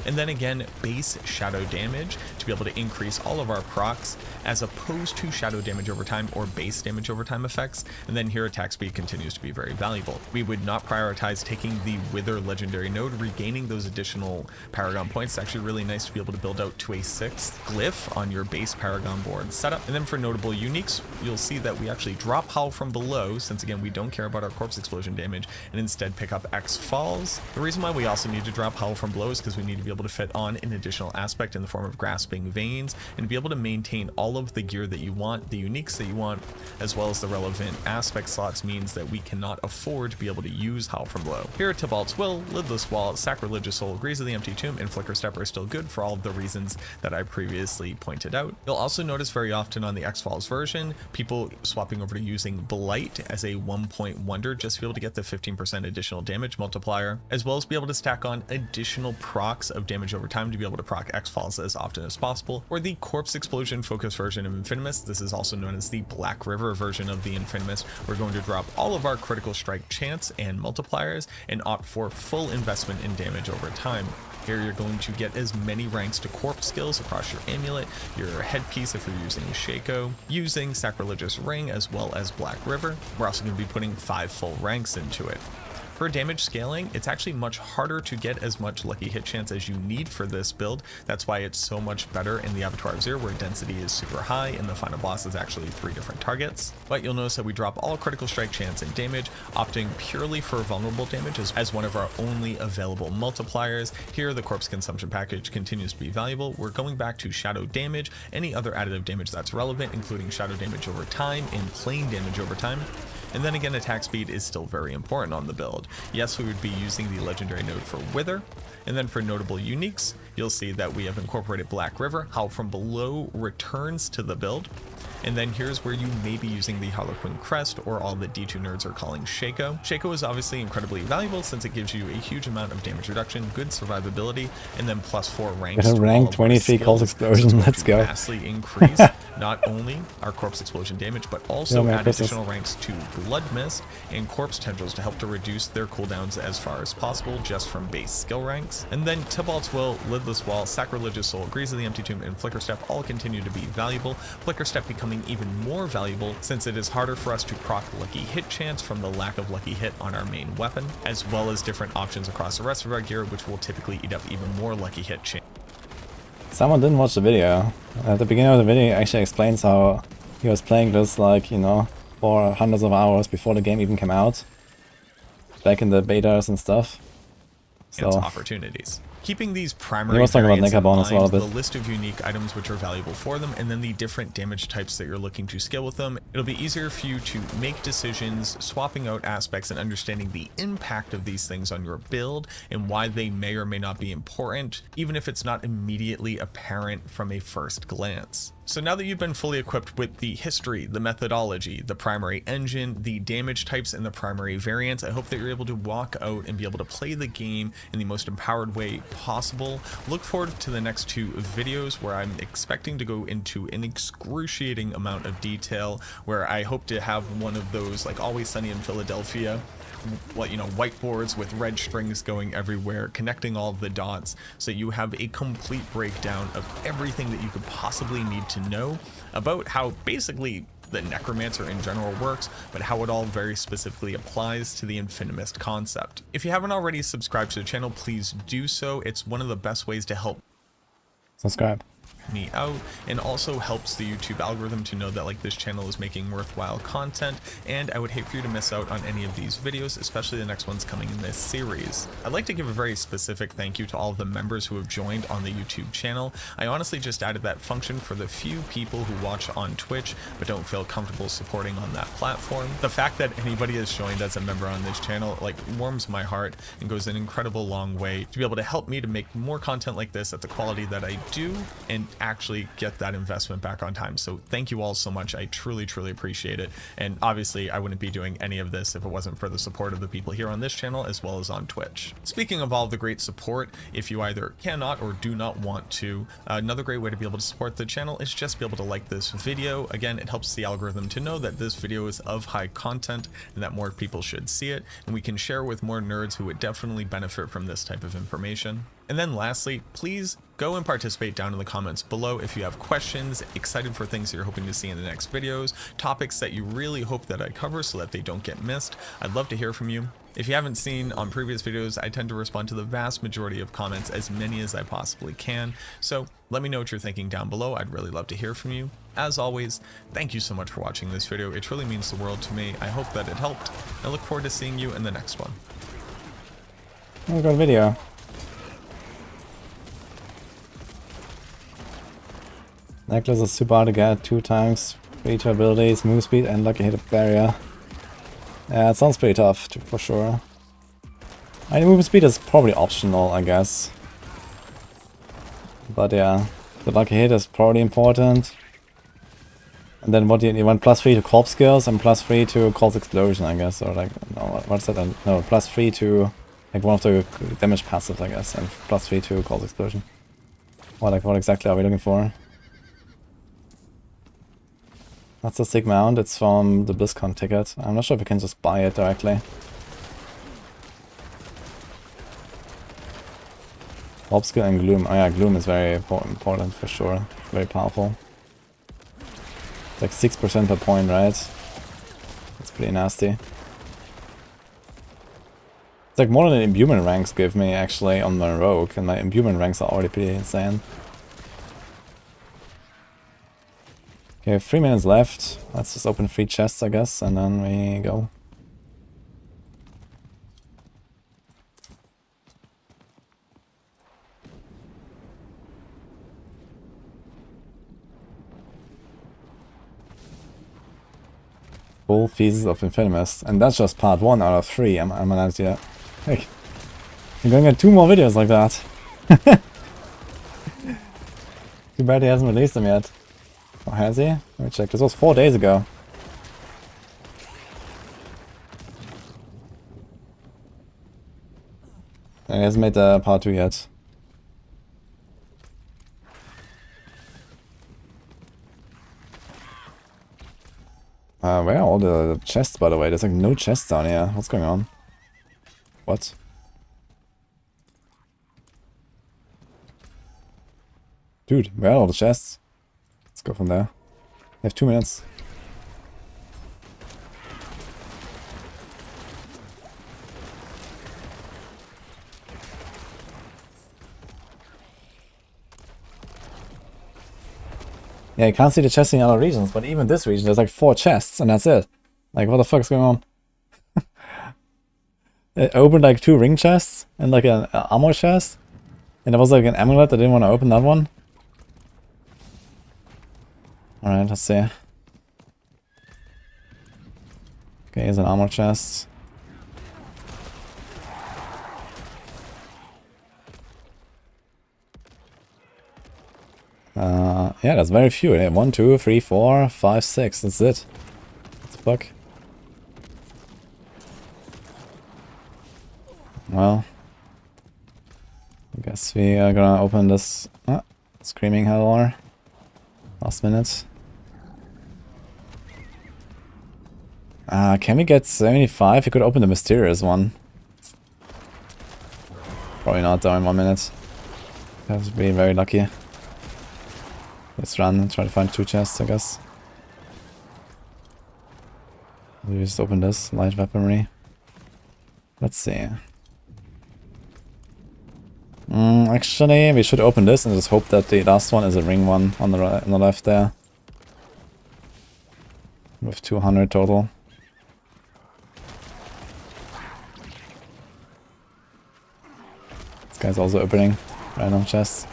And then again, base shadow damage to be able to increase all of our procs, as opposed to shadow damage over time or base damage over time effects. And then here attack speed continues to be very valuable. We would not prioritize taking the Wither legendary node, regaining those additional Paragon points. It's actually really nice to be able to build out to a 6th Glyph on your base Paragon board setup. And then for notable uniques, you'll see that we actually drop Howl from below, since again, we don't care about our corpse explosion damage, and instead pick up X Falls. The reason why we also need to drop Howl from below is because we need to be able to fit on an additional aspect in the form of grasping veins, and be able to maintain all of the gear that you want, the uniques that you want, as well as the relevant aspect slots, means that we cannot afford to be able to use Howl from below. Here at Tybalt's Will, Lidless Wall, Sacrilegious Soul, Grease of the Empty Tomb, and Flicker Step are still good for all of the reasons that I previously pointed out. You'll also notice very often on the X-Falls version, people swapping over to using Blight as a 1-point wonder, just to be able to get the 15% additional damage multiplier, as well as be able to stack on additional procs of damage over time to be able to proc X-Falls as often as possible. Or the Corpse Explosion focus version of Infinus, this is also known as the Black River version of the Infinus. We're going to drop all of our critical strike chance and multipliers and opt for full investment in damage over time. Here you're going to get as many ranks to corpse skills across your amulet, your headpiece if you're using Shaco, using Sacrilegious Ring, as well as Black River. We're also going to be putting 5 full ranks into it. For damage scaling, it's actually much harder to get as much lucky hit chance as you need for this build. That's why it's so much better in the Abattoir of Zero, where density is super high and the final boss is actually 3 different targets. But you'll notice that we drop all critical strike chance and damage, opting purely for vulnerable damage as one of our only available multipliers. Here, the corpse consumption package continues to be valuable. We're going back to shadow damage, any other additive damage that's relevant, including shadow damage over time and plane damage over time. And then again, attack speed is still very important on the build. Yes, we would be using the legendary node for Wither. And then for notable uniques, you'll see that we have incorporated Black River. Howl from below returns to the build. And then here's where you may be using the Harlequin Crest, or all the D2 nerds are calling Shaco. Shaco is obviously incredibly valuable since it gives you a huge amount of damage reduction, good survivability, and then +4 ranks. Rank 23 Corpse Explosion, let's go. Vastly increase not only our Corpse Explosion damage, but also add additional ranks to Blood Mist and Corpse Tendrils to help to reduce their cooldowns as far as possible just from base skill ranks. And then Tybalt's Will, Lidless Wall, Sacrilegious Soul, Grease of the Empty Tomb, and Flicker Step all continue to be valuable. Flicker Step becoming even more valuable since it is harder for us to proc lucky hit chance from the lack of lucky hit on our main weapon, as well as different options across the rest of our gear, which will typically eat up even more lucky hit chance. Someone didn't watch the video. At the beginning of the video, it actually explains how he was playing this, like, you know, for hundreds of hours before the game even came out, back in the betas and stuff. So Opportunities. Keeping these primary variants in mind, as well, the list of unique items which are valuable for them, and then the different damage types that you're looking to scale with them, it'll be easier for you to make decisions, swapping out aspects and understanding the impact of these things on your build and why they may or may not be important, even if it's not immediately apparent from a first glance. So now that you've been fully equipped with the history, the methodology, the primary engine, the damage types, and the primary variants, I hope that you're able to walk out and be able to play the game in the most empowered way possible. Look forward to the next 2 videos where I'm expecting to go into an excruciating amount of detail, where I hope to have one of those, like Always Sunny in Philadelphia, what, you know, whiteboards with red strings going everywhere, connecting all of the dots, so you have a complete breakdown of everything that you could possibly need to know about how basically the Necromancer in general works, but how it all very specifically applies to the Infinimist concept. If you haven't already subscribed to the channel, please do so. It's one of the best ways to help subscribe me out, and also helps the YouTube algorithm to know that like this channel is making worthwhile content, and I would hate for you to miss out on any of these videos, especially the next ones coming in this series. I'd like to give a very specific thank you to all of the members who have joined on the YouTube channel. I honestly just added that function for the few people who watch on Twitch but don't feel comfortable supporting on that platform. The fact that anybody has joined as a member on this channel like warms my heart and goes an incredible long way to be able to help me to make more content like this at the quality that I do, and actually get that investment back on time. So thank you all so much. I truly, truly appreciate it. And obviously I wouldn't be doing any of this if it wasn't for the support of the people here on this channel as well as on Twitch. Speaking of all the great support, if you either cannot or do not want to, another great way to be able to support the channel is just be able to like this video. Again, it helps the algorithm to know that this video is of high content and that more people should see it, and we can share with more nerds who would definitely benefit from this type of information. And then lastly, please go and participate down in the comments below if you have questions, excited for things that you're hoping to see in the next videos, topics that you really hope that I cover so that they don't get missed. I'd love to hear from you. If you haven't seen on previous videos, I tend to respond to the vast majority of comments, as many as I possibly can. So let me know what you're thinking down below. I'd really love to hear from you. As always, thank you so much for watching this video. It truly means the world to me. I hope that it helped. I look forward to seeing you in the next one. Oh, good video. Necklace is super hard to get, 2 times, 3 abilities, move speed, and lucky hit a barrier. Yeah, it sounds pretty tough, for sure. I mean, move speed is probably optional, I guess. But yeah, the lucky hit is probably important. And then what do you want? +3 to corpse skills and +3 to corpse explosion, I guess. Or like, no, what's that? No, +3 to like one of the damage passives, I guess, and +3 to corpse explosion. Or like, what exactly are we looking for? That's a sick mount, it's from the BlizzCon ticket. I'm not sure if you can just buy it directly. Warp skill and Gloom. Oh yeah, Gloom is very important for sure. Very powerful. It's like 6% per point, right? That's pretty nasty. It's like more than imbuement ranks give me actually on my rogue, and my imbuement ranks are already pretty insane. Okay, 3 minutes left. Let's just open 3 chests, I guess, and then we go. Full Thesis of Infinus, and that's just part 1 out of 3. I'm an idea. Like, I'm gonna get 2 more videos like that. Too bad he hasn't released them yet. Oh, has he? Let me check. This was 4 days ago. And he hasn't made the part 2 yet. Where are all the chests, by the way? There's like no chests down here. What's going on? What? Dude, where are all the chests? Let's go from there. We have 2 minutes. Yeah, you can't see the chests in other regions, but even this region, there's like 4 chests, and that's it. Like, what the fuck's going on? It opened like 2 ring chests, and like an armor chest. And there was like an amulet, I didn't want to open that one. Alright, let's see. Okay, here's an armor chest. Yeah, there's very few. Yeah, 1, 2, 3, 4, 5, 6. That's it. What the fuck? Well, I guess we are gonna open this. Screaming Hellor. Last minute. Can we get 75? We could open the mysterious one. Probably not though in 1 minute. That would be very lucky. Let's run and try to find 2 chests, I guess. We just open this light weaponry. Let's see. Actually, we should open this and just hope that the last one is a ring one on the right, on the left there. With 200 total. This guy's also opening random chests.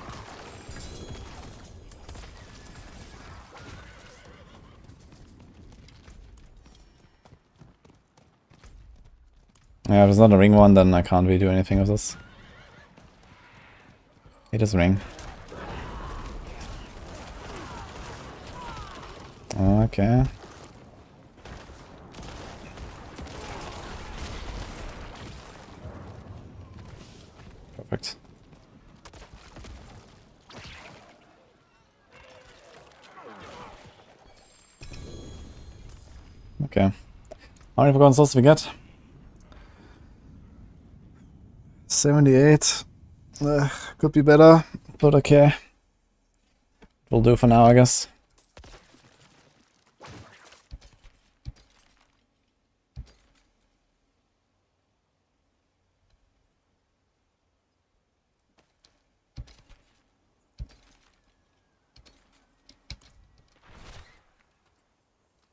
Yeah, if it's not a ring one, then I can't really do anything with this. It is ring. Okay. Perfect. Okay. How many forgotten souls do we get? 78. Could be better, but okay. Will do for now, I guess.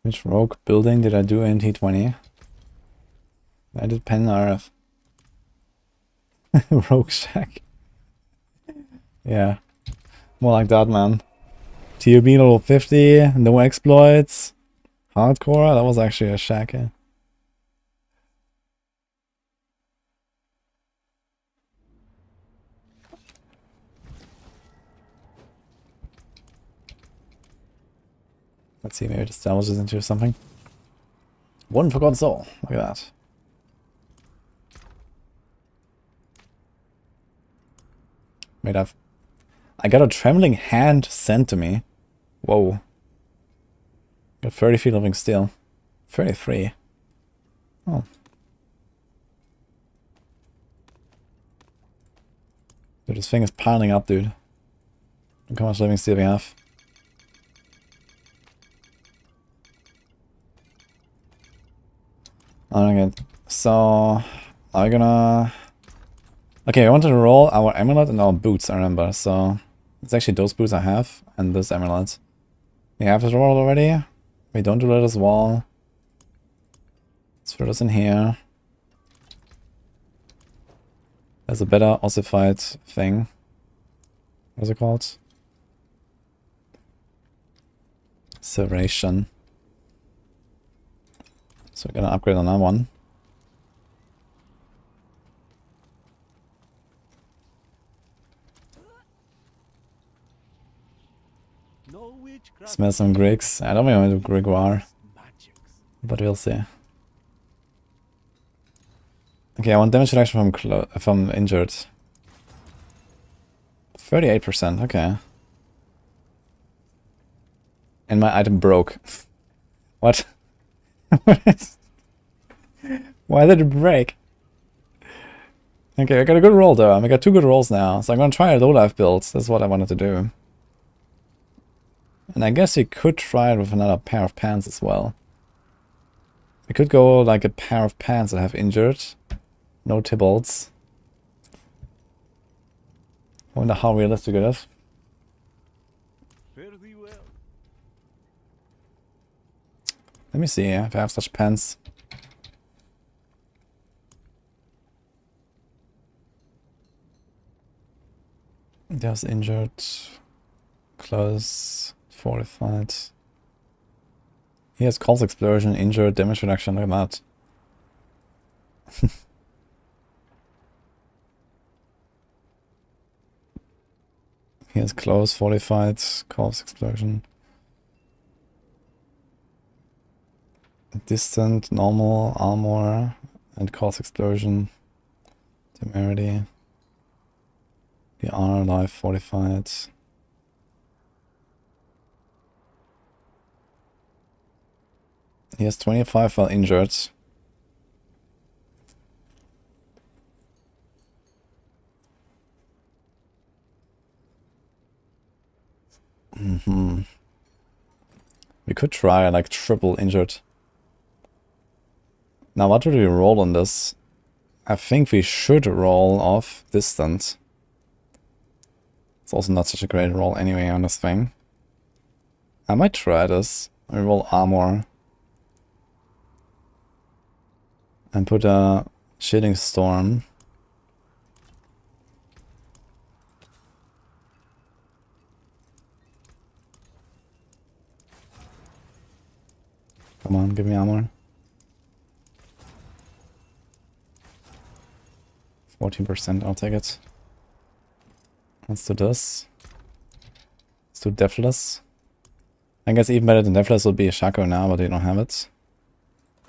Which rogue building did I do in T20? I did Pen RF. Rogue Shack. Yeah. More like that, man. TUB level 50, no exploits. Hardcore, that was actually a shack, yeah. Let's see, maybe it establishes into something. One forgotten soul. Look at that. Wait, I got a trembling hand sent to me. Whoa. Got 30 feet living still. 33. Oh. Dude, this thing is piling up, dude. Look how much living steel we have. Okay, so I'm gonna... Okay, I wanted to roll our amulet and our boots, I remember. So it's actually those boots I have and this amulet. We have it rolled already. We don't do that as well. Let's throw this in here. There's a better ossified thing. What's it called? Serration. So we're gonna upgrade on that one. Smell some Griggs. I don't know what Grigwar, but we'll see. Okay, I want damage reduction from injured. 38%, okay. And my item broke. What? Why did it break? Okay, I got a good roll though. I got 2 good rolls now, so I'm gonna try a low life build. That's what I wanted to do. And I guess we could try it with another pair of pants as well. We could go like a pair of pants that have injured. No Tibalds. Wonder how realistic it is. Let me see if I have such pants. There's injured. Close. Fortified. He has Calls Explosion, injured, damage reduction, look at that. He has Close, Fortified, Calls Explosion. Distant, Normal, Armor, and Calls Explosion. Temerity. The R, Life, Fortified. He has 25 while injured. We could try like triple injured. Now what would we roll on this? I think we should roll off distant. It's also not such a great roll anyway on this thing. I might try this. I roll armor. And put a shielding storm. Come on, give me armor. 14%, I'll take it. Let's do this. Let's do Deathless. I guess even better than Deathless would be a Shaco now, but we don't have it.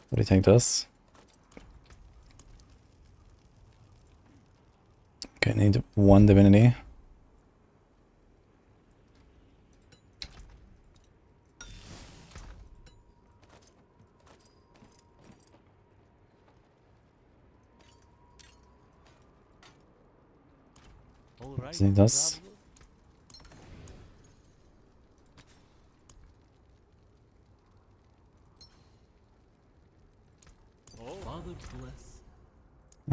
What do you take this? Okay, need one divinity. Just need this.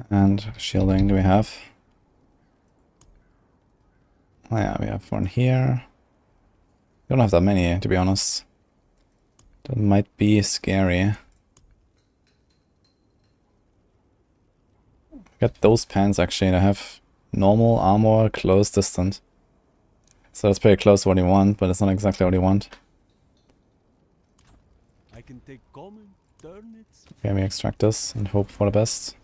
And shielding do we have? Oh yeah, we have one here. We don't have that many, to be honest. That might be scary. Got those pants actually. They have normal, armor, close, distant. So that's pretty close to what you want, but it's not exactly what you want. I can take common, turn it. Okay, we extract this and hope for the best.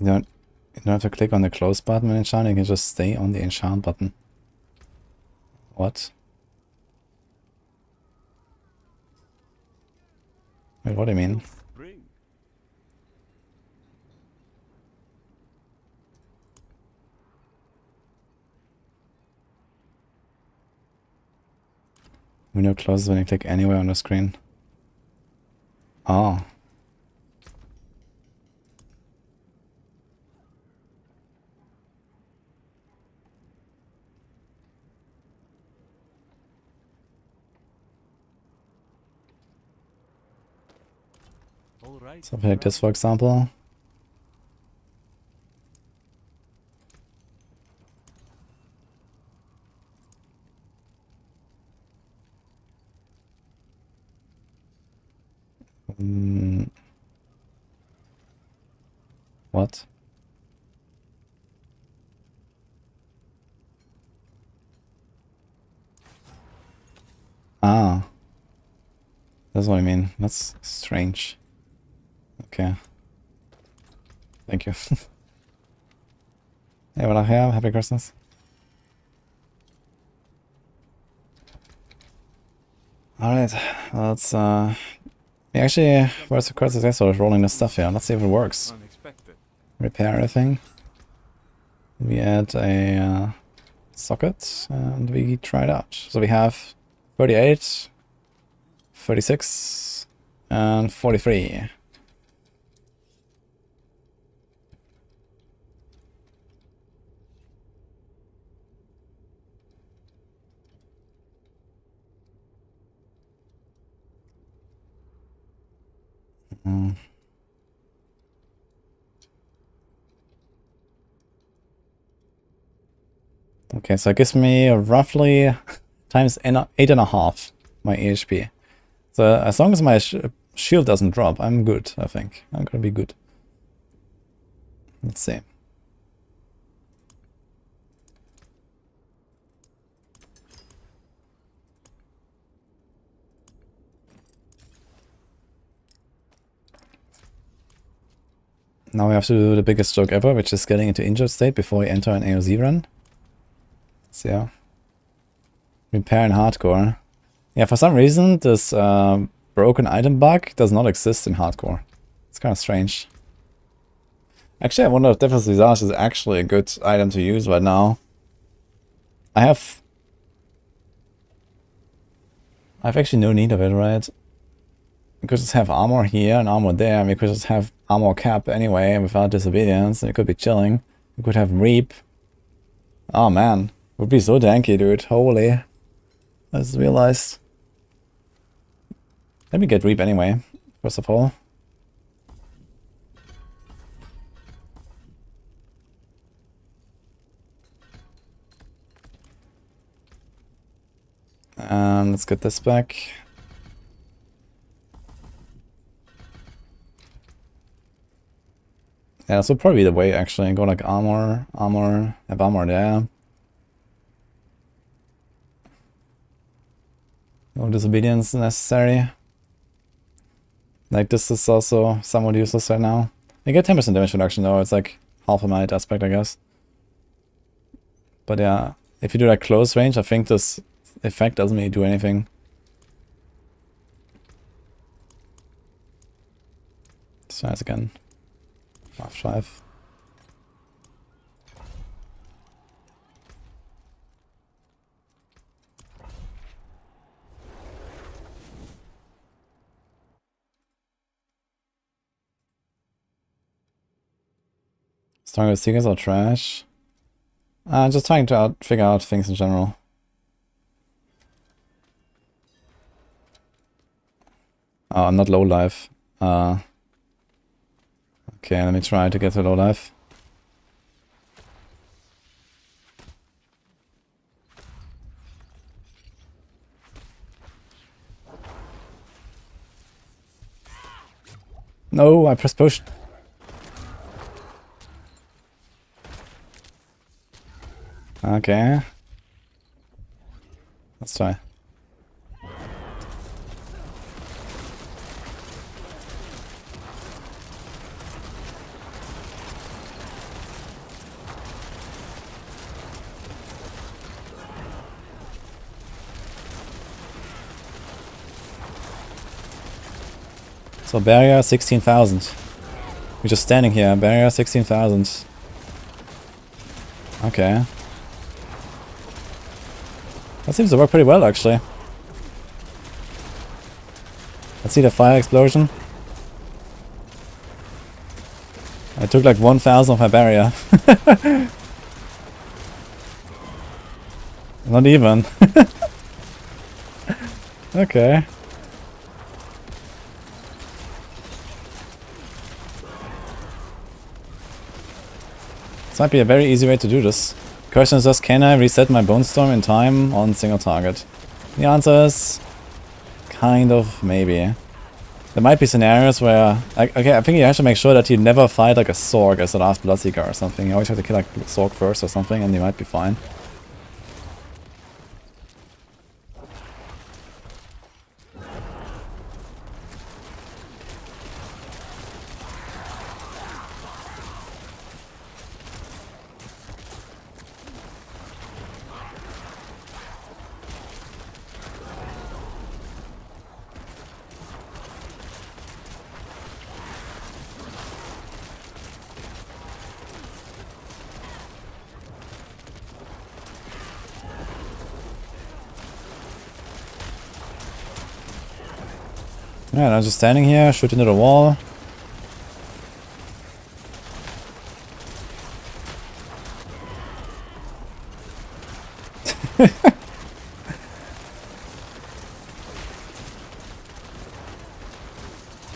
You don't have to click on the close button when enchanting, you can just stay on the enchant button. What? Wait, what do you mean? Spring. Window closes when you click anywhere on the screen. Oh. All right. Something like this, for example. What? Ah. That's what I mean. That's strange. Okay. Thank you. Hey, what I have? Happy Christmas. Alright, let's actually, where's the quite successful rolling this stuff here? Let's see if it works. Unexpected. Repair everything. We add a socket and we try it out. So we have 38, 36, and 43. Okay, so it gives me roughly times 8.5 my HP. So as long as my shield doesn't drop, I'm good, I think. I'm gonna be good. Let's see. Now we have to do the biggest joke ever, which is getting into injured state before we enter an AoZ run. So yeah. Repair in hardcore. Yeah, for some reason this broken item bug does not exist in hardcore. It's kind of strange. Actually, I wonder if Deathless Visage is actually a good item to use right now. I've actually no need of it, right? We could just have armor here and armor there, and we could just have armor cap anyway without disobedience, and it could be chilling. We could have reap. Oh man, it would be so danky, dude. Holy. I just realized. Let me get reap anyway, first of all. And let's get this back. Yeah, this will probably be the way actually. Go like armor, have armor there. of disobedience necessary. Like, this is also somewhat useless right now. I get 10% damage reduction though, it's like half a might aspect, I guess. But yeah, if you do like close range, I think this effect doesn't really do anything. Let's try this again. Half 5. Stronger seekers are trash. Just trying to figure out things in general. Oh, I'm not low life. Okay, let me try to get to low life. No, I pressed push. Okay. Let's try. So barrier 16,000. We're just standing here. Barrier 16,000. Okay. That seems to work pretty well, actually. Let's see the fire explosion. I took like 1,000 of my barrier. Not even. Okay. This might be a very easy way to do this. Question is just, can I reset my Bone Storm in time on single target? The answer is kind of maybe. There might be scenarios where okay, I think you have to make sure that you never fight like a Sorc as the last Bloodseeker or something. You always have to kill like Sorc first or something and you might be fine. Yeah, I'm just standing here, shooting into the wall.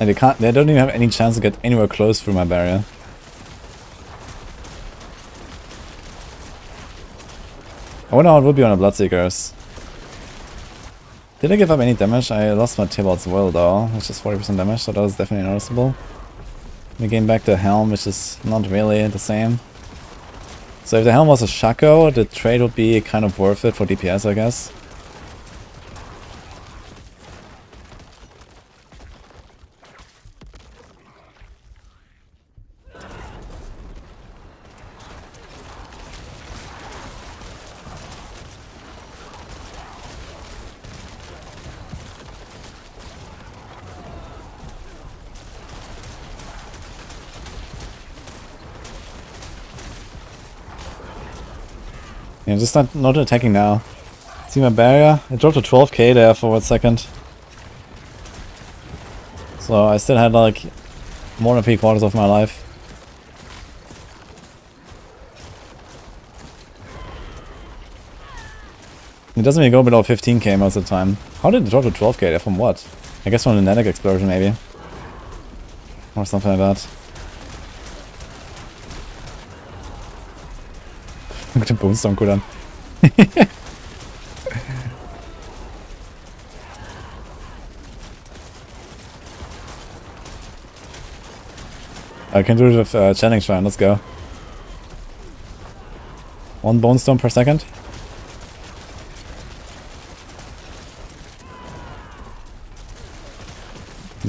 And they don't even have any chance to get anywhere close through my barrier. I wonder how it would be on a Bloodseekers. Did I give up any damage? I lost my Tibalt's Will though, which is 40% damage, so that was definitely noticeable. We gained back the Helm, which is not really the same. So if the Helm was a Shaco, the trade would be kind of worth it for DPS, I guess. Yeah, just not attacking now. See my barrier? I dropped to 12k there for a second. So I still had like more than 3/4 of my life. It doesn't even go below 15k most of the time. How did it drop to 12k there? From what? I guess from the Nanic explosion maybe. Or something like that. Look at the Bone Storm cooldown. I can do it with Channeling Shrine, let's go. 1 Bone Storm per second.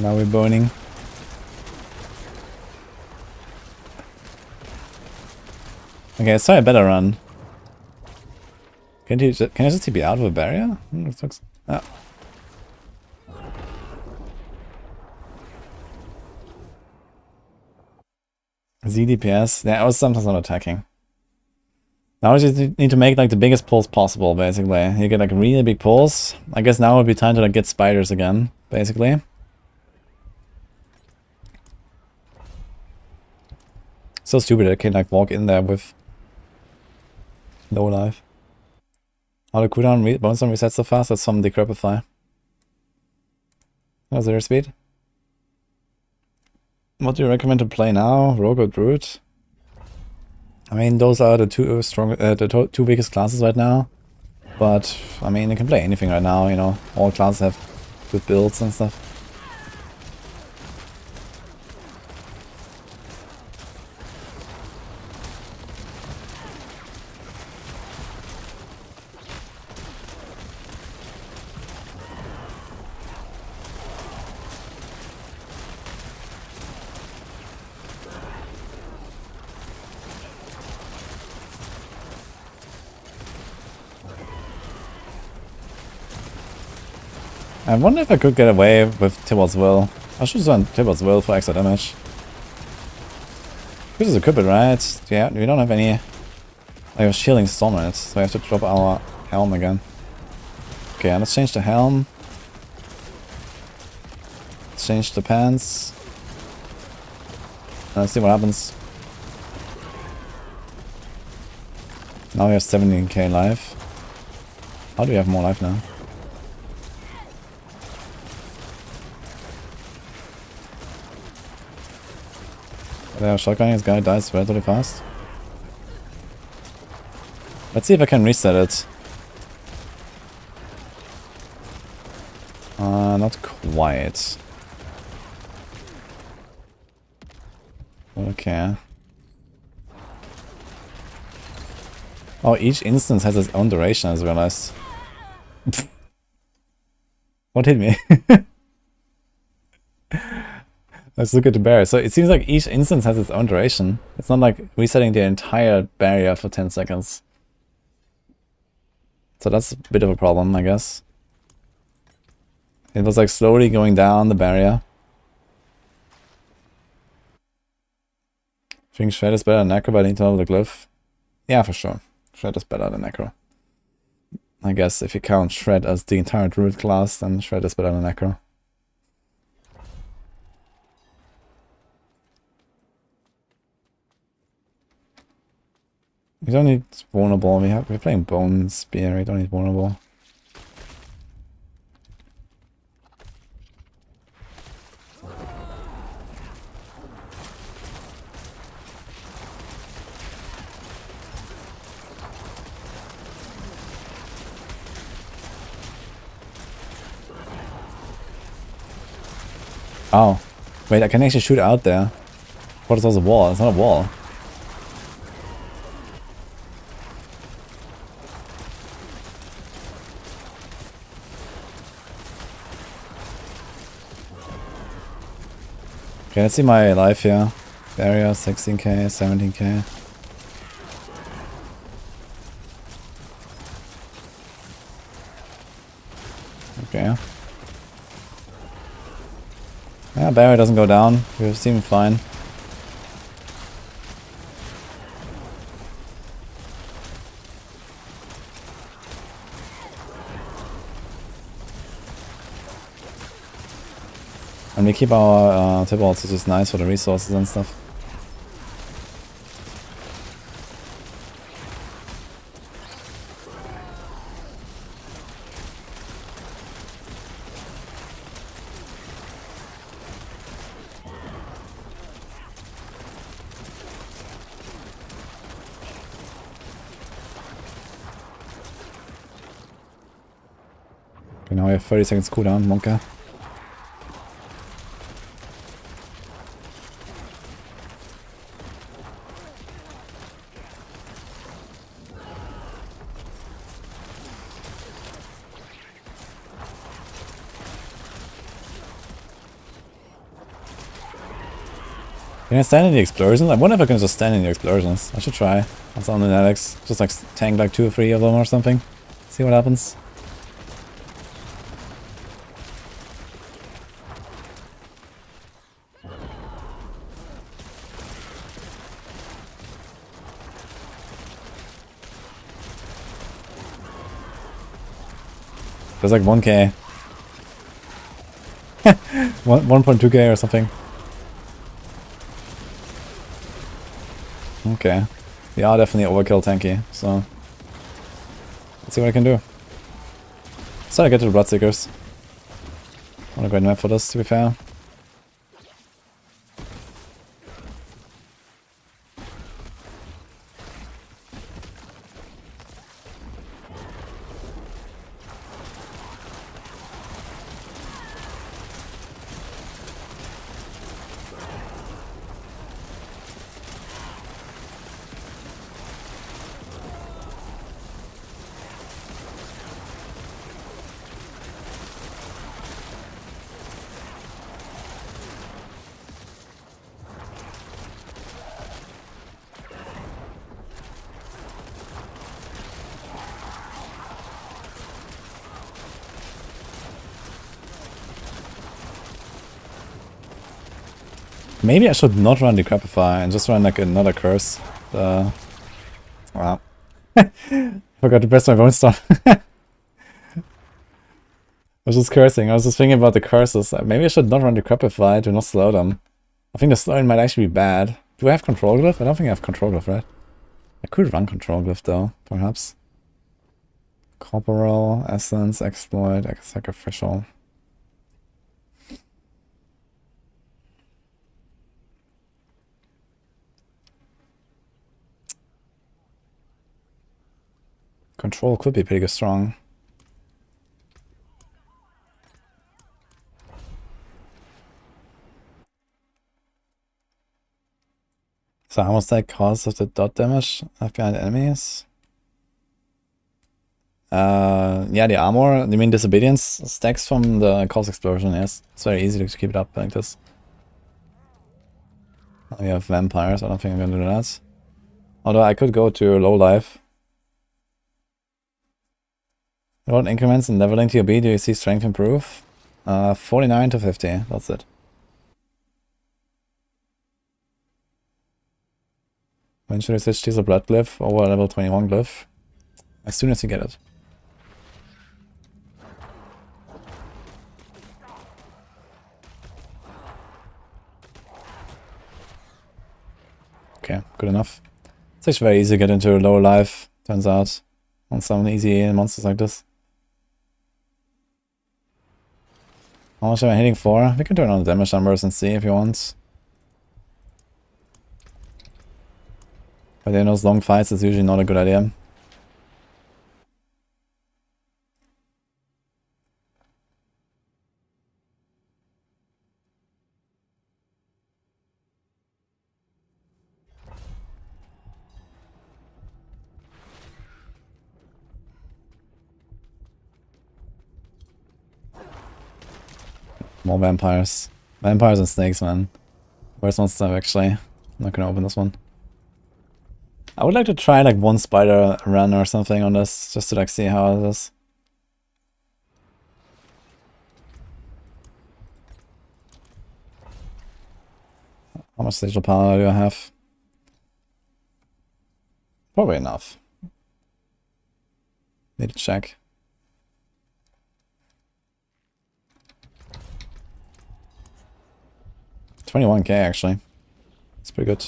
Now we're boning. Okay, let's try a better run. Can I just TP out of a barrier? Ah. ZDPS. Yeah, I was sometimes not attacking. Now we just need to make like the biggest pulls possible, basically. You get like really big pulls. I guess now would be time to like get spiders again, basically. So stupid I can like walk in there with no life. How the cooldown bonus on resets so fast? That's from Decrepify. Oh, 0 speed. What do you recommend to play now? Rogue or Druid? I mean, those are the two biggest classes right now. But I mean, you can play anything right now. You know, all classes have good builds and stuff. I wonder if I could get away with Tibalt's Will. I should run Tibalt's Will for extra damage. This is a cupid, right? Yeah, we don't have any like a shielding storm in it, so we have to drop our helm again. Okay, let's change the helm. Let's change the pants. Let's see what happens. Now we have 17k life. How do we have more life now? They are shotgunning, this guy dies relatively fast. Let's see if I can reset it. Not quite. Okay. Oh, each instance has its own duration, as realized. What hit me? Let's look at the barrier. So it seems like each instance has its own duration. It's not like resetting the entire barrier for 10 seconds. So that's a bit of a problem, I guess. It was like slowly going down the barrier. I think Shred is better than Necro, but I need to know the Glyph. Yeah, for sure. Shred is better than Necro. I guess if you count Shred as the entire Druid class, then Shred is better than Necro. We don't need vulnerable. We're playing Bone Spear. We don't need vulnerable. Oh, wait! I can actually shoot out there. What is also a wall? It's not a wall. Okay, let's see my life here. Barrier 16k, 17k. Okay. Yeah, barrier doesn't go down. We seem fine. And we keep our Tibalts, which is nice for the resources and stuff. Okay, now we have 30 seconds cooldown, Monka. Can I stand in the explosions? I wonder if I can just stand in the explosions. I should try. On some of the Alex. Just like tank like 2 or 3 of them or something. See what happens. There's like 1k. 1.2k or something. Okay. They are definitely overkill tanky, so let's see what I can do. So I get to the Bloodseekers. Not a great map for this, to be fair. Maybe I should not run Decrepify and just run like another curse. Wow. Forgot to press my bone stuff. I was just cursing. I was just thinking about the curses. Maybe I should not run Decrepify to not slow them. I think the slowing might actually be bad. Do I have Control Glyph? I don't think I have Control Glyph, right? I could run Control Glyph though, perhaps. Corporal, Essence, Exploit, Sacrificial. Control could be pretty strong. So how much that cause of the dot damage left behind enemies? Yeah, the armor, you mean disobedience stacks from the cause explosion, yes. It's very easy to keep it up like this. We have vampires, I don't think I'm gonna do that. Although I could go to low life. What increments in leveling to your B do you see strength improve? 49 to 50, that's it. When should I switch to the blood glyph over level 21 glyph? As soon as you get it. Okay, good enough. It's actually very easy to get into lower life, turns out, on some easy monsters like this. How much am I hitting for? We can turn on the damage numbers and see if you want. But in those long fights, it's usually not a good idea. More vampires. Vampires and snakes, man. Where's one stuff actually? I'm not gonna open this one. I would like to try like one spider run or something on this, just to like see how it is. How much digital power do I have? Probably enough. Need to check. $21k actually. It's pretty good.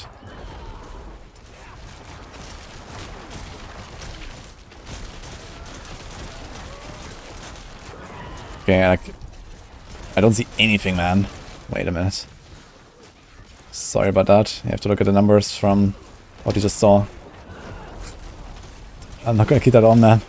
Okay, I don't see anything, man. Wait a minute. Sorry about that. You have to look at the numbers from what you just saw. I'm not gonna keep that on, man.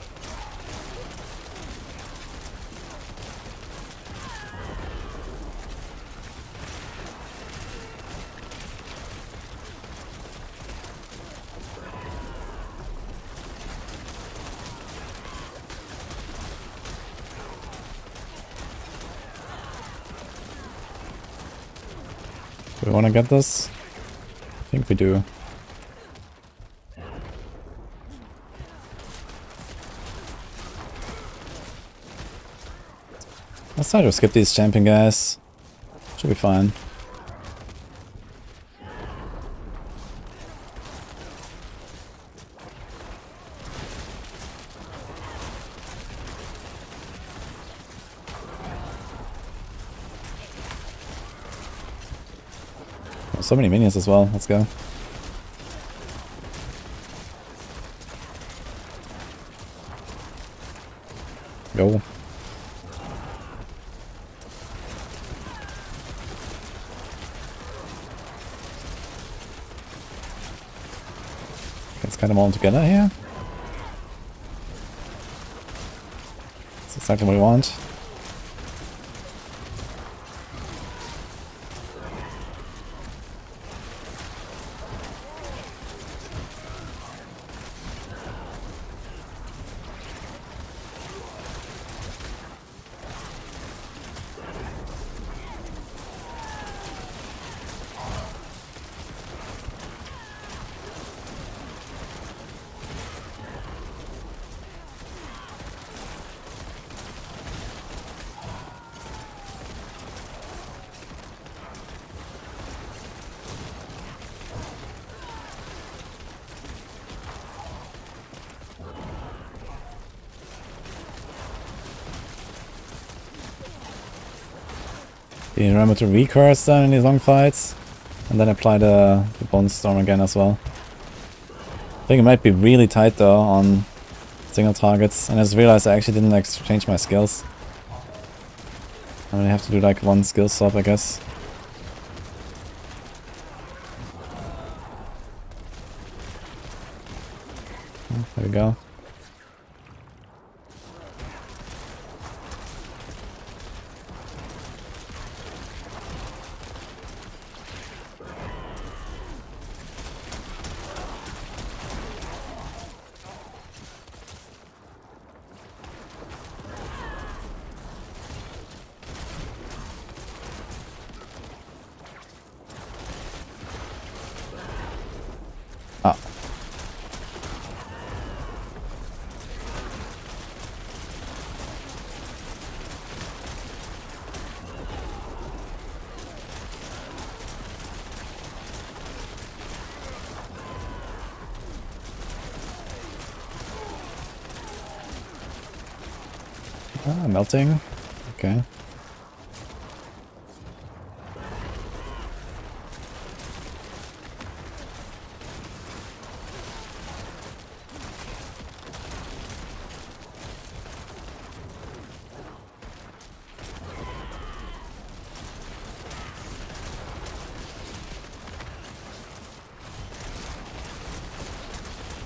Do we want to get this? think we do. Let's try to skip these champion guys. Should be fine. Oh, so many minions as well. Let's go. Go. Let's get them all together here. That's exactly what we want. Remember to recurse them in these long fights, and then apply the Bone Storm again as well. I think it might be really tight though on single targets, and I just realized I actually didn't like change my skills. I'm gonna have to do like one skill swap, I guess. Oh, there we go. Ah. Ah, melting. Okay.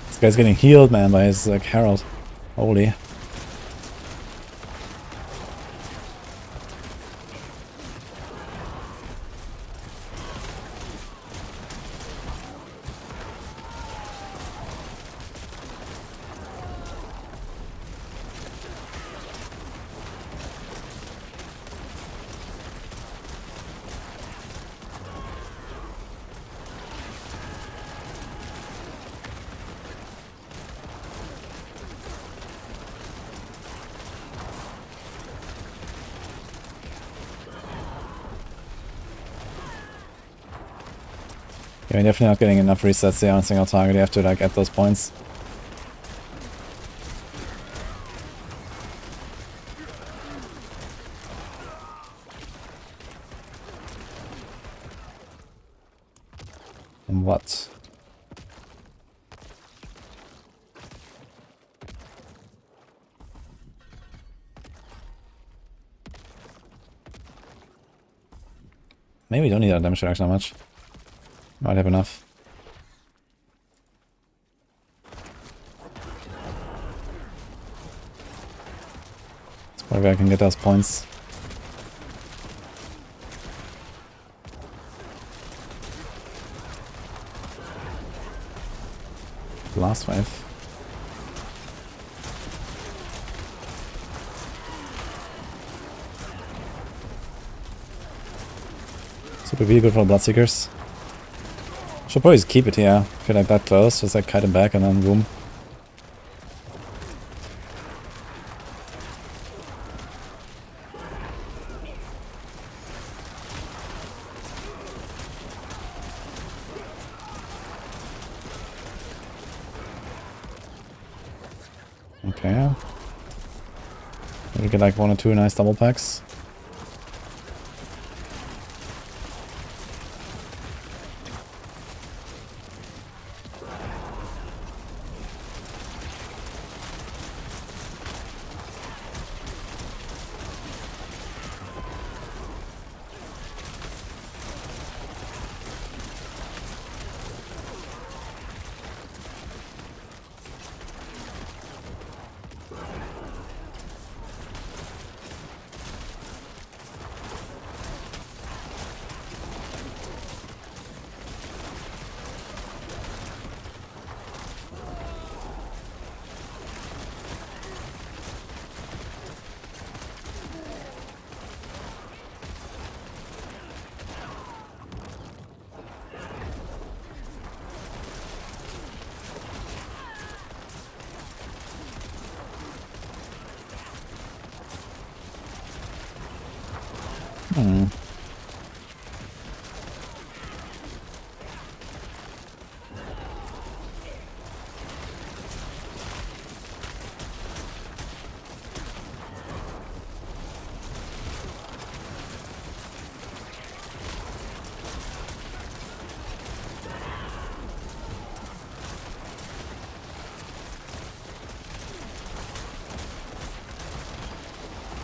This guy's getting healed, man, by his like Herald. Holy. Yeah, we're definitely not getting enough resets here on a single target. You have to like at those points. And what? Maybe we don't need that damage reduction that much. Might have enough. It's probably where I can get those points. Last wave. Super really good for Bloodseekers. Should probably just keep it here. I feel like that close, just like kite him back and then boom. Okay. Maybe get like 1 or 2 nice double packs.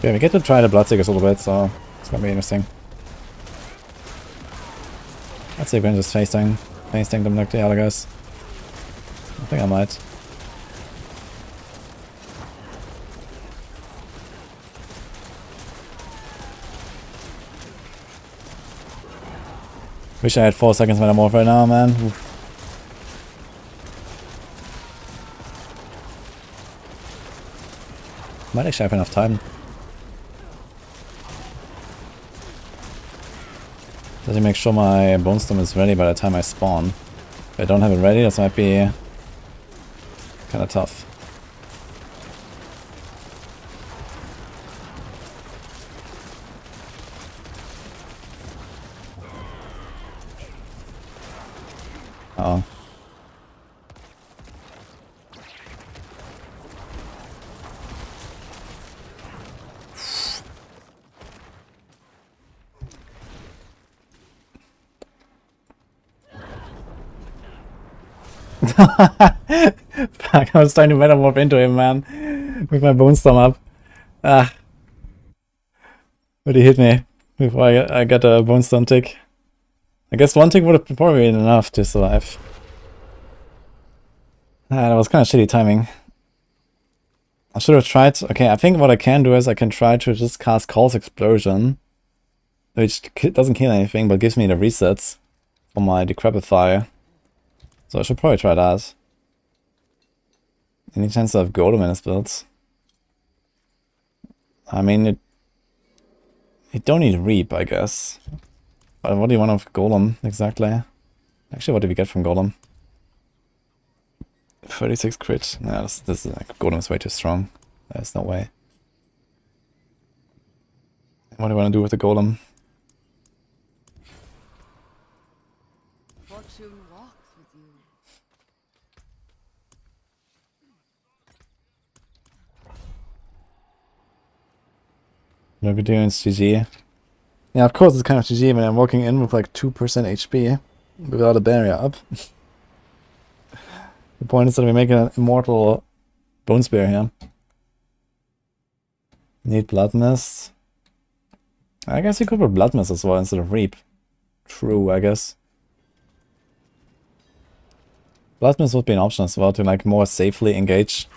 Yeah, we get to try the Bloodseekers a little bit, so it's gonna be interesting. Let's see if we can just face tank them like the other guys. I think I might. Wish I had 4 seconds metamorph right now, man. Oof. Might actually have enough time. Let me make sure my Bone Storm is ready by the time I spawn. If I don't have it ready, this might be kind of tough. Uh-oh. Fuck, I was trying to metamorph into him, man. With my Bone Storm up. Ah. But he hit me before I got a Bone Storm tick. I guess 1 tick would have probably been enough to survive. Ah, that was kind of shitty timing. I should have tried... Okay, I think what I can do is I can try to just cast Call's Explosion. Which doesn't kill anything, but gives me the resets for my Decrepit Fire. So I should probably try that. Any chance to have Golem in his builds? I mean, you don't need Reap, I guess. But what do you want of Golem, exactly? Actually, what do we get from Golem? 36 crit. Nah, this is like, Golem is way too strong. There's no way. What do you want to do with the Golem? Fortune walks with you. Look at doing GG. Yeah, of course it's kind of GG when I'm walking in with like 2% HP without a barrier up. The point is that we make an immortal Bone Spear here. Need Blood Mist. I guess you could put Blood Mist as well instead of Reap. True, I guess. Blood Mist would be an option as well to like more safely engage.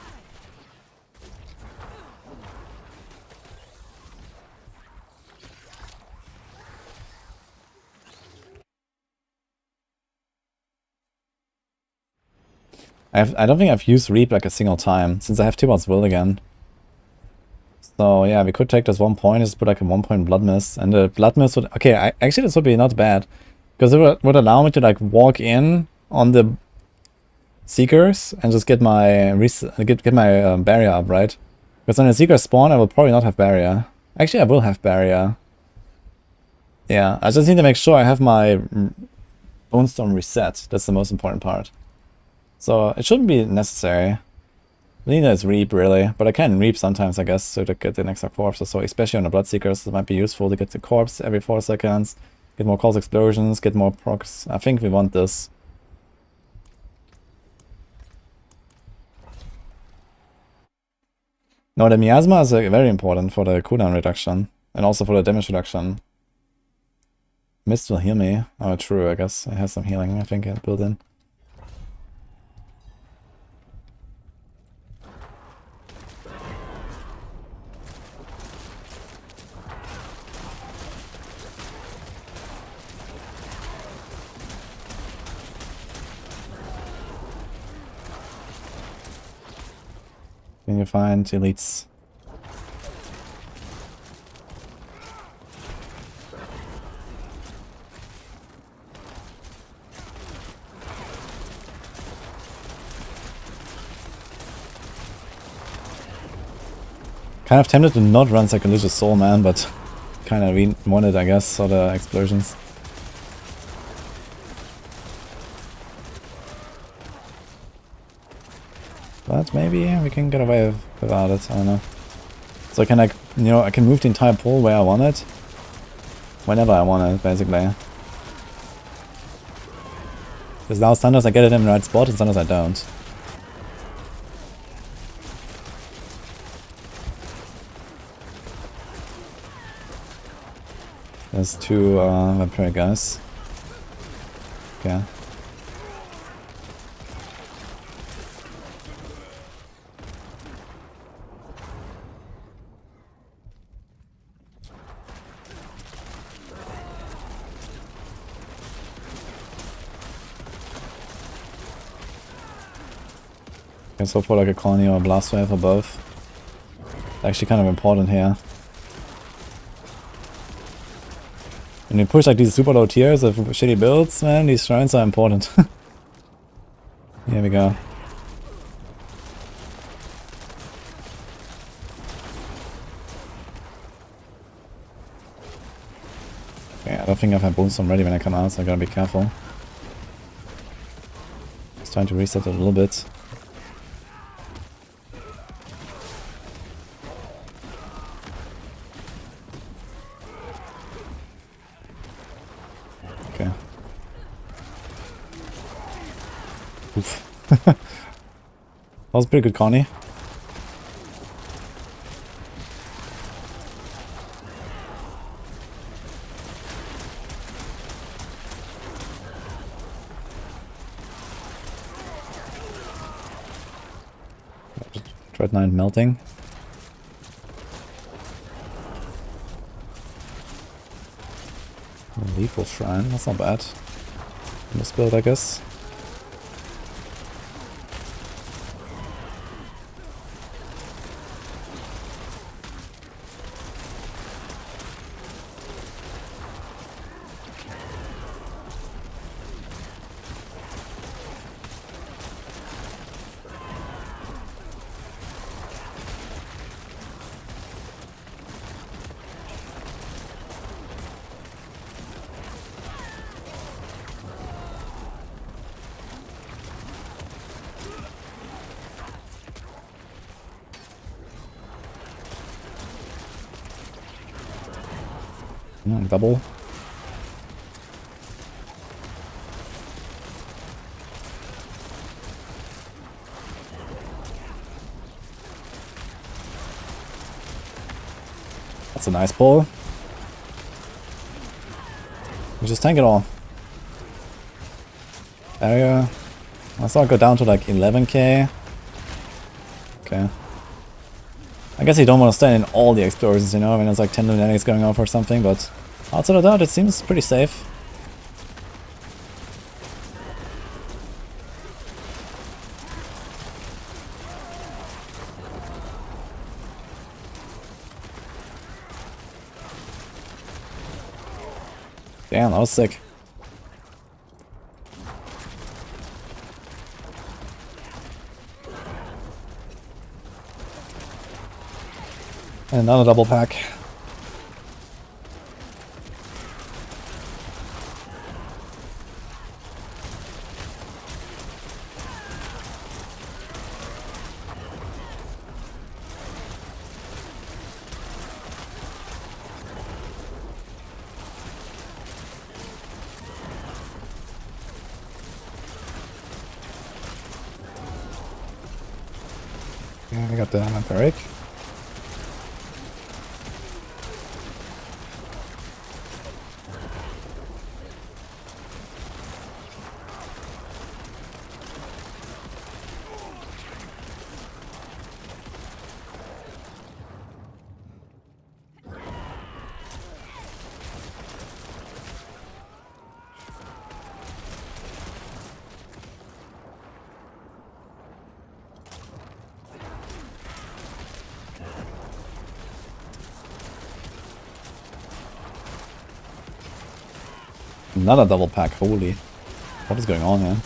I don't think I've used Reap like a single time, since I have Tibor's Will again. So yeah, we could take this 1 point, just put like a 1 point Blood Mist, and the Blood Mist would... Okay, actually this would be not bad, Because it would allow me to like walk in on the Seekers and just get my barrier up, right? Because when the Seekers spawn, I will probably not have barrier. Actually, I will have barrier. Yeah, I just need to make sure I have my Bonestorm reset. That's the most important part. So it shouldn't be necessary. I think that's Reap, really. But I can Reap sometimes, I guess, so to get an extra corpse or so. Especially on the Bloodseekers, it might be useful to get the corpse every 4 seconds. Get more calls explosions, get more procs. I think we want this. No, the Miasma is very important for the cooldown reduction. And also for the damage reduction. Mist will heal me. Oh, true, I guess it has some healing, I think, built in. Can you find elites? Kind of tempted to not run Sacrilegious Soul, man, but kind of wanted, I guess, for the explosions. But maybe we can get away without it, I don't know. So I can like, you know, I can move the entire pool where I want it. Whenever I want it, basically. Because now sometimes I get it in the right spot and sometimes I don't. There's 2 vampire guys. Okay. So for like a colony or a blast wave or both. Actually kind of important here. When you push like these super low tiers of shitty builds, man, these shrines are important. Here we go. Okay, I don't think I've had Bonestorm ready when I come out, so I gotta be careful. Just trying to reset it a little bit. Oof. That was a pretty good Connie. Dread Knight melting. Lethal Shrine, that's not bad. In this build, I guess. Double. That's a nice pull. We just tank it all. Area. I saw it go down to like 11k. Okay. I guess you don't want to stand in all the explosions, you know, when there's like 10 lunatics going off or something, but outside of that, it seems pretty safe. Damn, that was sick. And another double pack. I got the Vampiric. Another double pack, holy. What is going on here?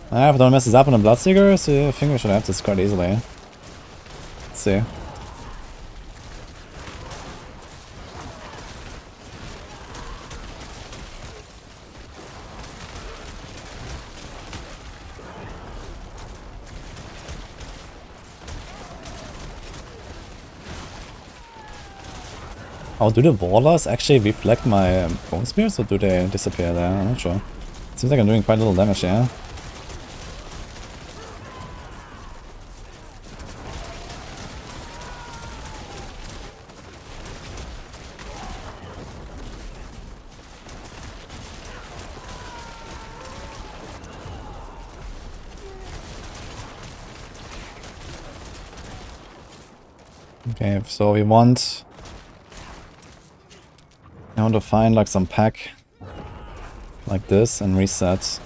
If I don't mess this up on the Bloodseeker, so I think we should have this quite easily. Let's see. Oh, do the Warlords actually reflect my Bone Spears or do they disappear there? I'm not sure. Seems like I'm doing quite a little damage here. Okay, so we want... I want to find like some pack like this and reset.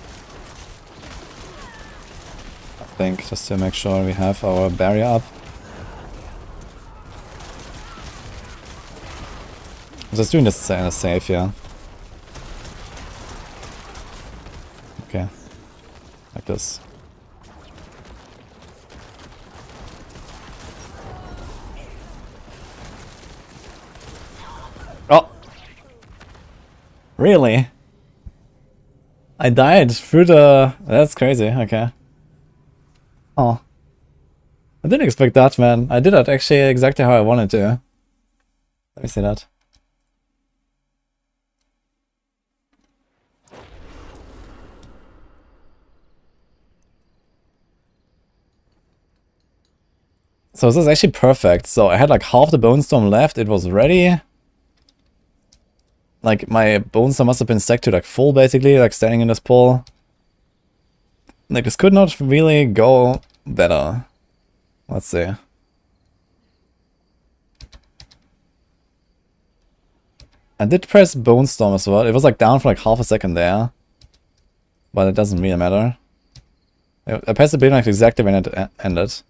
I think just to make sure we have our barrier up. I'm just doing this in a safe here. Okay, like this. Oh! Really? I died through the... That's crazy, okay. Oh. I didn't expect that, man. I did that actually exactly how I wanted to. Let me see that. So this is actually perfect. So I had like half the Bone Storm left, it was ready. Like, my Bone Storm must have been stacked to like full, basically, like standing in this pool. Like, this could not really go better. Let's see. I did press Bone Storm as well. It was like down for like half a second there. But it doesn't really matter. I pressed the beam like exactly when it ended.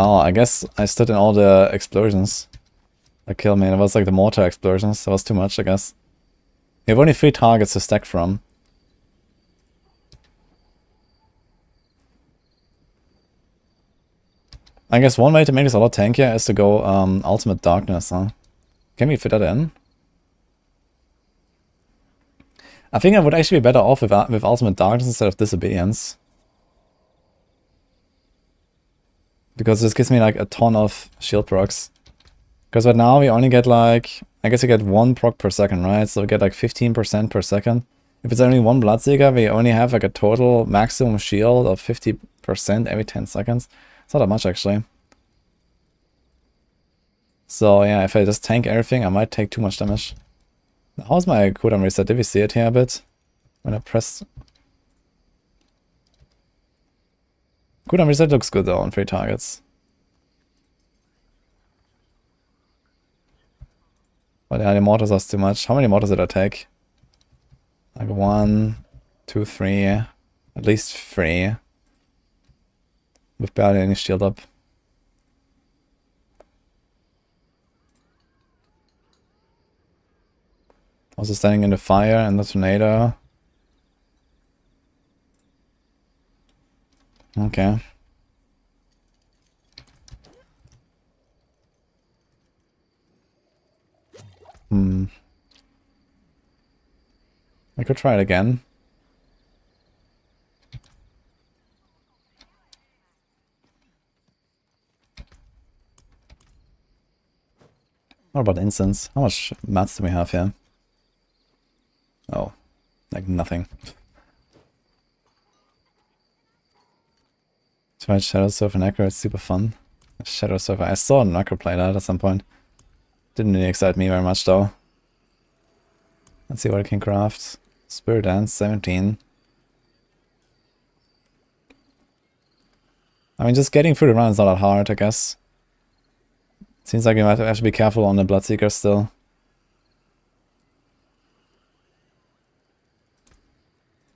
Oh, I guess I stood in all the explosions that killed me. It was like the mortar explosions. That was too much, I guess. You have only 3 targets to stack from. I guess one way to make this a lot tankier is to go Ultimate Darkness, huh? Can we fit that in? I think I would actually be better off with Ultimate Darkness instead of Disobedience. Because this gives me like a ton of shield procs. Because right now we only get like, I guess you get 1 proc per second, right? So we get like 15% per second. If it's only 1 Bloodseeker, we only have like a total maximum shield of 50% every 10 seconds. It's not that much actually. So yeah, if I just tank everything, I might take too much damage. How's my cooldown reset? Did we see it here a bit? When I pressed... Cooldown reset looks good though on 3 targets. But yeah, the mortars are too much. How many mortars did I take? Like 1, 2, 3. At least 3. With barely any shield up. Also standing in the fire and the tornado. Okay. I could try it again. What about incense? How much mats do we have here? Oh, like nothing. Try Shadow Surfer Necro, it's super fun. Shadow Surfer, I saw Necro play that at some point. Didn't really excite me very much though. Let's see what I can craft. Spirit Dance, 17. I mean, just getting through the run is not that hard, I guess. Seems like you might have to be careful on the Bloodseeker still.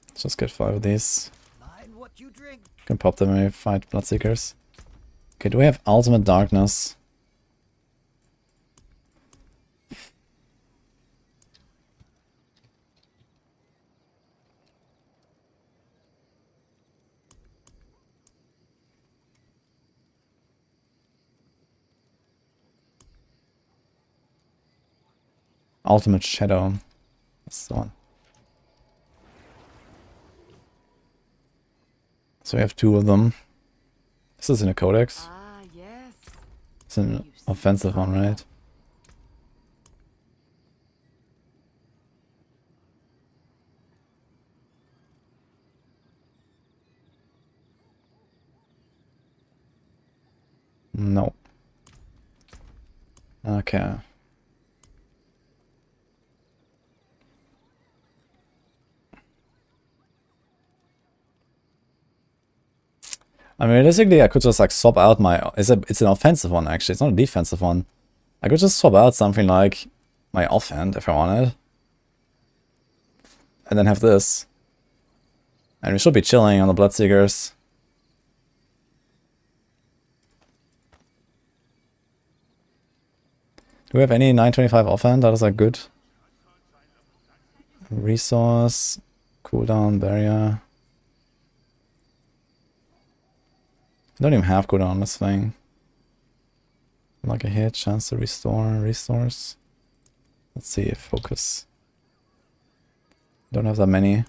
Let's just get 5 of these. Can pop them when we fight Bloodseekers. Okay, do we have Ultimate Darkness? Ultimate Shadow. That's the one. So we have 2 of them. This is in a codex. Ah, yes. It's an offensive one, right? No. Okay. I mean, realistically, I could just like swap out my... It's an offensive one, actually. It's not a defensive one. I could just swap out something like my offhand if I wanted. And then have this. And we should be chilling on the Bloodseekers. Do we have any 925 offhand that is like good? Resource, cooldown, barrier. I don't even have cooldown on this thing. Like a hit, chance to restore, restores. Let's see, focus. Don't have that many.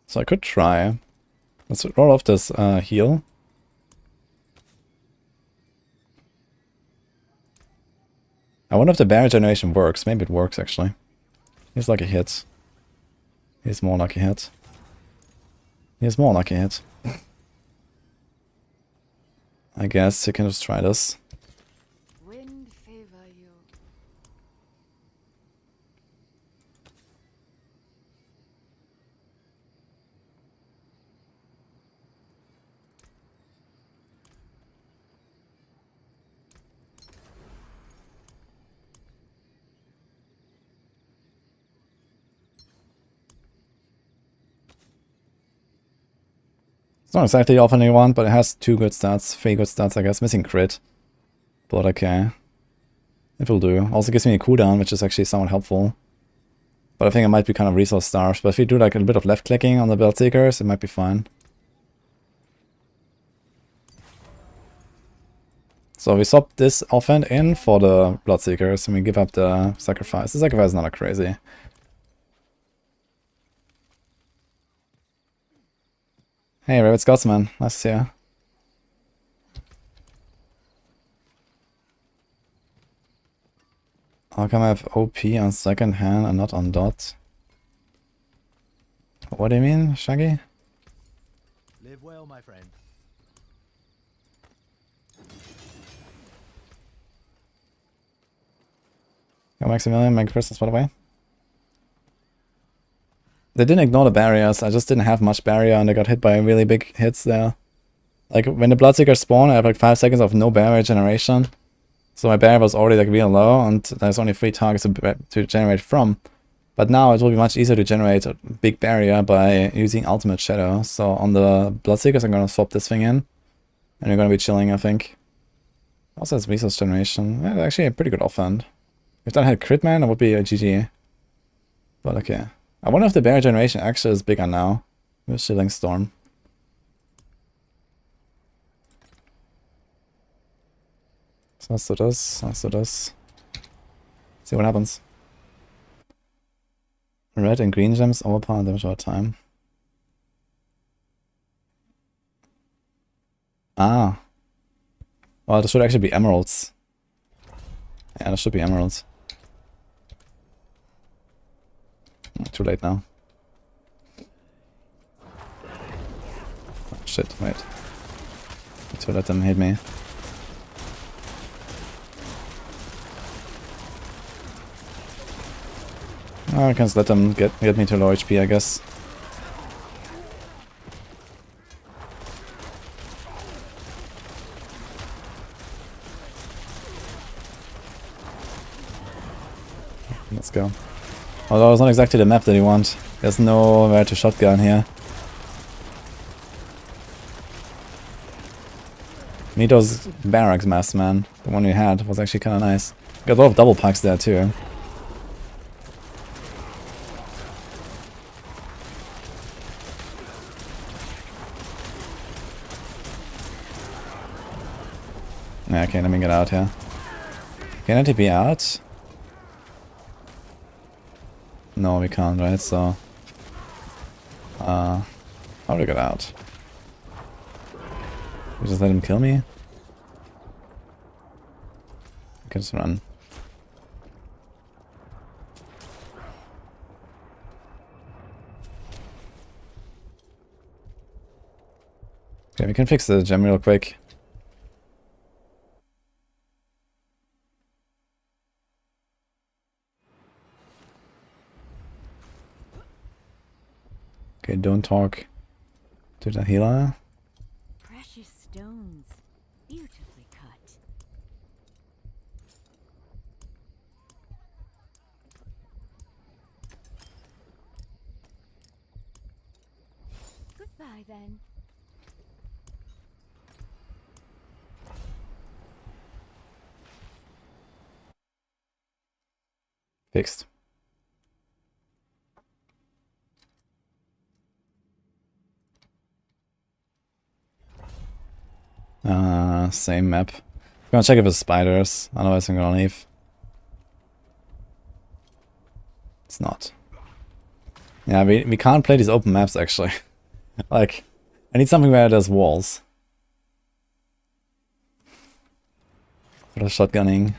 So I could try. Let's roll off this heal. I wonder if the barrier generation works. Maybe it works actually. He's like a hit. He's more like a hit. He's more like a hit. I guess you can just try this. Wind favor you. It's not exactly the offending one, but it has 2 good stats, 3 good stats I guess, missing crit. But okay. It will do. Also gives me a cooldown, which is actually somewhat helpful. But I think I might be kind of resource starved. But if you do like a bit of left clicking on the Bloodseekers, it might be fine. So we swap this offhand in for the Bloodseekers and we give up the sacrifice. The sacrifice is not that crazy. Hey, Rabbit Scotsman, nice to see you. How come I have OP on second hand and not on dot? What do you mean, Shaggy? Live well, my friend. Yo, Maximilian, Merry Christmas, by the way. They didn't ignore the barriers, I just didn't have much barrier and I got hit by really big hits there. Like, when the Bloodseekers spawn, I have like 5 seconds of no barrier generation. So my barrier was already like real low and there's only 3 targets to generate from. But now it will be much easier to generate a big barrier by using Ultimate Shadow. So on the Bloodseekers I'm gonna swap this thing in. And we're gonna be chilling, I think. Also has resource generation. Yeah, actually a pretty good offhand. If that had crit man, it would be a GG. But okay. I wonder if the bear generation actually is bigger now. With Shilling Storm. So let's do this, let's do this. See what happens. Red and green gems overpower damage over time. Ah. Well, there should actually be emeralds. Yeah, there should be emeralds. Too late now. Oh, shit, wait. To let them hit me. Oh, I can just let them get me to low HP, I guess. Let's go. Although it's not exactly the map that you want. There's nowhere to shotgun here. Need those barracks maps, man. The one we had was actually kind of nice. Got a lot of double packs there too. Yeah, okay, let me get out here. Can I TP out? No, we can't, right? So, how do we get out? We just let him kill me? I can just run. Okay, we can fix the gem real quick. Okay, don't talk to the healer. Precious stones, beautifully cut. Goodbye then. Fixed. Same map. I'm gonna check if it's spiders, otherwise I'm gonna leave. It's not. Yeah, we can't play these open maps actually. Like, I need something where there's walls. For the shotgunning.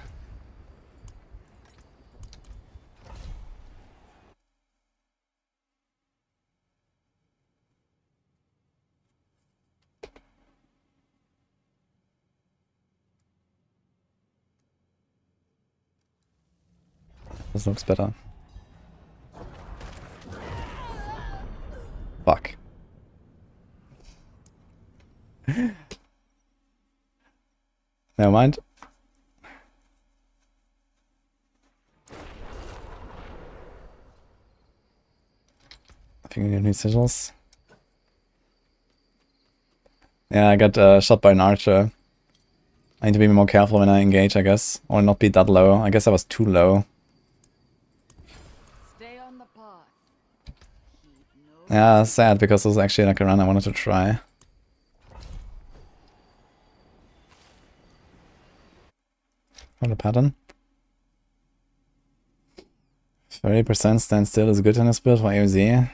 This looks better. Fuck. Never mind. I think we need sigils. Yeah, I got shot by an archer. I need to be more careful when I engage, I guess. Or not be that low. I guess I was too low. Stay on the path. Keep no Yeah, sad because it was actually like a run I wanted to try. What a pattern. 30% standstill is good in this build for AoZ.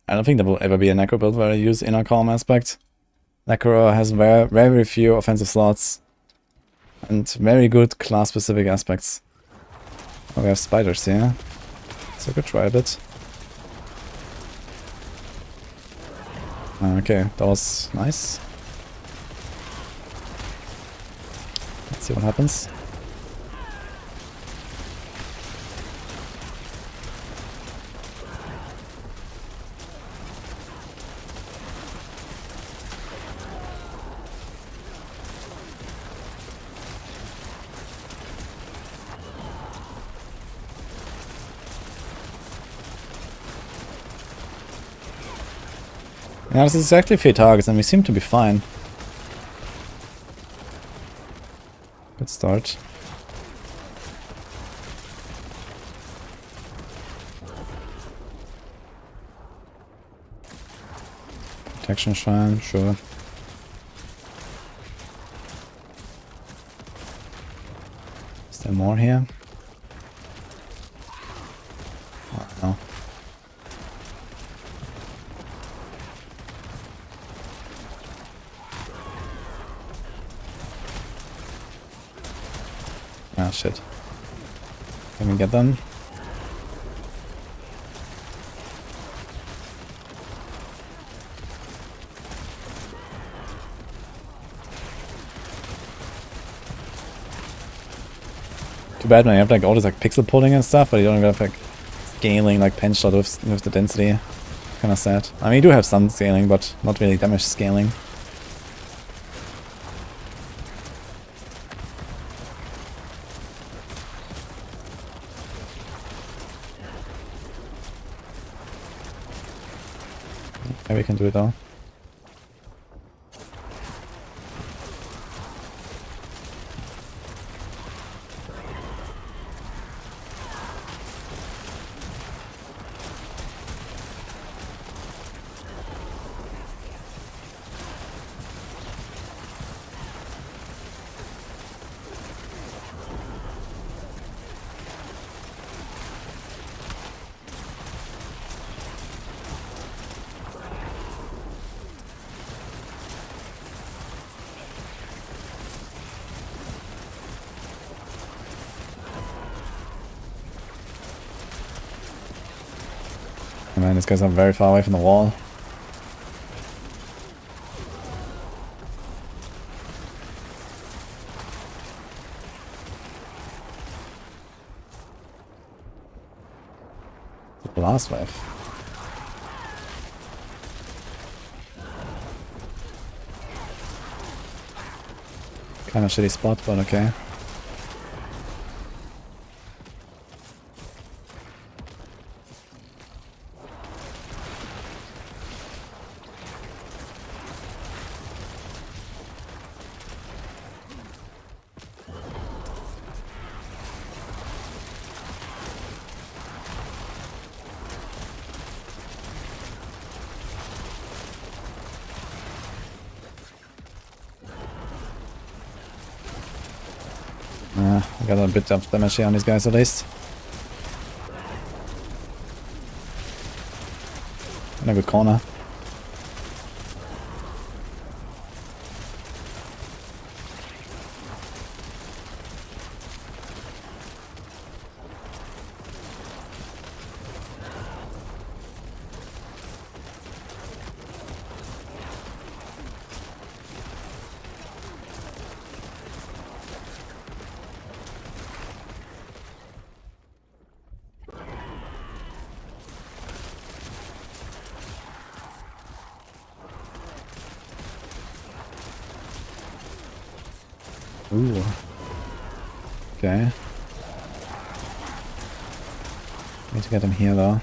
I don't think there will ever be a Necro build where I use inner calm aspect. Necro has very, very few offensive slots. And very good class-specific aspects. Oh, we have spiders here. So I could try a bit. Okay, that was nice. Let's see what happens. Yeah, this is exactly 3 targets and we seem to be fine. Good start. Protection Shrine, sure. Is there more here? Oh, no. Ah, shit. Can we get them? Too bad when you have like all this like pixel pulling and stuff, but you don't have like scaling like pen shot with the density. Kind of sad. I mean, you do have some scaling, but not really damage scaling. Maybe we can do it though. Oh man, these guys are very far away from the wall. The blast wave. Kind of shitty spot, but okay. I got a bit of damage here on these guys at least. In a good corner. Ooh. Okay. Need to get him here though.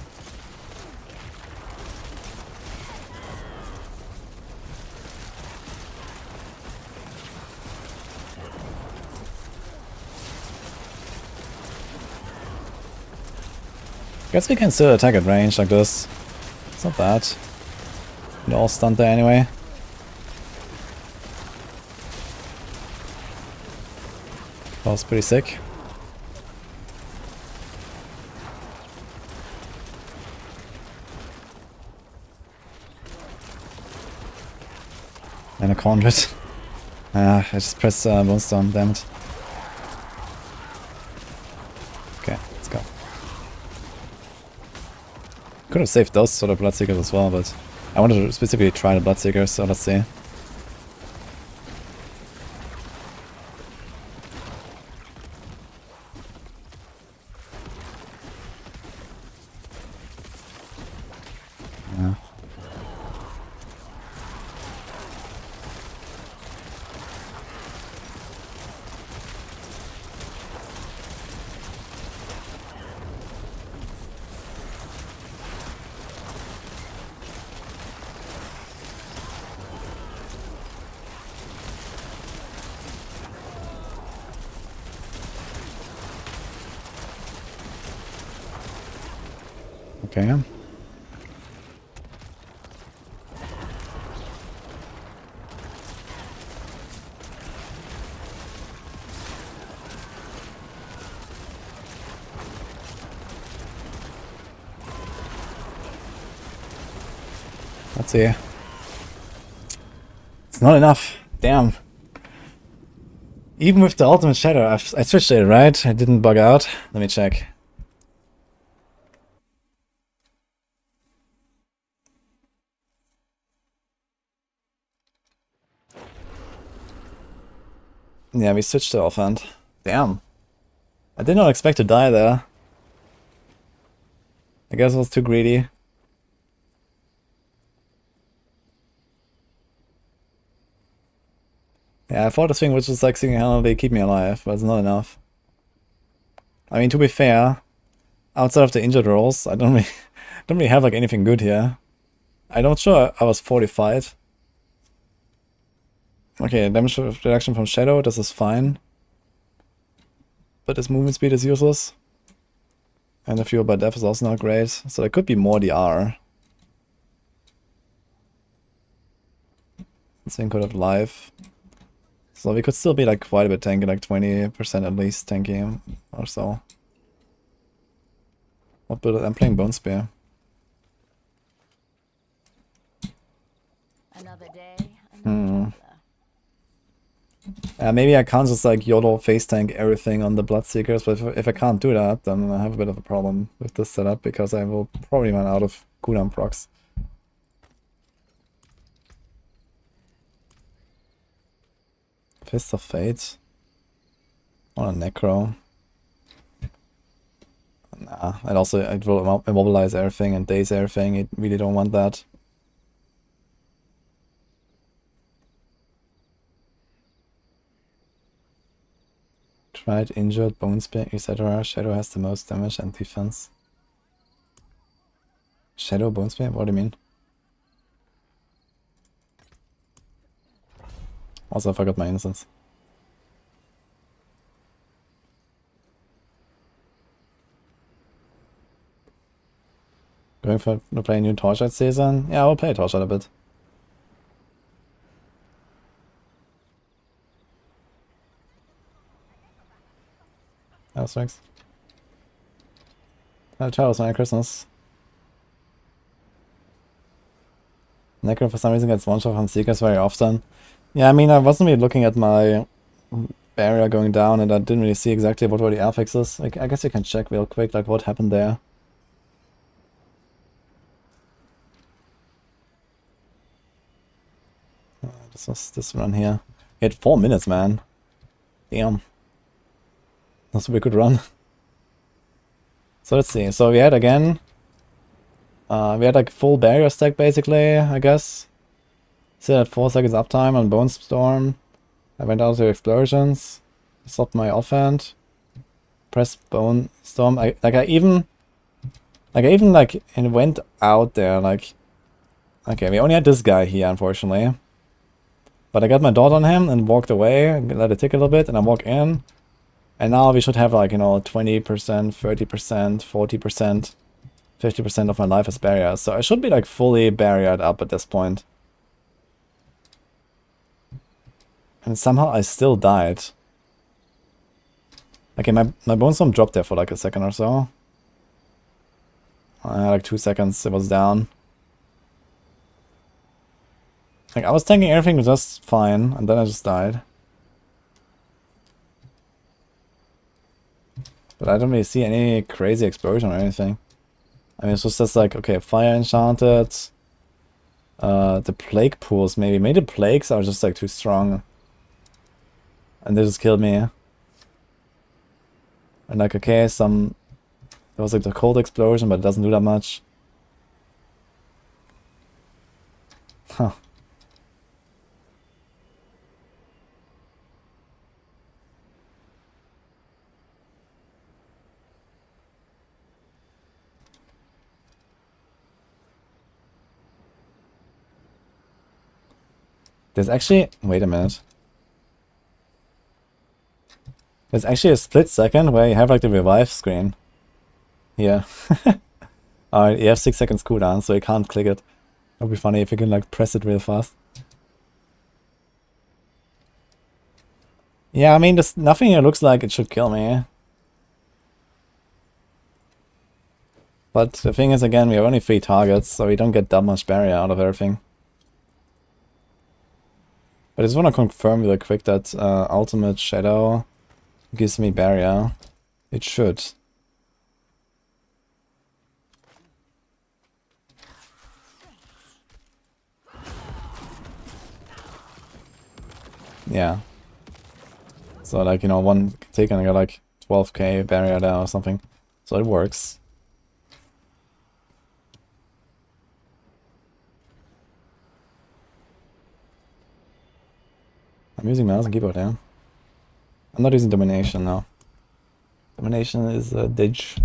Guess we can still attack at range like this. It's not bad. They're all stunned there anyway. That was pretty sick. And a conduit. I just pressed Bonestone, damn it. Okay, let's go. Could have saved those sort of Bloodseekers as well, but I wanted to specifically try the Bloodseekers, so let's see. Yeah. Okay. Let's see. It's not enough. Damn. Even with the ultimate shadow, I switched it, right? I didn't bug out. Let me check. Yeah, we switched to offhand. Damn. I did not expect to die there. I guess I was too greedy. Yeah, I thought this thing was just like single-handedly keep me alive, but it's not enough. I mean, to be fair, outside of the injured rolls, I don't really have like anything good here. I'm not sure I was fortified. Okay, damage reduction from Shadow, this is fine. But his movement speed is useless. And the fuel by death is also not great, so there could be more DR. This thing could have life. So we could still be like quite a bit tanky, like 20% at least tanky or so. What build? I'm playing Bone Spear. Another day, another Maybe I can't just like YOLO face tank everything on the Bloodseekers, but if I can't do that, then I have a bit of a problem with this setup because I will probably run out of cooldown procs. Fist of Fate. On a Necro. Nah, and also it will immobilize everything and daze everything. It really don't want that. Tried, injured, bone spear, etc. Shadow has the most damage and defense. Shadow, bone spear? What do you mean? Also, I forgot my instance. Going for to play a new Torchlight season? Yeah, I will play Torchlight a bit. That thanks. Ciao, Merry Christmas. Necro for some reason gets one shot from Seekers very often. Yeah, I mean, I wasn't really looking at my barrier going down and I didn't really see exactly what were the affixes. Like, I guess you can check real quick, like, what happened there. This was this run here. He had 4 minutes, man. Damn. That's a pretty good run. So let's see. So we had again... we had like full barrier stack basically, I guess. Still had 4 seconds uptime on Bone Storm. I went out to explosions. Stopped my offhand. Pressed Bone Storm. I even went out there like... Okay, we only had this guy here unfortunately. But I got my dot on him and walked away, let it tick a little bit, and I walk in. And now we should have like, you know, 20%, 30%, 40%, 50% of my life as barrier. So I should be like fully barriered up at this point. And somehow I still died. Okay, my Bone Storm dropped there for like a second or so. Like 2 seconds it was down. Like I was tanking everything just fine, and then I just died. But I don't really see any crazy explosion or anything. I mean, it's just like, okay, fire enchanted. The plague pools maybe. Maybe the plagues are just like too strong. And they just killed me. And like, okay, there was like the cold explosion, but it doesn't do that much. Huh. There's actually... Wait a minute. There's actually a split second where you have like the revive screen. Here. Alright, you have 6 seconds cooldown, so you can't click it. It'll be funny if you can like press it real fast. Yeah, I mean, there's nothing here looks like it should kill me. But the thing is, again, we have only 3 targets, so we don't get that much barrier out of everything. But I just want to confirm real quick that Ultimate Shadow gives me barrier. It should. Yeah. So like, you know, one take and I got like 12k barrier there or something. So it works. I'm using mouse and keyboard, yeah. I'm not using domination now. Domination is a ditch.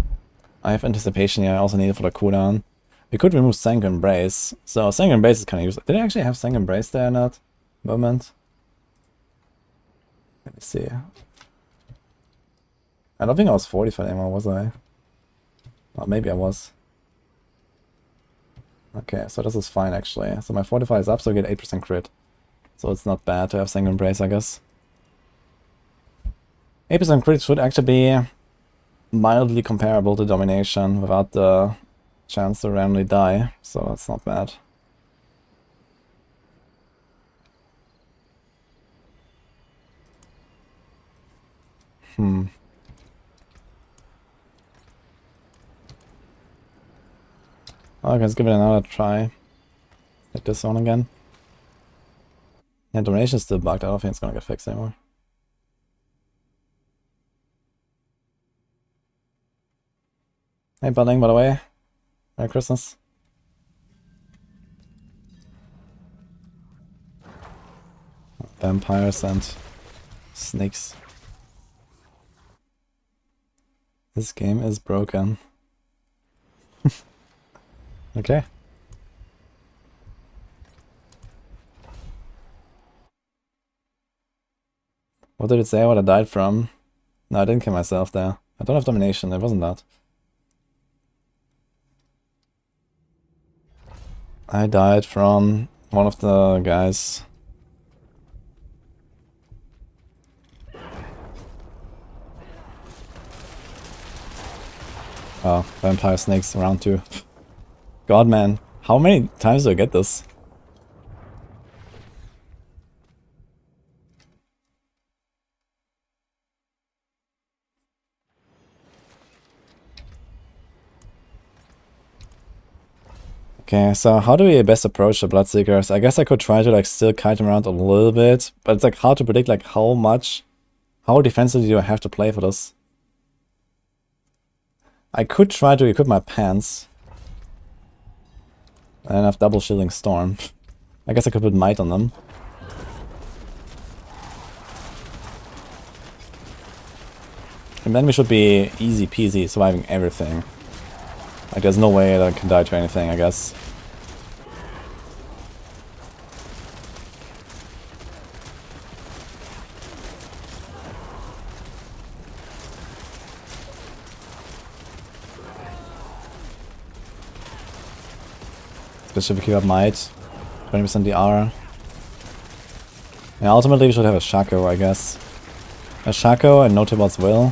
I have anticipation here, I also need it for the cooldown. We could remove Sanguine Embrace. So Sanguine Embrace is kind of useless. Did I actually have Sanguine Embrace there in that moment? Let me see. I don't think I was 45 anymore, was I? Well, maybe I was. Okay, so this is fine actually. So my 45 is up, so I get 8% crit. So it's not bad to have Sanguine Embrace, I guess. 8% crit should actually be mildly comparable to Domination without the chance to randomly die, so that's not bad. Okay, let's give it another try. Hit this one again. Yeah, Domination is still bugged. I don't think it's gonna get fixed anymore. Hey, Budding, by the way. Merry Christmas. Vampires and snakes. This game is broken. Okay. What did it say what I died from? No, I didn't kill myself there. I don't have domination, it wasn't that. I died from one of the guys. Oh, vampire snakes round 2. God, man, how many times do I get this? Okay, so how do we best approach the Bloodseekers? I guess I could try to like still kite them around a little bit, but it's like hard to predict like how defensively do I have to play for this? I could try to equip my pants. And have double shielding storm. I guess I could put might on them. And then we should be easy peasy surviving everything. Like there's no way that I can die to anything, I guess. Especially if we keep up might. 20% DR. Yeah, ultimately we should have a Shaco, I guess. A Shaco and no Tibalt's Will.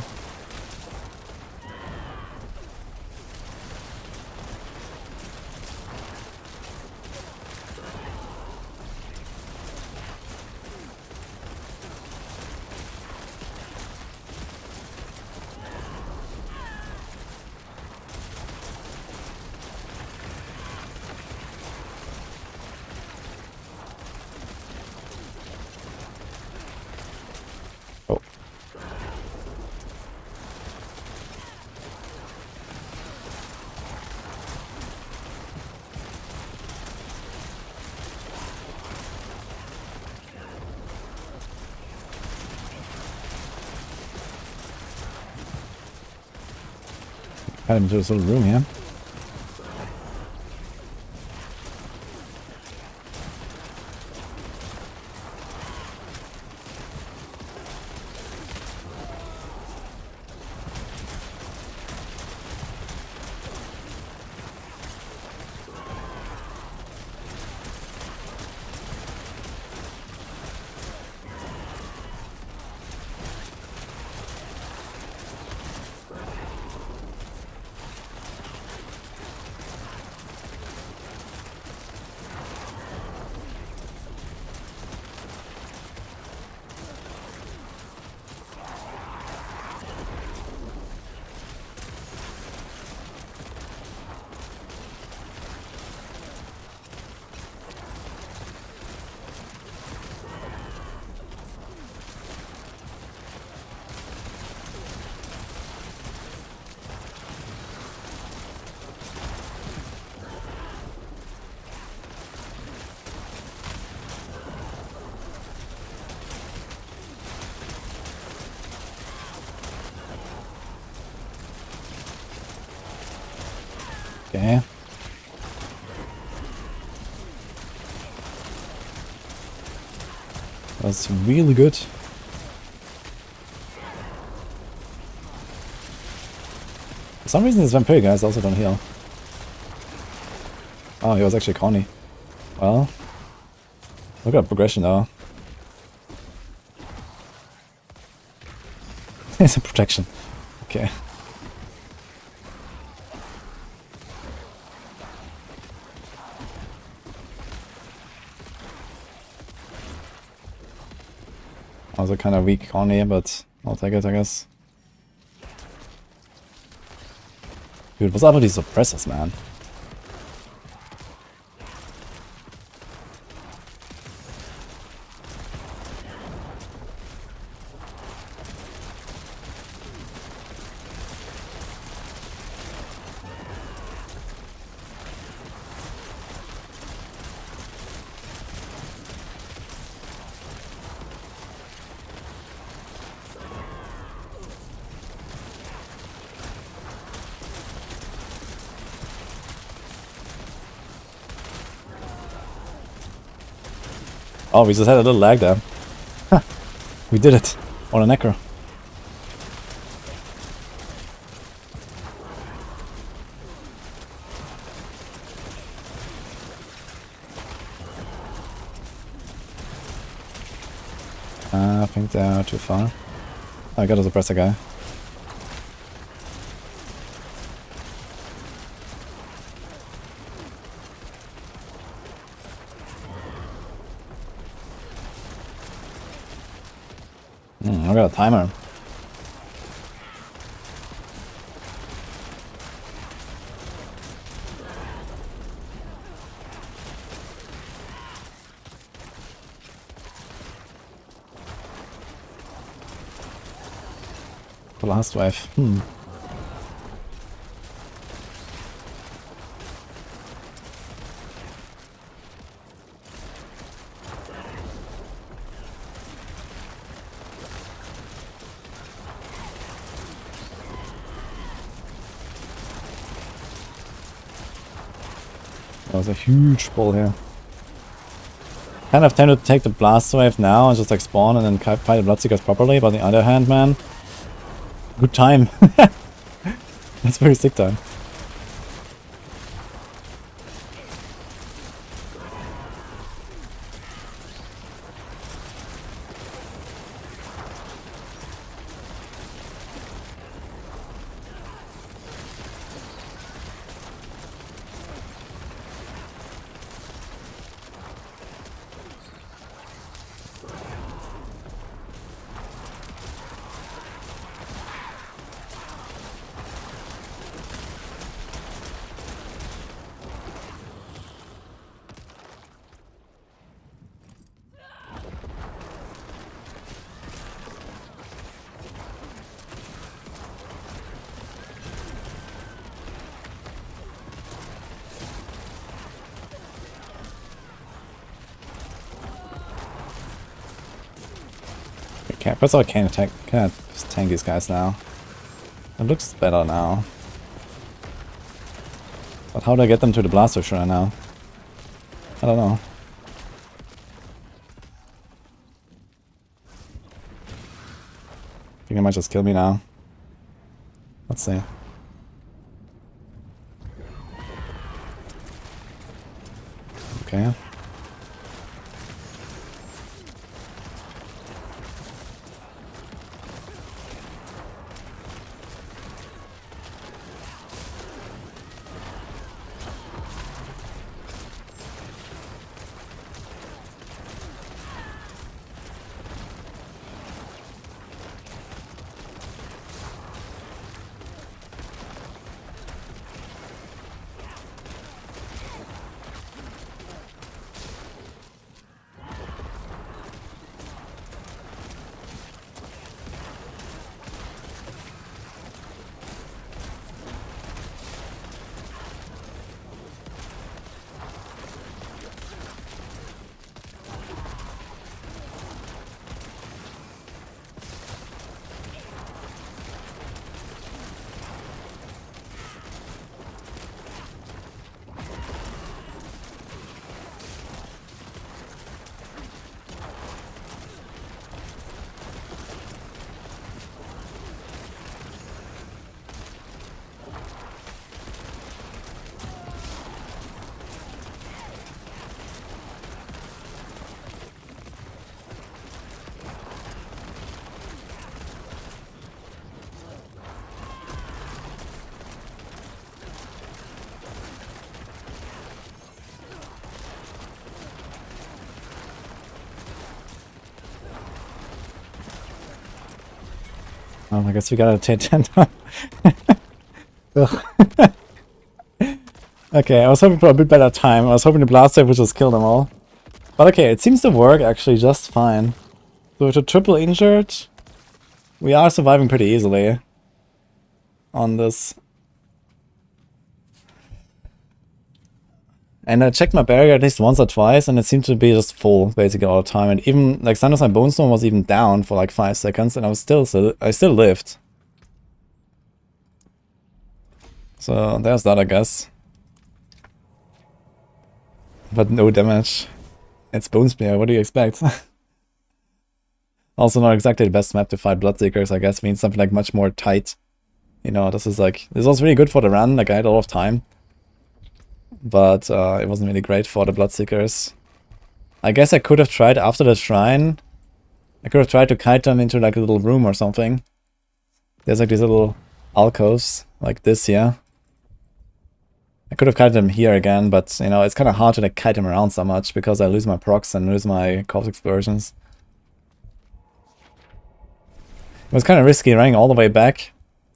Got him into this little room here. Okay. That's really good. For some reason, this vampire guys also don't heal. Oh, he was actually corny. Well, look at progression though. It's a protection. Okay. Also kind of weak corny, but I'll take it, I guess. Dude, what's up with these suppressors, man? Oh, we just had a little lag there. We did it. On a Necro. I think they're too far. Oh, I got a suppressor guy. I got a timer. The last wave. That was a huge ball here. Kind of tempted to take the blast wave now and just like spawn and then fight the Bloodseekers properly, but on the other hand, man, good time. That's very sick time. Okay, first of all, I can't attack. Can't just tank these guys now. It looks better now. But how do I get them to the blaster shrine now? I don't know. I think they might just kill me now. Let's see. Okay. I guess we gotta take 10 down. Ugh. Okay, I was hoping for a bit better time. I was hoping the blast wave would just kill them all. But okay, it seems to work actually just fine. So with a triple injured, we are surviving pretty easily on this. And I checked my barrier at least once or twice, and it seemed to be just full basically all the time. And even like sometimes my bone storm was even down for like 5 seconds, and I still lived. So there's that, I guess. But no damage. It's Bone Spear, what do you expect? Also not exactly the best map to fight Bloodseekers, I guess. Means something like much more tight. You know, this was really good for the run, like I had a lot of time. But it wasn't really great for the Bloodseekers. I guess I could have tried after the shrine. I could have tried to kite them into like a little room or something. There's like these little alcoves, like this here. I could have kited them here again, but you know, it's kind of hard to like kite them around so much because I lose my procs and lose my corpse explosions. It was kind of risky running all the way back,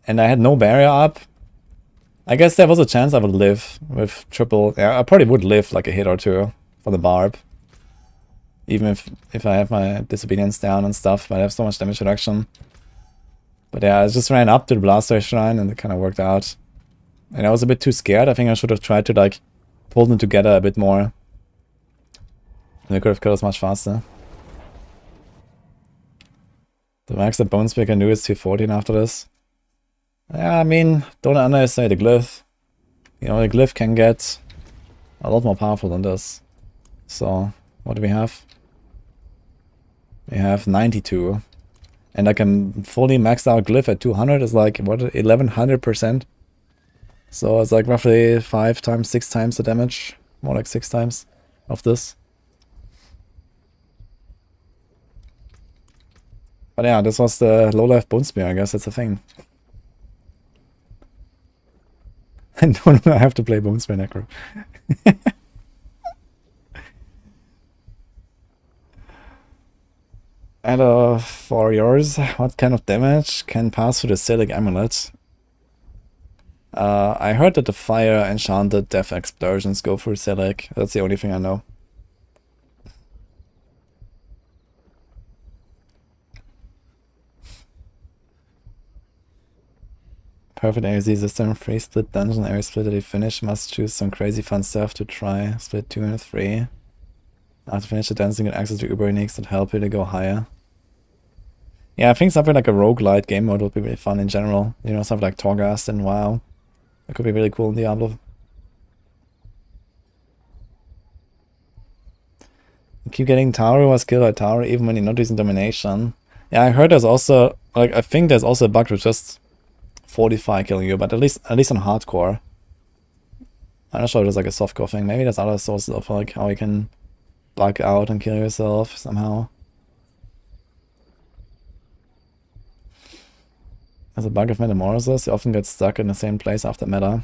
and I had no barrier up. I guess there was a chance I would live with triple. Yeah, I probably would live like a hit or two for the barb. Even if I have my disobedience down and stuff, but I have so much damage reduction. But yeah, I just ran up to the Blaster Shrine and it kind of worked out. And I was a bit too scared. I think I should have tried to like pull them together a bit more. And they could have killed us much faster. The max that Bone Spear can do is 214 after this. Yeah, I mean, don't underestimate the Glyph. You know, the Glyph can get a lot more powerful than this. So, what do we have? We have 92. And I can fully max out Glyph at 200. It's like, what, 1100%? So it's like roughly 5 times, 6 times the damage. More like 6 times of this. But yeah, this was the low-life Bone Spear, I guess that's the thing. I don't know, I have to play Bone Spear Necro. And for yours, what kind of damage can pass through the Silic Amulet? I heard that the fire enchanted death explosions go through Silic. That's the only thing I know. Perfect AoZ system, 3 split dungeon, every split that you finish must choose some crazy fun stuff to try. Split 2 and 3. After finish the dungeon, get access to Uber uniques that help you to go higher. Yeah, I think something like a roguelite game mode would be really fun in general. You know, something like Torghast and WoW. That could be really cool in Diablo. You keep getting Tower was killed by Tower even when you're not using Domination. Yeah, I heard there's also, like, I think there's also a bug with just Fortify killing you, but at least on hardcore. I'm not sure if there's like a softcore thing. Maybe there's other sources of like how you can bug out and kill yourself somehow. There's a bug of Metamorphosis. You often get stuck in the same place after meta.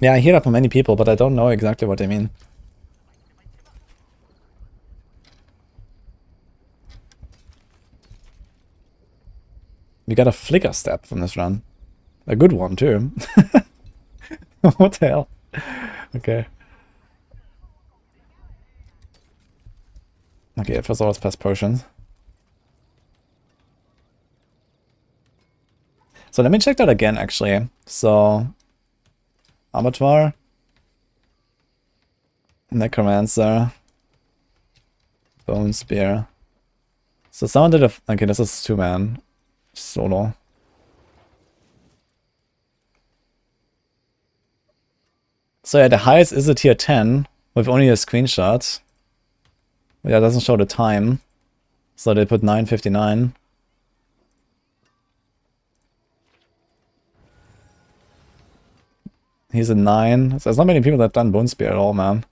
Yeah, I hear that from many people, but I don't know exactly what they mean. We got a flicker step from this run. A good one too. What the hell? Okay. Okay, first of all, let's pass potions. So let me check that again, actually. So, Abattoir, Necromancer, Bone Spear. So someone did a... Okay, this is 2-man. Solo. So yeah, the highest is a tier 10 with only a screenshot. Yeah, it doesn't show the time. So they put 9:59. He's a 9. So there's not many people that have done Bone Spear at all, man.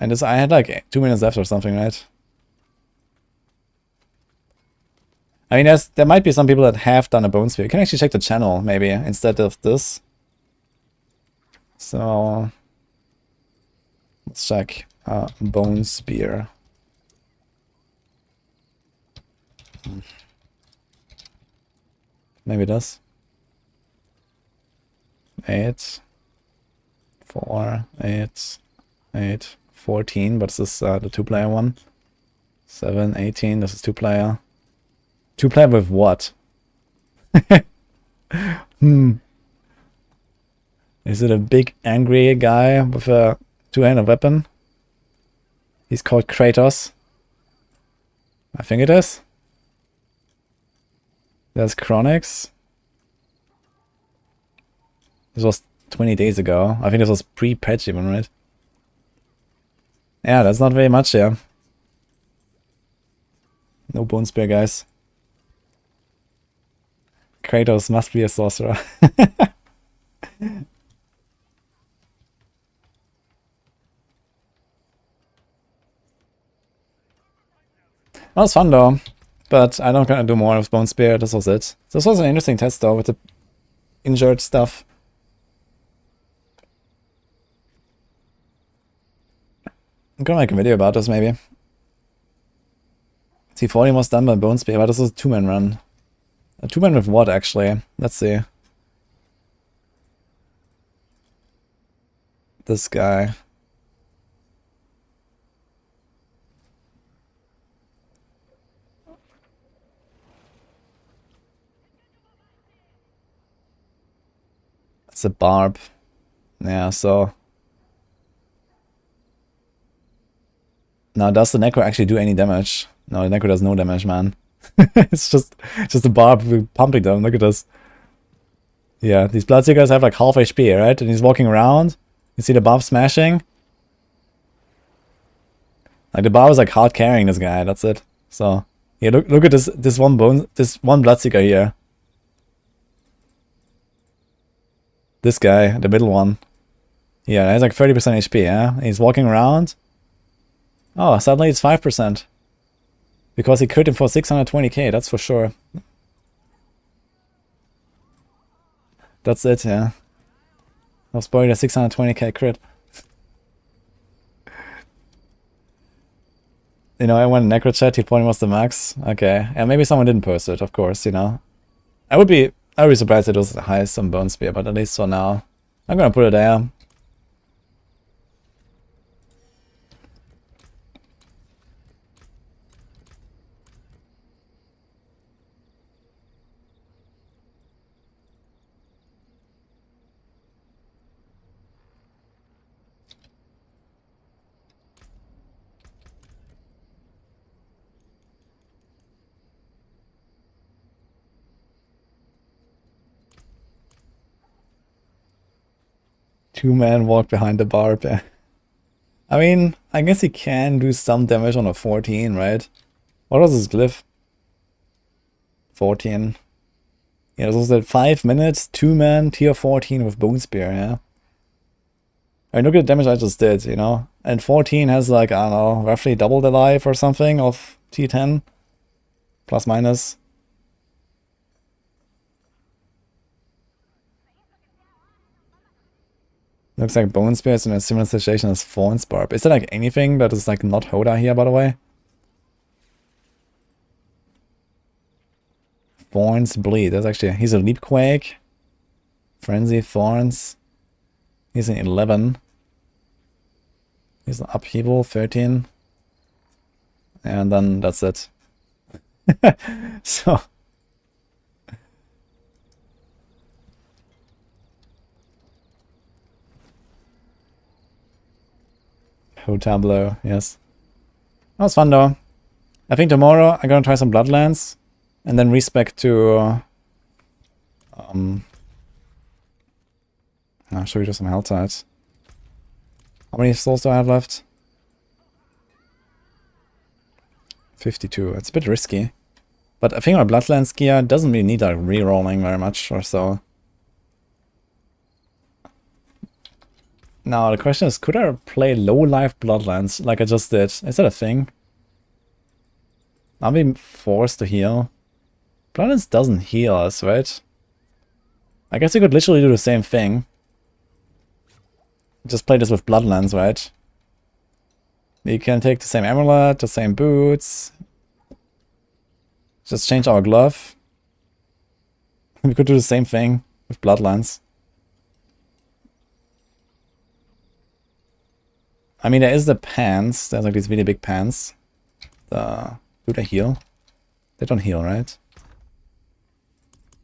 And this, I had like 2 minutes left or something, right? I mean, there might be some people that have done a Bone Spear. You can actually check the channel, maybe, instead of this. So, let's check Bone Spear. Maybe it does. 8, 4, 8, 8, 14, but this is the 2-player one. 7, 18, this is 2-player. 2-player with what? Is it a big angry guy with a 2-handed weapon? He's called Kratos. I think it is. There's Chronix. This was 20 days ago. I think this was pre-patch even, right? Yeah, that's not very much, yeah. No Bone Spear, guys. Kratos must be a sorcerer. That was fun though, but I'm not gonna do more of Bone Spear. This was it. This was an interesting test though, with the injured stuff. I'm gonna make a video about this maybe. T40 was done by Bone Spear, but this is a 2-man run. A 2-man with what actually? Let's see. This guy. It's a barb. Yeah, so. Now, does the Necro actually do any damage? No, the Necro does no damage, man. It's just a barb pumping them. Look at this. Yeah, these Bloodseekers have like half HP, right? And he's walking around. You see the barb smashing? Like the barb is like hard carrying this guy, that's it. So yeah, look at this one Bloodseeker here. This guy, the middle one. Yeah, he has like 30% HP, yeah? He's walking around. Oh, suddenly it's 5%. Because he crit him for 620k, that's for sure. That's it, yeah. I was spoiling a 620k crit. You know, I went Necro chat, he point was the max. Okay, yeah, maybe someone didn't post it, of course, you know. I would be surprised if it was the highest on Bone Spear, but at least for now. I'm gonna put it there. Two-man walk behind the barb. I mean, I guess he can do some damage on a 14, right? What was his glyph? 14. Yeah, this was at 5 minutes, 2-man, tier 14 with Bone Spear, yeah? I mean, look at the damage I just did, you know? And 14 has like, I don't know, roughly double the life or something of T10. Plus minus. Looks like Bone Spear is in a similar situation as Thorn's Barb. Is there like anything that is like not Hoda here, by the way? Thorns Bleed. That's actually, he's a Leap Quake. Frenzy, Thorns. He's an 11. He's an Upheaval, 13. And then that's it. So. Tableau, yes. That was fun though. I think tomorrow I'm gonna try some Bloodlands and then respec to I'll show you just some hell tides. How many souls do I have left? 52. It's a bit risky. But I think my Bloodlands gear doesn't really need like re-rolling very much or so. Now the question is, could I play low life Bloodlands like I just did? Is that a thing? I'll be forced to heal. Bloodlands doesn't heal us, right? I guess you could literally do the same thing. Just play this with Bloodlands, right? You can take the same amulet, the same boots. Just change our glove. We could do the same thing with bloodlines. I mean, there is the pants. There's like these really big pants. Do they heal? They don't heal, right?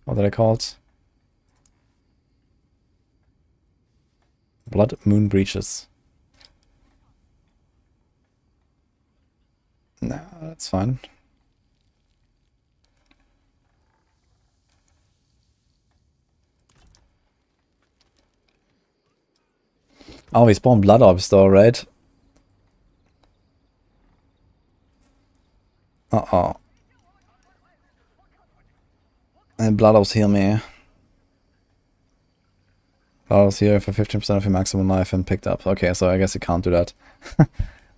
What are they called? Blood Moon Breaches. No, that's fine. Oh, we spawn blood orbs though, right? Uh-oh. And blood orbs heal me. Blood orbs here for 15% of your maximum life and picked up. Okay, so I guess you can't do that.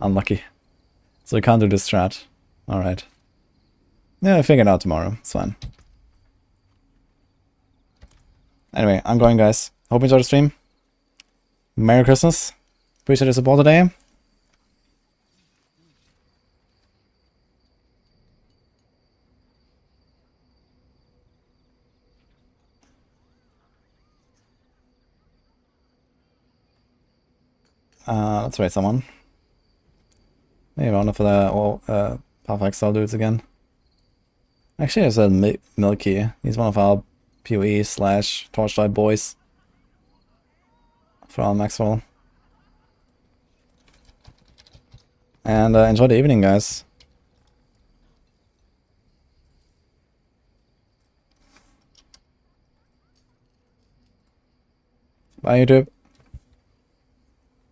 Unlucky. So we can't do this strat. Alright. Yeah, I'll figure it out tomorrow. It's fine. Anyway, I'm going, guys. Hope you enjoyed the stream. Merry Christmas. Appreciate your support today. Let's raid someone. Maybe one of the Path Style dudes again. Actually, I said Milky. He's one of our PoE / Torchlight boys from Maxwell. And enjoy the evening, guys. Bye, YouTube.